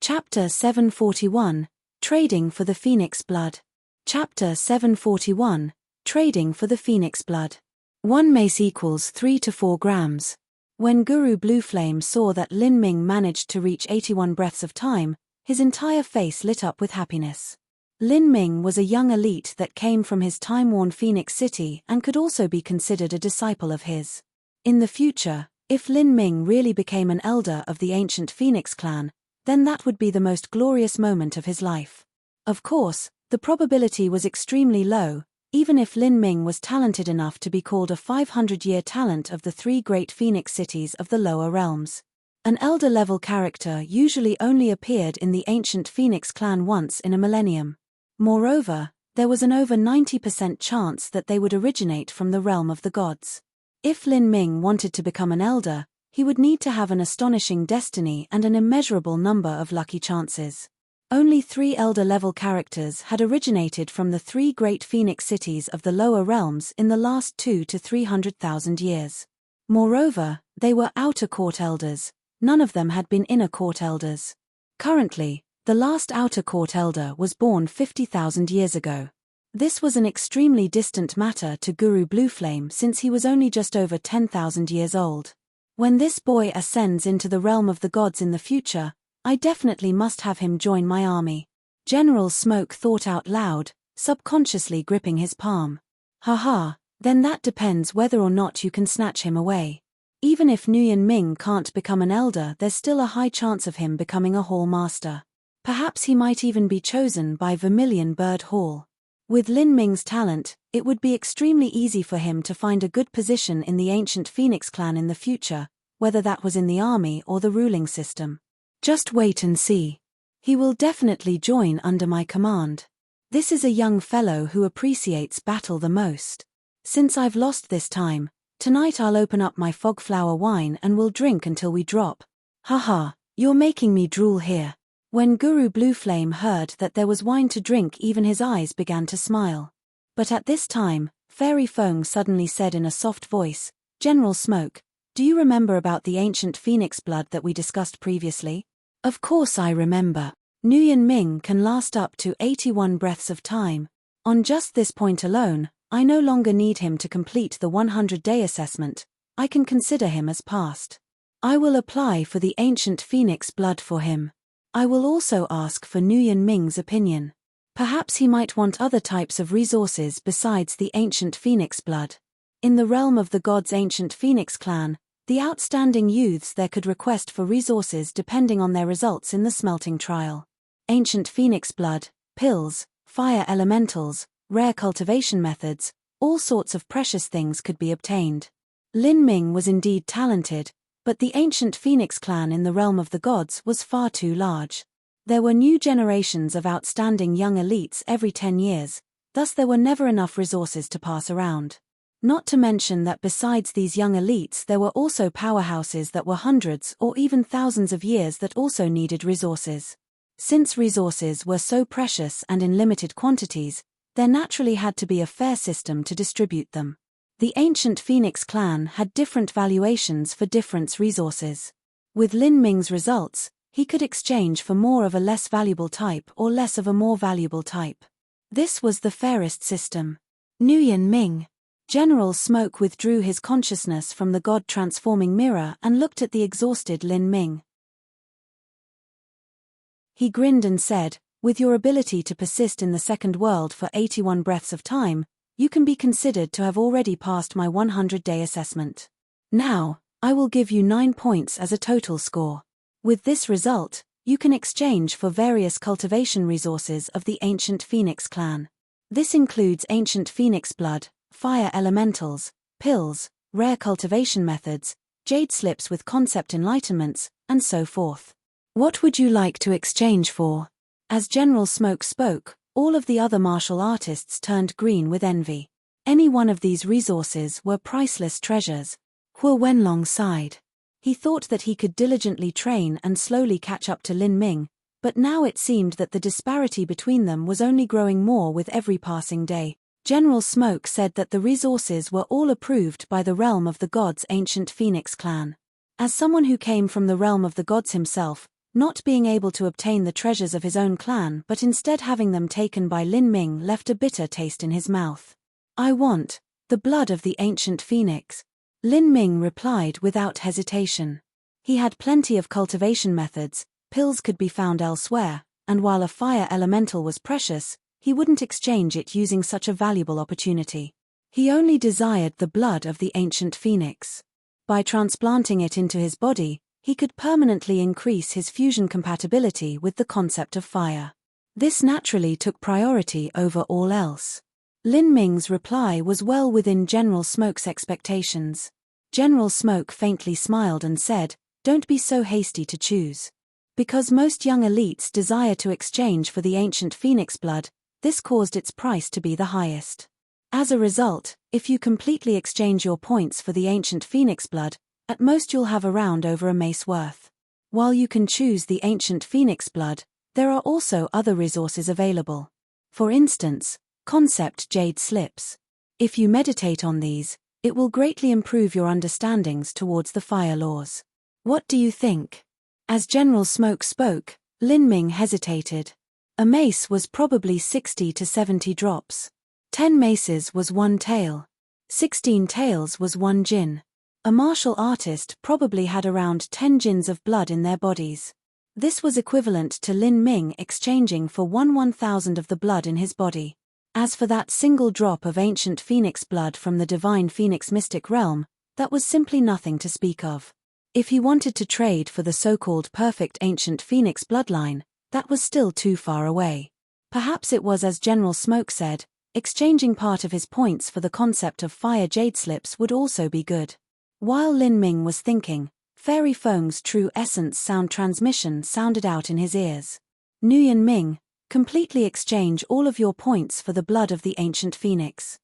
Chapter 741, Trading for the Phoenix Blood. Chapter 741, Trading for the Phoenix Blood. 1 mace equals 3 to 4 grams. When Guru Blueflame saw that Lin Ming managed to reach 81 breaths of time, his entire face lit up with happiness. Lin Ming was a young elite that came from his time-worn Phoenix City and could also be considered a disciple of his. In the future, if Lin Ming really became an elder of the ancient Phoenix clan, then that would be the most glorious moment of his life. Of course, the probability was extremely low, even if Lin Ming was talented enough to be called a 500-year talent of the 3 great Phoenix cities of the lower realms. An elder-level character usually only appeared in the ancient Phoenix clan once in a millennium. Moreover, there was an over 90% chance that they would originate from the realm of the gods. If Lin Ming wanted to become an elder, he would need to have an astonishing destiny and an immeasurable number of lucky chances. Only 3 elder-level characters had originated from the 3 great Phoenix cities of the lower realms in the last 2 to 300,000 years. Moreover, they were outer court elders. None of them had been inner court elders. Currently, the last outer court elder was born 50,000 years ago. This was an extremely distant matter to Guru Blueflame since he was only just over 10,000 years old. When this boy ascends into the realm of the gods in the future, I definitely must have him join my army. General Smoke thought out loud, subconsciously gripping his palm. Haha, then that depends whether or not you can snatch him away. Even if Nguyen Ming can't become an elder, there's still a high chance of him becoming a hall master. Perhaps he might even be chosen by Vermilion Bird Hall. With Lin Ming's talent, it would be extremely easy for him to find a good position in the ancient Phoenix clan in the future, whether that was in the army or the ruling system. Just wait and see. He will definitely join under my command. This is a young fellow who appreciates battle the most. Since I've lost this time, tonight I'll open up my fogflower wine and we'll drink until we drop. Haha, you're making me drool here. When Guru Blueflame heard that there was wine to drink, even his eyes began to smile. But at this time, Fairy Fong suddenly said in a soft voice, "General Smoke, do you remember about the ancient phoenix blood that we discussed previously?" "Of course I remember. Nguyen Ming can last up to 81 breaths of time. On just this point alone, I no longer need him to complete the 100-day assessment. I can consider him as passed. I will apply for the ancient phoenix blood for him. I will also ask for Nguyen Ming's opinion. Perhaps he might want other types of resources besides the ancient phoenix blood. In the realm of the gods' ancient phoenix clan, the outstanding youths there could request for resources depending on their results in the smelting trial. Ancient phoenix blood, pills, fire elementals, rare cultivation methods, all sorts of precious things could be obtained. Lin Ming was indeed talented, but the ancient Phoenix clan in the realm of the gods was far too large. There were new generations of outstanding young elites every 10 years, thus there were never enough resources to pass around. Not to mention that besides these young elites there were also powerhouses that were hundreds or even thousands of years that also needed resources. Since resources were so precious and in limited quantities, there naturally had to be a fair system to distribute them. The ancient Phoenix clan had different valuations for different resources. With Lin Ming's results, he could exchange for more of a less valuable type or less of a more valuable type. This was the fairest system. Nguyen Ming. General Smoke withdrew his consciousness from the god-transforming mirror and looked at the exhausted Lin Ming. He grinned and said, "With your ability to persist in the second world for 81 breaths of time, you can be considered to have already passed my 100-day assessment. Now, I will give you 9 points as a total score. With this result, you can exchange for various cultivation resources of the ancient Phoenix clan. This includes ancient Phoenix blood, fire elementals, pills, rare cultivation methods, jade slips with concept enlightenments, and so forth. What would you like to exchange for?" As General Smoke spoke, all of the other martial artists turned green with envy. Any one of these resources were priceless treasures. Huo Wenlong sighed. He thought that he could diligently train and slowly catch up to Lin Ming, but now it seemed that the disparity between them was only growing more with every passing day. General Smoke said that the resources were all approved by the realm of the gods' ancient Phoenix clan. As someone who came from the realm of the gods himself, not being able to obtain the treasures of his own clan but instead having them taken by Lin Ming left a bitter taste in his mouth. "I want the blood of the ancient phoenix," Lin Ming replied without hesitation. He had plenty of cultivation methods, pills could be found elsewhere, and while a fire elemental was precious, he wouldn't exchange it using such a valuable opportunity. He only desired the blood of the ancient phoenix. By transplanting it into his body, he could permanently increase his fusion compatibility with the concept of fire. This naturally took priority over all else. Lin Ming's reply was well within General Smoke's expectations. General Smoke faintly smiled and said, "Don't be so hasty to choose." Because most young elites desire to exchange for the ancient phoenix blood, this caused its price to be the highest. As a result, if you completely exchange your points for the ancient phoenix blood, at most you'll have around over a mace worth. While you can choose the ancient phoenix blood, there are also other resources available. For instance, concept jade slips. If you meditate on these, it will greatly improve your understandings towards the fire laws. What do you think? As General Smoke spoke, Lin Ming hesitated. A mace was probably 60 to 70 drops. 10 maces was 1 tael. 16 taels was 1 jin. A martial artist probably had around 10 jins of blood in their bodies. This was equivalent to Lin Ming exchanging for 1/1000 of the blood in his body. As for that single drop of ancient phoenix blood from the divine phoenix mystic realm, That was simply nothing to speak of. If he wanted to trade for the so-called perfect ancient Phoenix bloodline, that was still too far away. Perhaps it was as General Smoke said, exchanging part of his points for the concept of fire jade slips would also be good. While Lin Ming was thinking, Fairy Feng's true essence sound transmission sounded out in his ears. Nguyen Ming, completely exchange all of your points for the blood of the ancient Phoenix.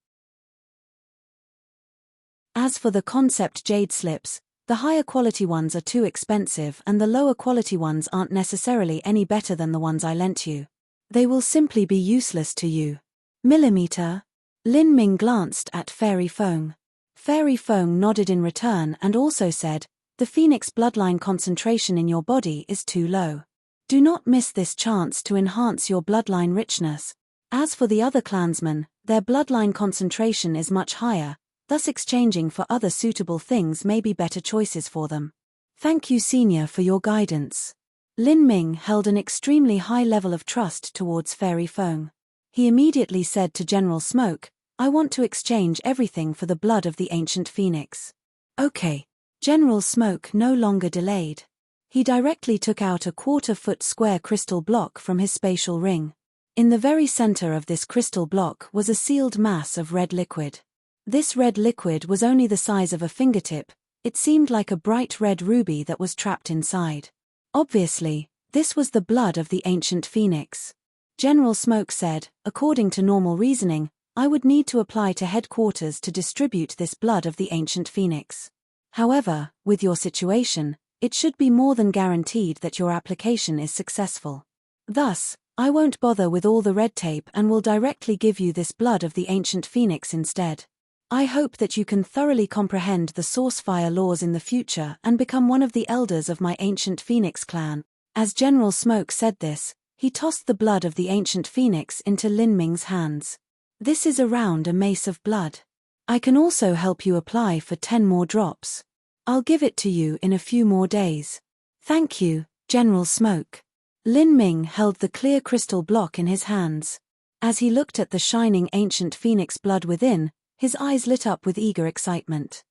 As for the concept jade slips, the higher quality ones are too expensive and the lower quality ones aren't necessarily any better than the ones I lent you. They will simply be useless to you. Millimeter? Lin Ming glanced at Fairy Feng. Fairy Feng nodded in return and also said, the Phoenix bloodline concentration in your body is too low. Do not miss this chance to enhance your bloodline richness. As for the other clansmen, their bloodline concentration is much higher, thus exchanging for other suitable things may be better choices for them. Thank you, Senior, for your guidance. Lin Ming held an extremely high level of trust towards Fairy Feng. He immediately said to General Smoke, I want to exchange everything for the blood of the ancient Phoenix. Okay. General Smoke no longer delayed. He directly took out a 1/4-foot square crystal block from his spatial ring. In the very center of this crystal block was a sealed mass of red liquid. This red liquid was only the size of a fingertip, it seemed like a bright red ruby that was trapped inside. Obviously, this was the blood of the ancient Phoenix. General Smoke said, according to normal reasoning, I would need to apply to headquarters to distribute this blood of the ancient Phoenix. However, with your situation, it should be more than guaranteed that your application is successful. Thus, I won't bother with all the red tape and will directly give you this blood of the ancient Phoenix instead. I hope that you can thoroughly comprehend the Sourcefire laws in the future and become one of the elders of my ancient Phoenix clan. As General Smoke said this, he tossed the blood of the ancient Phoenix into Lin Ming's hands. This is around a mace of blood. I can also help you apply for 10 more drops. I'll give it to you in a few more days. Thank you, General Smoke. Lin Ming held the clear crystal block in his hands. As he looked at the shining ancient Phoenix blood within, his eyes lit up with eager excitement.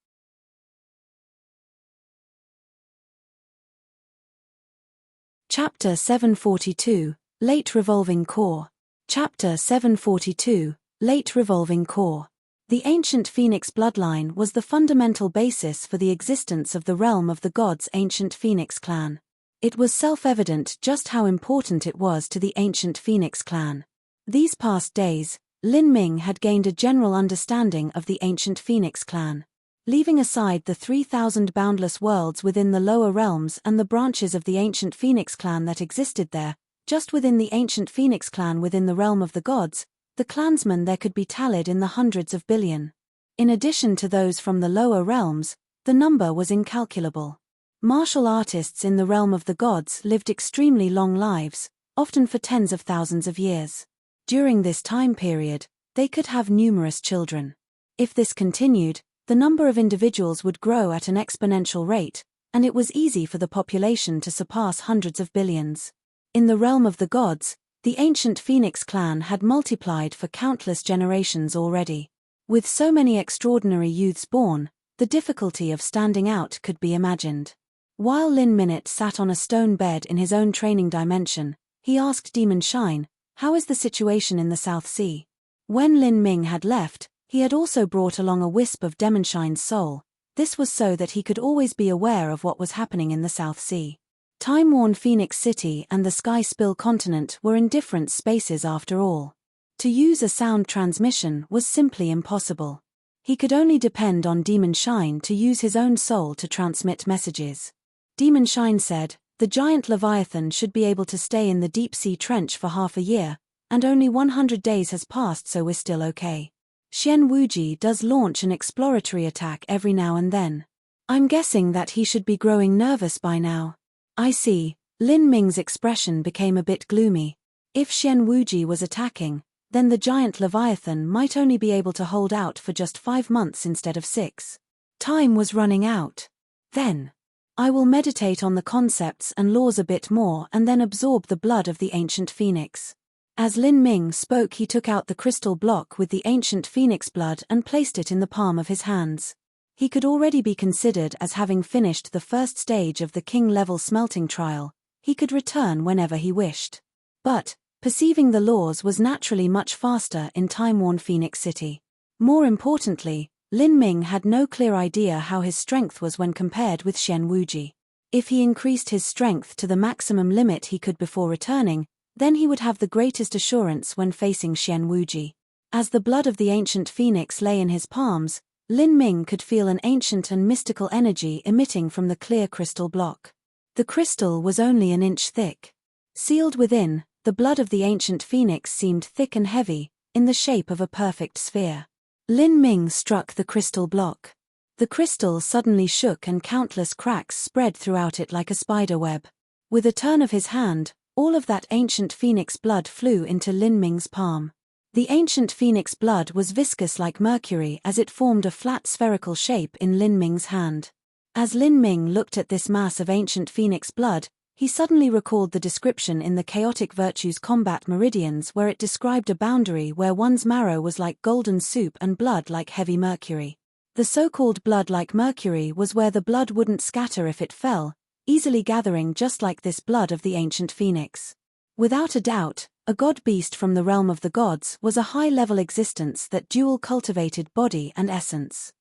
Chapter 742, Late Revolving Core. Chapter 742, Late Revolving Core. The ancient Phoenix bloodline was the fundamental basis for the existence of the realm of the gods' ancient Phoenix clan. It was self-evident just how important it was to the ancient Phoenix clan. These past days, Lin Ming had gained a general understanding of the ancient Phoenix clan. Leaving aside the 3,000 boundless worlds within the lower realms and the branches of the ancient Phoenix clan that existed there, just within the ancient Phoenix clan within the realm of the gods, the clansmen there could be tallied in the hundreds of billion. In addition to those from the lower realms, the number was incalculable. Martial artists in the realm of the gods lived extremely long lives, often for tens of thousands of years. During this time period, they could have numerous children. If this continued, the number of individuals would grow at an exponential rate, and it was easy for the population to surpass hundreds of billions. In the realm of the gods, the ancient Phoenix clan had multiplied for countless generations already. With so many extraordinary youths born, the difficulty of standing out could be imagined. While Lin Minute sat on a stone bed in his own training dimension, he asked Demon Shine, how is the situation in the South Sea? When Lin Ming had left, he had also brought along a wisp of Demon Shine's soul. This was so that he could always be aware of what was happening in the South Sea. Time-worn Phoenix City and the Sky Spill continent were in different spaces after all. To use a sound transmission was simply impossible. He could only depend on Demon Shine to use his own soul to transmit messages. Demon Shine said, the giant Leviathan should be able to stay in the deep-sea trench for half a year, and only 100 days has passed, so we're still okay. Xian Wuji does launch an exploratory attack every now and then. I'm guessing that he should be growing nervous by now. I see. Lin Ming's expression became a bit gloomy. If Xian Wuji was attacking, then the giant Leviathan might only be able to hold out for just 5 months instead of 6. Time was running out. Then, I will meditate on the concepts and laws a bit more and then absorb the blood of the ancient Phoenix. As Lin Ming spoke, he took out the crystal block with the ancient Phoenix blood and placed it in the palm of his hands. He could already be considered as having finished the first stage of the king-level smelting trial. He could return whenever he wished. But, perceiving the laws was naturally much faster in time-worn Phoenix City. More importantly, Lin Ming had no clear idea how his strength was when compared with Shen Wuji. If he increased his strength to the maximum limit he could before returning, then he would have the greatest assurance when facing Shen Wuji. As the blood of the ancient phoenix lay in his palms, Lin Ming could feel an ancient and mystical energy emitting from the clear crystal block. The crystal was only an inch thick. Sealed within, the blood of the ancient phoenix seemed thick and heavy, in the shape of a perfect sphere. Lin Ming struck the crystal block. The crystal suddenly shook and countless cracks spread throughout it like a spider web. With a turn of his hand, all of that ancient phoenix blood flew into Lin Ming's palm. The ancient phoenix blood was viscous like mercury as it formed a flat spherical shape in Lin Ming's hand. As Lin Ming looked at this mass of ancient phoenix blood, he suddenly recalled the description in the Chaotic Virtues Combat Meridians where it described a boundary where one's marrow was like golden soup and blood like heavy mercury. The so-called blood like mercury was where the blood wouldn't scatter if it fell, easily gathering just like this blood of the ancient phoenix. Without a doubt, a god-beast from the realm of the gods was a high-level existence that dual-cultivated body and essence.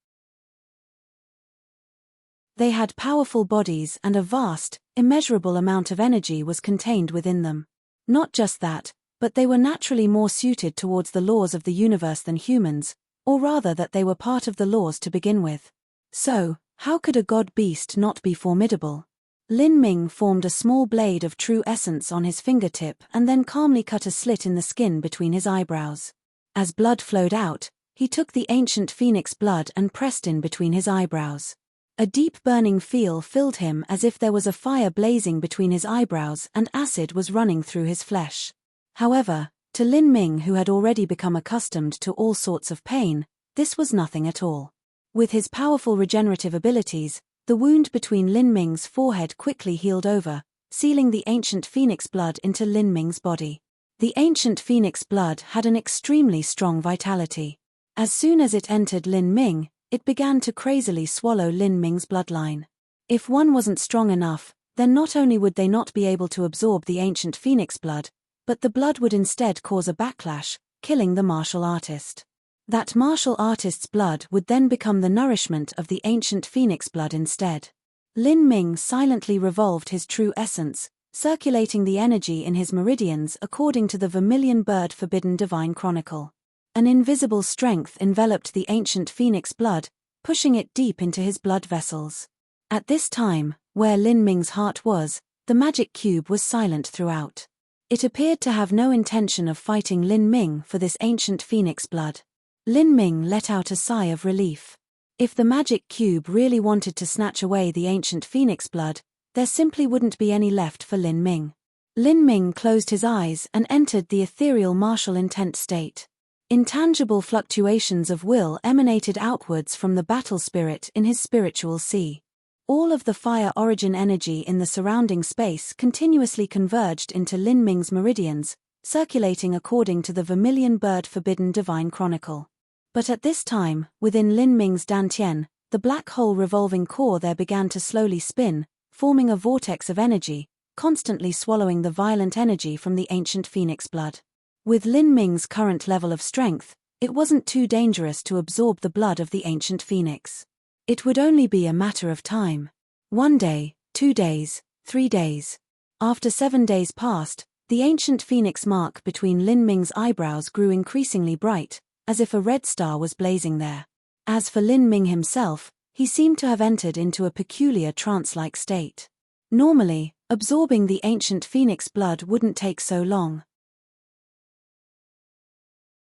They had powerful bodies and a vast, immeasurable amount of energy was contained within them. Not just that, but they were naturally more suited towards the laws of the universe than humans, or rather that they were part of the laws to begin with. So, how could a god-beast not be formidable? Lin Ming formed a small blade of true essence on his fingertip and then calmly cut a slit in the skin between his eyebrows. As blood flowed out, he took the ancient phoenix blood and pressed in between his eyebrows. A deep burning feel filled him as if there was a fire blazing between his eyebrows and acid was running through his flesh. However, to Lin Ming, who had already become accustomed to all sorts of pain, this was nothing at all. With his powerful regenerative abilities, the wound between Lin Ming's forehead quickly healed over, sealing the ancient phoenix blood into Lin Ming's body. The ancient phoenix blood had an extremely strong vitality. As soon as it entered Lin Ming, it began to crazily swallow Lin Ming's bloodline. If one wasn't strong enough, then not only would they not be able to absorb the ancient phoenix blood, but the blood would instead cause a backlash, killing the martial artist. That martial artist's blood would then become the nourishment of the ancient phoenix blood instead. Lin Ming silently revolved his true essence, circulating the energy in his meridians according to the Vermilion Bird Forbidden Divine Chronicle. An invisible strength enveloped the ancient phoenix blood, pushing it deep into his blood vessels. At this time, where Lin Ming's heart was, the magic cube was silent throughout. It appeared to have no intention of fighting Lin Ming for this ancient phoenix blood. Lin Ming let out a sigh of relief. If the magic cube really wanted to snatch away the ancient phoenix blood, there simply wouldn't be any left for Lin Ming. Lin Ming closed his eyes and entered the ethereal martial intent state. Intangible fluctuations of will emanated outwards from the battle spirit in his spiritual sea. All of the fire origin energy in the surrounding space continuously converged into Lin Ming's meridians, circulating according to the Vermilion Bird Forbidden Divine Chronicle. But at this time, within Lin Ming's dantian, the black hole revolving core there began to slowly spin, forming a vortex of energy, constantly swallowing the violent energy from the ancient phoenix blood. With Lin Ming's current level of strength, it wasn't too dangerous to absorb the blood of the ancient phoenix. It would only be a matter of time. 1 day, 2 days, 3 days. After 7 days passed, the ancient phoenix mark between Lin Ming's eyebrows grew increasingly bright, as if a red star was blazing there. As for Lin Ming himself, he seemed to have entered into a peculiar trance-like state. Normally, absorbing the ancient phoenix blood wouldn't take so long.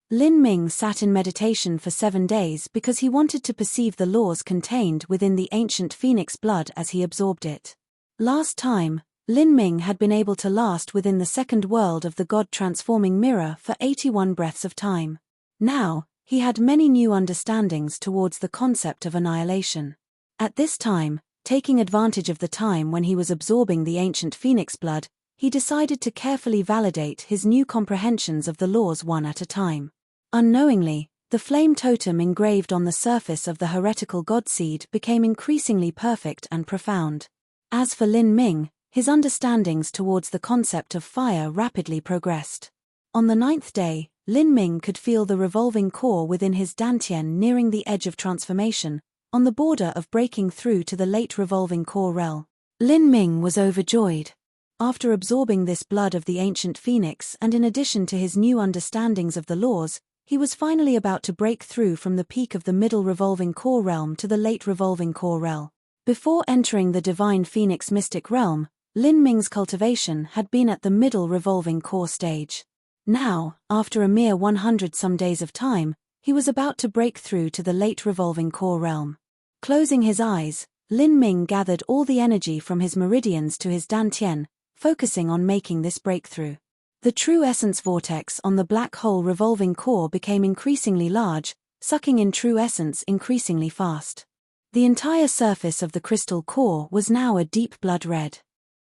Lin Ming sat in meditation for 7 days because he wanted to perceive the laws contained within the ancient phoenix blood as he absorbed it. Last time, Lin Ming had been able to last within the second world of the God-transforming mirror for 81 breaths of time. Now, he had many new understandings towards the concept of annihilation. At this time, taking advantage of the time when he was absorbing the ancient phoenix blood, he decided to carefully validate his new comprehensions of the laws one at a time. Unknowingly, The flame totem engraved on the surface of the heretical godseed became increasingly perfect and profound. As for Lin Ming, his understandings towards the concept of fire rapidly progressed. On the 9th day, Lin Ming could feel the revolving core within his dantian nearing the edge of transformation, on the border of breaking through to the late revolving core realm. Lin Ming was overjoyed. After absorbing this blood of the ancient phoenix and in addition to his new understandings of the laws, he was finally about to break through from the peak of the middle revolving core realm to the late revolving core realm. Before entering the divine phoenix mystic realm, Lin Ming's cultivation had been at the middle revolving core stage. Now, after a mere 100-some days of time, he was about to break through to the late revolving core realm. Closing his eyes, Lin Ming gathered all the energy from his meridians to his dantian, focusing on making this breakthrough. The true essence vortex on the black hole revolving core became increasingly large, sucking in true essence increasingly fast. The entire surface of the crystal core was now a deep blood red.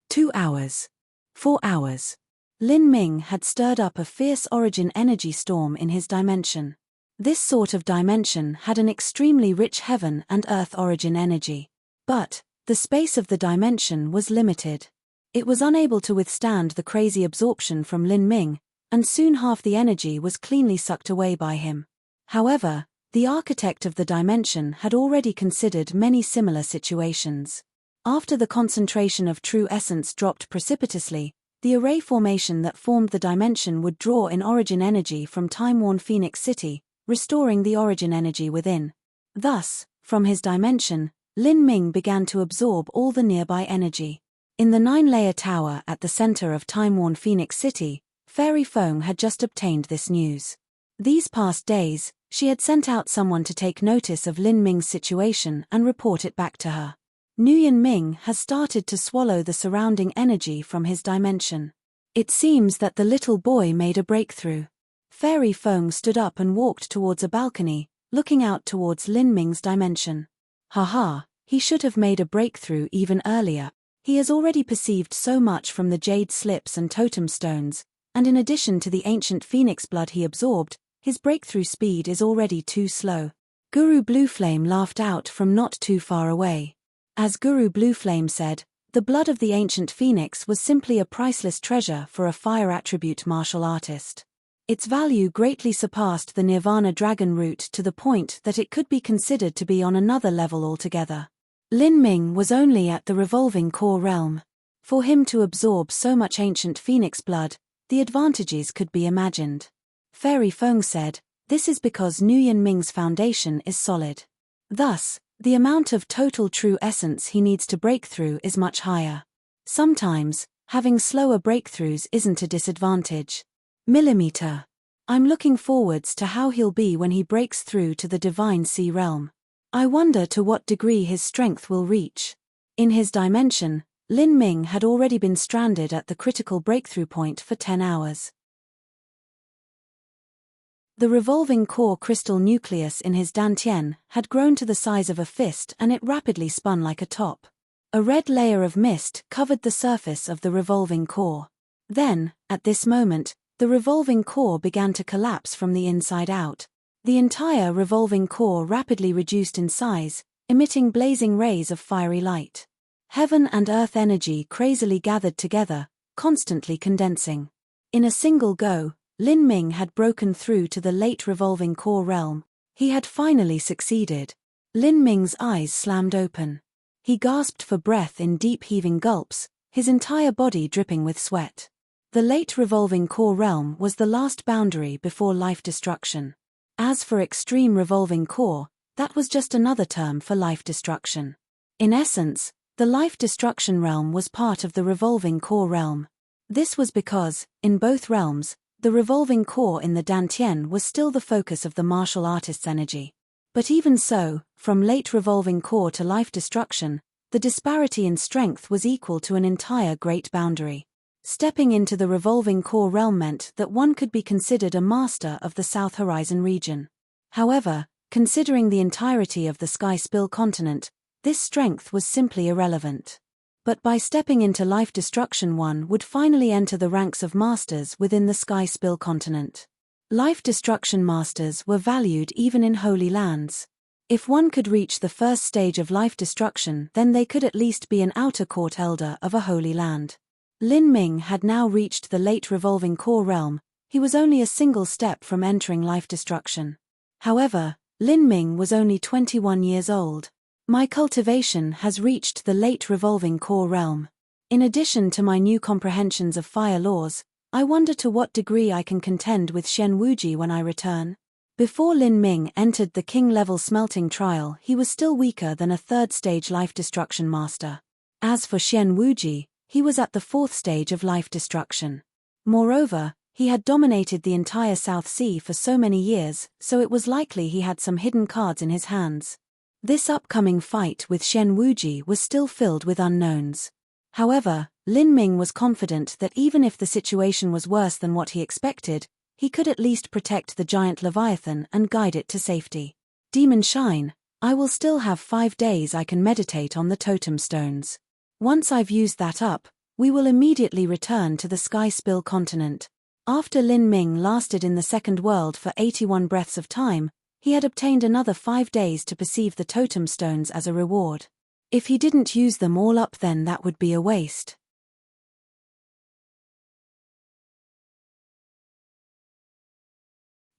2 hours. 4 hours. Lin Ming had stirred up a fierce origin energy storm in his dimension. This sort of dimension had an extremely rich heaven and earth origin energy. But the space of the dimension was limited. It was unable to withstand the crazy absorption from Lin Ming, and soon half the energy was cleanly sucked away by him. However, the architect of the dimension had already considered many similar situations. After the concentration of true essence dropped precipitously, the array formation that formed the dimension would draw in origin energy from time-worn Phoenix City, restoring the origin energy within. Thus, from his dimension, Lin Ming began to absorb all the nearby energy. In the 9-layer tower at the center of time-worn Phoenix City, Fairy Feng had just obtained this news. These past days, she had sent out someone to take notice of Lin Ming's situation and report it back to her. Nguyen Ming has started to swallow the surrounding energy from his dimension. It seems that the little boy made a breakthrough. Fairy Feng stood up and walked towards a balcony, looking out towards Lin Ming's dimension. Haha, he should have made a breakthrough even earlier. He has already perceived so much from the jade slips and totem stones, and in addition to the ancient phoenix blood he absorbed, his breakthrough speed is already too slow. Guru Blueflame laughed out from not too far away. As Guru Blueflame said, the blood of the ancient phoenix was simply a priceless treasure for a fire attribute martial artist. Its value greatly surpassed the Nirvana dragon root to the point that it could be considered to be on another level altogether. Lin Ming was only at the revolving core realm. For him to absorb so much ancient phoenix blood, the advantages could be imagined. Fairy Feng said, this is because Nguyen Ming's foundation is solid. Thus, the amount of total true essence he needs to break through is much higher. Sometimes, having slower breakthroughs isn't a disadvantage. Millimeter. I'm looking forwards to how he'll be when he breaks through to the divine sea realm. I wonder to what degree his strength will reach. In his dimension, Lin Ming had already been stranded at the critical breakthrough point for 10 hours. The revolving core crystal nucleus in his dantian had grown to the size of a fist and it rapidly spun like a top. A red layer of mist covered the surface of the revolving core. Then, at this moment, the revolving core began to collapse from the inside out. The entire revolving core rapidly reduced in size, emitting blazing rays of fiery light. Heaven and earth energy crazily gathered together, constantly condensing. In a single go, Lin Ming had broken through to the late revolving core realm. He had finally succeeded. Lin Ming's eyes slammed open. He gasped for breath in deep heaving gulps, his entire body dripping with sweat. The late revolving core realm was the last boundary before life destruction. As for extreme revolving core, that was just another term for life destruction. In essence, the life destruction realm was part of the revolving core realm. This was because, in both realms, the revolving core in the dantian was still the focus of the martial artist's energy. But even so, from late revolving core to life destruction, the disparity in strength was equal to an entire great boundary. Stepping into the revolving core realm meant that one could be considered a master of the South Horizon region. However, considering the entirety of the Sky Spill continent, this strength was simply irrelevant. But by stepping into life destruction one would finally enter the ranks of masters within the Sky Spill continent. Life destruction masters were valued even in holy lands. If one could reach the first stage of life destruction, then they could at least be an outer court elder of a holy land. Lin Ming had now reached the late revolving core realm. He was only a single step from entering life destruction. However, Lin Ming was only 21 years old. My cultivation has reached the late revolving core realm. In addition to my new comprehensions of fire laws, I wonder to what degree I can contend with Shen Wuji when I return. Before Lin Ming entered the king-level smelting trial, he was still weaker than a third-stage life destruction master. As for Shen Wuji, he was at the fourth stage of life destruction. Moreover, he had dominated the entire South Sea for so many years, so it was likely he had some hidden cards in his hands. This upcoming fight with Shen Wuji was still filled with unknowns. However, Lin Ming was confident that even if the situation was worse than what he expected, he could at least protect the giant Leviathan and guide it to safety. Demon Shine, I will still have 5 days I can meditate on the totem stones. Once I've used that up, we will immediately return to the Sky Spill continent. After Lin Ming lasted in the second world for 81 breaths of time, he had obtained another 5 days to perceive the totem stones as a reward. If he didn't use them all up, then that would be a waste.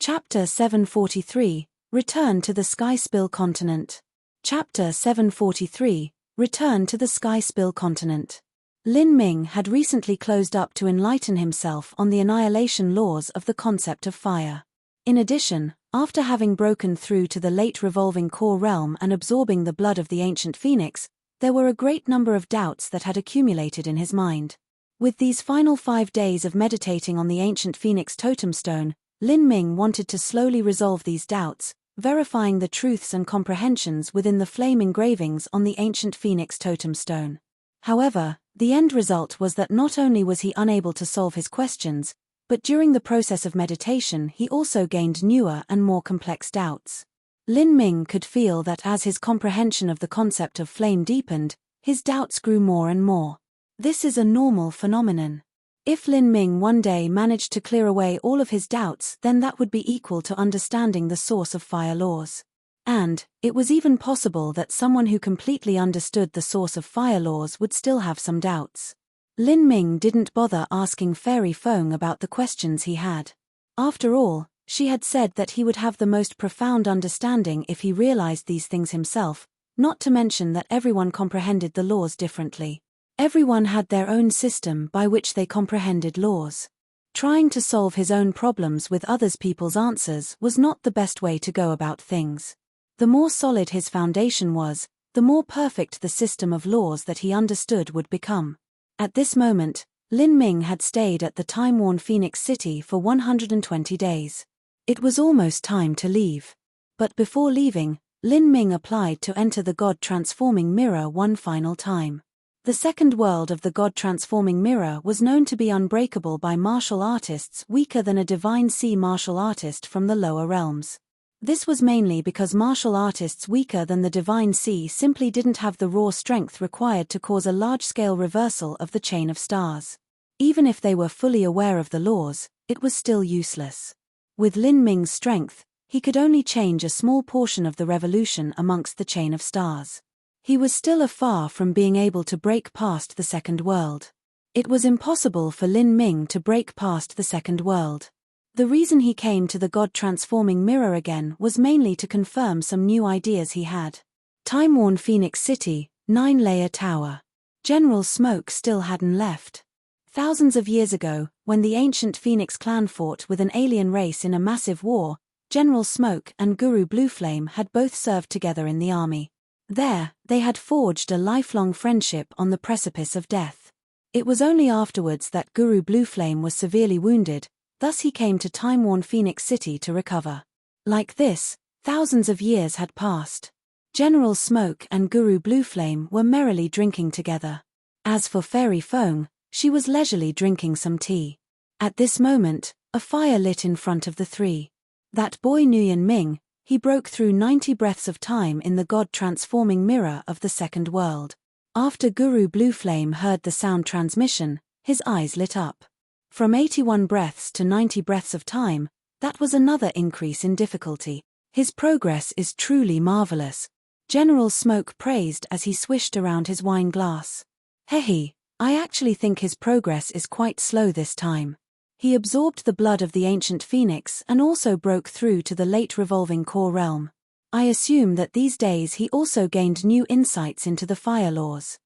Chapter 743, Return to the Sky Spill continent. Chapter 743, Return to the Sky Spill continent. Lin Ming had recently closed up to enlighten himself on the annihilation laws of the concept of fire. In addition, after having broken through to the late revolving core realm and absorbing the blood of the ancient phoenix, there were a great number of doubts that had accumulated in his mind. With these final 5 days of meditating on the ancient phoenix totem stone, Lin Ming wanted to slowly resolve these doubts, verifying the truths and comprehensions within the flame engravings on the ancient phoenix totem stone. However, the end result was that not only was he unable to solve his questions, but during the process of meditation he also gained newer and more complex doubts. Lin Ming could feel that as his comprehension of the concept of flame deepened, his doubts grew more and more. This is a normal phenomenon. If Lin Ming one day managed to clear away all of his doubts, then that would be equal to understanding the source of fire laws. And, it was even possible that someone who completely understood the source of fire laws would still have some doubts. Lin Ming didn't bother asking Fairy Feng about the questions he had. After all, she had said that he would have the most profound understanding if he realized these things himself, not to mention that everyone comprehended the laws differently. Everyone had their own system by which they comprehended laws. Trying to solve his own problems with others people's answers was not the best way to go about things. The more solid his foundation was, the more perfect the system of laws that he understood would become. At this moment, Lin Ming had stayed at the time-worn Phoenix City for 120 days. It was almost time to leave. But before leaving, Lin Ming applied to enter the God-transforming mirror one final time. The second world of the God-transforming mirror was known to be unbreakable by martial artists weaker than a divine sea martial artist from the lower realms. This was mainly because martial artists weaker than the divine sea simply didn't have the raw strength required to cause a large-scale reversal of the chain of stars. Even if they were fully aware of the laws, it was still useless. With Lin Ming's strength, he could only change a small portion of the revolution amongst the chain of stars. He was still afar from being able to break past the second world. It was impossible for Lin Ming to break past the second world. The reason he came to the God-transforming mirror again was mainly to confirm some new ideas he had. Time-worn Phoenix City, 9-layer tower. General Smoke still hadn't left. Thousands of years ago, when the ancient Phoenix clan fought with an alien race in a massive war, General Smoke and Guru Blueflame had both served together in the army. There, they had forged a lifelong friendship on the precipice of death. It was only afterwards that Guru Blueflame was severely wounded, thus he came to time-worn Phoenix City to recover. Like this, thousands of years had passed. General Smoke and Guru Blueflame were merrily drinking together. As for Fairy Feng, she was leisurely drinking some tea. At this moment, a fire lit in front of the three. That boy Nguyen Ming, he broke through 90 breaths of time in the God-transforming mirror of the second world. After Guru Blueflame heard the sound transmission, his eyes lit up. From 81 breaths to 90 breaths of time, That was another increase in difficulty. His progress is truly marvelous, General Smoke praised as he swished around his wine glass. Hehe, I actually think his progress is quite slow this time. He absorbed the blood of the ancient phoenix and also broke through to the late revolving core realm. I assume that these days he also gained new insights into the fire laws.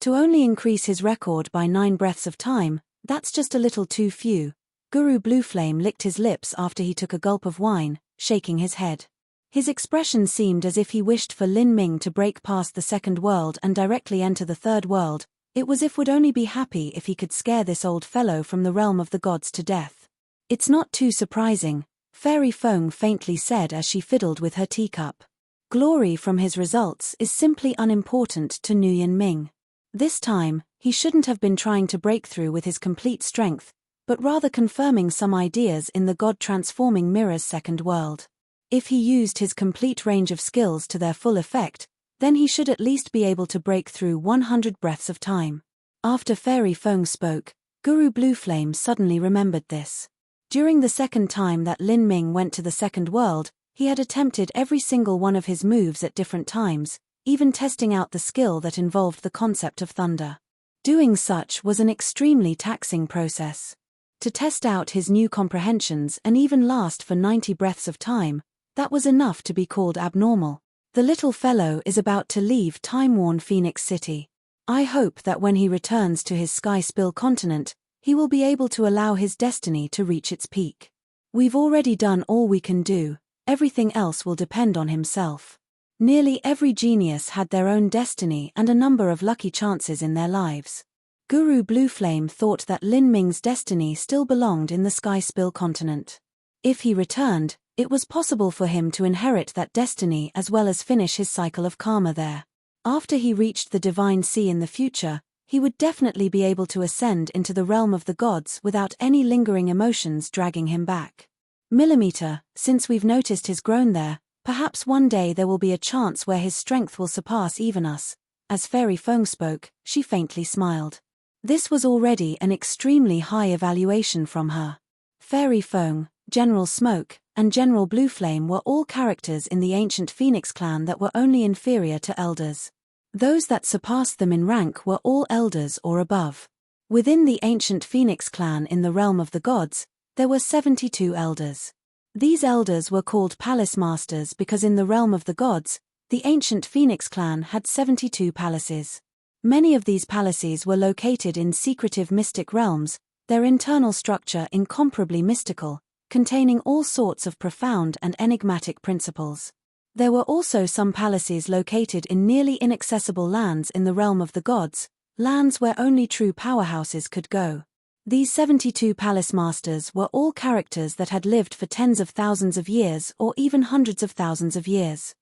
To only increase his record by 9 breaths of time, that's just a little too few. Guru Blueflame licked his lips after he took a gulp of wine, shaking his head. His expression seemed as if he wished for Lin Ming to break past the second world and directly enter the third world. It was if would only be happy if he could scare this old fellow from the realm of the gods to death. It's not too surprising, Fairy Feng faintly said as she fiddled with her teacup. Glory from his results is simply unimportant to Nguyen Ming. This time, he shouldn't have been trying to break through with his complete strength, but rather confirming some ideas in the god-transforming mirror's second world. If he used his complete range of skills to their full effect, then he should at least be able to break through 100 breaths of time. After Fairy Feng spoke, Guru Blueflame suddenly remembered this. During the second time that Lin Ming went to the second world, he had attempted every single one of his moves at different times, even testing out the skill that involved the concept of thunder. Doing such was an extremely taxing process. To test out his new comprehensions and even last for 90 breaths of time, that was enough to be called abnormal. The little fellow is about to leave time-worn Phoenix City. I hope that when he returns to his Sky Spill continent, he will be able to allow his destiny to reach its peak. We've already done all we can do, everything else will depend on himself. Nearly every genius had their own destiny and a number of lucky chances in their lives. Guru Blueflame thought that Lin Ming's destiny still belonged in the Sky Spill continent. If he returned, it was possible for him to inherit that destiny as well as finish his cycle of karma there. After he reached the Divine Sea in the future, he would definitely be able to ascend into the realm of the gods without any lingering emotions dragging him back. Millimeter, since we've noticed his grown there, perhaps one day there will be a chance where his strength will surpass even us. As Fairy Feng spoke, she faintly smiled. This was already an extremely high evaluation from her. Fairy Feng, General Smoke, and General Blueflame were all characters in the ancient Phoenix clan that were only inferior to elders. Those that surpassed them in rank were all elders or above. Within the ancient Phoenix clan in the realm of the gods, there were 72 elders. These elders were called palace masters because in the realm of the gods, the ancient Phoenix clan had 72 palaces. Many of these palaces were located in secretive mystic realms, their internal structure incomparably mystical, containing all sorts of profound and enigmatic principles. There were also some palaces located in nearly inaccessible lands in the realm of the gods, lands where only true powerhouses could go. These 72 palace masters were all characters that had lived for tens of thousands of years or even hundreds of thousands of years.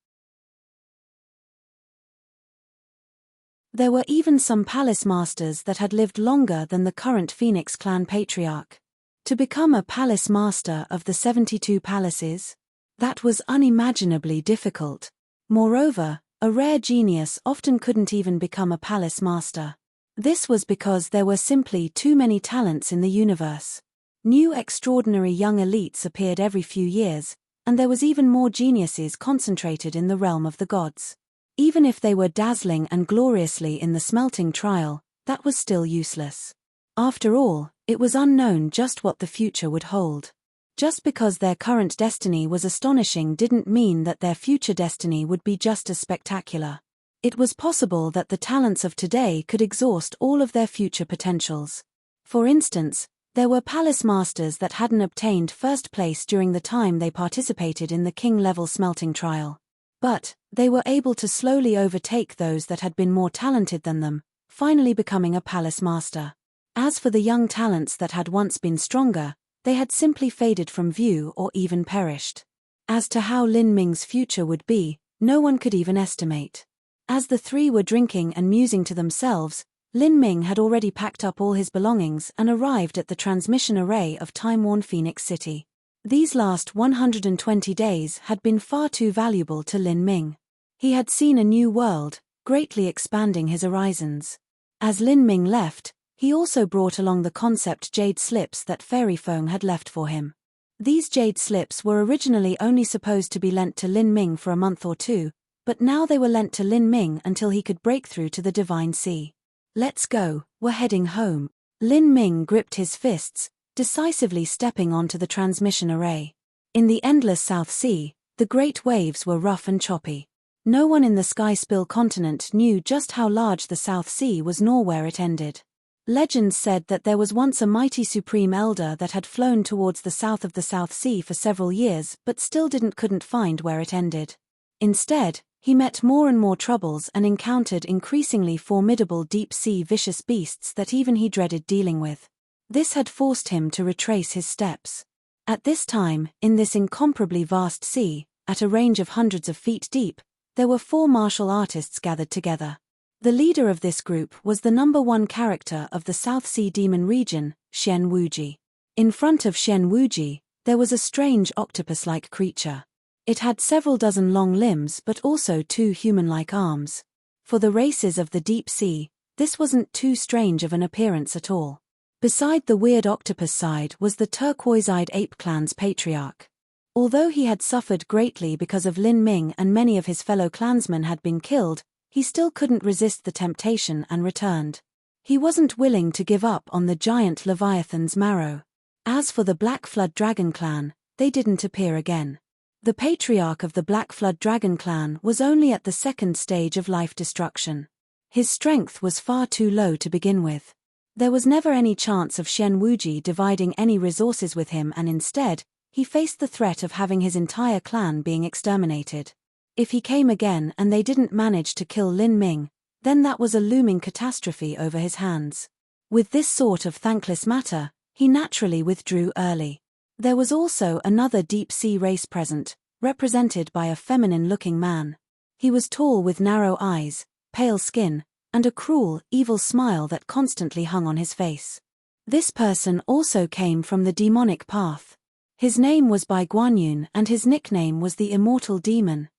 There were even some palace masters that had lived longer than the current Phoenix clan patriarch. To become a palace master of the 72 palaces? That was unimaginably difficult. Moreover, a rare genius often couldn't even become a palace master. This was because there were simply too many talents in the universe. New extraordinary young elites appeared every few years, and there was even more geniuses concentrated in the realm of the gods. Even if they were dazzling and gloriously in the smelting trial, that was still useless. After all, it was unknown just what the future would hold. Just because their current destiny was astonishing didn't mean that their future destiny would be just as spectacular. It was possible that the talents of today could exhaust all of their future potentials. For instance, there were palace masters that hadn't obtained first place during the time they participated in the king-level smelting trial. But, they were able to slowly overtake those that had been more talented than them, finally becoming a palace master. As for the young talents that had once been stronger, they had simply faded from view or even perished. As to how Lin Ming's future would be, no one could even estimate. As the three were drinking and musing to themselves, Lin Ming had already packed up all his belongings and arrived at the transmission array of time-worn Phoenix City. These last 120 days had been far too valuable to Lin Ming. He had seen a new world, greatly expanding his horizons. As Lin Ming left, He also brought along the concept jade slips that Fairy Feng had left for him. These jade slips were originally only supposed to be lent to Lin Ming for a month or two, but now they were lent to Lin Ming until he could break through to the Divine Sea. Let's go, we're heading home. Lin Ming gripped his fists, decisively stepping onto the transmission array. In the endless South Sea, the great waves were rough and choppy. No one in the Sky-Spill continent knew just how large the South Sea was nor where it ended. Legends said that there was once a mighty supreme elder that had flown towards the south of the South Sea for several years but still couldn't find where it ended. Instead, he met more and more troubles and encountered increasingly formidable deep-sea vicious beasts that even he dreaded dealing with. This had forced him to retrace his steps. At this time, in this incomparably vast sea, at a range of hundreds of feet deep, there were 4 martial artists gathered together. The leader of this group was the #1 character of the South Sea Demon region, Xian Wuji. In front of Xian Wuji, there was a strange octopus-like creature. It had several dozen long limbs but also 2 human-like arms. For the races of the deep sea, this wasn't too strange of an appearance at all. Beside the weird octopus side was the turquoise-eyed ape clan's patriarch. Although he had suffered greatly because of Lin Ming and many of his fellow clansmen had been killed, he still couldn't resist the temptation and returned. He wasn't willing to give up on the giant Leviathan's marrow. As for the Black Flood Dragon clan, they didn't appear again. The patriarch of the Black Flood Dragon clan was only at the 2nd stage of life destruction. His strength was far too low to begin with. There was never any chance of Xian Wuji dividing any resources with him, and instead, he faced the threat of having his entire clan being exterminated. If he came again and they didn't manage to kill Lin Ming, then that was a looming catastrophe over his hands. With this sort of thankless matter, he naturally withdrew early. There was also another deep-sea race present, represented by a feminine-looking man. He was tall with narrow eyes, pale skin, and a cruel, evil smile that constantly hung on his face. This person also came from the demonic path. His name was Bai Guanyun and his nickname was the Immortal Demon.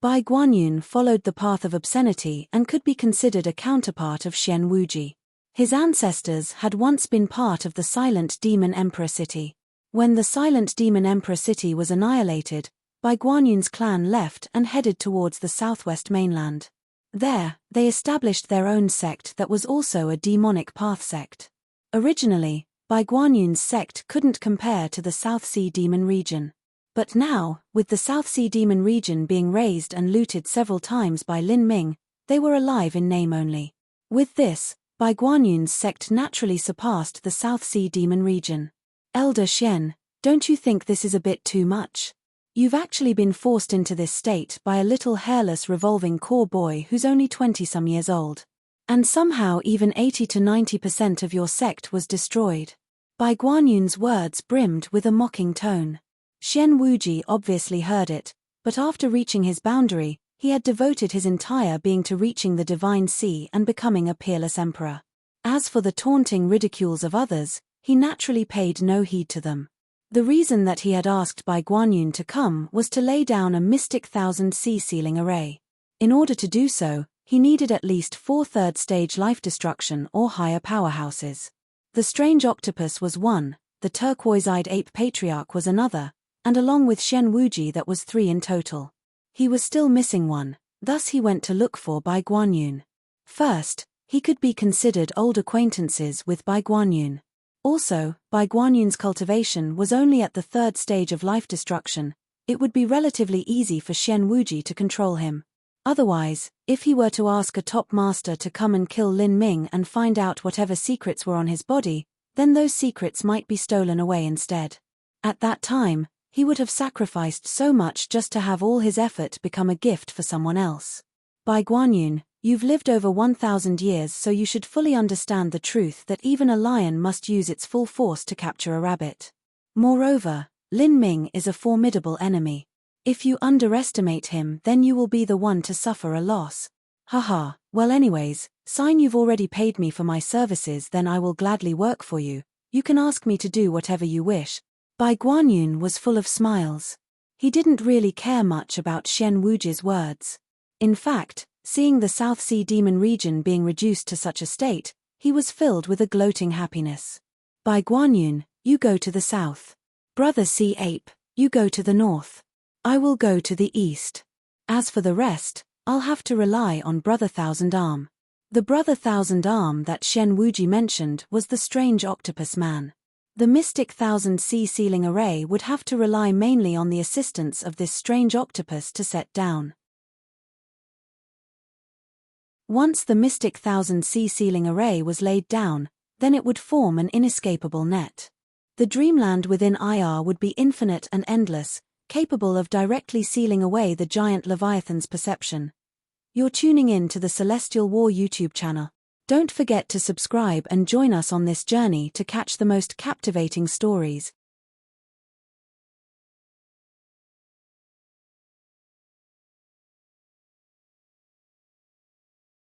Bai Guanyun followed the path of obscenity and could be considered a counterpart of Xian Wuji. His ancestors had once been part of the Silent Demon Emperor City. When the Silent Demon Emperor City was annihilated, Bai Guanyun's clan left and headed towards the southwest mainland. There, they established their own sect that was also a demonic path sect. Originally, Bai Guanyun's sect couldn't compare to the South Sea Demon region. But now, with the South Sea Demon region being razed and looted several times by Lin Ming, they were alive in name only. With this, Bai Guanyun's sect naturally surpassed the South Sea Demon region. Elder Xian, don't you think this is a bit too much? You've actually been forced into this state by a little hairless revolving core boy who's only 20-some years old. And somehow even 80 to 90% of your sect was destroyed. Bai Guanyun's words brimmed with a mocking tone. Xian Wuji obviously heard it, but after reaching his boundary, he had devoted his entire being to reaching the Divine Sea and becoming a peerless emperor. As for the taunting ridicules of others, he naturally paid no heed to them. The reason that he had asked Bai Guanyun to come was to lay down a mystic 1,000 sea sealing array. In order to do so, he needed at least 4 third-stage life destruction or higher powerhouses. The strange octopus was one, the turquoise-eyed ape patriarch was another, and along with Xian Wuji that was 3 in total. He was still missing one, thus he went to look for Bai Guanyun. First, he could be considered old acquaintances with Bai Guanyun. Also, Bai Guanyun's cultivation was only at the 3rd stage of life destruction. It would be relatively easy for Xian Wuji to control him. Otherwise, if he were to ask a top master to come and kill Lin Ming and find out whatever secrets were on his body, then those secrets might be stolen away instead. At that time, he would have sacrificed so much just to have all his effort become a gift for someone else. Bai Guanyun, you've lived over 1,000 years, so you should fully understand the truth that even a lion must use its full force to capture a rabbit. Moreover, Lin Ming is a formidable enemy. If you underestimate him, then you will be the one to suffer a loss. Haha, well anyways, sign you've already paid me for my services, then I will gladly work for you. You can ask me to do whatever you wish. Bai Guanyun was full of smiles. He didn't really care much about Xian Wuji's words. In fact, Seeing the South Sea Demon region being reduced to such a state, he was filled with a gloating happiness. By Guanyun, you go to the south. Brother Sea Ape, you go to the north. I will go to the east. As for the rest, I'll have to rely on Brother Thousand Arm. The Brother Thousand Arm that Shen Wuji mentioned was the strange octopus man. The mystic Thousand Sea Sealing Array would have to rely mainly on the assistance of this strange octopus to set down. Once the mystic Thousand Sea Sealing Array was laid down, then it would form an inescapable net. The dreamland within IR would be infinite and endless, capable of directly sealing away the giant Leviathan's perception. You're tuning in to the Celestial War YouTube channel. Don't forget to subscribe and join us on this journey to catch the most captivating stories.